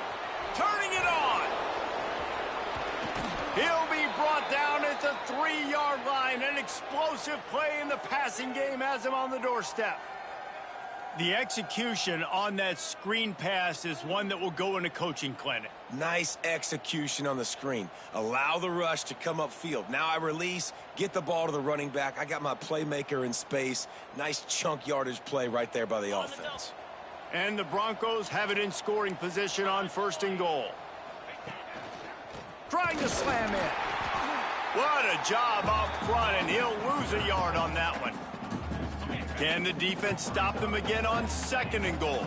Turning it on. He'll be brought down at the 3-yard line. An explosive play in the passing game has him on the doorstep. The execution on that screen pass is one that will go in a coaching clinic. Nice execution on the screen. Allow the rush to come upfield. Now I release, get the ball to the running back. I got my playmaker in space. Nice chunk yardage play right there by the offense. And the Broncos have it in scoring position on first and goal. Trying to slam in. What a job up front, and he'll lose a yard on that one. Can the defense stop them again on second and goal?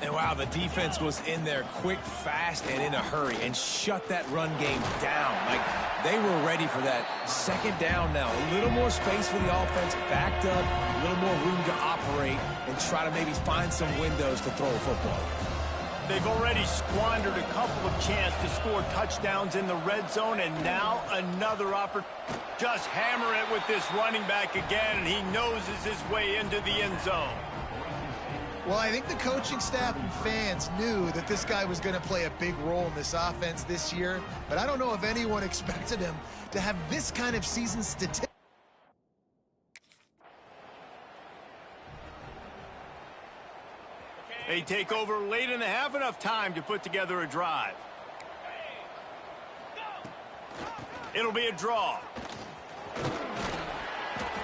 And wow, the defense was in there quick, fast, and in a hurry and shut that run game down. Like, they were ready for that second down now. A little more space for the offense, backed up, a little more room to operate and try to maybe find some windows to throw a football. They've already squandered a couple of chances to score touchdowns in the red zone, and now another opportunity. Just hammer it with this running back again, and he noses his way into the end zone. Well, I think the coaching staff and fans knew that this guy was going to play a big role in this offense this year, but I don't know if anyone expected him to have this kind of season statistics. They take over late in the half, enough time to put together a drive. It'll be a draw.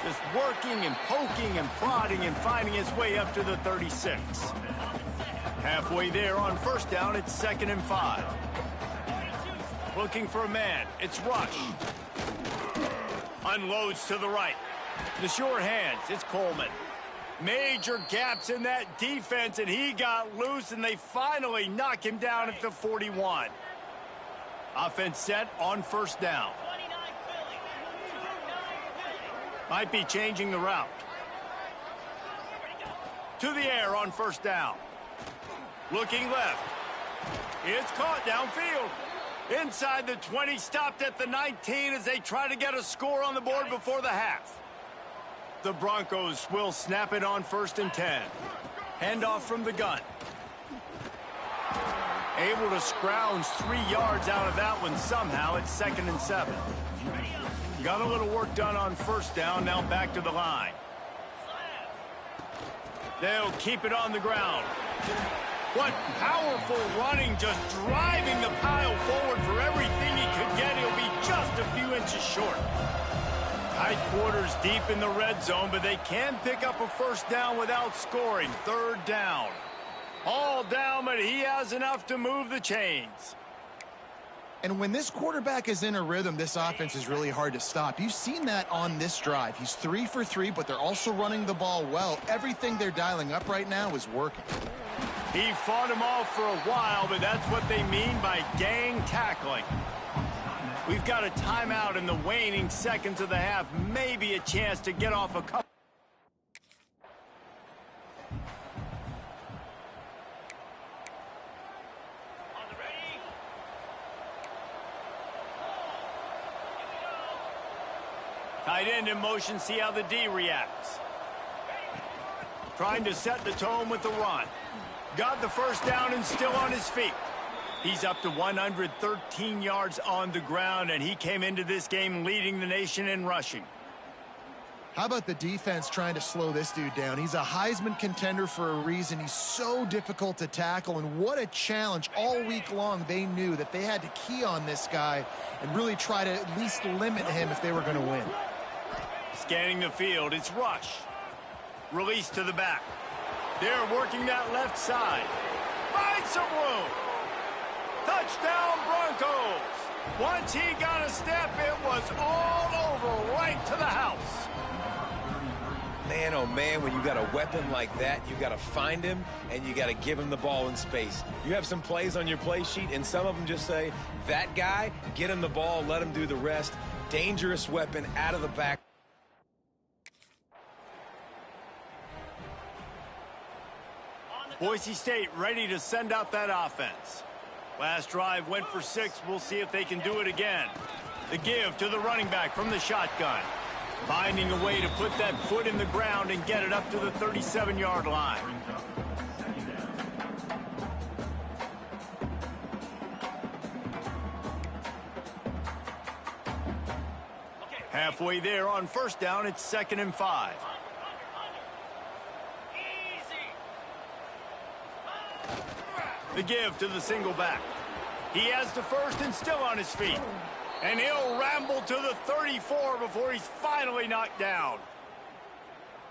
Just working and poking and prodding and finding his way up to the 36. Halfway there on first down, it's 2nd and 5. Looking for a man. It's Rush. Unloads to the right. The sure hands. It's Coleman. Major gaps in that defense, and he got loose, and they finally knock him down at the 41. Offense set on first down. Might be changing the route. To the air on first down. Looking left. It's caught downfield. Inside the 20, stopped at the 19 as they try to get a score on the board before the half. The Broncos will snap it on 1st and 10. Handoff from the gun. Able to scrounge 3 yards out of that one somehow. It's 2nd and 7. Got a little work done on first down. Now back to the line. They'll keep it on the ground. What powerful running, just driving the pile forward for everything he could get. He'll be just a few inches short. Tight quarters deep in the red zone, but they can pick up a first down without scoring. 3rd down. All down, but he has enough to move the chains. And when this quarterback is in a rhythm, this offense is really hard to stop. You've seen that on this drive. He's 3 for 3, but they're also running the ball well. Everything they're dialing up right now is working. He fought him off for a while, but that's what they mean by gang tackling. We've got a timeout in the waning seconds of the half. Maybe a chance to get off a couple. Tight end in motion, see how the D reacts. Trying to set the tone with the run. Got the first down and still on his feet. He's up to 113 yards on the ground, and he came into this game leading the nation in rushing. How about the defense trying to slow this dude down? He's a Heisman contender for a reason. He's so difficult to tackle, and what a challenge. All week long, they knew that they had to key on this guy and really try to at least limit him if they were going to win. Scanning the field, it's Rush. Release to the back. They're working that left side. Find some room. Touchdown, Broncos. Once he got a step, it was all over right to the house. Man, oh man, when you got a weapon like that, you got to find him and you got to give him the ball in space. You have some plays on your play sheet, and some of them just say, that guy, get him the ball, let him do the rest. Dangerous weapon out of the back. Boise State ready to send out that offense. Last drive went for 6. We'll see if they can do it again. The give to the running back from the shotgun. Finding a way to put that foot in the ground and get it up to the 37-yard line. Halfway there on first down, it's 2nd and 5. The give to the single back. He has the first and still on his feet. And he'll ramble to the 34 before he's finally knocked down.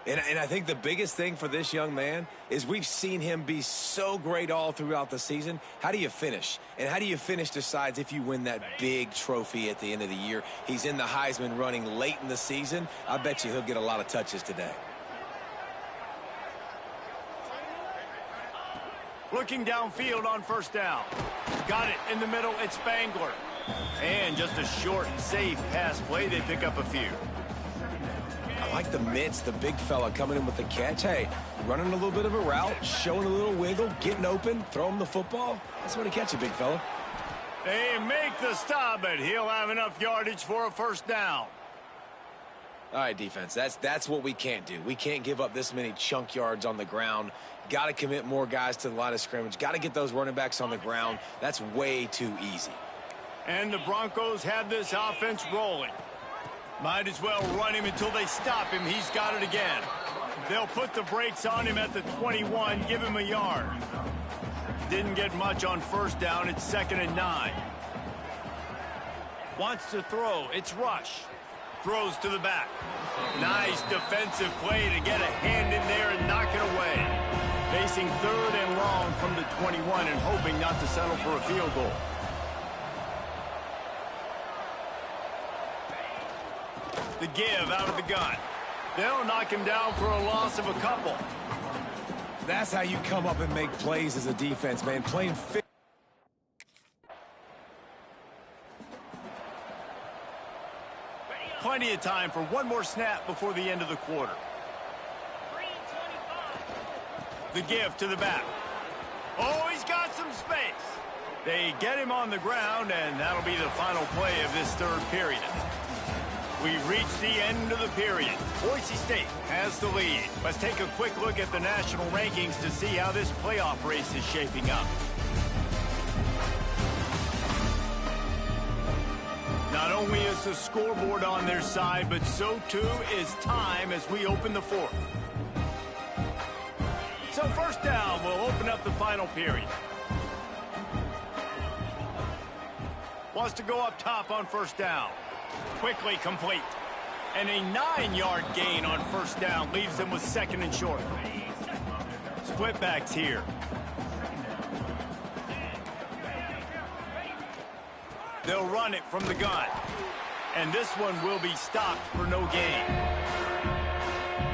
And I think the biggest thing for this young man is we've seen him be so great all throughout the season. How do you finish? And how do you finish decides if you win that big trophy at the end of the year. He's in the Heisman running late in the season. I bet you he'll get a lot of touches today. Looking downfield on first down. Got it in the middle. It's Spangler. And just a short, safe pass play. They pick up a few. I like the mitts, the big fella coming in with the catch. Hey, running a little bit of a route, showing a little wiggle, getting open, throw him the football. That's what he catch you, big fella. They make the stop, but he'll have enough yardage for a first down. All right, defense, that's what we can't do. We can't give up this many chunk yards on the ground. Got to commit more guys to the line of scrimmage. Got to get those running backs on the ground. That's way too easy. And the Broncos have this offense rolling. Might as well run him until they stop him. He's got it again. They'll put the brakes on him at the 21, give him a yard. Didn't get much on first down. It's 2nd and 9. Wants to throw. It's Rush. Throws to the back. Nice defensive play to get a hand in there and knock it away. Facing 3rd and long from the 21 and hoping not to settle for a field goal. The give out of the gun. They'll knock him down for a loss of a couple. That's how you come up and make plays as a defense, man. Playing fit. Plenty of time for one more snap before the end of the quarter. The give to the back. Oh, he's got some space. They get him on the ground, and that'll be the final play of this third period. We've reached the end of the period. Boise State has the lead. Let's take a quick look at the national rankings to see how this playoff race is shaping up. Not only is the scoreboard on their side, but so too is time as we open the fourth. So first down, we'll open up the final period. Wants to go up top on first down. Quickly complete. And a 9-yard gain on first down leaves them with second and short. Split backs here. They'll run it from the gun. And this one will be stopped for no gain.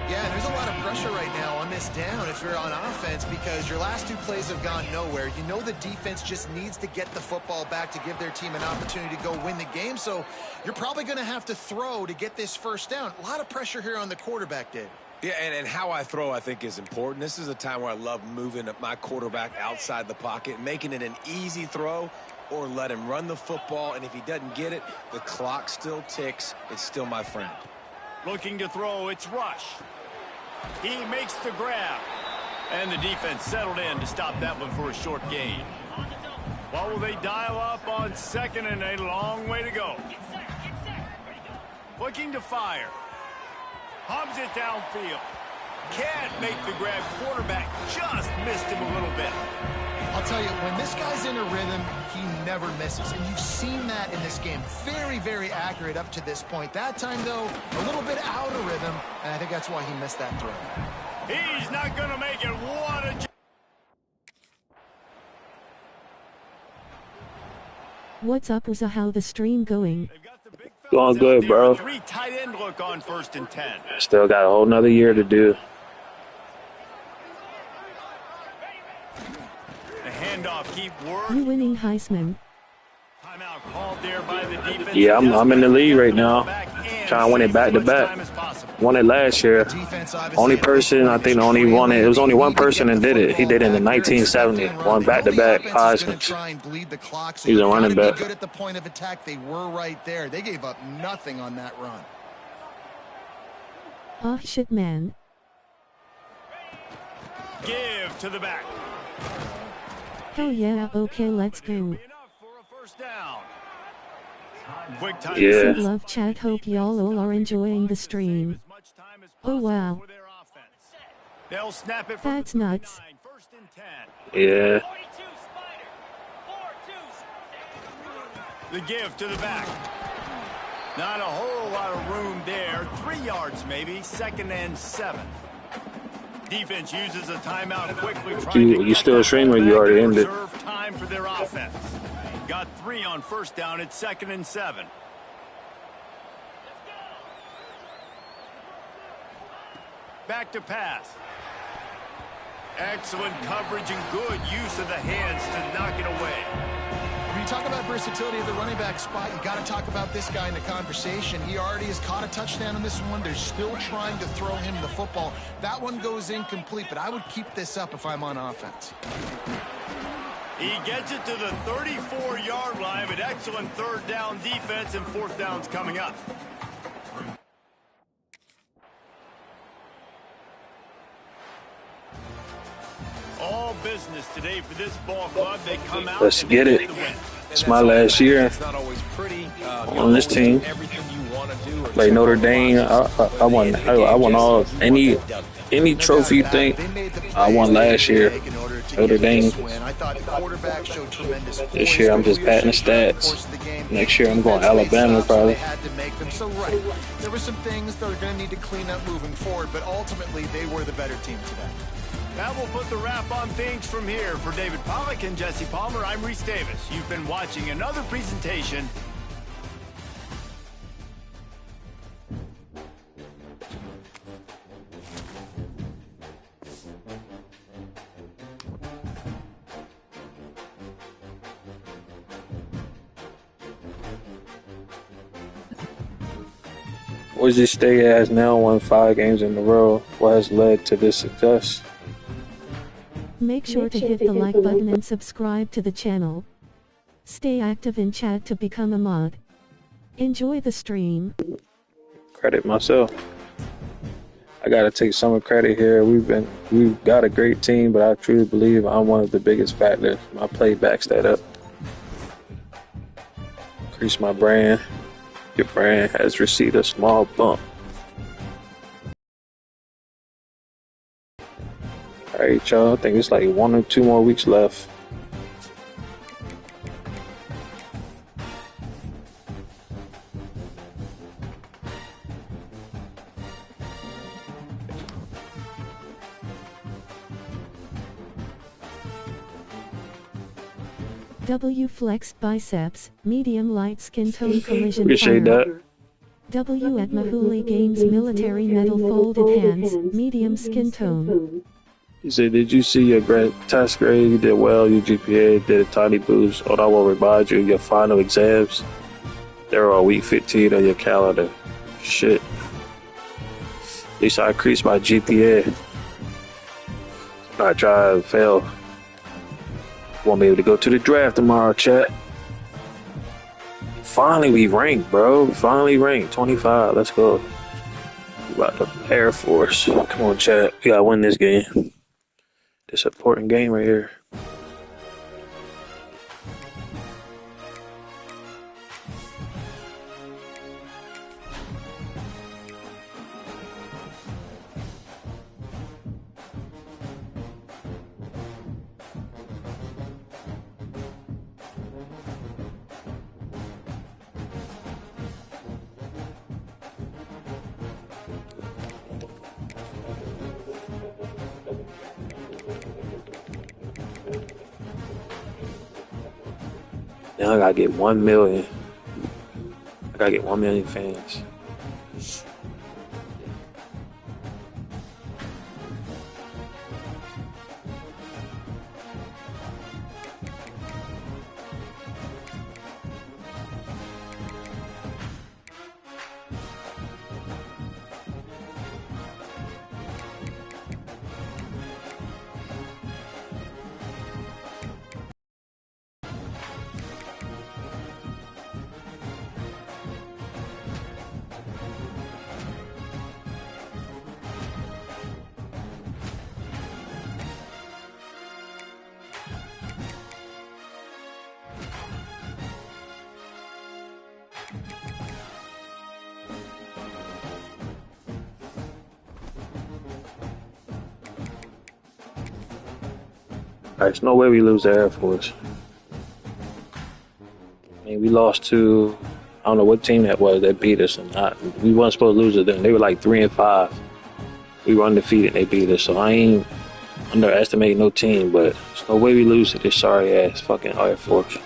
Yeah, there's a lot of pressure right now on this down if you're on offense because your last two plays have gone nowhere. You know the defense just needs to get the football back to give their team an opportunity to go win the game, so you're probably going to have to throw to get this first down. A lot of pressure here on the quarterback, Dave. Yeah, and how I throw, I think, is important. This is a time where I love moving my quarterback outside the pocket, making it an easy throw, or let him run the football, and if he doesn't get it, the clock still ticks. It's still my friend. Looking to throw, it's Rush. He makes the grab. And the defense settled in to stop that one for a short gain. What will they dial up on second and a long way to go? Looking to fire. Hubs it downfield. Can't make the grab. Quarterback just missed him a little bit. I'll tell you, when this guy's in a rhythm, he never misses. And you've seen that in this game. Very, very accurate up to this point. That time, though, a little bit out of rhythm, and I think that's why he missed that throw. He's not going to make it. What a... What's up, Uza? How the stream going? Going good, bro. 3 tight end look on 1st and 10. Still got a whole nother year to do. The handoff keep working. You winning, Heisman? Timeout called there by the defense. Yeah, I'm in the lead right now. Trying to win it back to back. Won it last year. Only person, I think, only won it. It was only one person that did it. He did it in 1970. Won back to back Heisman. He's a running back. Good at the point of attack. They were right there. They gave up nothing on that run. Oh shit, man. Give to the back. Oh yeah, okay, let's go. Yeah. Love chat, hope y'all all are enjoying the stream. Oh wow. They'll snap it from That's nuts. 1st and 10. Yeah. The give to the back. Not a whole lot of room there. 3 yards maybe. 2nd and 7. Defense uses a timeout quickly. You still streaming? You already ended. Reserve time for their offense. Got 3 on 1st down. It's 2nd and 7. Back to pass. Excellent coverage and good use of the hands to knock it away. When you talk about versatility at the running back spot, you got to talk about this guy in the conversation. He already has caught a touchdown on this one. They're still trying to throw him the football. That one goes incomplete, but I would keep this up if I'm on offense. He gets it to the 34-yard line, but excellent 3rd down defense, and 4th down's coming up. All business today for this ball club. They come out. Let's get it. It's my last year on this team. Like Notre Dame, I won all any trophy you think. I won last year. Notre Dame. This year I'm just patting the stats. Next year I'm going Alabama probably. There were some things that are going to need to clean up moving forward, but ultimately they were the better team today. That will put the wrap on things from here. For David Pollack and Jesse Palmer, I'm Reese Davis. You've been watching another presentation Boise State has now won 5 games in a row. What has led to this success? Make sure to hit the like button and subscribe to the channel. Stay active in chat to become a mod. Enjoy the stream. Credit myself. I gotta take some credit here. We've got a great team, but I truly believe I'm one of the biggest factors. My play backs that up. Increase my brand. Your brand has received a small bump. Alright, y'all. I think it's like 1 or 2 more weeks left. W flexed biceps, medium light skin tone collision Appreciate fire. that. W at Mahuli Games military medal folded hands, medium skin tone. He said, did you see your test grade? You did well. Your GPA did a tiny boost. Although I will remind you, your final exams, they're on week 15 on your calendar. Shit. At least I increased my GPA. I try and fail. Won't be able to go to the draft tomorrow, chat. Finally, we ranked, bro. Finally ranked 25. Let's go. We about the Air Force. Come on, chat. We gotta win this game. This important game right here. Now I gotta get 1 million. I gotta get 1 million fans. There's no way we lose the Air Force. I mean, we lost to, I don't know what team that was that beat us. And we weren't supposed to lose to them. They were like 3-5. We were undefeated and they beat us. So I ain't underestimating no team, but there's no way we lose to this sorry ass fucking Air Force.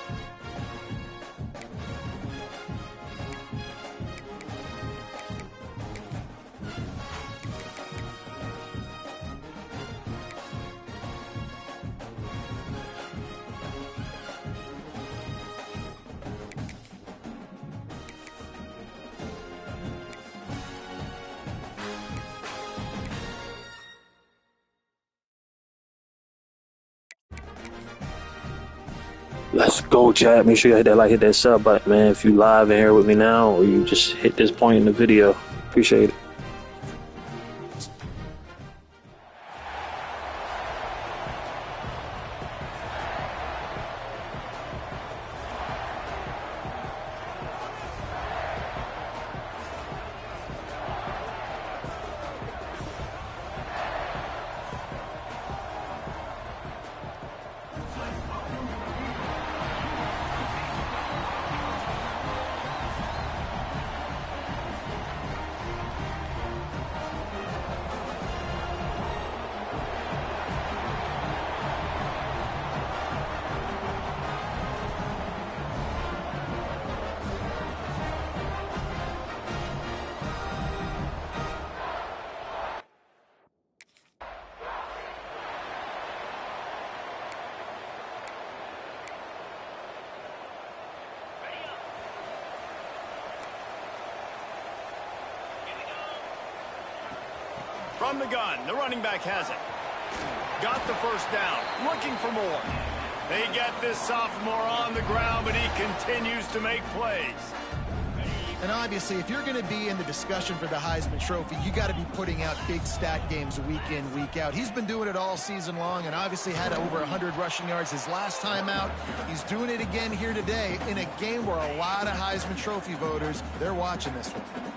Let's go, chat. Make sure you hit that like, hit that sub button, man. If you live in here with me now, or you just hit this point in the video, appreciate it. From the gun, the running back has it. Got the first down, looking for more. They get this sophomore on the ground, but he continues to make plays. And obviously, if you're going to be in the discussion for the Heisman Trophy, you got to be putting out big stat games week in, week out. He's been doing it all season long and obviously had over 100 rushing yards his last time out. He's doing it again here today in a game where a lot of Heisman Trophy voters, they're watching this one.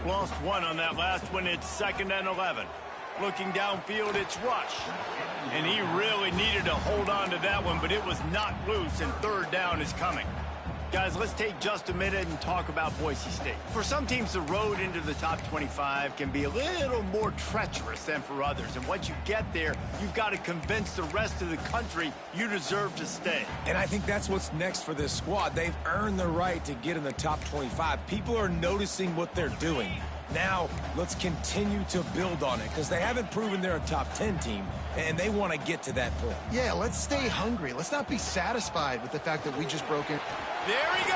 Lost one on that last one. It's 2nd and 11. Looking downfield, it's Rush. And he really needed to hold on to that one, but it was knocked loose, and 3rd down is coming. Guys, let's take just a minute and talk about Boise State. For some teams, the road into the top 25 can be a little more treacherous than for others. And once you get there, you've got to convince the rest of the country you deserve to stay. And I think that's what's next for this squad. They've earned the right to get in the top 25. People are noticing what they're doing. Now, let's continue to build on it because they haven't proven they're a top 10 team, and they want to get to that point. Yeah, let's stay hungry. Let's not be satisfied with the fact that we just broke in. There he goes.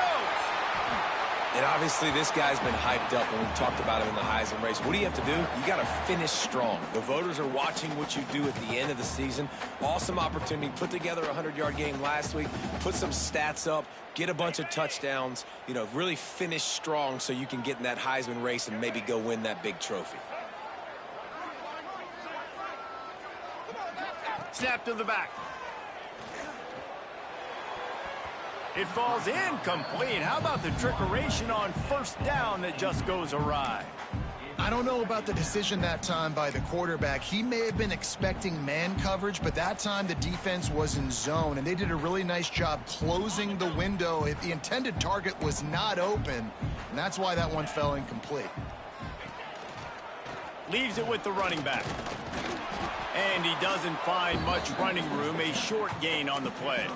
And obviously, this guy's been hyped up when we talked about him in the Heisman race. What do you have to do? You got to finish strong. The voters are watching what you do at the end of the season. Awesome opportunity. Put together a 100-yard game last week. Put some stats up. Get a bunch of touchdowns. You know, really finish strong so you can get in that Heisman race and maybe go win that big trophy. Snap to the back. It falls incomplete. How about the trickeration on 1st down that just goes awry? I don't know about the decision that time by the quarterback. He may have been expecting man coverage, but that time the defense was in zone, and they did a really nice job closing the window. If the intended target was not open, and that's why that one fell incomplete. Leaves it with the running back. And he doesn't find much running room. A short gain on the play.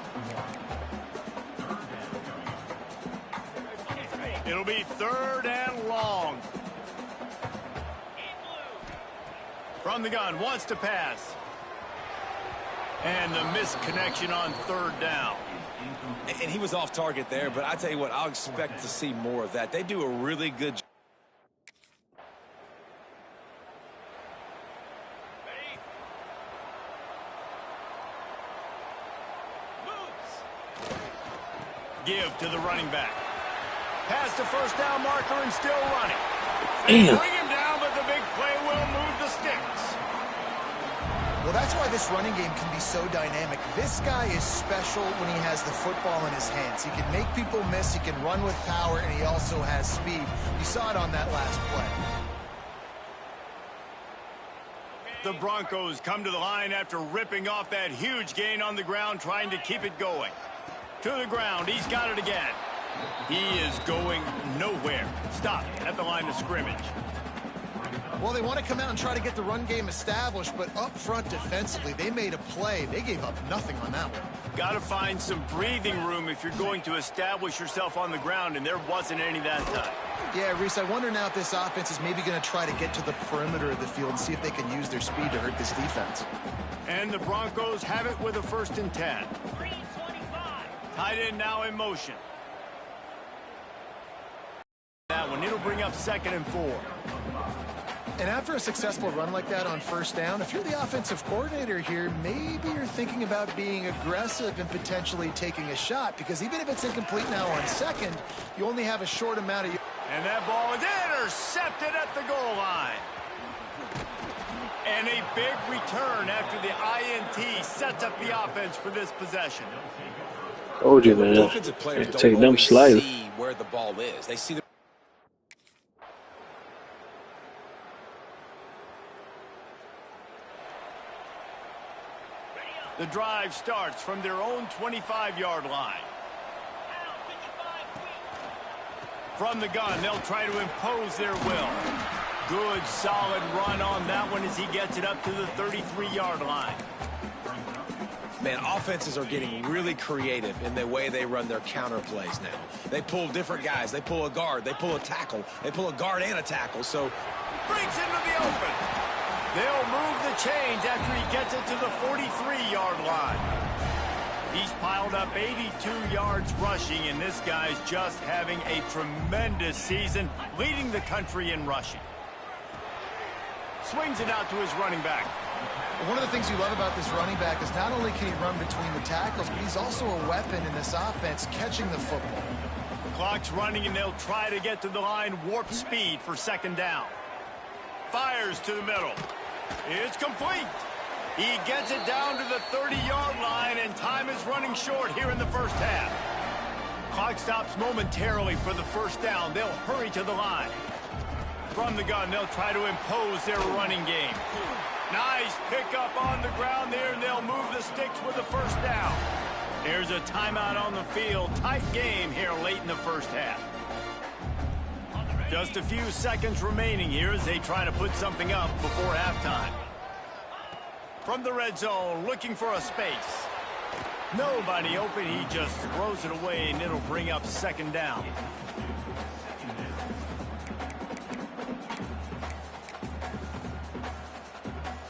It'll be 3rd and long. From the gun, wants to pass. And the misconnection on 3rd down. And he was off target there, but I tell you what, I'll expect to see more of that. They do a really good job. Give to the running back. Past the 1st down marker and still running. Damn. Bring him down, but the big play will move the sticks. Well, that's why this running game can be so dynamic. This guy is special when he has the football in his hands. He can make people miss, he can run with power, and he also has speed. You saw it on that last play. The Broncos come to the line after ripping off that huge gain on the ground, trying to keep it going. To the ground, he's got it again. He is going nowhere. Stopped at the line of scrimmage. Well, they want to come out and try to get the run game established, but up front defensively, they made a play. They gave up nothing on that one. Got to find some breathing room if you're going to establish yourself on the ground, and there wasn't any that time. Yeah, Reese, I wonder now if this offense is maybe going to try to get to the perimeter of the field and see if they can use their speed to hurt this defense. And the Broncos have it with a 1st and 10. Tight end now in motion. That one, it'll bring up 2nd and 4. And after a successful run like that on 1st down, if you're the offensive coordinator here, maybe you're thinking about being aggressive and potentially taking a shot, because even if it's incomplete now on 2nd, you only have a short amount of... And that ball is intercepted at the goal line. And a big return after the INT sets up the offense for this possession. Told you, man. Defensive players don't Take them always slightly. see where the ball is. They see the The drive starts from their own 25-yard line. From the gun, they'll try to impose their will. Good, solid run on that one as he gets it up to the 33-yard line. Man, offenses are getting really creative in the way they run their counter plays now. They pull different guys. They pull a guard. They pull a tackle. They pull a guard and a tackle. So brings into the open. They'll move the chains after he gets it to the 43-yard line. He's piled up 82 yards rushing, and this guy's just having a tremendous season, leading the country in rushing. Swings it out to his running back. One of the things you love about this running back is not only can he run between the tackles, but he's also a weapon in this offense, catching the football. Clock's running, and they'll try to get to the line, warp speed for second down. Fires to the middle. It's complete. He gets it down to the 30-yard line, and time is running short here in the first half. Clock stops momentarily for the first down. They'll hurry to the line. From the gun, they'll try to impose their running game. Nice pickup on the ground there, and they'll move the sticks with the first down. There's a timeout on the field. Tight game here late in the first half. Just a few seconds remaining here as they try to put something up before halftime. From the red zone, looking for a space. Nobody open. He just throws it away, and it'll bring up second down.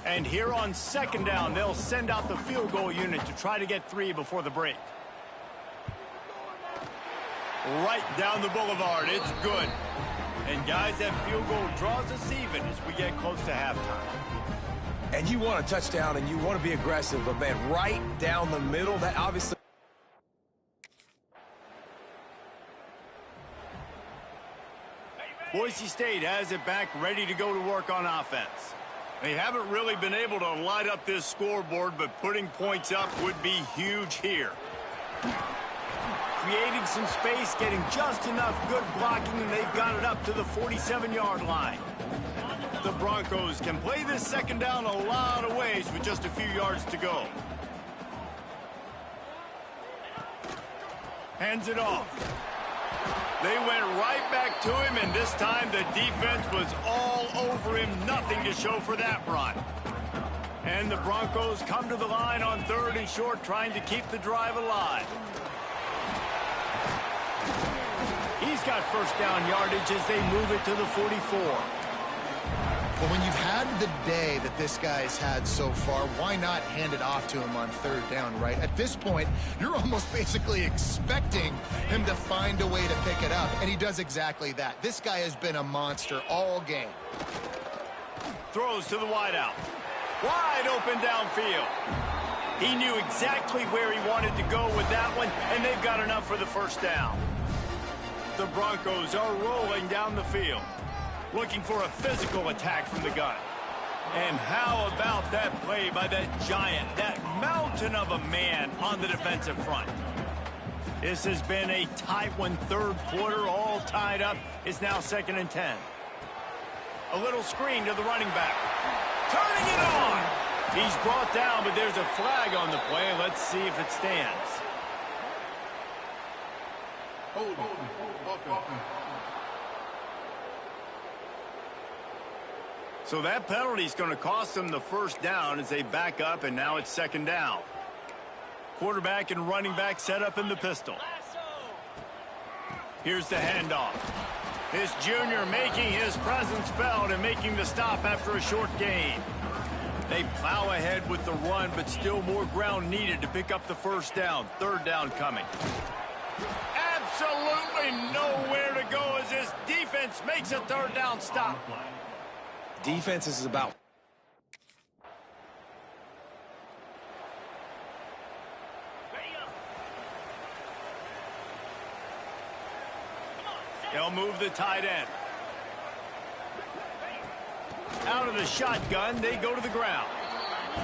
And here on second down, they'll send out the field goal unit to try to get 3 before the break. Right down the boulevard. It's good. And guys, that field goal draws us even as we get close to halftime. And you want a touchdown, and you want to be aggressive, but man, right down the middle, that obviously... Boise State has it back, ready to go to work on offense. They haven't really been able to light up this scoreboard, but putting points up would be huge here. Creating some space, getting just enough good blocking, and they've got it up to the 47-yard line. The Broncos can play this second down a lot of ways with just a few yards to go. Hands it off. They went right back to him, and this time the defense was all over him. Nothing to show for that run. And the Broncos come to the line on 3rd and short, trying to keep the drive alive. He's got first down yardage as they move it to the 44. But when you've had the day that this guy's had so far, why not hand it off to him on 3rd down, right? At this point, you're almost basically expecting him to find a way to pick it up, and he does exactly that. This guy has been a monster all game. Throws to the wideout. Wide open downfield. He knew exactly where he wanted to go with that one, and they've got enough for the first down. The Broncos are rolling down the field, looking for a physical attack from the gun. And how about that play by that giant, that mountain of a man on the defensive front? This has been a tight one, 3rd quarter, all tied up. It's now 2nd and 10. A little screen to the running back. Turning it on! He's brought down, but there's a flag on the play. Let's see if it stands. So that penalty is going to cost them the first down as they back up, and now it's 2nd down. Quarterback and running back set up in the pistol. Here's the handoff. This junior making his presence felt and making the stop after a short gain. They plow ahead with the run, but still more ground needed to pick up the first down. 3rd down coming. Absolutely nowhere to go as this defense makes a 3rd down stop. Defense is about... They'll move the tight end. Out of the shotgun, they go to the ground.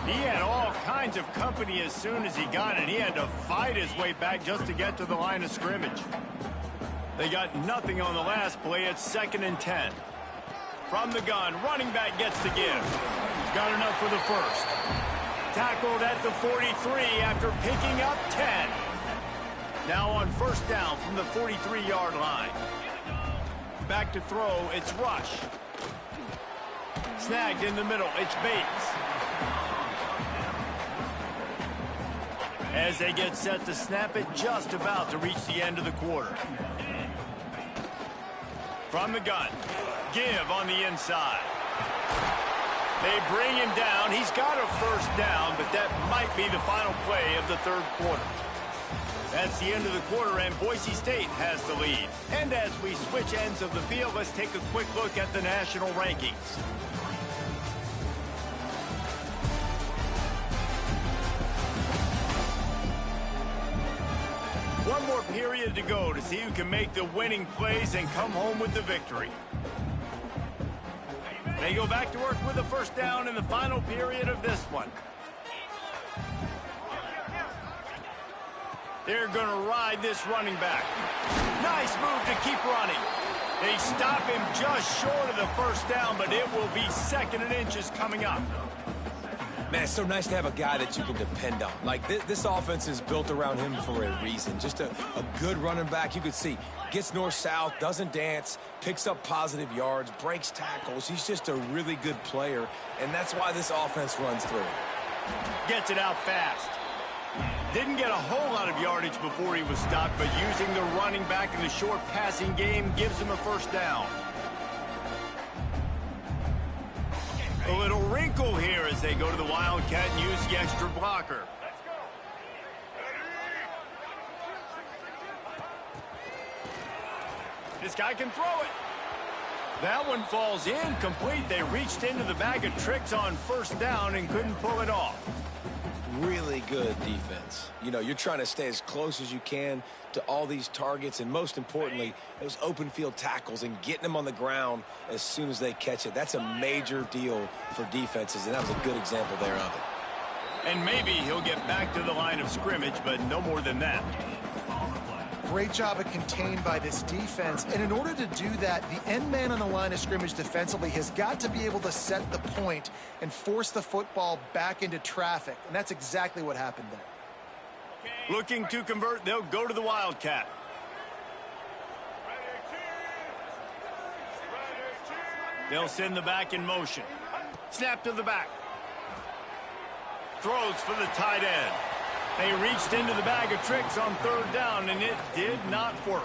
He had all kinds of company as soon as he got it. He had to fight his way back just to get to the line of scrimmage. They got nothing on the last play. It's 2nd and 10. From the gun, running back gets to give. Got enough for the first. Tackled at the 43 after picking up 10. Now on first down from the 43-yard line. Back to throw, it's Rush. Snagged in the middle, it's Bates. As they get set to snap it, just about to reach the end of the quarter. From the gun, give on the inside. They bring him down. He's got a first down, but that might be the final play of the 3rd quarter. That's the end of the quarter, and Boise State has the lead. And as we switch ends of the field, let's take a quick look at the national rankings. One more period to go to see who can make the winning plays and come home with the victory. They go back to work with a first down in the final period of this one. They're going to ride this running back. Nice move to keep running. They stop him just short of the first down, but it will be 2nd and inches coming up. Man, it's so nice to have a guy that you can depend on. Like, this offense is built around him for a reason. Just a good running back. You can see, gets north-south, doesn't dance, picks up positive yards, breaks tackles. He's just a really good player, and that's why this offense runs through. Gets it out fast. Didn't get a whole lot of yardage before he was stopped, but using the running back in the short passing game gives him a first down. A little wrinkle here as they go to the Wildcat and use the extra blocker. This guy can throw it. That one falls incomplete. They reached into the bag of tricks on first down and couldn't pull it off. Really good defense. You know, you're trying to stay as close as you can to all these targets, and most importantly, those open field tackles and getting them on the ground as soon as they catch it. That's a major deal for defenses, and that was a good example there of it. And maybe he'll get back to the line of scrimmage, but no more than that. Great job of contained by this defense. And in order to do that, the end man on the line of scrimmage defensively has got to be able to set the point and force the football back into traffic. And that's exactly what happened there. Looking to convert, they'll go to the Wildcat. They'll send the back in motion. Snap to the back. Throws for the tight end. They reached into the bag of tricks on 3rd down, and it did not work.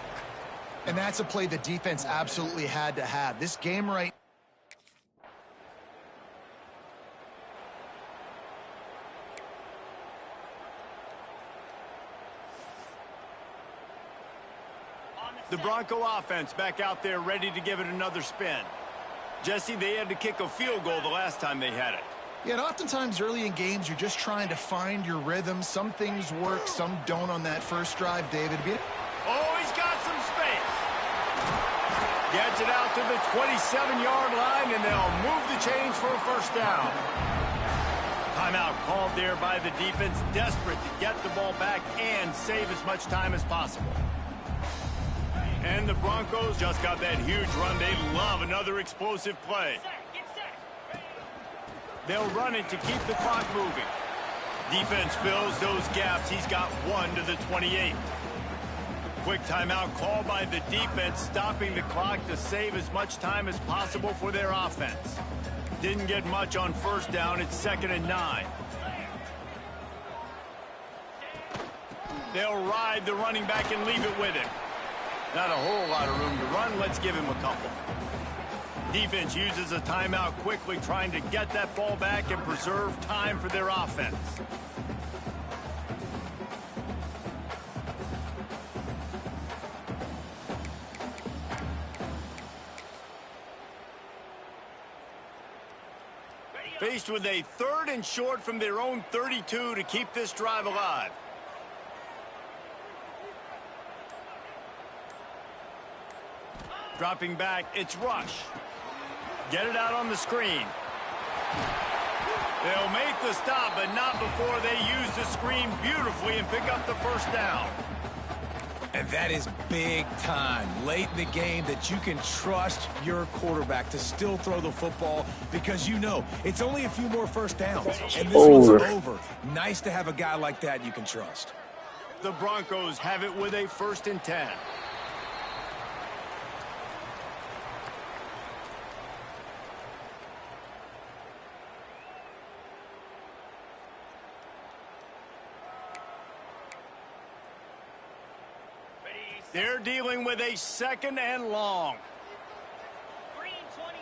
And that's a play the defense absolutely had to have. This game right The Bronco offense back out there ready to give it another spin. Jesse, they had to kick a field goal the last time they had it. Yeah, and oftentimes early in games, you're just trying to find your rhythm. Some things work, some don't on that first drive, David. Oh, he's got some space. Gets it out to the 27-yard line, and they'll move the chains for a first down. Timeout called there by the defense, desperate to get the ball back and save as much time as possible. And the Broncos just got that huge run. They love another explosive play. They'll run it to keep the clock moving. Defense fills those gaps. He's got 1 to the 28. Quick timeout called by the defense, stopping the clock to save as much time as possible for their offense. Didn't get much on first down. It's 2nd and 9. They'll ride the running back and leave it with him. Not a whole lot of room to run. Let's give him a couple. Defense uses a timeout quickly, trying to get that ball back and preserve time for their offense. Faced with a 3rd and short from their own 32 to keep this drive alive. Dropping back, it's Rush. Get it out on the screen. They'll make the stop, but not before they use the screen beautifully and pick up the first down. And that is big time late in the game that you can trust your quarterback to still throw the football because you know it's only a few more first downs. And this one's over. Nice to have a guy like that you can trust. The Broncos have it with a 1st and 10. They're dealing with a 2nd and long. Green 25.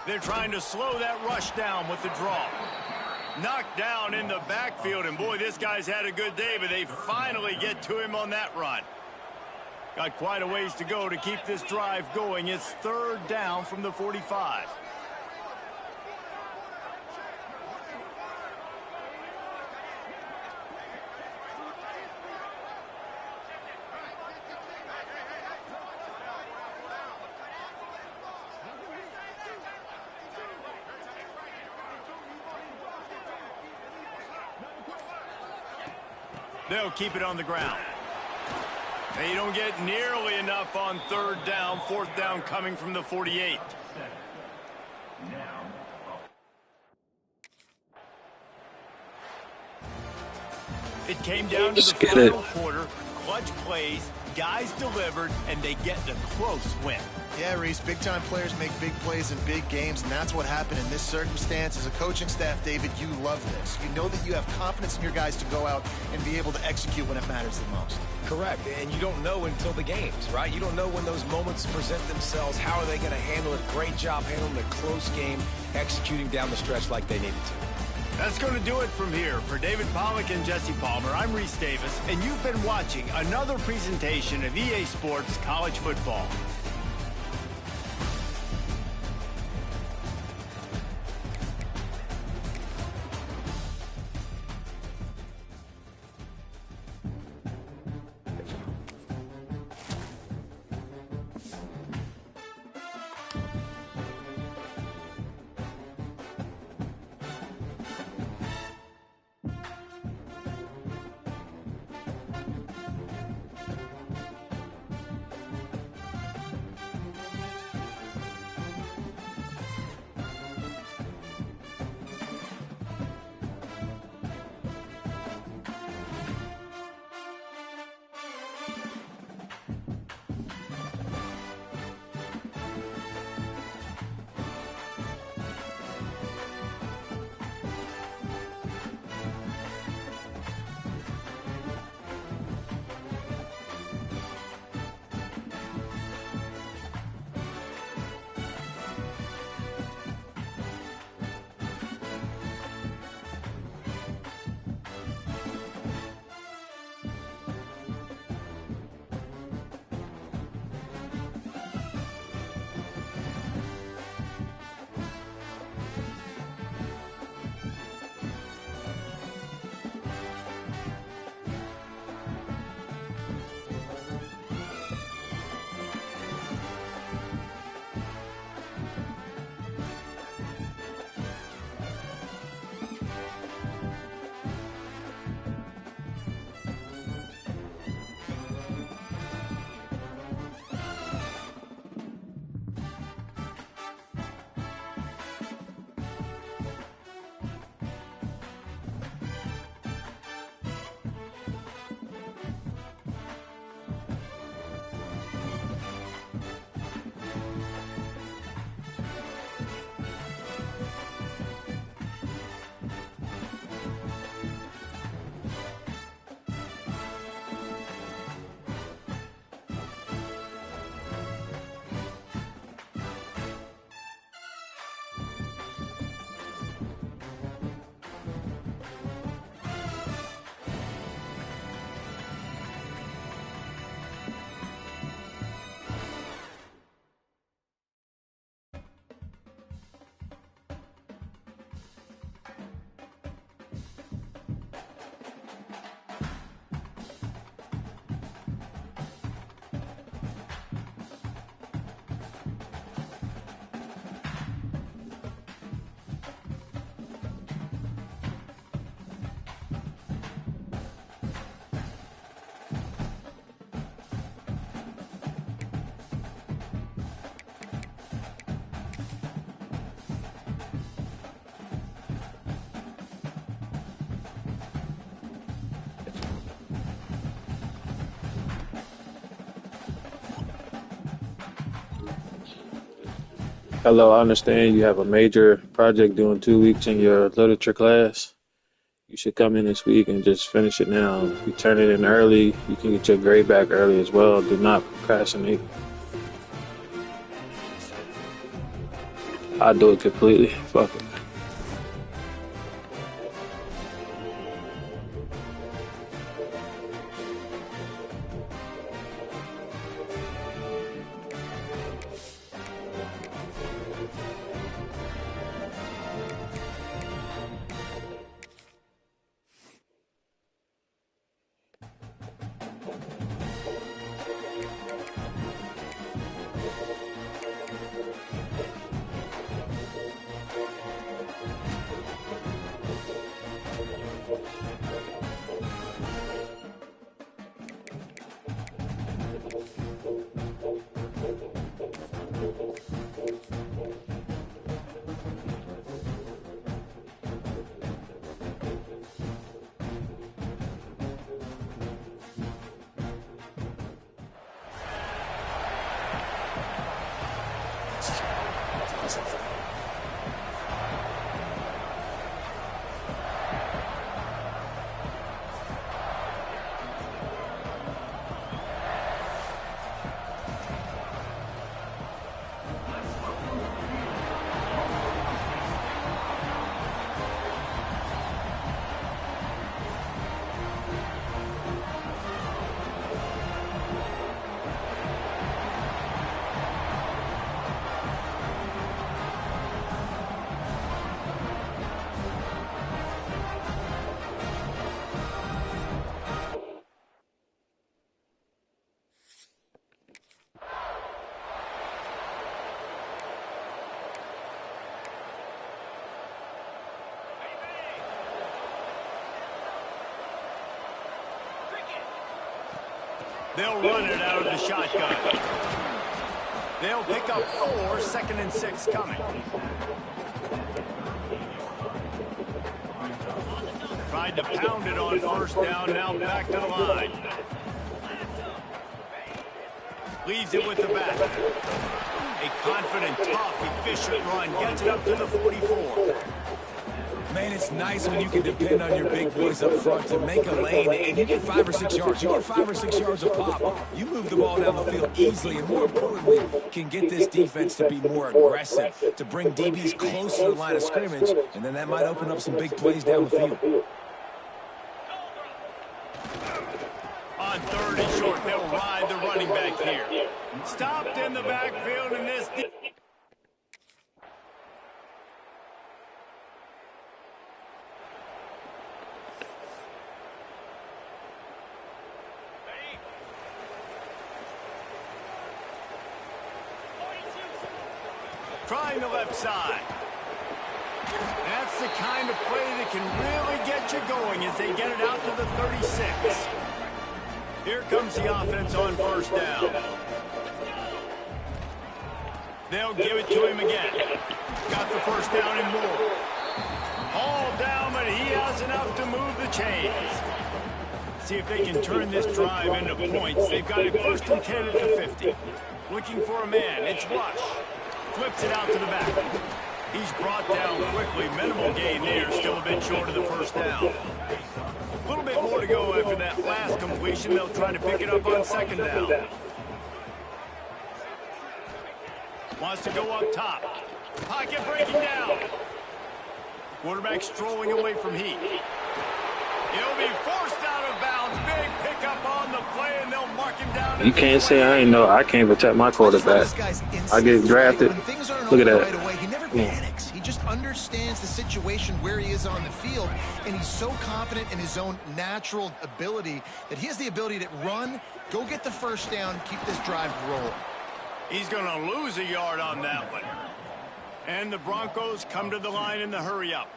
They're trying to slow that rush down with the draw. Knocked down in the backfield, and boy, this guy's had a good day, but they finally get to him on that run. Got quite a ways to go to keep this drive going. It's third down from the 45. They'll keep it on the ground. They don't get nearly enough on third down. Fourth down coming from the 48. It came down to the final quarter. Clutch plays, guys delivered, and they get the close win. Yeah, Reese, big-time players make big plays in big games, and that's what happened in this circumstance. As a coaching staff, David, you love this. You know that you have confidence in your guys to go out and be able to execute when it matters the most. Correct, and you don't know until the games, right? You don't know when those moments present themselves. How are they going to handle it? Great job handling a close game, executing down the stretch like they needed to. That's going to do it from here. For David Pollack and Jesse Palmer, I'm Reese Davis, and you've been watching another presentation of EA Sports College Football. Hello, I understand you have a major project due in 2 weeks in your literature class. You should come in this week and just finish it now. If you turn it in early, you can get your grade back early as well. Do not procrastinate. I'll do it completely. Fuck it. They'll run it out of the shotgun. They'll pick up 4, 2nd and 6 coming. Tried to pound it on 1st down, now back to the line. Leaves it with the back. A confident, tough, efficient run. Gets it up to the 44. Man, it's nice when you can depend on your big boys up front to make a lane, and you get 5 or 6 yards. You get 5 or 6 yards a pop. You move the ball down the field easily, and more importantly, can get this defense to be more aggressive, to bring DBs close to the line of scrimmage, and then that might open up some big plays down the field. On 3rd and short, they'll ride the running back here. Stopped in the backfield, and this... Trying the left side. That's the kind of play that can really get you going as they get it out to the 36. Here comes the offense on 1st down. They'll give it to him again. Got the 1st down and more. Hauled down, but he has enough to move the chains. See if they can turn this drive into points. They've got it 1st and 10 at the 50. Looking for a man. It's Rush. Flips it out to the back. He's brought down quickly. Minimal gain there. Still a bit short of the 1st down. A little bit more to go after that last completion. They'll try to pick it up on 2nd down. Wants to go up top. Pocket breaking down. Quarterback strolling away from heat. He'll be forced out of bounds. Big pickup on the play, and they'll mark him down. You can't say I ain't know. I can't protect my quarterback. I get drafted. Look at that. Right away, he never panics. He just understands the situation where he is on the field, and he's so confident in his own natural ability that he has the ability to run, go get the 1st down, keep this drive rolling. He's going to lose a yard on that one. And the Broncos come to the line in the hurry-up.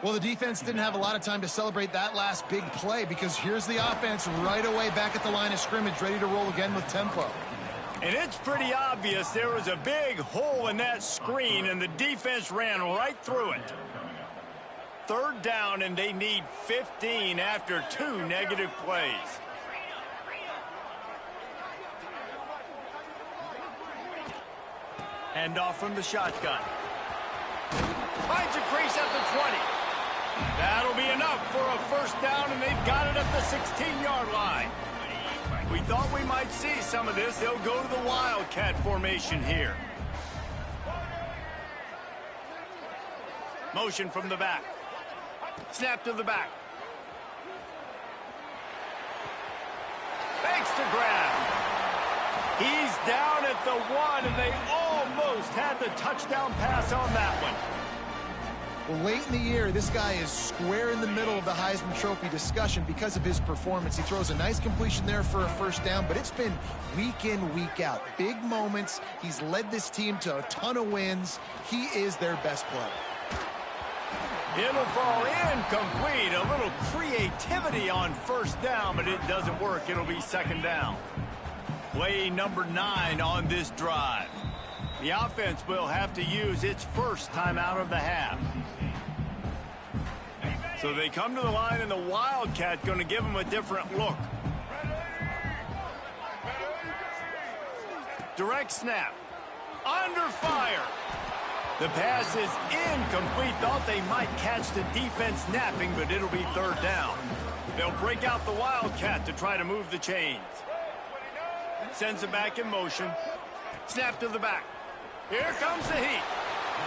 Well, the defense didn't have a lot of time to celebrate that last big play because here's the offense right away back at the line of scrimmage, ready to roll again with tempo. And it's pretty obvious there was a big hole in that screen, and the defense ran right through it. 3rd down, and they need 15 after 2 negative plays. Hand off from the shotgun. Finds a crease at the 20. That'll be enough for a 1st down, and they've got it at the 16-yard line. We thought we might see some of this. They'll go to the Wildcat formation here. Motion from the back. Snap to the back. Fakes to grab. He's down at the 1, and they almost had the touchdown pass on that one. Well, late in the year, this guy is square in the middle of the Heisman Trophy discussion because of his performance. He throws a nice completion there for a 1st down, but it's been week in, week out. Big moments. He's led this team to a ton of wins. He is their best player. It'll fall incomplete. A little creativity on 1st down, but it doesn't work. It'll be 2nd down. Play number 9 on this drive. The offense will have to use its 1st timeout of the half. So they come to the line, and the Wildcat going to give them a different look. Direct snap. Under fire. The pass is incomplete. Thought they might catch the defense napping, but it'll be 3rd down. They'll break out the Wildcat to try to move the chains. Sends it back in motion. Snap to the back. Here comes the heat.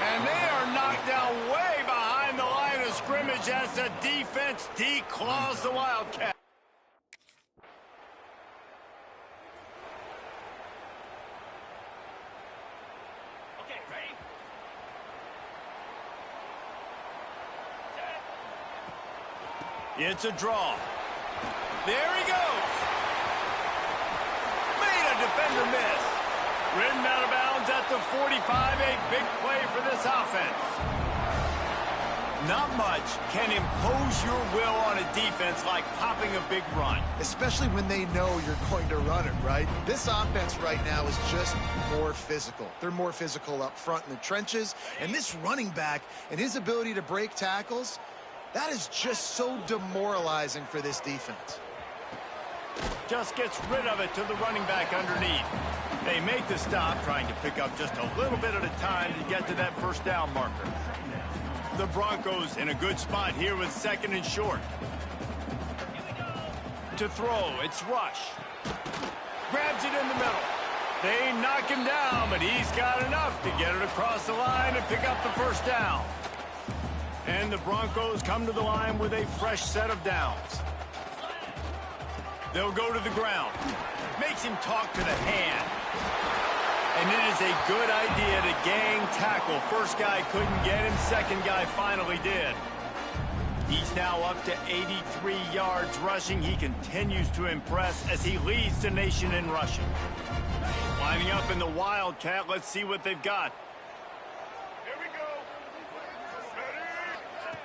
And they are knocked down way behind the line of scrimmage as the defense declaws the Wildcat. Okay, ready? It's a draw. There he goes. Made a defender miss. Ridden out of bounds at the 45. A big play for this offense. Not much can impose your will on a defense like popping a big run. Especially when they know you're going to run it, right? This offense right now is just more physical. They're more physical up front in the trenches. And this running back and his ability to break tackles, that is just so demoralizing for this defense. Just gets rid of it to the running back underneath. They make the stop, trying to pick up just a little bit at a time to get to that first down marker. The Broncos in a good spot here with 2nd and short. To throw, it's Rush. Grabs it in the middle. They knock him down, but he's got enough to get it across the line and pick up the first down. And the Broncos come to the line with a fresh set of downs. They'll go to the ground. Makes him talk to the hand. And it is a good idea to gang tackle. First guy couldn't get him. Second guy finally did. He's now up to 83 yards rushing. He continues to impress as he leads the nation in rushing. Lining up in the Wildcat. Let's see what they've got. Here we go.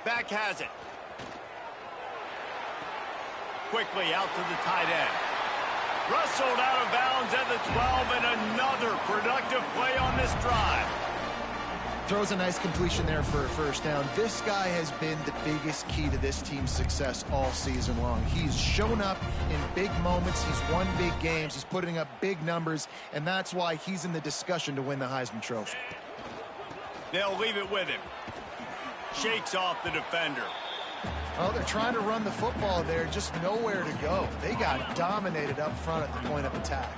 Back has it. Quickly out to the tight end. Wrestled out of bounds at the 12, and another productive play on this drive. Throws a nice completion there for a first down. This guy has been the biggest key to this team's success all season long. He's shown up in big moments. He's won big games. He's putting up big numbers, and that's why he's in the discussion to win the Heisman Trophy. They'll leave it with him. Shakes off the defender. Well, they're trying to run the football there, just nowhere to go. They got dominated up front at the point of attack.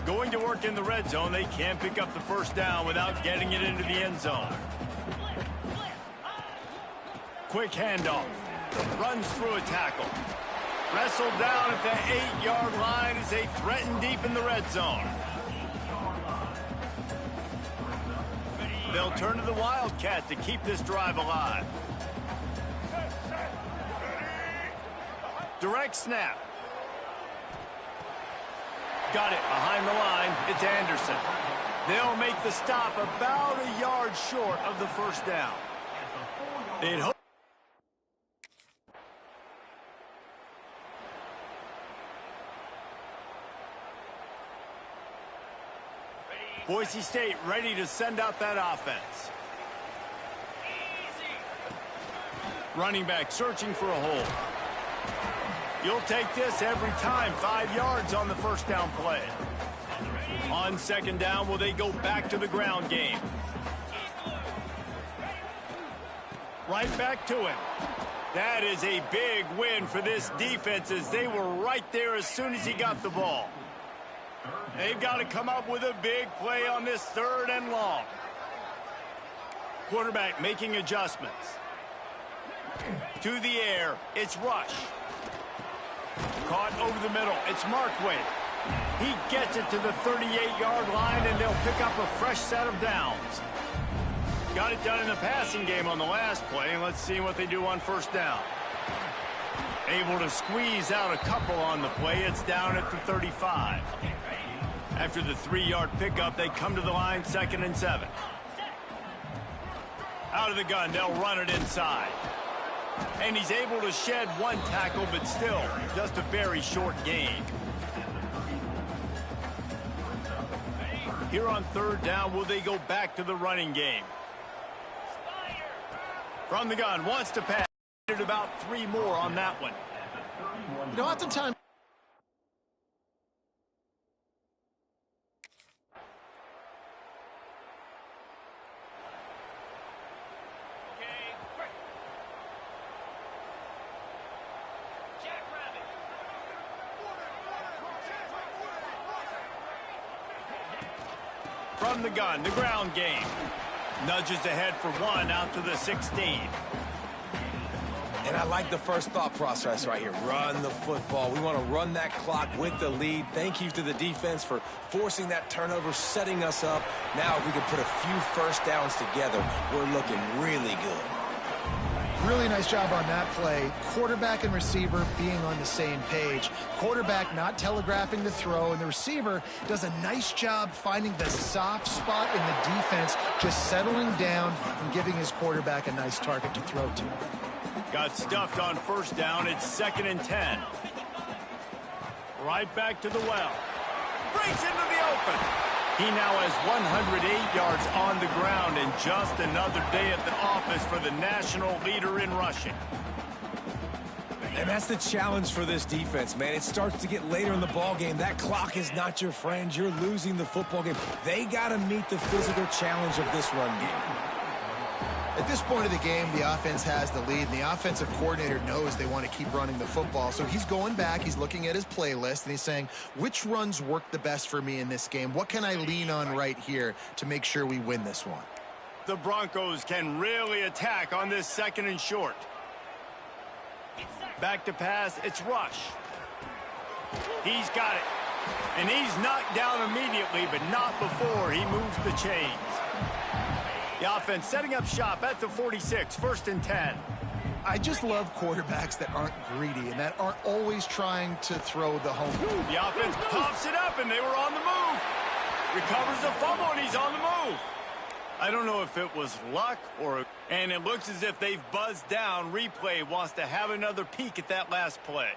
Going to work in the red zone, they can't pick up the first down without getting it into the end zone. Quick handoff. Runs through a tackle. Wrestled down at the 8-yard line as they threaten deep in the red zone. They'll turn to the Wildcat to keep this drive alive. Direct snap. Got it behind the line. It's Anderson. They'll make the stop about a yard short of the first down. They'd hope. Boise State ready to send out that offense. Running back searching for a hole. You'll take this every time. 5 yards on the first down play. On second down, will they go back to the ground game? Right back to him. That is a big win for this defense as they were right there as soon as he got the ball. They've got to come up with a big play on this 3rd and long. Quarterback making adjustments. To the air, it's Rush. Caught over the middle, it's Markway. He gets it to the 38-yard line, and they'll pick up a fresh set of downs. Got it done in the passing game on the last play. Let's see what they do on first down. Able to squeeze out a couple on the play. It's down at the 35. After the 3-yard pickup, they come to the line, 2nd and 7. Out of the gun, they'll run it inside. And he's able to shed one tackle, but still just a very short gain. Here on 3rd down, will they go back to the running game? From the gun, wants to pass. About 3 more on that one. You know, oftentimes. From the gun, the ground game. Nudges ahead for 1 out to the 16. And I like the first thought process right here. Run the football. We want to run that clock with the lead. Thank you to the defense for forcing that turnover, setting us up. Now if we can put a few first downs together, we're looking really good. Really nice job on that play. Quarterback and receiver being on the same page. Quarterback not telegraphing the throw, and the receiver does a nice job finding the soft spot in the defense, just settling down and giving his quarterback a nice target to throw to. Got stuffed on first down. It's 2nd and 10. Right back to the well. Breaks into the open. He now has 108 yards on the ground, and just another day at the office for the national leader in rushing. And that's the challenge for this defense, man. It starts to get later in the ball game. That clock is not your friend. You're losing the football game. They got to meet the physical challenge of this run game. At this point of the game, the offense has the lead, and the offensive coordinator knows they want to keep running the football. So he's going back, he's looking at his playlist, and he's saying, which runs work the best for me in this game? What can I lean on right here to make sure we win this one? The Broncos can really attack on this 2nd and short. Back to pass, it's Rush. He's got it. And he's knocked down immediately, but not before he moves the chains. The offense setting up shop at the 46, 1st and 10. I just love quarterbacks that aren't greedy and that aren't always trying to throw the home. The offense pops it up, and they were on the move. Recovers the fumble, and he's on the move. I don't know if it was luck or... And it looks as if they've buzzed down. Replay wants to have another peek at that last play.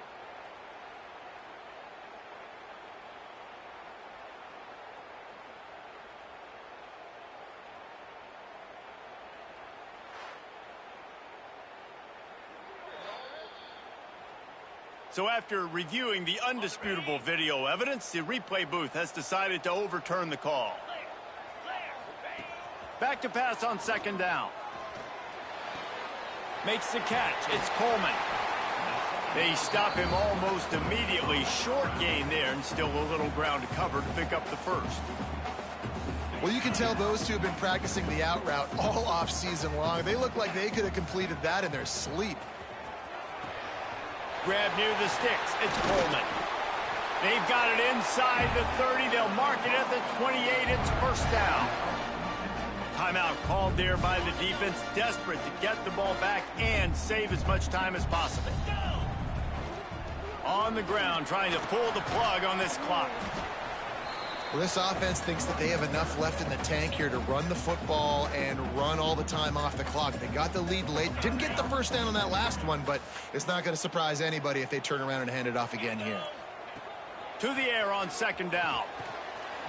So after reviewing the undisputable video evidence, the replay booth has decided to overturn the call. Back to pass on 2nd down. Makes the catch. It's Coleman. They stop him almost immediately. Short gain there, and still a little ground to cover to pick up the first. Well, you can tell those two have been practicing the out route all off season long. They look like they could have completed that in their sleep. Grab near the sticks. It's Coleman. They've got it inside the 30. They'll mark it at the 28. It's 1st down. Timeout called there by the defense, desperate to get the ball back and save as much time as possible. On the ground, trying to pull the plug on this clock. Well, this offense thinks that they have enough left in the tank here to run the football and run all the time off the clock. They got the lead late. Didn't get the first down on that last one, but it's not going to surprise anybody if they turn around and hand it off again here. To the air on 2nd down.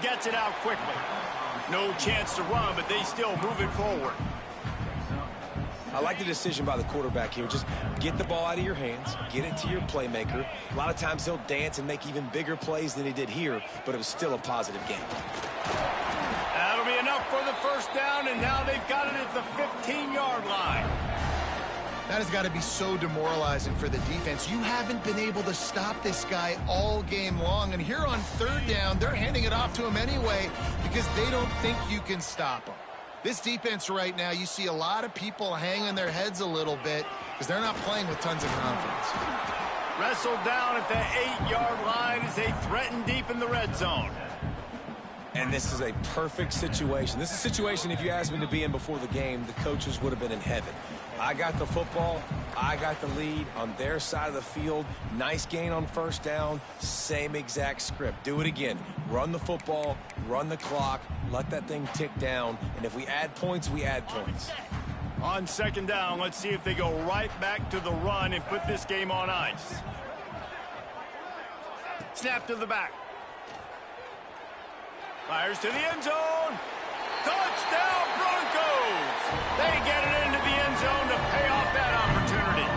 Gets it out quickly. No chance to run, but they still move it forward. I like the decision by the quarterback here. Just get the ball out of your hands, get it to your playmaker. A lot of times he'll dance and make even bigger plays than he did here, but it was still a positive game. That'll be enough for the 1st down, and now they've got it at the 15-yard line. That has got to be so demoralizing for the defense. You haven't been able to stop this guy all game long, and here on 3rd down, they're handing it off to him anyway because they don't think you can stop him. This defense right now, you see a lot of people hanging their heads a little bit because they're not playing with tons of confidence. Wrestled down at the 8-yard line as they threaten deep in the red zone. And this is a perfect situation. This is a situation, if you asked me to be in before the game, the coaches would have been in heaven. I got the football. I got the lead on their side of the field. Nice gain on 1st down. Same exact script. Do it again. Run the football, run the clock, let that thing tick down. And if we add points, we add points. On 2nd down, let's see if they go right back to the run and put this game on ice. Snap to the back. Fires to the end zone. Touchdown, Broncos! They get it into the end zone to pay off that opportunity.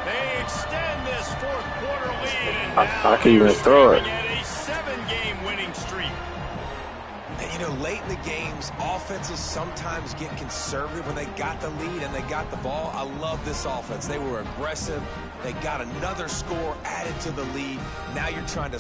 They extend this 4th quarter lead, and now I can even throw it. at a 7-game winning streak. And, you know, late in the games, offenses sometimes get conservative when they got the lead and they got the ball. I love this offense. They were aggressive. They got another score added to the lead. Now you're trying to...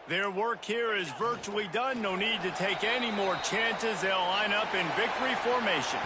Their work here is virtually done. No need to take any more chances. They'll line up in victory formation.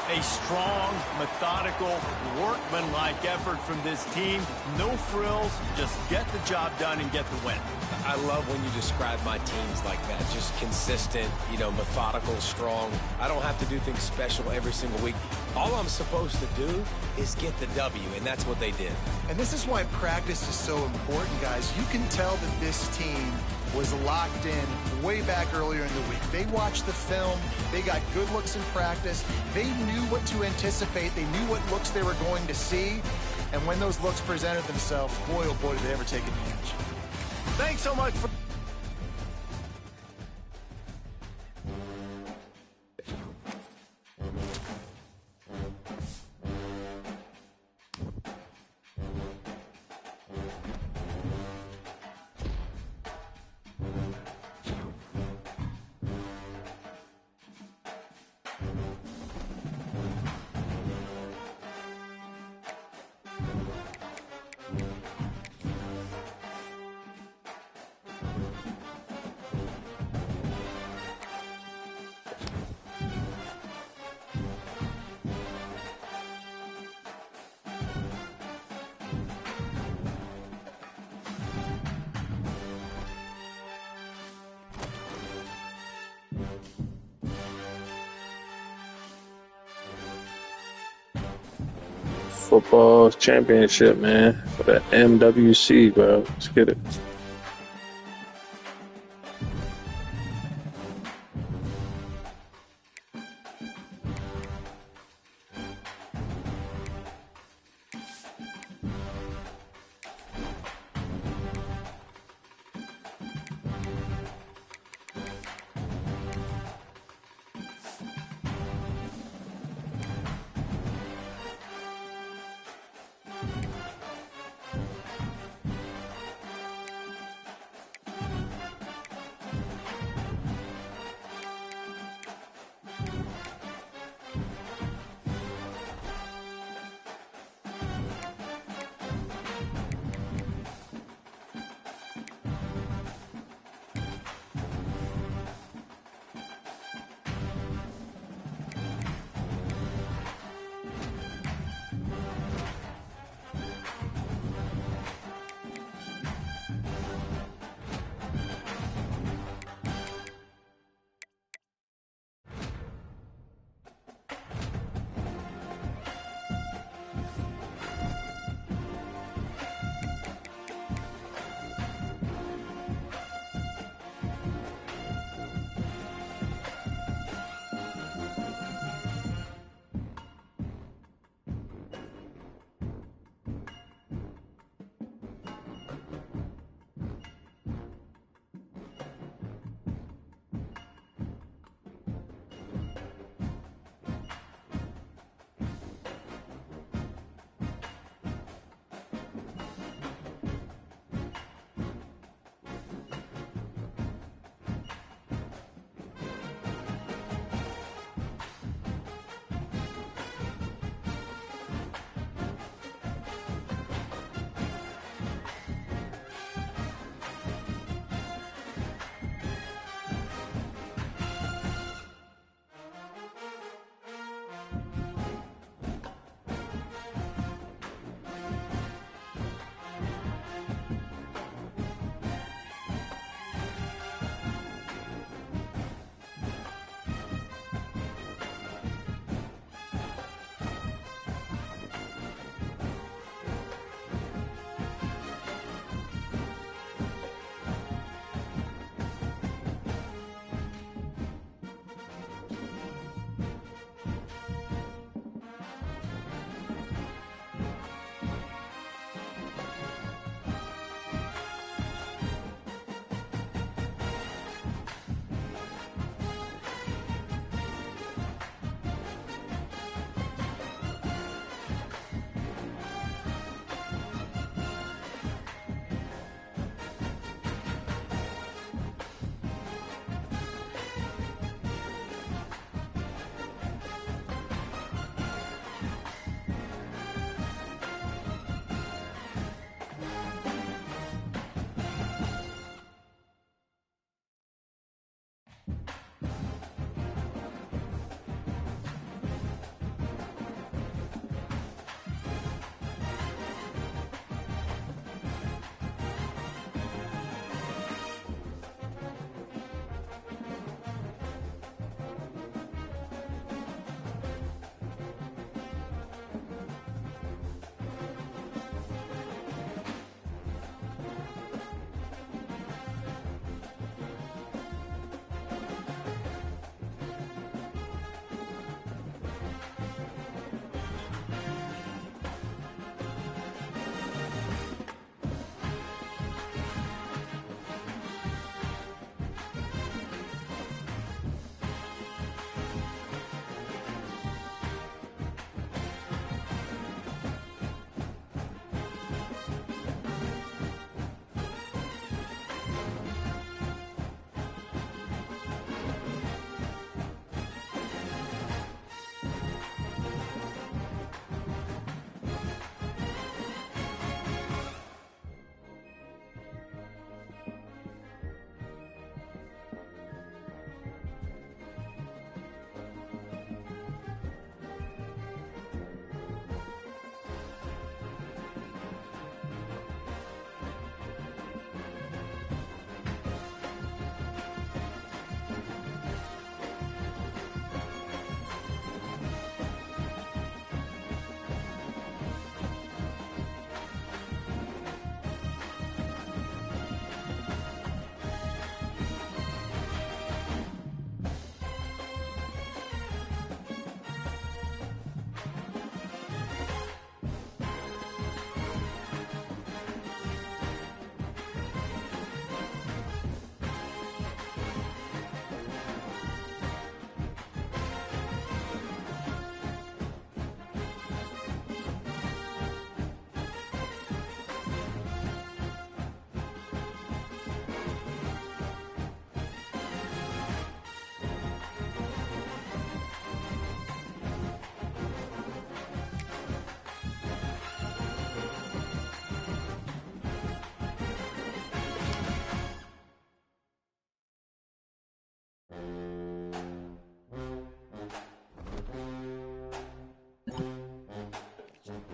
A strong, methodical, workmanlike effort from this team. No frills, just get the job done and get the win. I love when you describe my teams like that. Just consistent, methodical, strong. I don't have to do things special every single week. All I'm supposed to do is get the W, and that's what they did. And this is why practice is so important, guys. You can tell that this team was locked in way back earlier in the week. They watched the film. They got good looks in practice. They knew what to anticipate. They knew what looks they were going to see. And when those looks presented themselves, boy, oh boy, did they ever take advantage. Thanks so much for... Football championship, man, for the MWC, bro. Let's get it.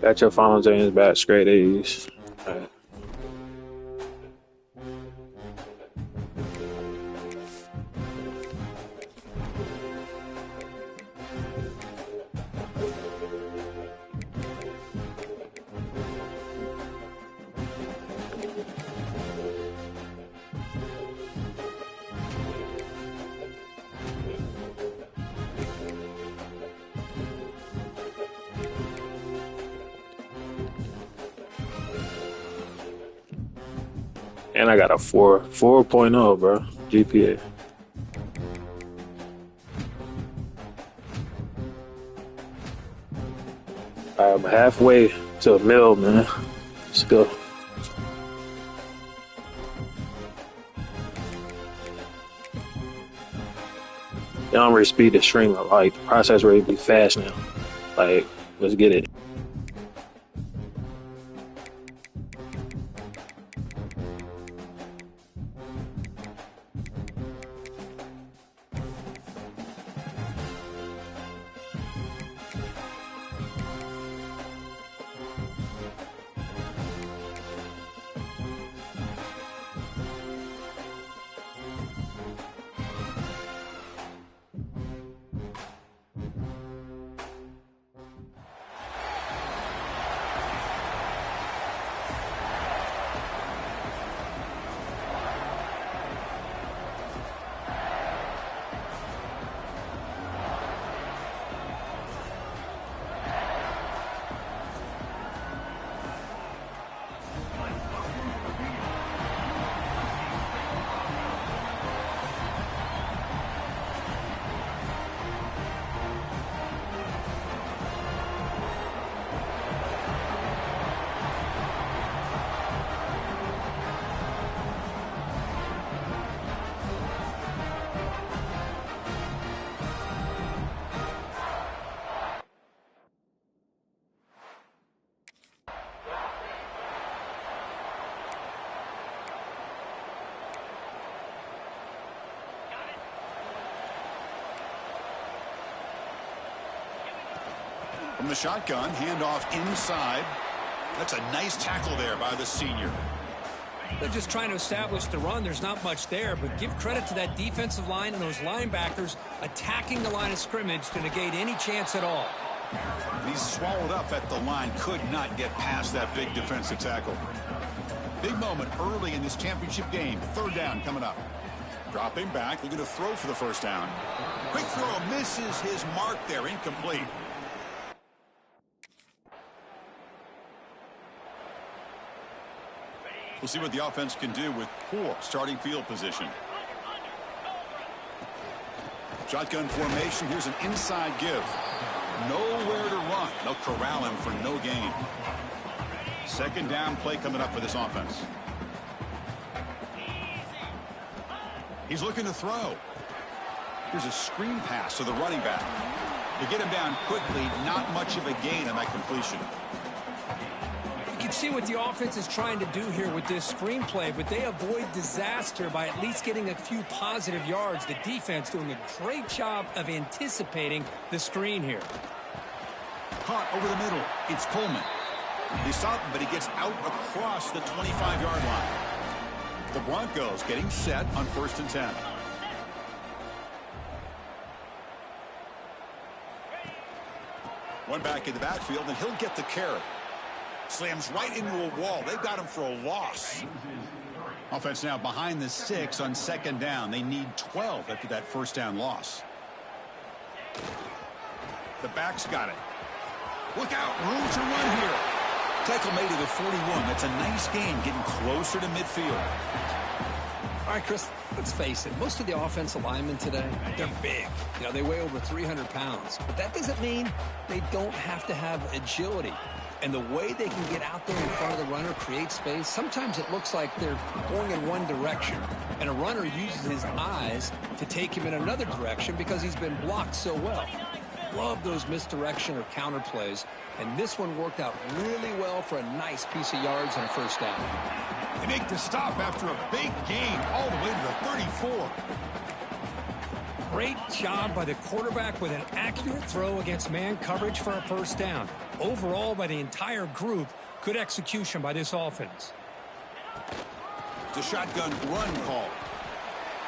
Got your phones in back, straight A's. All right. And I got a 4.0, bro. GPA. I'm halfway to a mill, man. Let's go. Y'all don't really speed the stream. Like, the process rate be fast now. Like, let's get it. From the shotgun, handoff inside. That's a nice tackle there by the senior. They're just trying to establish the run. There's not much there, but give credit to that defensive line and those linebackers attacking the line of scrimmage to negate any chance at all. He's swallowed up at the line, could not get past that big defensive tackle. Big moment early in this championship game. Third down coming up. Dropping back, looking to throw for the first down. Quick throw, misses his mark there, incomplete. We'll see what the offense can do with poor starting field position. Shotgun formation. Here's an inside give. Nowhere to run. They'll corral him for no gain. Second down play coming up for this offense. He's looking to throw. Here's a screen pass to the running back. To get him down quickly, not much of a gain on that completion. You can see what the offense is trying to do here with this screenplay, but they avoid disaster by at least getting a few positive yards. The defense doing a great job of anticipating the screen here. Caught over the middle. It's Coleman. He stopped him, but he gets out across the 25-yard line. The Broncos getting set on 1st and 10. One back in the backfield, and he'll get the carry. Slams right into a wall. They've got him for a loss. Offense now behind the 6 on second down. They need 12 after that first down loss. The back's got it. Look out. Room to run here. Tackle made at the 41. That's a nice gain, getting closer to midfield. All right, Chris, let's face it. Most of the offensive linemen today, they're big. You know, they weigh over 300 pounds. But that doesn't mean they don't have to have agility. And the way they can get out there in front of the runner, create space, sometimes it looks like they're going in one direction. And a runner uses his eyes to take him in another direction because he's been blocked so well. Love those misdirection or counter plays. And this one worked out really well for a nice piece of yards and a first down. They make the stop after a big gain all the way to the 34. Great job by the quarterback with an accurate throw against man coverage for a first down. overall by the entire group. Good execution by this offense. It's a shotgun run call.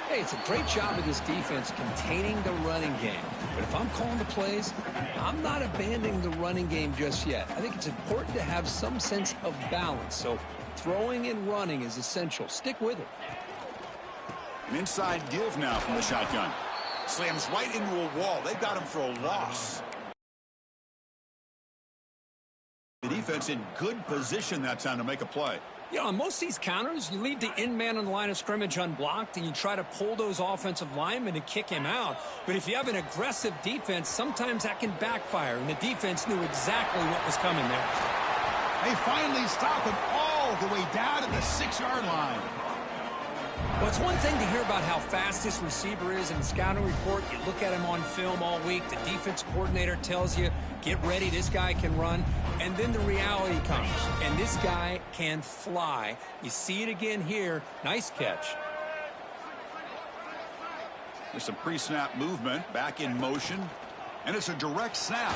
Hey, it's a great job of this defense containing the running game. But if I'm calling the plays, I'm not abandoning the running game just yet. I think it's important to have some sense of balance. So throwing and running is essential. Stick with it. An inside give now from the shotgun. Slams right into a wall. They've got him for a loss. The defense in good position that time to make a play. You know, on most of these counters, you leave the in-man on the line of scrimmage unblocked, and you try to pull those offensive linemen to kick him out. But if you have an aggressive defense, sometimes that can backfire, and the defense knew exactly what was coming there. They finally stop him all the way down at the 6-yard line. Well, it's one thing to hear about how fast this receiver is in the scouting report. You look at him on film all week. The defense coordinator tells you, get ready, this guy can run. And then the reality comes, and this guy can fly. You see it again here. Nice catch. There's some pre-snap movement, back in motion, and it's a direct snap.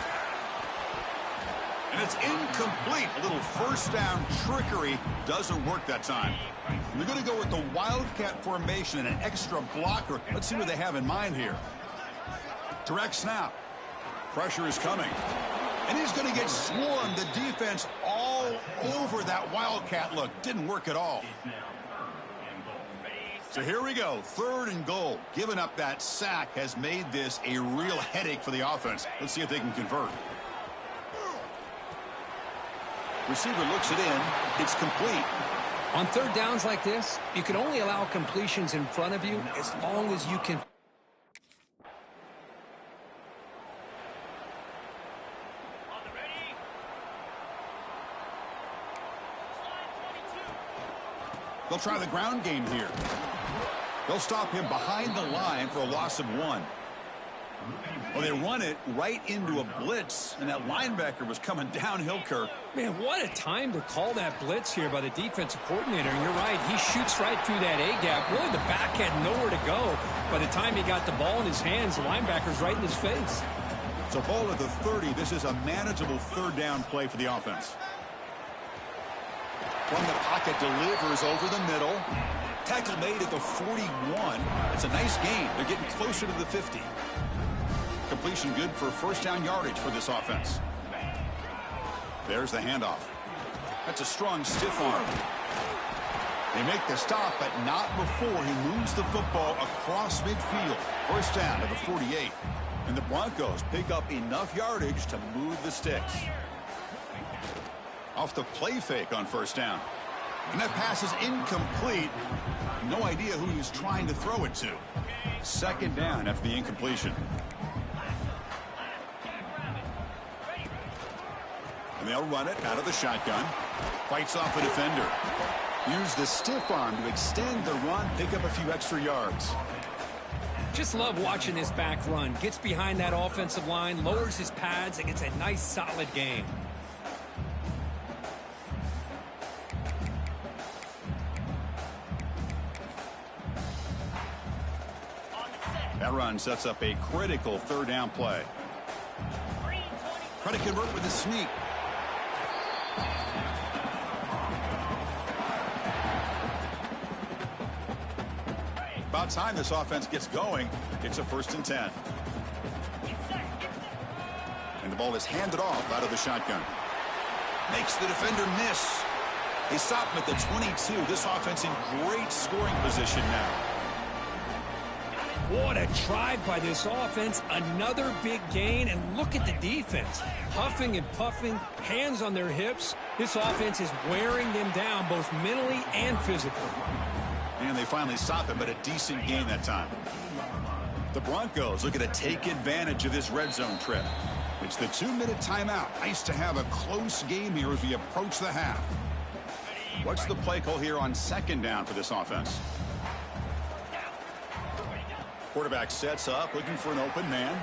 And it's incomplete. A little first down trickery doesn't work that time. They're going to go with the Wildcat formation and an extra blocker. Let's see what they have in mind here. Direct snap. Pressure is coming. And he's going to get swarmed. The defense all over that Wildcat look. Didn't work at all. So here we go. 3rd and goal. Giving up that sack has made this a real headache for the offense. Let's see if they can convert. Receiver looks it in. It's complete. On 3rd downs like this, you can only allow completions in front of you as long as you can. They'll try the ground game here. They'll stop him behind the line for a loss of 1. Well, they run it right into a blitz, and that linebacker was coming downhill, Kirk. Man, what a time to call that blitz here by the defensive coordinator. And you're right, he shoots right through that A-gap. Really, the back had nowhere to go. By the time he got the ball in his hands, the linebacker's right in his face. So ball at the 30. This is a manageable 3rd down play for the offense. From the pocket, delivers over the middle. Tackle made at the 41. It's a nice gain. They're getting closer to the 50. Completion good for first down yardage for this offense. There's the handoff. That's a strong stiff arm. They make the stop, but not before he moves the football across midfield. First down to the 48. And the Broncos pick up enough yardage to move the sticks. Off the play fake on first down. And that pass is incomplete. No idea who he was trying to throw it to. 2nd down after the incompletion. And they'll run it out of the shotgun. Fights off a defender. Use the stiff arm to extend the run, pick up a few extra yards. Just love watching this back run. Gets behind that offensive line, lowers his pads, and gets a nice solid gain. That run sets up a critical 3rd down play. Try to convert with a sneak. About time this offense gets going. It's a 1st and 10. And the ball is handed off out of the shotgun. Makes the defender miss. They stop him at the 22. This offense in great scoring position now. What a drive by this offense. Another big gain, and look at the defense. Huffing and puffing, hands on their hips. This offense is wearing them down both mentally and physically. And they finally stop him, but a decent gain that time. The Broncos looking to take advantage of this red zone trip. It's the 2-minute timeout. Nice to have a close game here as we approach the half. What's the play call here on 2nd down for this offense? Quarterback sets up, looking for an open man.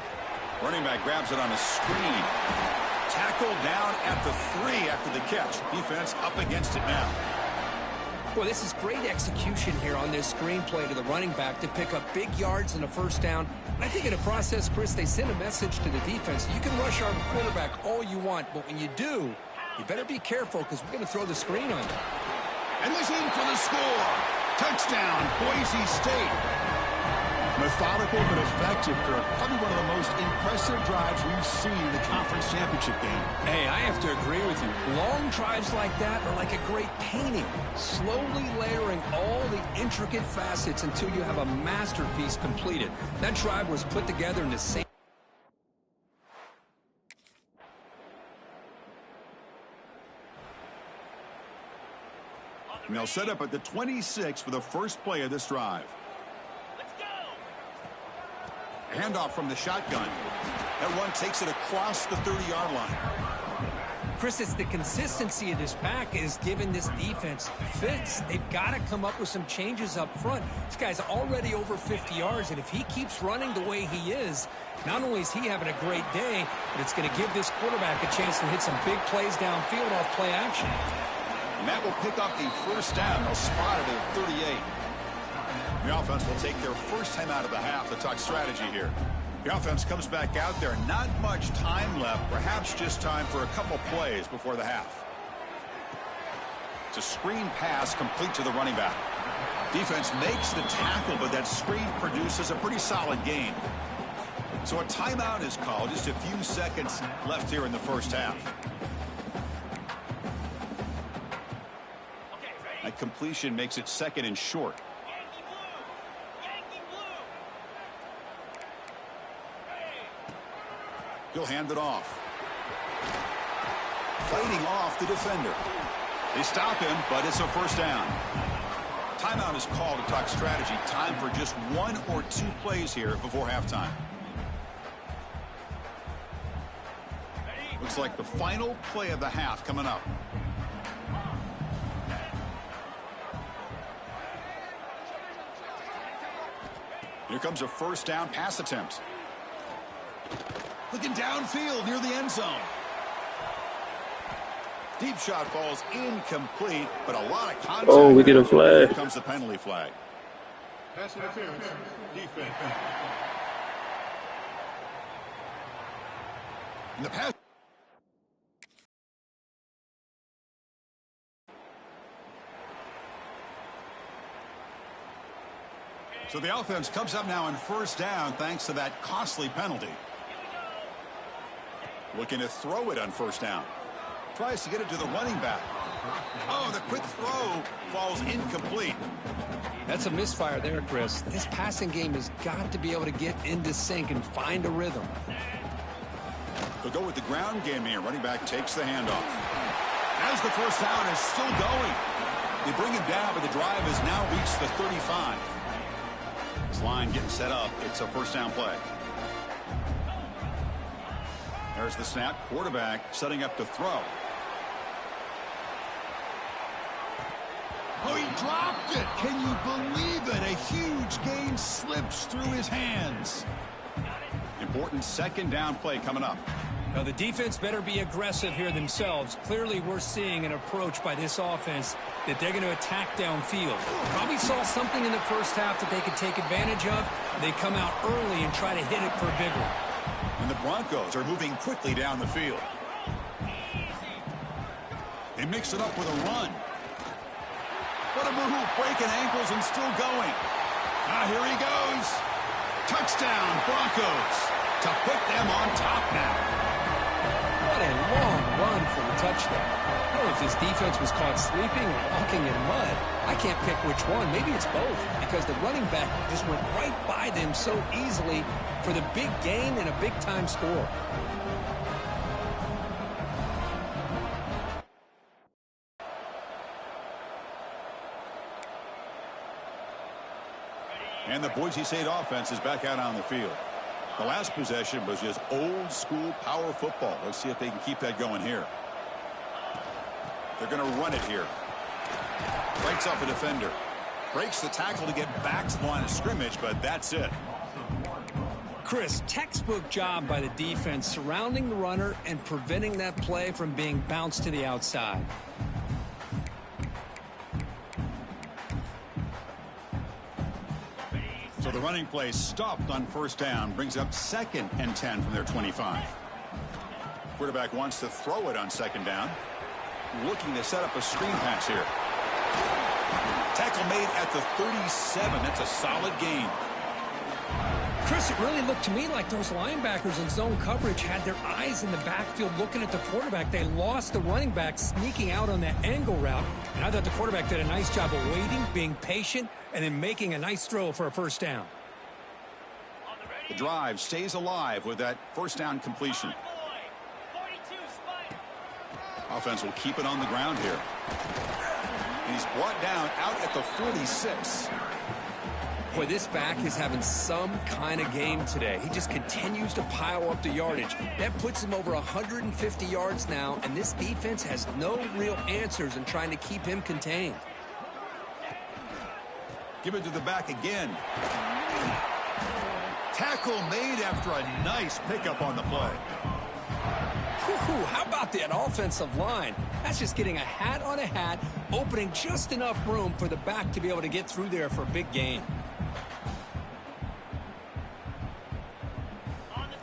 Running back grabs it on a screen. Tackled down at the 3 after the catch. Defense up against it now. Well, this is great execution here on this screenplay to the running back to pick up big yards and a first down. And I think in the process, Chris, they send a message to the defense. You can rush our quarterback all you want, but when you do, you better be careful because we're going to throw the screen on you. And he's in for the score. Touchdown, Boise State. Methodical but effective, Kirk. Probably one of the most impressive drives we've seen in the conference championship game. Hey, I have to agree with you. Long drives like that are like a great painting, slowly layering all the intricate facets until you have a masterpiece completed. That drive was put together in the same... And they'll set up at the 26 for the first play of this drive. Handoff from the shotgun. That run takes it across the 30-yard line. Chris, it's the consistency of this back is giving this defense fits. They've got to come up with some changes up front. This guy's already over 50 yards, and if he keeps running the way he is, not only is he having a great day, but it's going to give this quarterback a chance to hit some big plays downfield off play action. And that will pick up a first down. They'll spot it at 38. The offense will take their first time out of the half to talk strategy here. The offense comes back out there. Not much time left. Perhaps just time for a couple plays before the half. It's a screen pass complete to the running back. Defense makes the tackle, but that screen produces a pretty solid gain. So a timeout is called. Just a few seconds left here in the first half. That completion makes it 2nd and short. He'll hand it off. Fighting off the defender. They stop him, but it's a first down. Timeout is called to talk strategy. Time for just 1 or 2 plays here before halftime. Looks like the final play of the half coming up. Here comes a first down pass attempt. Looking downfield near the end zone. Deep shot falls incomplete, but a lot of contact. Oh, we get a flag. Here comes the penalty flag. Pass interference. Defense. And the pass. So the offense comes up now on first down thanks to that costly penalty. Looking to throw it on first down. Tries to get it to the running back. Oh, the quick throw falls incomplete. That's a misfire there, Chris. This passing game has got to be able to get into sync and find a rhythm. They'll go with the ground game here. Running back takes the handoff. As the first down is still going. They bring him down, but the drive has now reached the 35. This line getting set up. It's a first down play. There's the snap. Quarterback setting up to throw. Oh, he dropped it. Can you believe it? A huge gain slips through his hands. Important second down play coming up. Now, the defense better be aggressive here themselves. Clearly, we're seeing an approach by this offense that they're going to attack downfield. Probably saw something in the first half that they could take advantage of. They come out early and try to hit it for a big one. And the Broncos are moving quickly down the field. They mix it up with a run. What a move, breaking ankles and still going. Now here he goes. Touchdown, Broncos, to put them on top now. What a long run for the touchdown. I don't know if this defense was caught sleeping or walking in mud. I can't pick which one. Maybe it's both, because the running back just went right by them so easily for the big gain and a big-time score. And the Boise State offense is back out on the field. The last possession was just old-school power football. Let's see if they can keep that going here. They're going to run it here. Breaks off a defender. Breaks the tackle to get back to the line of scrimmage, but that's it. Chris, textbook job by the defense surrounding the runner and preventing that play from being bounced to the outside. The running play stopped on first down, brings up 2nd and 10 from their 25. Quarterback wants to throw it on 2nd down. Looking to set up a screen pass here. Tackle made at the 37. That's a solid gain. Chris, it really looked to me like those linebackers in zone coverage had their eyes in the backfield looking at the quarterback. They lost the running back sneaking out on that angle route. And I thought the quarterback did a nice job of waiting, being patient, and then making a nice throw for a first down. The drive stays alive with that first down completion. Offense will keep it on the ground here. And he's brought down out at the 46. Boy, this back is having some kind of game today. He just continues to pile up the yardage. That puts him over 150 yards now, and this defense has no real answers in trying to keep him contained. Give it to the back again. Tackle made after a nice pickup on the play. How about that offensive line? That's just getting a hat on a hat, opening just enough room for the back to be able to get through there for a big gain.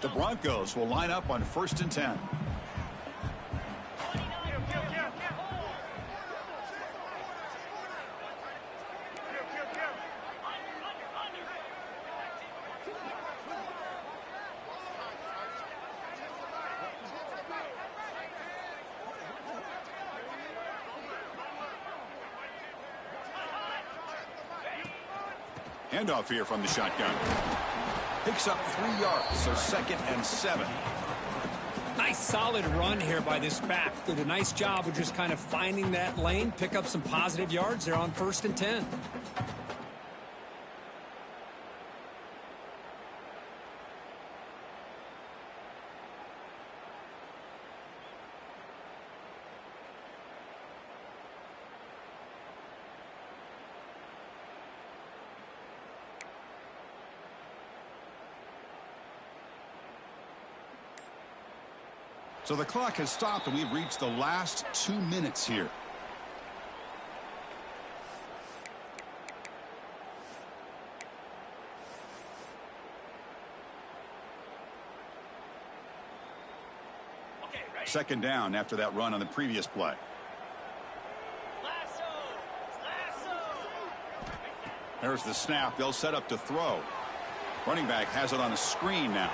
The Broncos will line up on 1st and 10. Handoff here from the shotgun. Picks up 3 yards, so 2nd and 7. Nice solid run here by this back. Did a nice job of just kind of finding that lane, pick up some positive yards there on 1st and 10. So the clock has stopped, and we've reached the last 2 minutes here. Second down after that run on the previous play. There's the snap. They'll set up to throw. Running back has it on a screen now.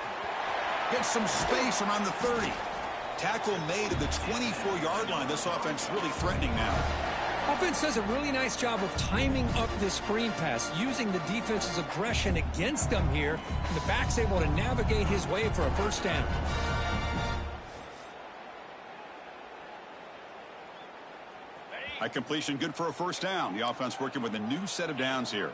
Gets some space around the 30. Tackle made at the 24-yard line. This offense really threatening now. Offense does a really nice job of timing up this screen pass, using the defense's aggression against them here. And the back's able to navigate his way for a first down. High completion, good for a first down. The offense working with a new set of downs here.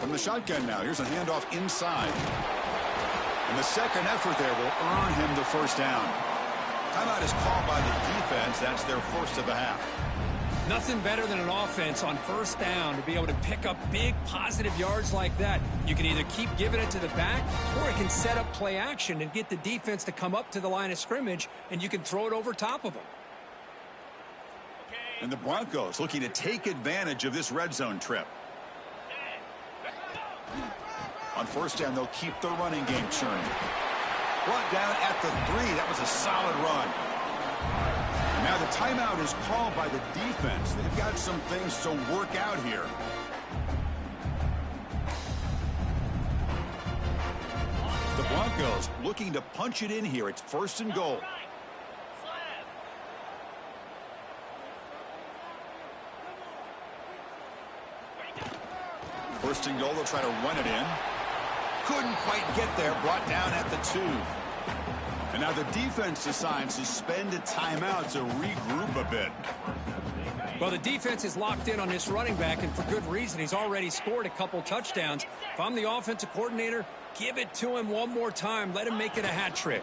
From the shotgun now, here's a handoff inside. And the second effort there will earn him the first down. Timeout is called by the defense. That's their first of the half. Nothing better than an offense on first down to be able to pick up big positive yards like that. You can either keep giving it to the back, or it can set up play action and get the defense to come up to the line of scrimmage, and you can throw it over top of them. And the Broncos looking to take advantage of this red zone trip. On first down, they'll keep the running game churning. Brought down at the 3. That was a solid run. And now the timeout is called by the defense. They've got some things to work out here. The Broncos looking to punch it in here. It's 1st and goal. First and goal, they'll try to run it in. Couldn't quite get there, brought down at the 2. And now the defense decides to spend a timeout to regroup a bit. Well, the defense is locked in on this running back, and for good reason. He's already scored a couple touchdowns. If I'm the offensive coordinator, give it to him one more time. Let him make it a hat trick.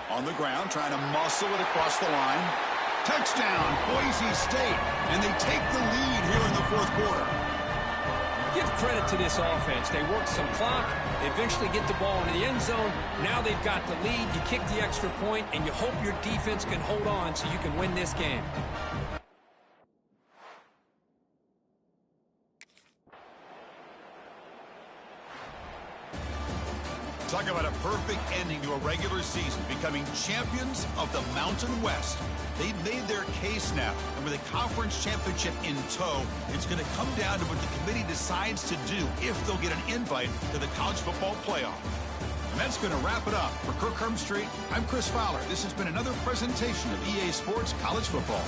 On the ground, trying to muscle it across the line. Touchdown, Boise State. And they take the lead here in the fourth quarter. Give credit to this offense. They work some clock. They eventually get the ball into the end zone. Now they've got the lead. You kick the extra point, and you hope your defense can hold on so you can win this game. Talk about a perfect ending to a regular season, becoming champions of the Mountain West. They've made their case now, and with a conference championship in tow, it's going to come down to what the committee decides to do if they'll get an invite to the college football playoff. And that's going to wrap it up. For Kirk Hermstreet, I'm Chris Fowler. This has been another presentation of EA Sports College Football.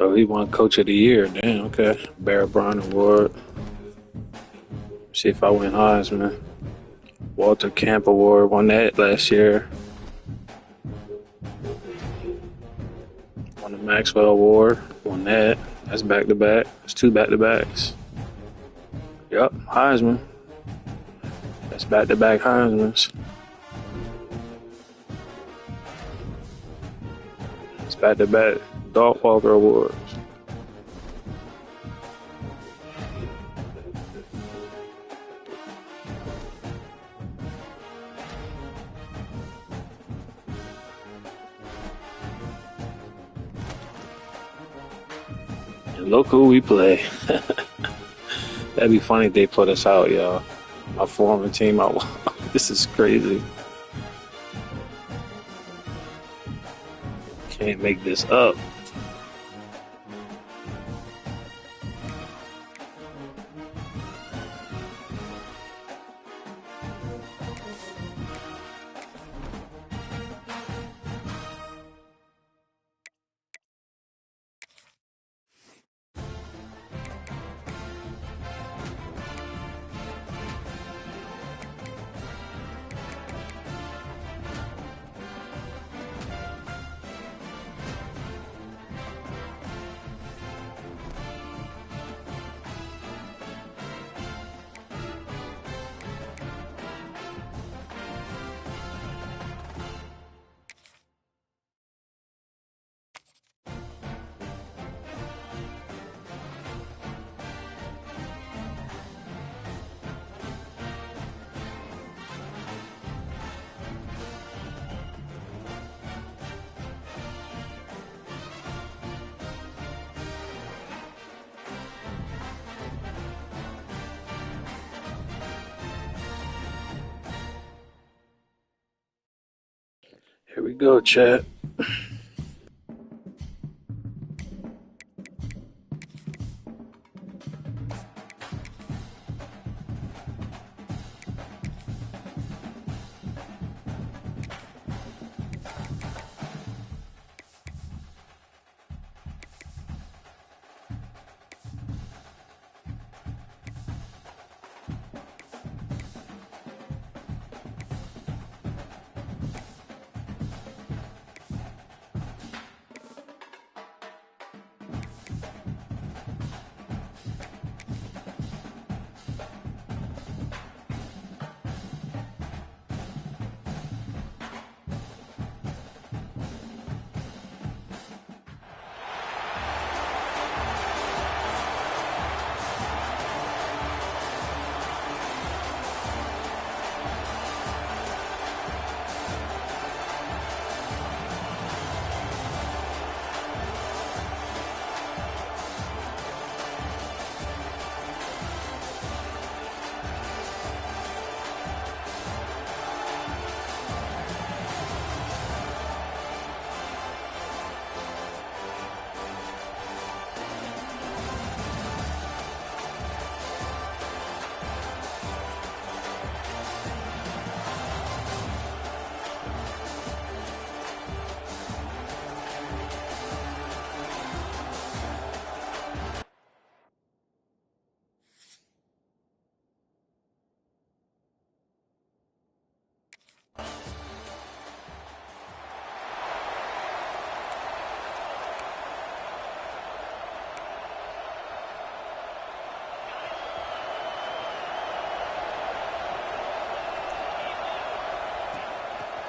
So he won Coach of the Year. Damn, okay. Barrett Brown Award. See if I win Heisman. Walter Camp Award, won that last year. Won the Maxwell Award, won that. That's back to back. That's 2 back to backs. Yep, Heisman. That's back to back Heismans. It's back to back Dalt Walker Awards. And look who we play. That'd be funny if they put us out, y'all. My former team, this is crazy. Can't make this up. Here we go, chat.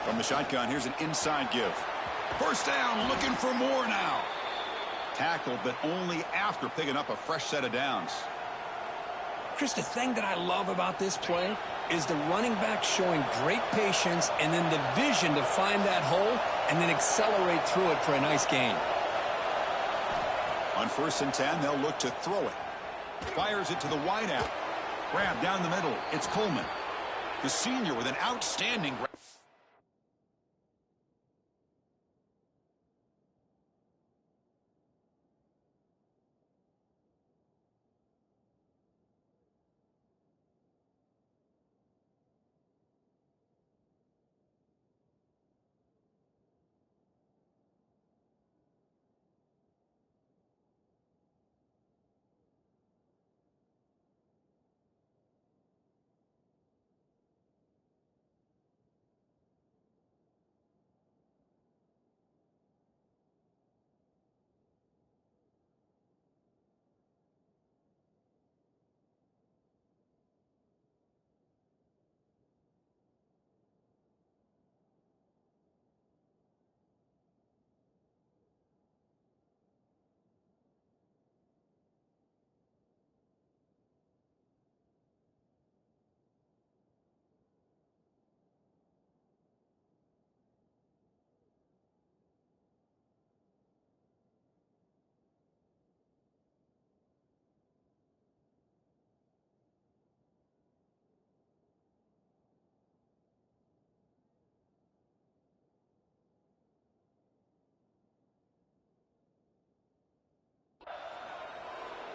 From the shotgun, here's an inside give. First down, looking for more now. Tackled, but only after picking up a fresh set of downs. Chris, the thing that I love about this play is the running back showing great patience and then the vision to find that hole and then accelerate through it for a nice gain. On 1st and 10, they'll look to throw it. Fires it to the wide out. Grab down the middle. It's Coleman. The senior with an outstanding grab.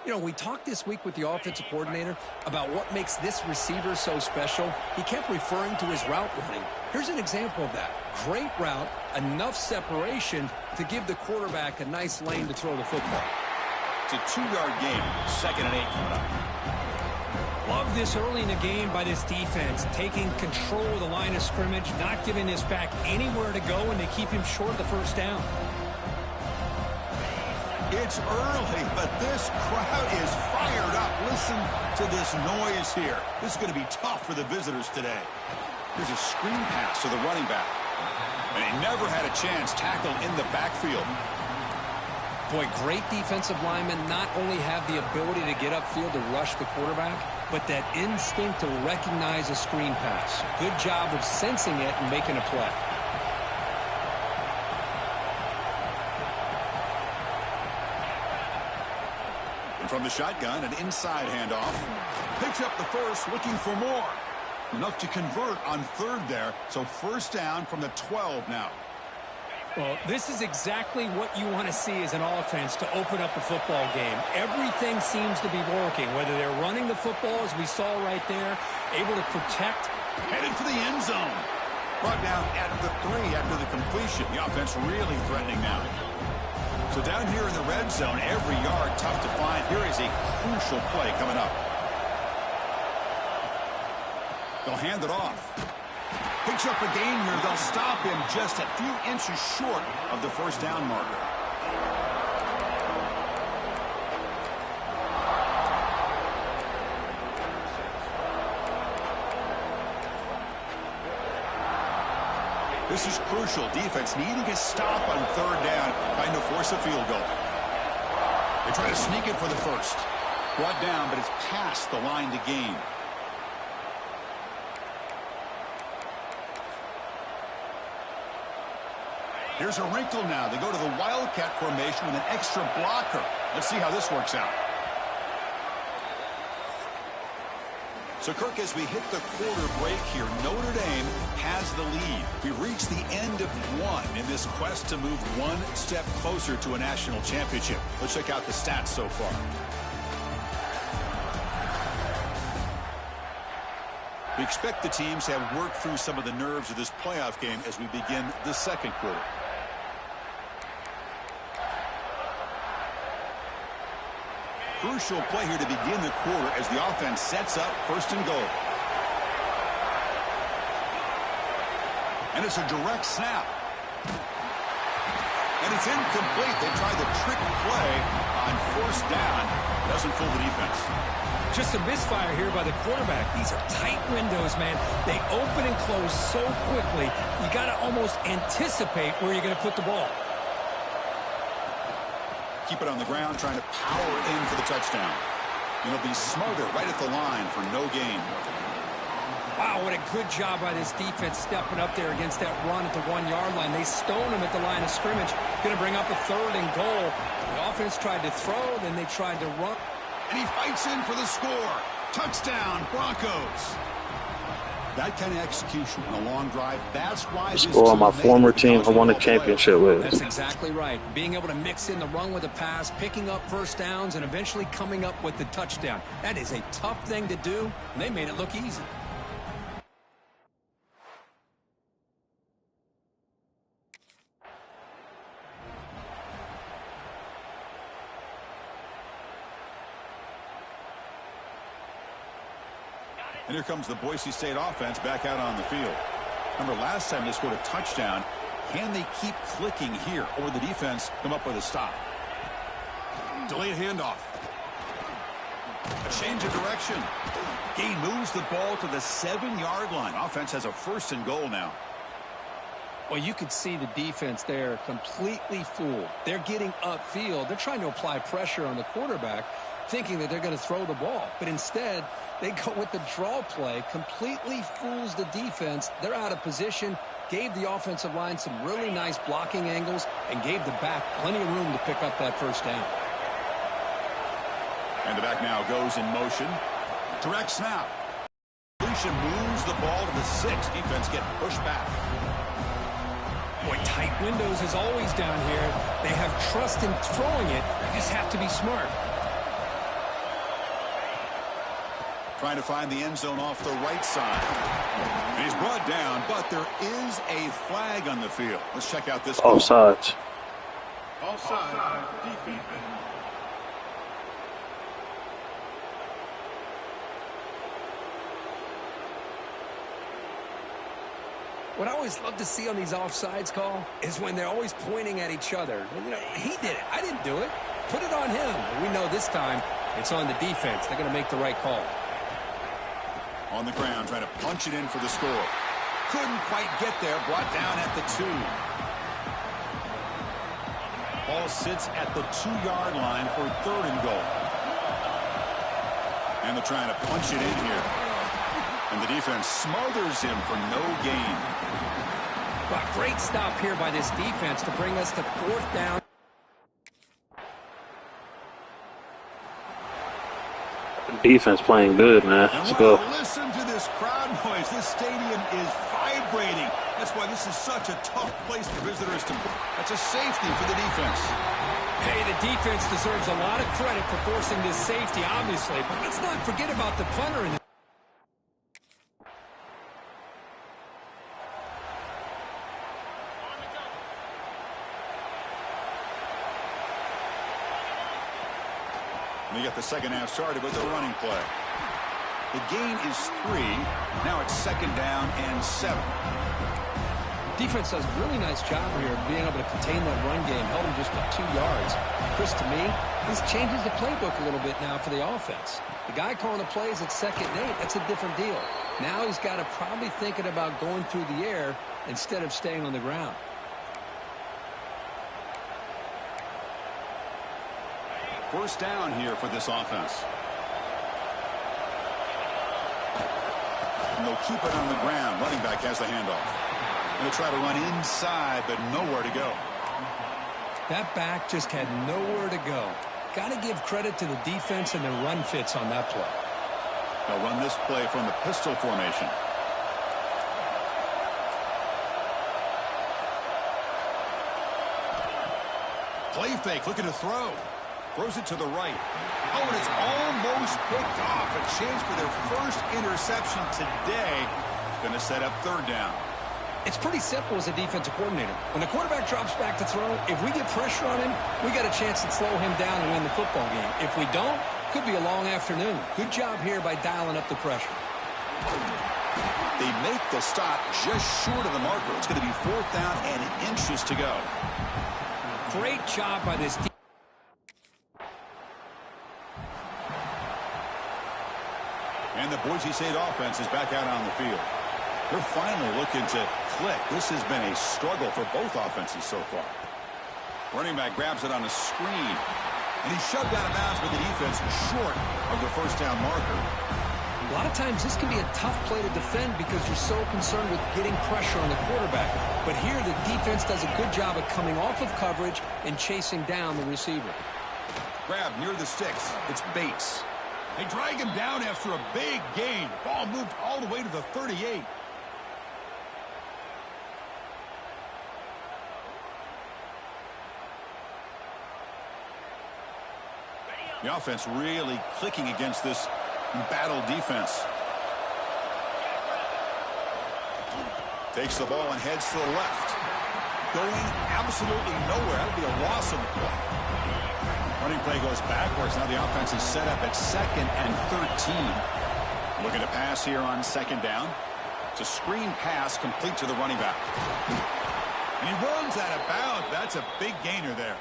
You know, we talked this week with the offensive coordinator about what makes this receiver so special. He kept referring to his route running. Here's an example of that. Great route, enough separation to give the quarterback a nice lane to throw the football. It's a 2-yard gain. 2nd and 8 coming up. Love this early in the game by this defense, taking control of the line of scrimmage, not giving this back anywhere to go, and they keep him short of the first down. It's early, but this crowd is fired up. Listen to this noise here. This is going to be tough for the visitors today. Here's a screen pass to the running back. And he never had a chance tackled in the backfield. Boy, great defensive linemen not only have the ability to get upfield to rush the quarterback, but that instinct to recognize a screen pass. Good job of sensing it and making a play. From the shotgun, an inside handoff. Picks up the first, looking for more. Enough to convert on 3rd there, so 1st down from the 12 now. Well, this is exactly what you want to see as an offense to open up a football game. Everything seems to be working, whether they're running the football, as we saw right there, able to protect. Headed for the end zone. Brought down at the 3 after the completion. The offense really threatening now. So down here in the red zone, every yard tough to find. Here is a crucial play coming up. They'll hand it off. Picks up a gain here. They'll stop him just a few inches short of the first down marker. This is crucial. Defense needing a stop on third down, trying to force a field goal. They try to sneak it for the first. Brought down, but it's past the line to gain. Here's a wrinkle now. They go to the Wildcat formation with an extra blocker. Let's see how this works out. So, Kirk, as we hit the quarter break here, Notre Dame has the lead. We've reached the end of one in this quest to move one step closer to a national championship. Let's check out the stats so far. We expect the teams to have worked through some of the nerves of this playoff game as we begin the second quarter. Crucial play here to begin the quarter as the offense sets up first and goal. And it's a direct snap. And it's incomplete. They try the trick play on first down. Doesn't fool the defense. Just a misfire here by the quarterback. These are tight windows, man. They open and close so quickly. You got to almost anticipate where you're going to put the ball. Keep it on the ground, trying to power in for the touchdown. And it'll be smothered right at the line for no gain. Wow, what a good job by this defense stepping up there against that run at the 1-yard line. They stone him at the line of scrimmage. Going to bring up a third and goal. The offense tried to throw, then they tried to run. And he fights in for the score. Touchdown, Broncos. That kind of execution in a long drive, that's why this score on my former team I won a championship with. That's exactly right. Being able to mix in the run with the pass, picking up first downs, and eventually coming up with the touchdown. That is a tough thing to do, and they made it look easy. And here comes the Boise State offense back out on the field. Remember, last time they scored a touchdown. Can they keep clicking here, or will the defense come up with a stop? Delayed handoff. A change of direction. Gain moves the ball to the 7-yard line. Offense has a first and goal now. Well, you could see the defense there completely fooled. They're getting upfield. They're trying to apply pressure on the quarterback, thinking that they're going to throw the ball. But instead, they go with the draw play, completely fools the defense. They're out of position, gave the offensive line some really nice blocking angles, and gave the back plenty of room to pick up that first down. And the back now goes in motion. Direct snap. Lucia moves the ball to the 6. Defense getting pushed back. Boy, tight windows is always down here. They have trust in throwing it. They just have to be smart. Trying to find the end zone off the right side. And he's brought down, but there is a flag on the field. Let's check out this. Offsides. Offside. Defense. What I always love to see on these offsides call is when they're always pointing at each other. You know, he did it. I didn't do it. Put it on him. We know this time it's on the defense. They're going to make the right call. On the ground, trying to punch it in for the score. Couldn't quite get there. Brought down at the 2. Ball sits at the 2-yard line for third and goal. And they're trying to punch it in here. And the defense smothers him for no gain. Well, great stop here by this defense to bring us to fourth down. Defense playing good, man. Let's go. Listen to this crowd noise. This stadium is fired vibrating. That's why this is such a tough place for visitors to play. That's a safety for the defense. Hey, the defense deserves a lot of credit for forcing this safety, obviously. But let's not forget about the punter in the They get the second half started with a running play. The gain is 3. Now it's 2nd down and 7. defense does a really nice job here of being able to contain that run game. Held him just to 2 yards. Chris, to me, this changes the playbook a little bit now for the offense. The guy calling the plays at 2nd and 8, that's a different deal. Now he's got to probably thinking about going through the air instead of staying on the ground. First down here for this offense. And they'll keep it on the ground. Running back has the handoff. Going to try to run inside, but nowhere to go. That back just had nowhere to go. Got to give credit to the defense and the run fits on that play. They'll run this play from the pistol formation. Play fake, looking to throw. Throws it to the right. Oh, and it's almost picked off. A chance for their first interception today. Going to set up 3rd down. It's pretty simple as a defensive coordinator. When the quarterback drops back to throw, if we get pressure on him, we got a chance to slow him down and win the football game. If we don't, could be a long afternoon. Good job here by dialing up the pressure. They make the stop just short of the marker. It's going to be 4th down and inches to go. Great job by this defense. And the Boise State offense is back out on the field. They're finally looking to click. This has been a struggle for both offenses so far. Running back grabs it on a screen. And he's shoved out of bounds by the defense short of the 1st down marker. A lot of times this can be a tough play to defend because you're so concerned with getting pressure on the quarterback. But here the defense does a good job of coming off of coverage and chasing down the receiver. Grab near the sticks. It's Bates. They drag him down after a big gain. Ball moved all the way to the 38. The offense really clicking against this battle defense. Takes the ball and heads to the left. Going absolutely nowhere. That would be a loss of the play. Running play goes backwards. Now the offense is set up at 2nd and 13. Looking to pass here on 2nd down. It's a screen pass complete to the running back. And he runs out of bounds. That's a big gainer there.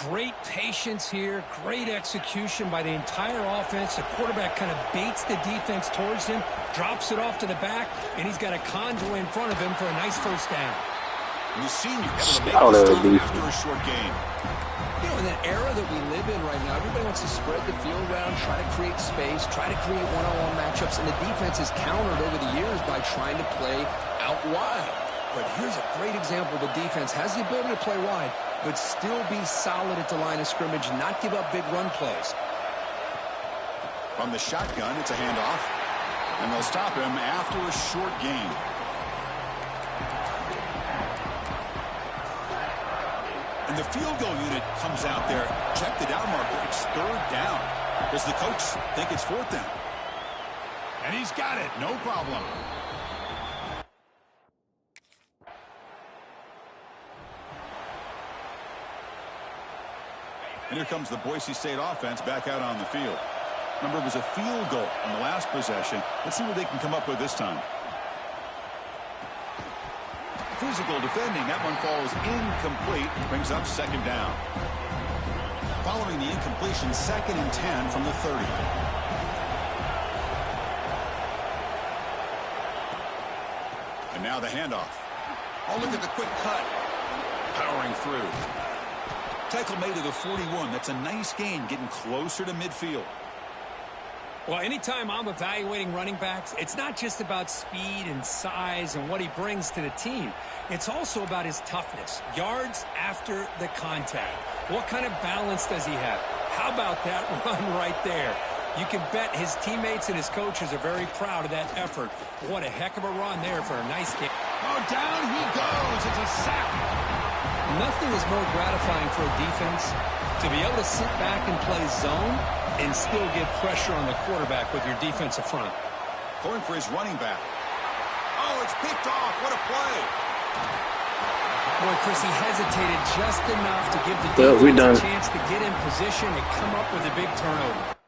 Great patience here. Great execution by the entire offense. The quarterback kind of baits the defense towards him, drops it off to the back, and he's got a convoy in front of him for a nice 1st down. And the senior able to make the stop after a short gain. You know, in that era that we live in right now, everybody wants to spread the field around, try to create space, try to create one-on-one matchups, and the defense has countered over the years by trying to play out wide. But here's a great example. The defense has the ability to play wide, but still be solid at the line of scrimmage, not give up big run plays. From the shotgun, it's a handoff, and they'll stop him after a short gain. And the field goal unit comes out there. Check the down marker. It's 3rd down. Does the coach think it's 4th down? And he's got it. No problem. And here comes the Boise State offense back out on the field. Remember, it was a field goal on the last possession. Let's see what they can come up with this time. Physical defending. That one falls incomplete. Brings up 2nd down. Following the incompletion, 2nd and 10 from the 30. And now the handoff. Oh, look at the quick cut. Powering through. Tackle made to the 41. That's a nice gain, getting closer to midfield. Well, anytime I'm evaluating running backs, it's not just about speed and size and what he brings to the team. It's also about his toughness. Yards after the contact. What kind of balance does he have? How about that run right there? You can bet his teammates and his coaches are very proud of that effort. What a heck of a run there for a nice kick. Oh, down he goes. It's a sack. Nothing is more gratifying for a defense to be able to sit back and play zone and still get pressure on the quarterback with your defensive front. Going for his running back. Oh, it's picked off. What a play. Boy, Chris, he hesitated just enough to give the defense a chance to get in position and come up with a big turnover.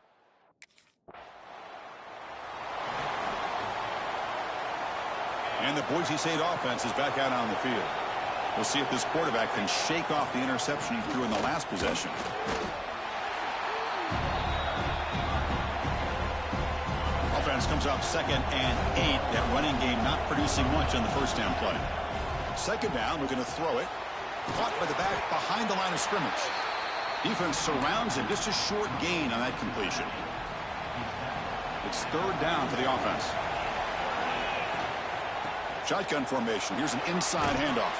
And the Boise State offense is back out on the field. We'll see if this quarterback can shake off the interception he threw in the last possession. Offense comes up 2nd and 8. That running game not producing much on the first down play. 2nd down, we're going to throw it. Caught by the back behind the line of scrimmage. Defense surrounds him. Just a short gain on that completion. It's 3rd down for the offense. Shotgun formation. Here's an inside handoff.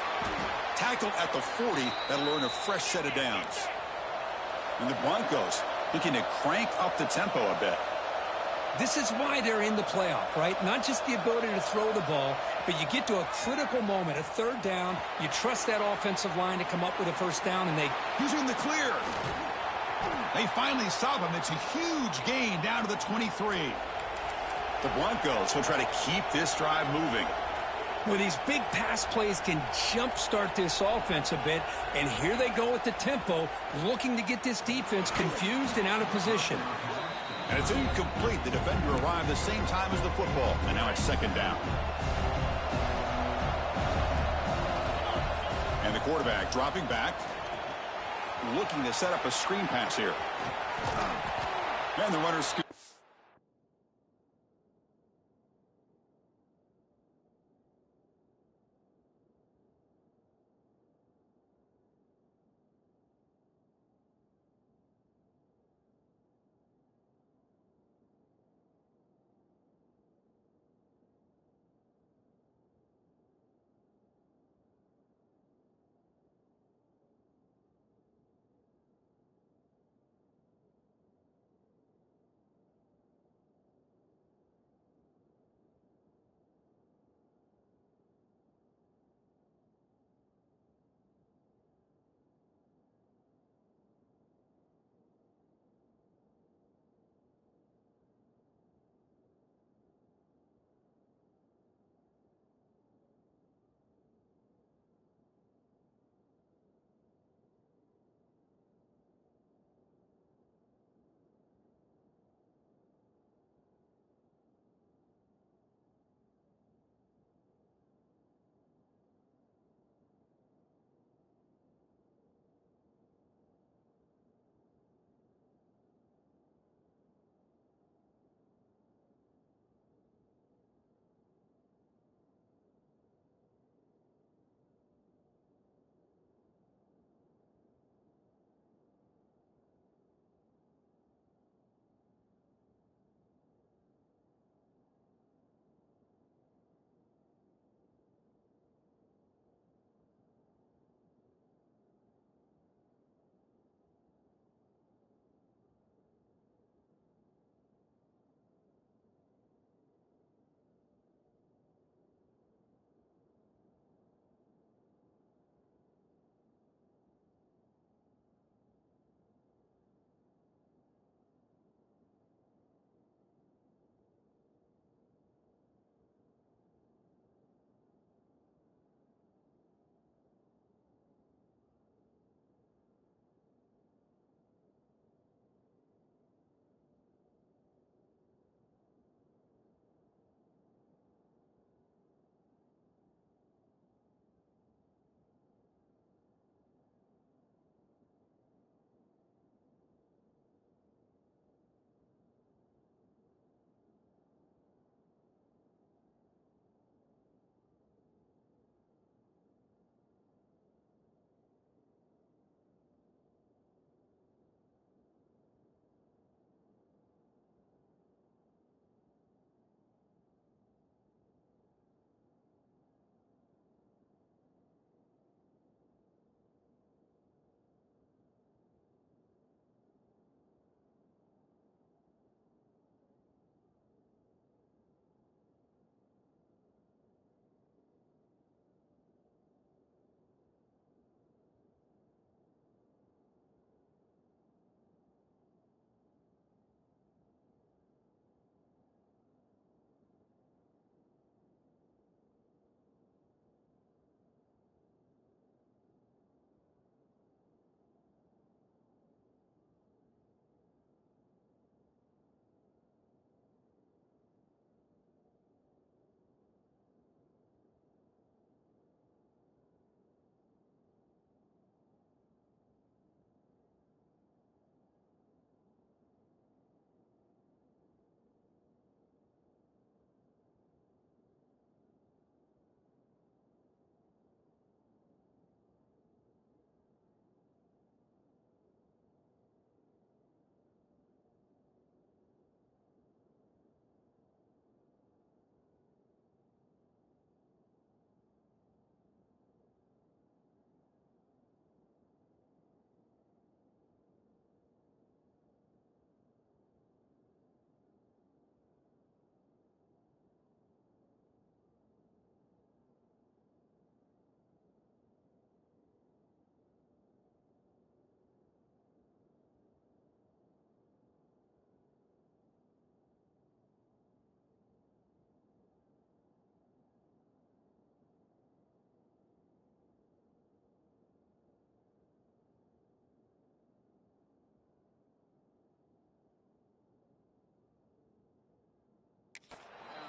Tackled at the 40. That'll earn a fresh set of downs. And the Broncos looking to crank up the tempo a bit. This is why they're in the playoff, right? Not just the ability to throw the ball, but you get to a critical moment, a 3rd down. You trust that offensive line to come up with a 1st down, and he's in the clear. They finally stop him. It's a huge gain down to the 23. The Broncos will try to keep this drive moving. Well, these big pass plays can jumpstart this offense a bit, and here they go with the tempo, looking to get this defense confused and out of position. And it's incomplete. The defender arrived the same time as the football, and now it's 2nd down. And the quarterback dropping back, looking to set up a screen pass here. And the runner's scoop.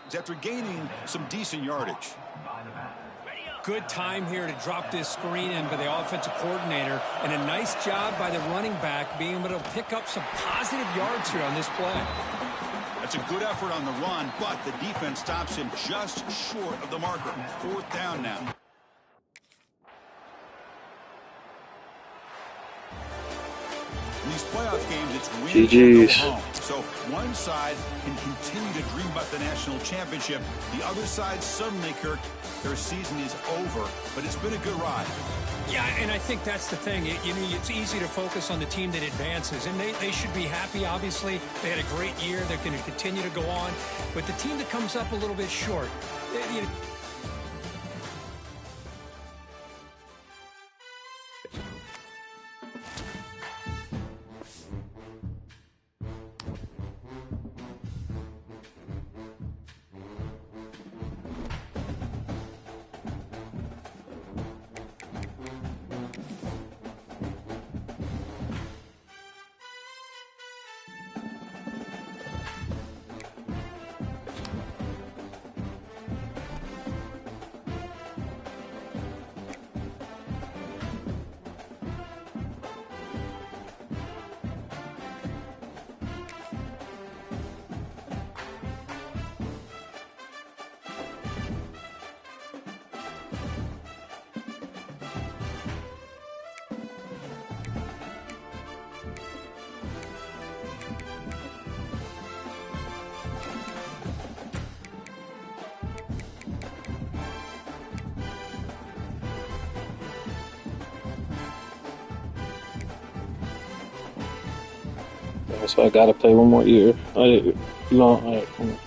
is after gaining some decent yardage. Good time here to drop this screen in by the offensive coordinator, and a nice job by the running back being able to pick up some positive yards here on this play. That's a good effort on the run, but the defense stops him just short of the marker. 4th down now. In these playoff games, it's win or go home. So one side can continue to dream about the national championship. The other side, suddenly, Kirk, their season is over. But it's been a good ride. Yeah, and I think that's the thing. It's easy to focus on the team that advances, and they should be happy, obviously. They had a great year. They're going to continue to go on. But the team that comes up a little bit short, So I gotta play one more year. All right, come on.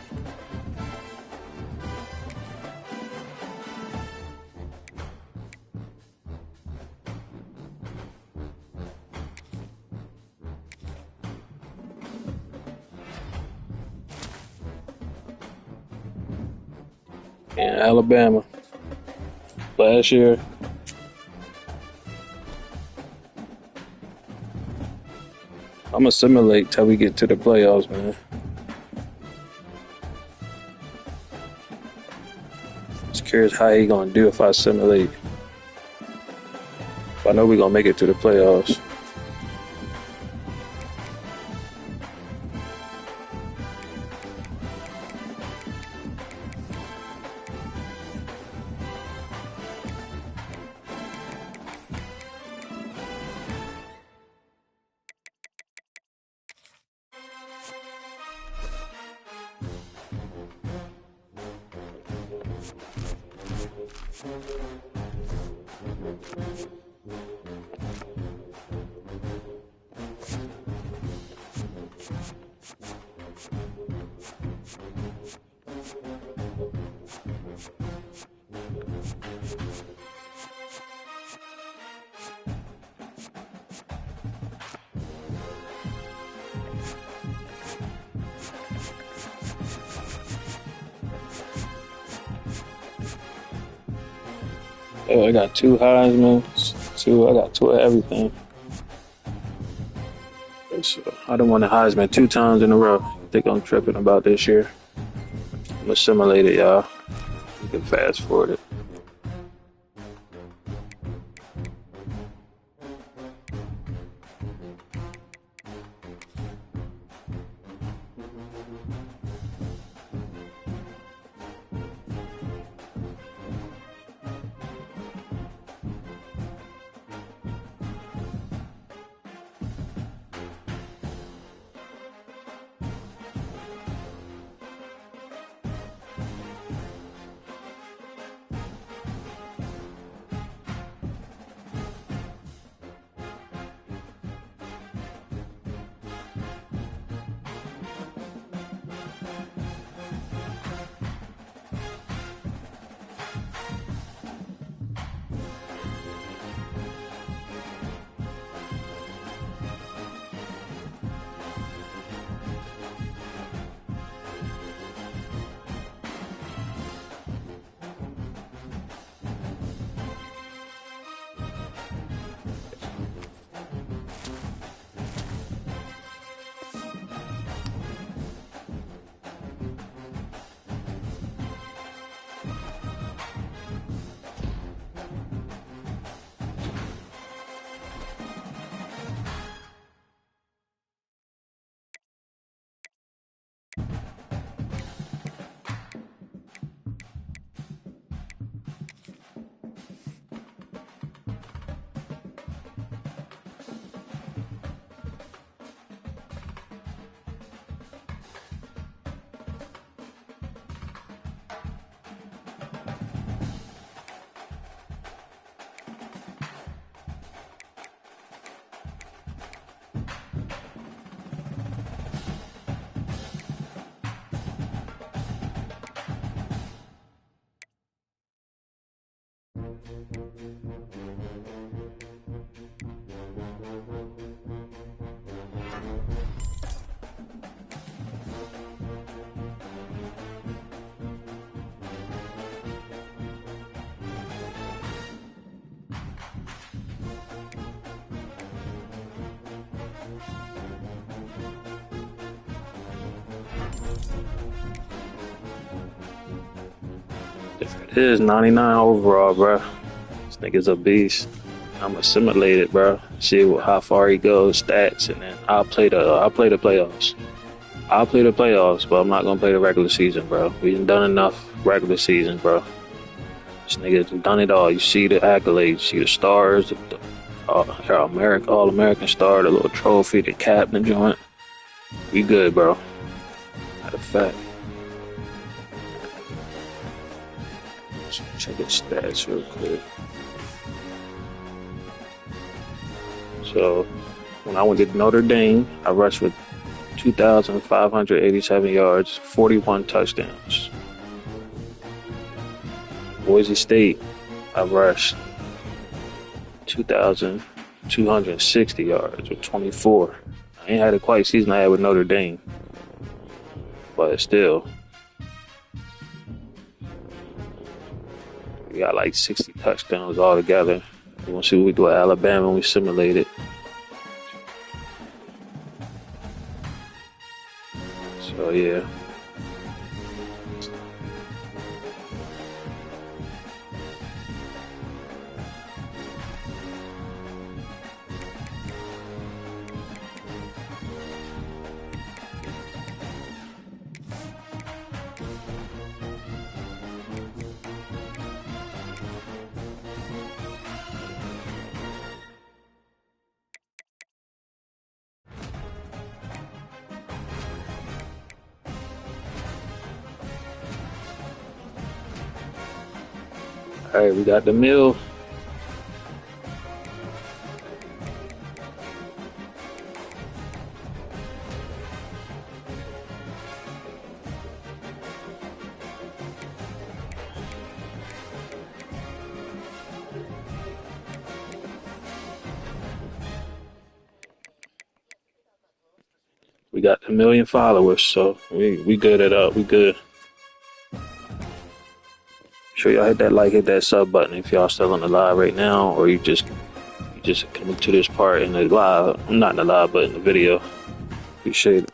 In Alabama last year. I'm gonna simulate till we get to the playoffs, man. Just curious how he gonna do if I simulate. I know we're gonna make it to the playoffs. Oh, I got 2 Heisman, I got 2 of everything. So I done won the Heisman 2 times in a row. I think I'm tripping about this year. I'm gonna simulate it, y'all. You can fast forward it. It is 99 overall, bro. This nigga's a beast. I'm assimilate it, bro. See how far he goes, stats, and then I'll play the playoffs. I'll play the playoffs, but I'm not gonna play the regular season, bro. We done enough regular season, bro. This nigga's done it all. You see the accolades, you see the stars, the All-American star, the little trophy, the captain joint. We good, bro. Matter of fact. Check his stats real quick. So, when I went to Notre Dame, I rushed for 2,587 yards, 41 touchdowns. Boise State, I rushed 2,260 yards with 24. I ain't had a quite season I had with Notre Dame, but still. We got like 60 touchdowns all together. We're gonna see what we do at Alabama when we simulate it. So yeah. All right, we got the meal. We got a million followers, so we good at we good. Sure y'all hit that like, hit that sub button if y'all still on the live right now, or you just coming to this part in the live, not in the live, but in the video. Appreciate it.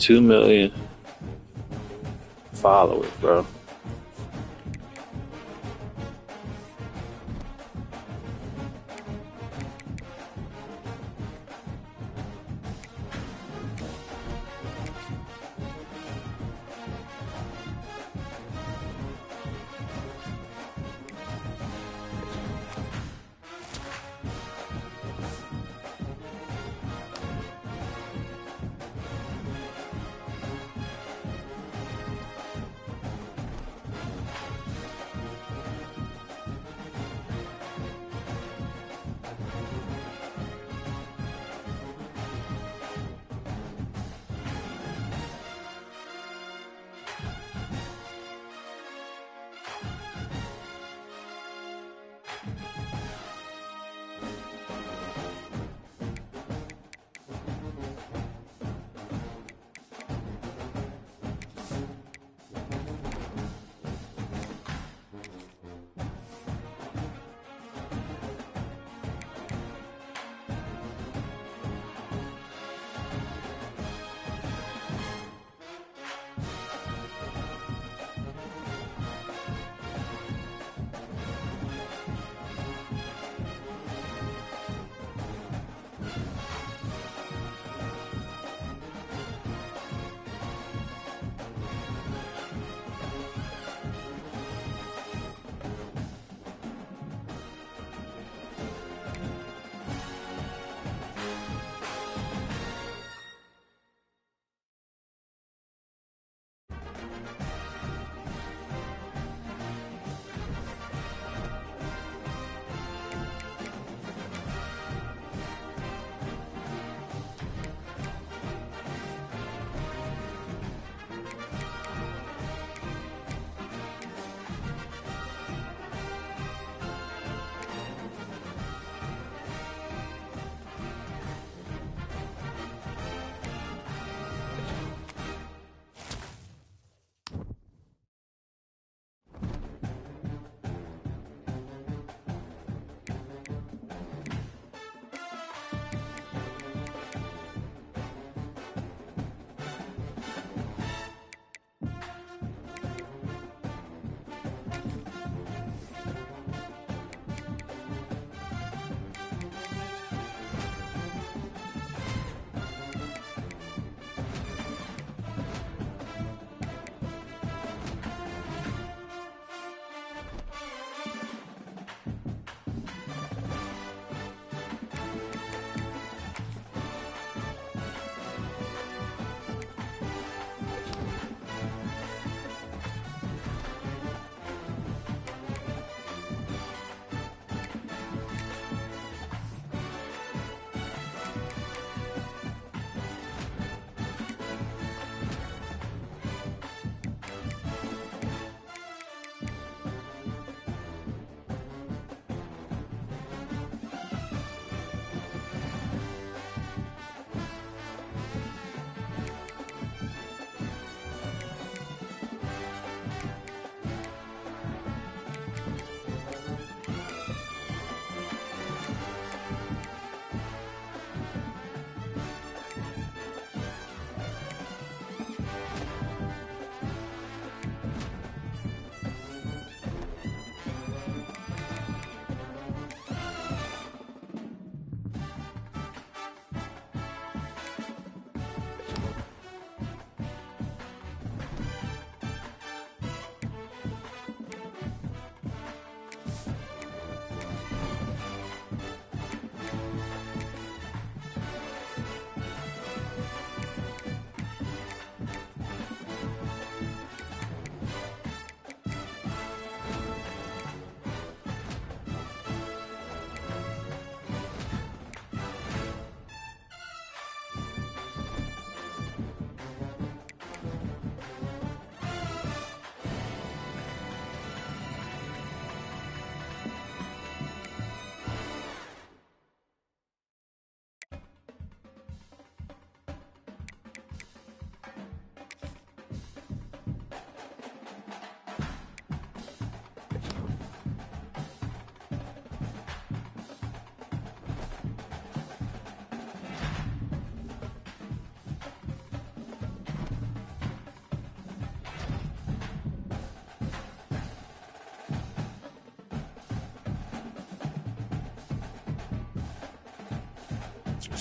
2 million followers, bro.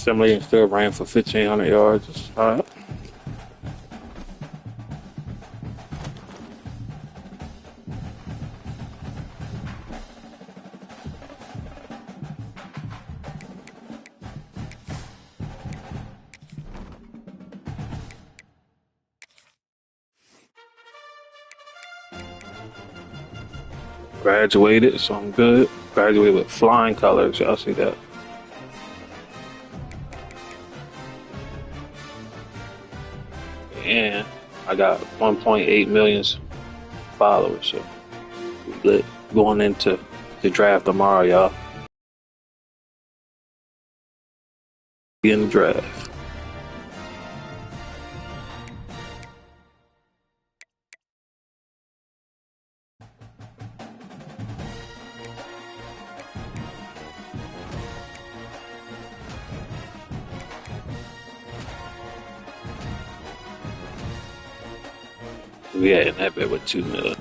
Assembly still ran for 1,500 yards. It's all right. Graduated, so I'm good. Graduated with flying colors. Y'all see that? And I got 1.8 million followers. So we lit going into the draft tomorrow, y'all. In the draft. We had in that bit with 2 million.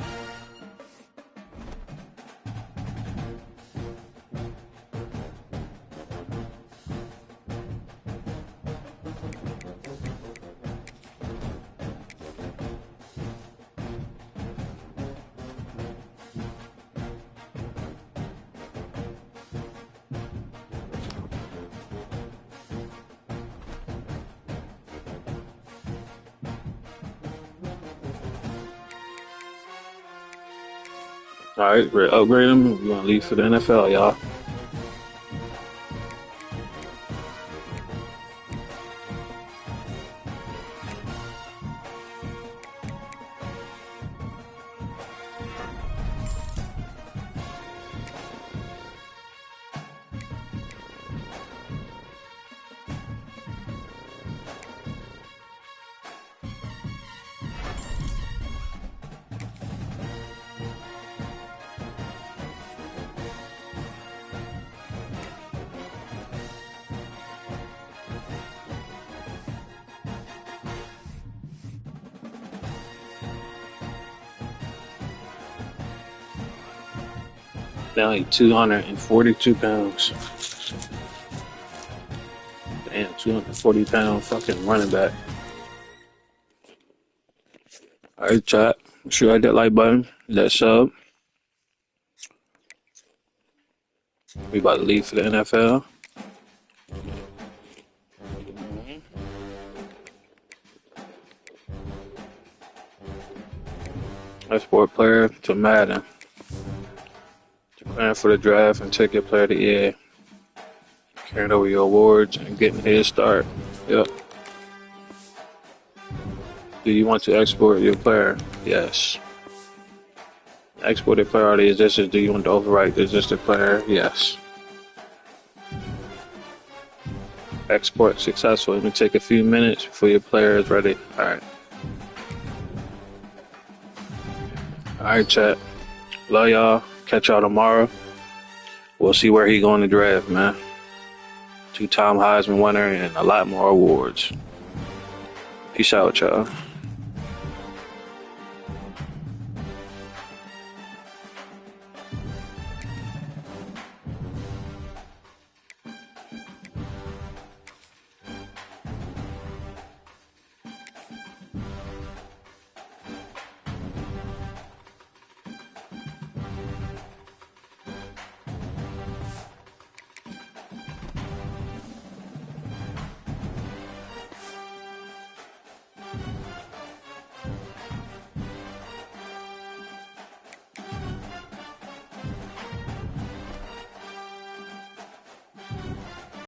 All right, we're upgrading. We're gonna leave for the NFL, y'all. Only 242 pounds. Damn, 240-pound fucking running back. Alright, chat. Make sure you hit that like button, that sub. We about to leave for the NFL. Export player to Madden. Plan for the draft and take your player to EA. Carrying over your awards and getting a head start. Yep. Do you want to export your player? Yes. Exported player already exists. Do you want to overwrite the existing player? Yes. Export successful. It may take a few minutes before your player is ready. Alright. Alright, chat. Love y'all. Catch y'all tomorrow. We'll see where he going to draft, man. 2-time Heisman winner and a lot more awards. Peace out, y'all.